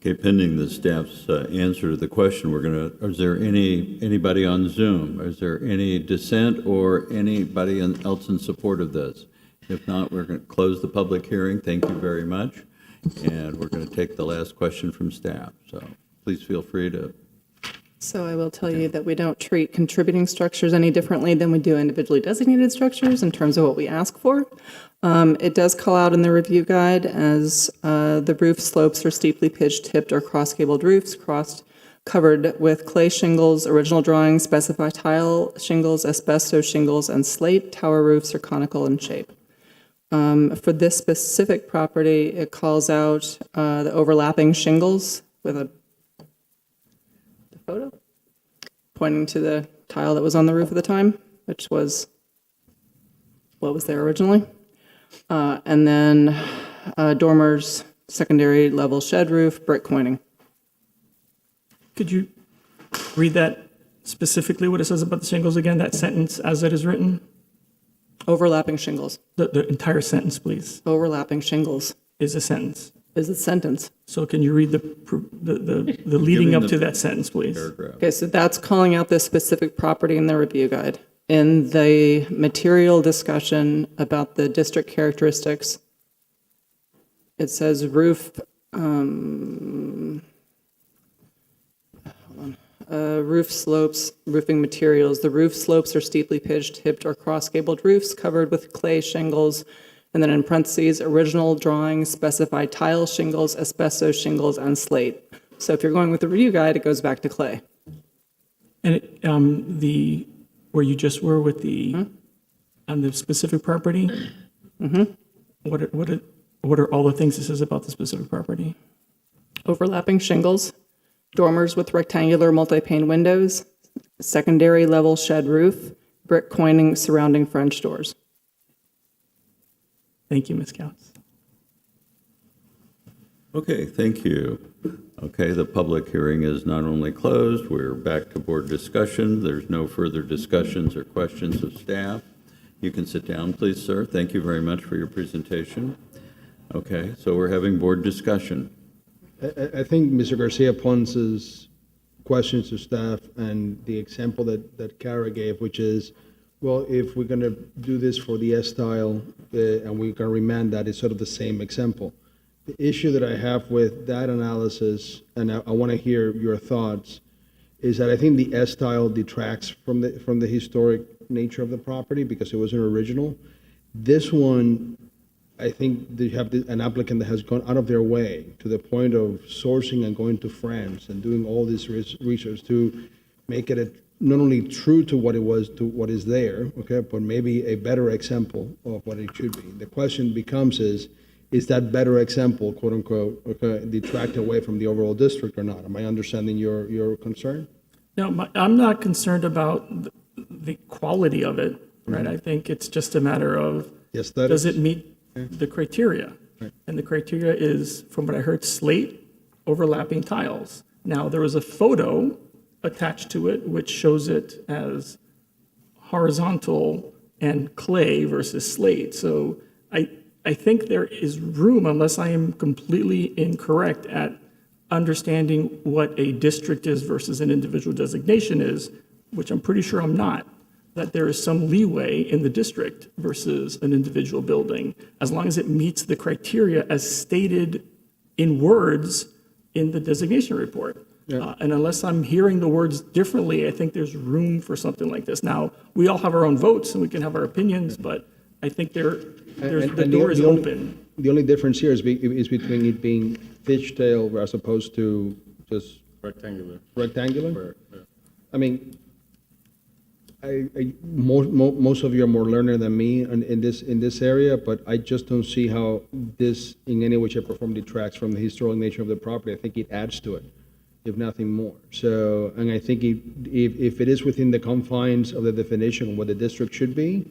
Okay, pending the staff's answer to the question, is there anybody on Zoom? Is there any dissent or anybody else in support of this? If not, we're going to close the public hearing. Thank you very much. And we're going to take the last question from staff. So please feel free to. So I will tell you that we don't treat contributing structures any differently than we do individually designated structures in terms of what we ask for. It does call out in the review guide as the roof slopes are steeply pitched, tipped, or cross-gabled roofs, covered with clay shingles. Original drawings specify tile shingles, asbestos shingles, and slate. Tower roofs are conical in shape. For this specific property, it calls out the overlapping shingles with a photo pointing to the tile that was on the roof at the time, which was what was there originally. And then dormers, secondary level shed roof, brick coining. Could you read that specifically, what it says about the shingles again, that sentence as it is written? Overlapping shingles. The entire sentence, please. Overlapping shingles. Is a sentence. Is a sentence. So can you read the leading up to that sentence, please? Okay, so that's calling out this specific property in the review guide. In the material discussion about the district characteristics, it says roof, roof slopes, roofing materials. The roof slopes are steeply pitched, tipped, or cross-gabled roofs covered with clay shingles. And then in parentheses, original drawings specify tile shingles, asbestos shingles, and slate. So if you're going with the review guide, it goes back to clay. And where you just were with on the specific property? What are all the things this is about the specific property? Overlapping shingles, dormers with rectangular multi-pane windows, secondary level shed roof, brick coining surrounding French doors. Thank you, Ms. Counts. Okay, thank you. Okay, the public hearing is not only closed, we're back to board discussion. There's no further discussions or questions of staff. You can sit down, please, sir. Thank you very much for your presentation. Okay, so we're having board discussion. I think Mr. Garcia Ponce's questions to staff and the example that Kara gave, which is, well, if we're going to do this for the S-tile and we're going to remand that, it's sort of the same example. The issue that I have with that analysis, and I want to hear your thoughts, is that I think the S-tile detracts from the historic nature of the property because it was an original. This one, I think they have an applicant that has gone out of their way to the point of sourcing and going to France and doing all this research to make it not only true to what it was, to what is there, okay, but maybe a better example of what it should be. The question becomes is that better example, quote unquote, okay, detract away from the overall district or not? Am I understanding your concern? No, I'm not concerned about the quality of it, right? I think it's just a matter of, does it meet the criteria? Right. And the criteria is, from what I heard, slate, overlapping tiles. Now, there was a photo attached to it which shows it as horizontal and clay versus slate. So I think there is room, unless I am completely incorrect at understanding what a district is versus an individual designation is, which I'm pretty sure I'm not, that there is some leeway in the district versus an individual building, as long as it meets the criteria as stated in words in the designation report. Yeah. And unless I'm hearing the words differently, I think there's room for something like this. Now, we all have our own votes and we can have our opinions, but I think the door is open. The only difference here is between it being fishtail as opposed to just Rectangular. rectangular? Square, yeah. I mean, most of you are more learned than me in this area, but I just don't see how this in any way, shape, or form detracts from the historical nature of the property. I think it adds to it, if nothing more. So, and I think if it is within the confines of the definition of what the district should be,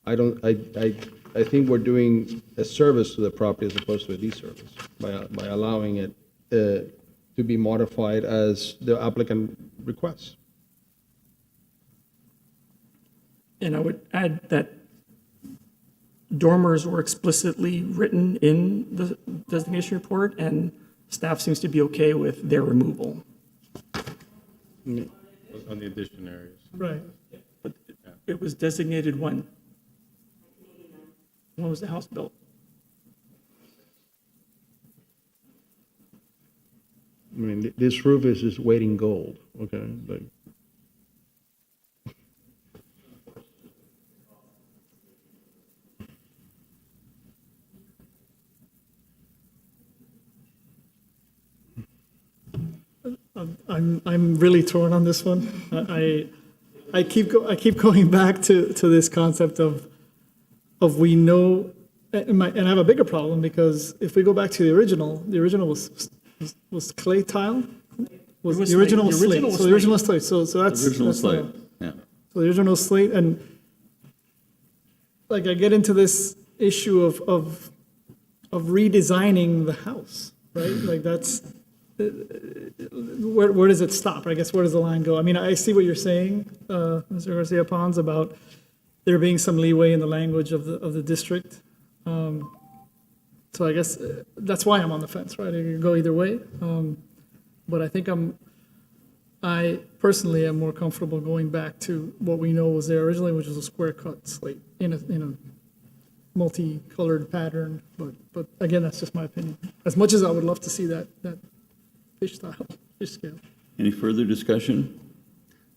I think we're doing a service to the property as opposed to a disservice by allowing it to be modified as the applicant requests. And I would add that dormers were explicitly written in the designation report, and staff seems to be okay with their removal. On the addition areas. Right. But it was designated when? When was the house built? I mean, this roof is just weight in gold, okay? But I'm really torn on this one. I keep going back to this concept of we know, and I have a bigger problem because if we go back to the original was clay tile. Was was the original slate. The slate? original was So the original slate. So that's Original that's slate, not- yeah. So the original slate, and like I get into this issue of redesigning the house, right? Like that's where does it stop? I guess where does the line go? I mean, I see what you're saying, Mr. Garcia Pons, about there being some leeway in the language of the district. So I guess that's why I'm on the fence, right? It can go either way. But I think I personally am more comfortable going back to what we know was there originally, which was a square cut slate in a multicolored pattern. But again, that's just my opinion. As much as I would love to see that fish scale. Any further discussion?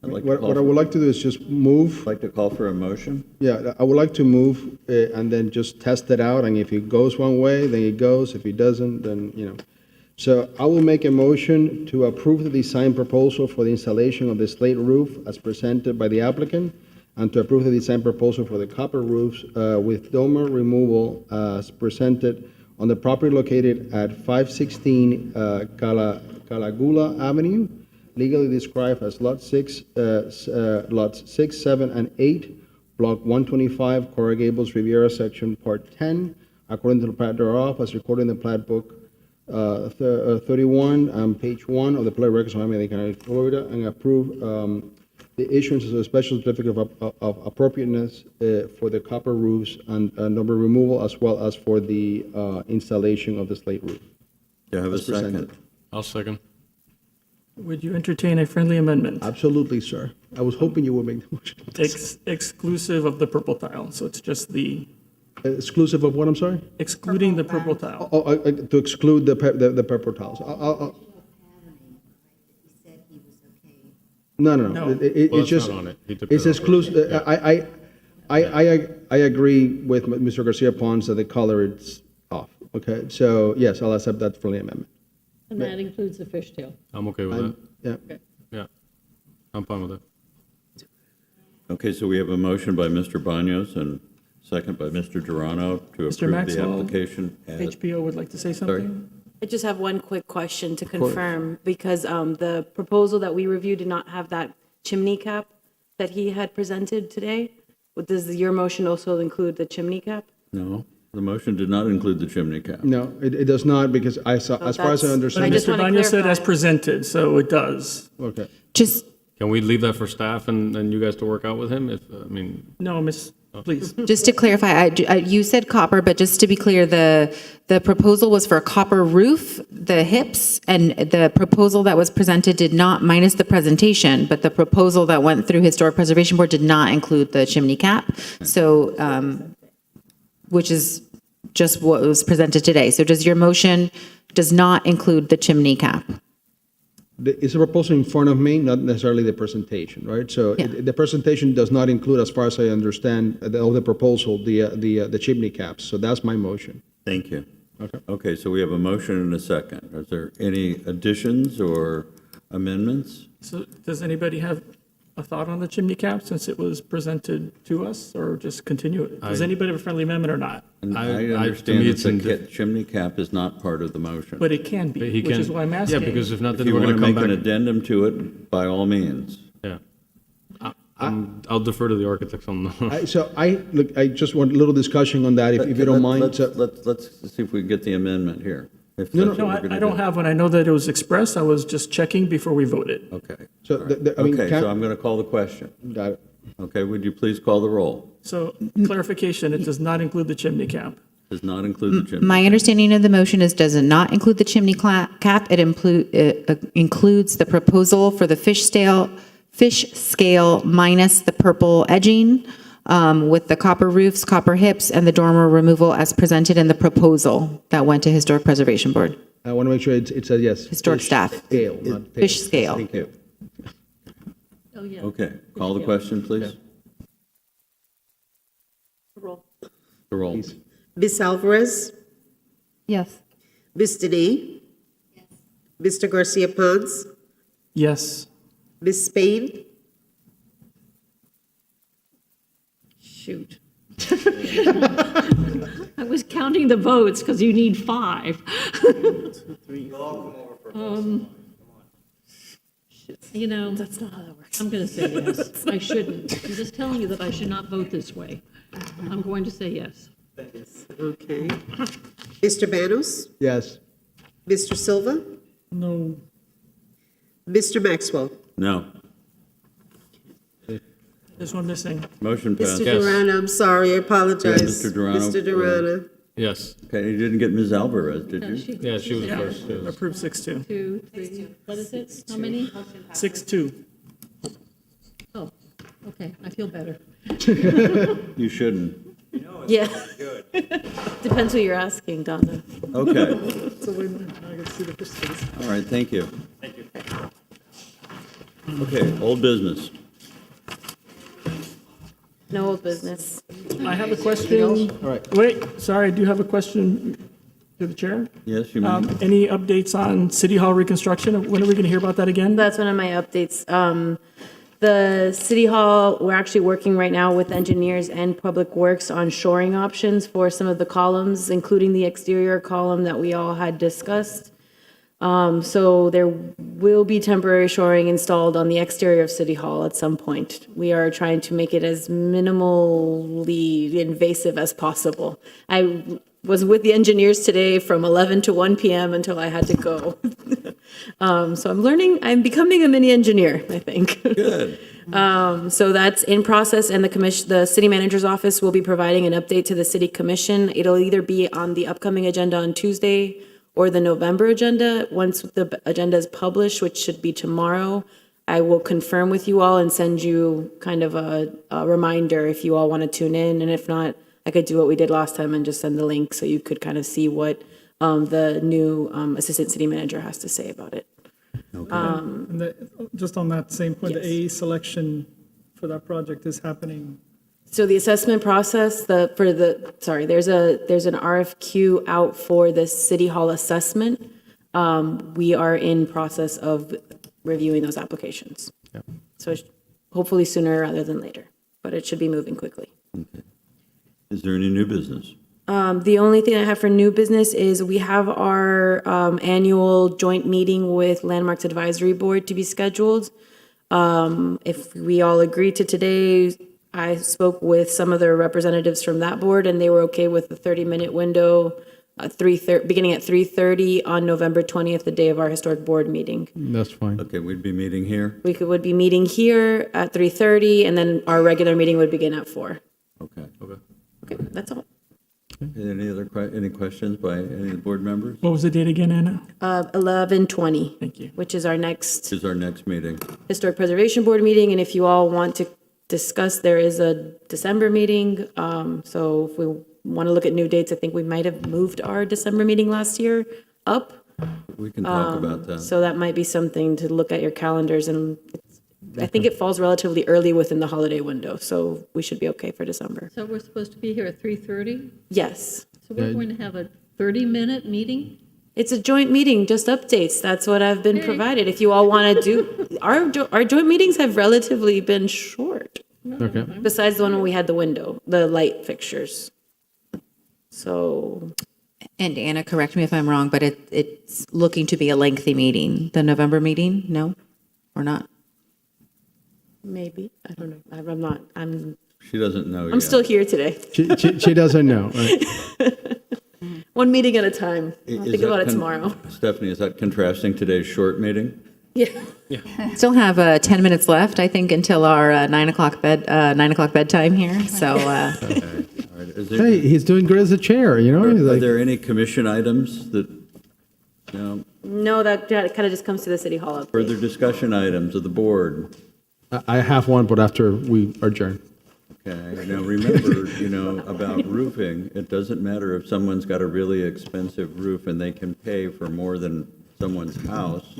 what I would like to do is just move. Like to call for a motion? Yeah, I would like to move and then just test it out, and if it goes one way, then it goes. If it doesn't, then, you know. So I will make a motion to approve the design proposal for the installation of the slate roof as presented by the applicant, and to approve the design proposal for the copper roofs with dormer removal as presented on the property located at 516 Calagula Avenue, legally described as Lot 6, Lots 6, 7, and 8, Block 125, Coral Gables, Riviera, Section Part 10, according to the plat thereof, as recorded in the plat book 31, page 1 of the plat records of Miami-Dade County, Florida, and approve the issuance of a special certificate of appropriateness for the copper roofs and number removal, as well as for the installation of the slate roof. Do I have a As presented. second? I'll second. Would you entertain a friendly amendment? Absolutely, sir. I was hoping you would make the motion. Exclusive of the purple tile, so it's just the, Exclusive of what, I'm sorry? excluding the purple tile. To exclude the purple tiles. No. No. Well, It's that's just, not on it. He took it's it off. exclusive. I agree with Mr. Garcia Pons that the color is off, okay? So, yes, I'll accept that friendly amendment. And that includes the fishtail. I'm okay with that. Yeah. Yeah, I'm fine with that. Okay, so we have a motion by Mr. Banos and second by Mr. Durano to Mr. approve the Maxwell, application. HPO would like to say something? I just have one quick question to course. confirm, because the proposal that we reviewed did not have that chimney cap that he had presented today. Does your motion also include the chimney cap? No, the motion did not include the chimney cap. No, it does not, because I saw, as far as I that's- But understand. just Mr. wanna Banya said as clarify. presented, so it does. Okay. Just, Can we leave that for staff and you guys to work out with him? If, I mean, No, Miss, please. just to clarify, you said copper, but just to be clear, the proposal was for a copper roof, the hips, and the proposal that was presented did not, minus the presentation, but the proposal that went through Historic Preservation Board did not include the chimney cap. So, which is just what was presented today. So does your motion does not include the chimney cap? It's a proposal in front of me, not necessarily the presentation, right? So Yeah. the presentation does not include, as far as I understand, of the proposal, the chimney caps. So that's my motion. Thank you. Okay, so we have a motion and a second. Is there any additions or amendments? So does anybody have a thought on the chimney cap since it was presented to us, or just continue it? Does anybody have a friendly amendment or not? And I to me, understand it's that in the chimney cap is not part of the motion. But it can be, He which can- is why I'm asking. Yeah, because if not, If then you we're want going to to come make an back. addendum to it, by all means. Yeah. I'll defer to the architects on the. So I just want a little discussion on that, if you don't mind. Let's see if we can get the amendment here. If No, that's No, what we're I gonna don't do. have one. I know that it was expressed. I was just checking before we voted. Okay. So, all right. I mean, Okay, can- so I'm going to call the question. Got it. Okay, would you please call the roll? So clarification, it does not include the chimney cap. Does not include the chimney. My understanding of the motion is does not include the chimney cap. It includes the proposal for the fish scale minus the purple edging with the copper roofs, copper hips, and the dormer removal as presented in the proposal that went to Historic Preservation Board. I want to make sure it says yes. Historic fish staff. Scale, not Fish tail. scale. Thank you. Oh, yeah. Okay, call the question, please. Roll. The roll. Ms. Alvarez? Yes. Ms. Deney? Mr. Garcia Pons? Yes. Ms. Spain? Shoot. I was counting the votes because you need 5. You know, that's not how that works. I'm going to say yes. I shouldn't. I'm just telling you that I should not vote this way. I'm going to say yes. Okay. Mr. Banos? Yes. Mr. Silva? No. Mr. Maxwell? No. There's one missing. Motion passed. Mr. Durana, I'm sorry, I apologize. Mr. Durano. Mr. Durana? Yes. Okay, you didn't get Ms. Alvarez, did you? Yeah, she was Yeah. first. Yes. Approved 6-2. 2, 3, what is it? How many? 6-2. Oh, okay, I feel better. You shouldn't. Yeah. Depends who you're asking, Donna. Okay, So wait a minute, I got to see the fish scales. all right, thank you. Thank you. Okay, old business. No old business. I have a question. All right. Wait, sorry, I do have a question to the chair. Yes, you may. Any updates on City Hall reconstruction? When are we going to hear about that again? That's one of my updates. The City Hall, we're actually working right now with engineers and Public Works on shoring options for some of the columns, including the exterior column that we all had discussed. So there will be temporary shoring installed on the exterior of City Hall at some point. We are trying to make it as minimally invasive as possible. I was with the engineers today from 11 to 1 p.m. until I had to go. So I'm becoming a mini engineer, I think. Good. So that's in process, and the city manager's office will be providing an update to the city commission. It'll either be on the upcoming agenda on Tuesday or the November agenda. Once the agenda is published, which should be tomorrow, I will confirm with you all and send you kind of a reminder if you all want to tune in. And if not, I could do what we did last time and just send the link so you could kind of see what the new assistant city manager has to say about it. And just on that same point, the Yes. A selection for that project is happening. So the assessment process, there's an RFQ out for the City Hall assessment. We are in process of reviewing those applications. So hopefully sooner rather than later, but it should be moving quickly. Is there any new business? The only thing I have for new business is we have our annual joint meeting with Landmarks Advisory Board to be scheduled. If we all agree to today, I spoke with some of the representatives from that board, and they were okay with the 30-minute window, beginning at 3:30 on November 20th, the day of our historic board meeting. That's fine. Okay, we'd be meeting here? Would be meeting here at 3:30, and then our regular meeting would begin at 4. Okay. Okay, that's all. Any questions by any of the board members? What was the date again, Anna? 11:20. Thank you. Which is our next This is our next meeting. Historic Preservation Board meeting, and if you all want to discuss, there is a December meeting. So if we want to look at new dates, I think we might have moved our December meeting last year up. We can talk about that. So that might be something to look at your calendars, and I think it falls relatively early within the holiday window, so we should be okay for December. So we're supposed to be here at 3:30? Yes. So we're going to have a 30-minute meeting? It's a joint meeting, just updates. That's what I've been provided. If you all want to do, our joint meetings have relatively been short. Okay. Besides the one when we had the window, the light fixtures. So, And Anna, correct me if I'm wrong, but it's looking to be a lengthy meeting. The November meeting, no, or not? maybe, I don't know. I'm not, She doesn't know yet. I'm still here today. She doesn't know, right? One meeting at a time. I'll Is think that about it tomorrow. Stephanie, is that contrasting today's short meeting? Yeah. Still have 10 minutes left, I think, until our 9 o'clock bedtime here, so. Okay. All right. Is there- Hey, he's doing good as a chair, you know? He's Are like, there any commission items that, No, that kind of just comes to the city hall update. further discussion items of the board? I have one, but after we adjourn. Okay, now remember, about roofing, it doesn't matter if someone's got a really expensive roof and they can pay for more than someone's house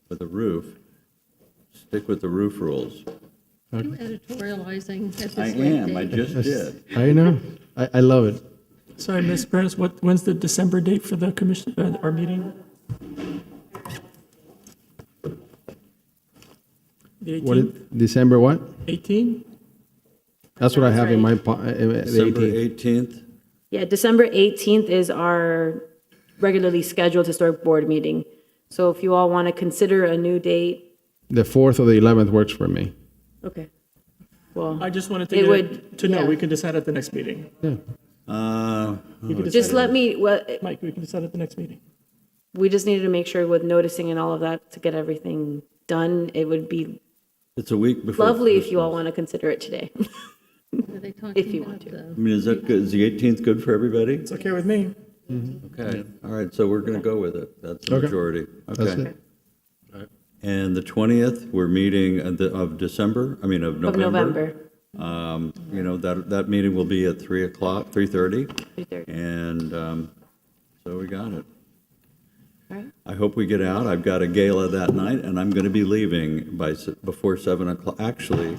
with a roof. Stick with the roof rules. Are you editorializing at this I late am, I date? just did. I know. I love it. Sorry, Ms. Perez, when's the December date for the commission, our meeting? The What, 18th? December what? 18? That's what I have in my, the December 18th. 18th? Yeah, December 18th is our regularly scheduled historic board meeting. So if you all want to consider a new date, The 4th or the 11th works for me. okay. Well, I just wanted it to would, to know, yeah. we can decide at the next meeting. Yeah. We can Just decide- let me, well, Mike, we can decide at the next meeting. we just needed to make sure with noticing and all of that to get everything done. It would be It's a week before. lovely if you all want to consider it today. Are they talking If you about want to. I mean, is that good? Is the 18th good for everybody? It's okay with me. Okay, all right, so we're going to go with it. That's the Okay. majority. That's Okay. it. And the 20th, we're meeting of December, I mean, of Of November. November. That meeting will be at 3 o'clock, 3:30. 3:30. And so we got it. All right. I hope we get out. I've got a gala that night, and I'm going to be leaving before 7 o'clock, actually,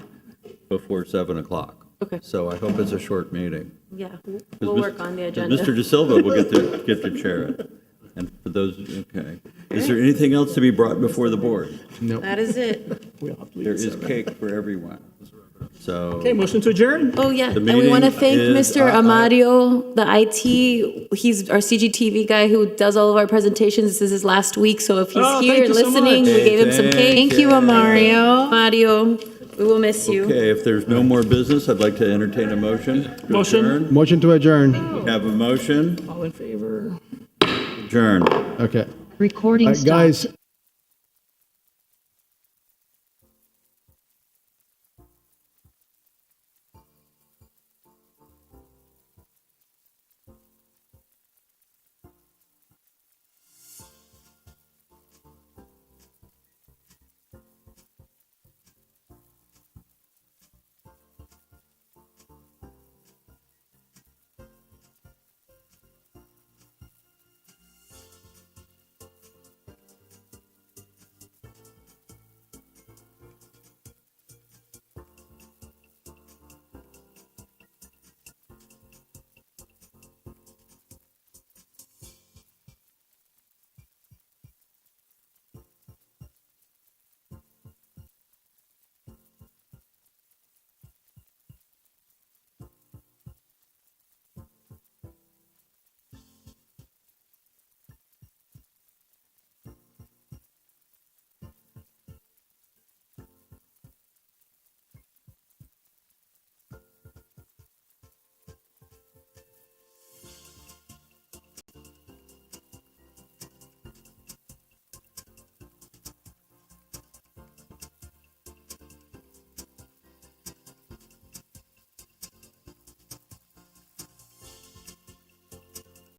before 7 o'clock. Okay. So I hope it's a short meeting. Yeah, 'Cause we'll Mis- work on the 'cause agenda. Mr. De Silva will get to chair it. And for those, okay. Is there anything else to be brought before the board? No. That is it. We'll have to leave There it is separate. cake for everyone. So. Okay, motion to adjourn? Oh, yeah, The and we want to meeting thank is- Mr. Amadio, the IT, he's our CGTV guy who does all of our presentations. This is his last week, so if he's Oh, here thank you so listening, we much. gave him some cake. Thank you, Amario. Mario, we will miss you. Okay, if there's no more business, I'd like to entertain a motion. to Motion. adjourn. Motion to adjourn. Have a motion, All in favor? adjourn. Okay. Recording Guys,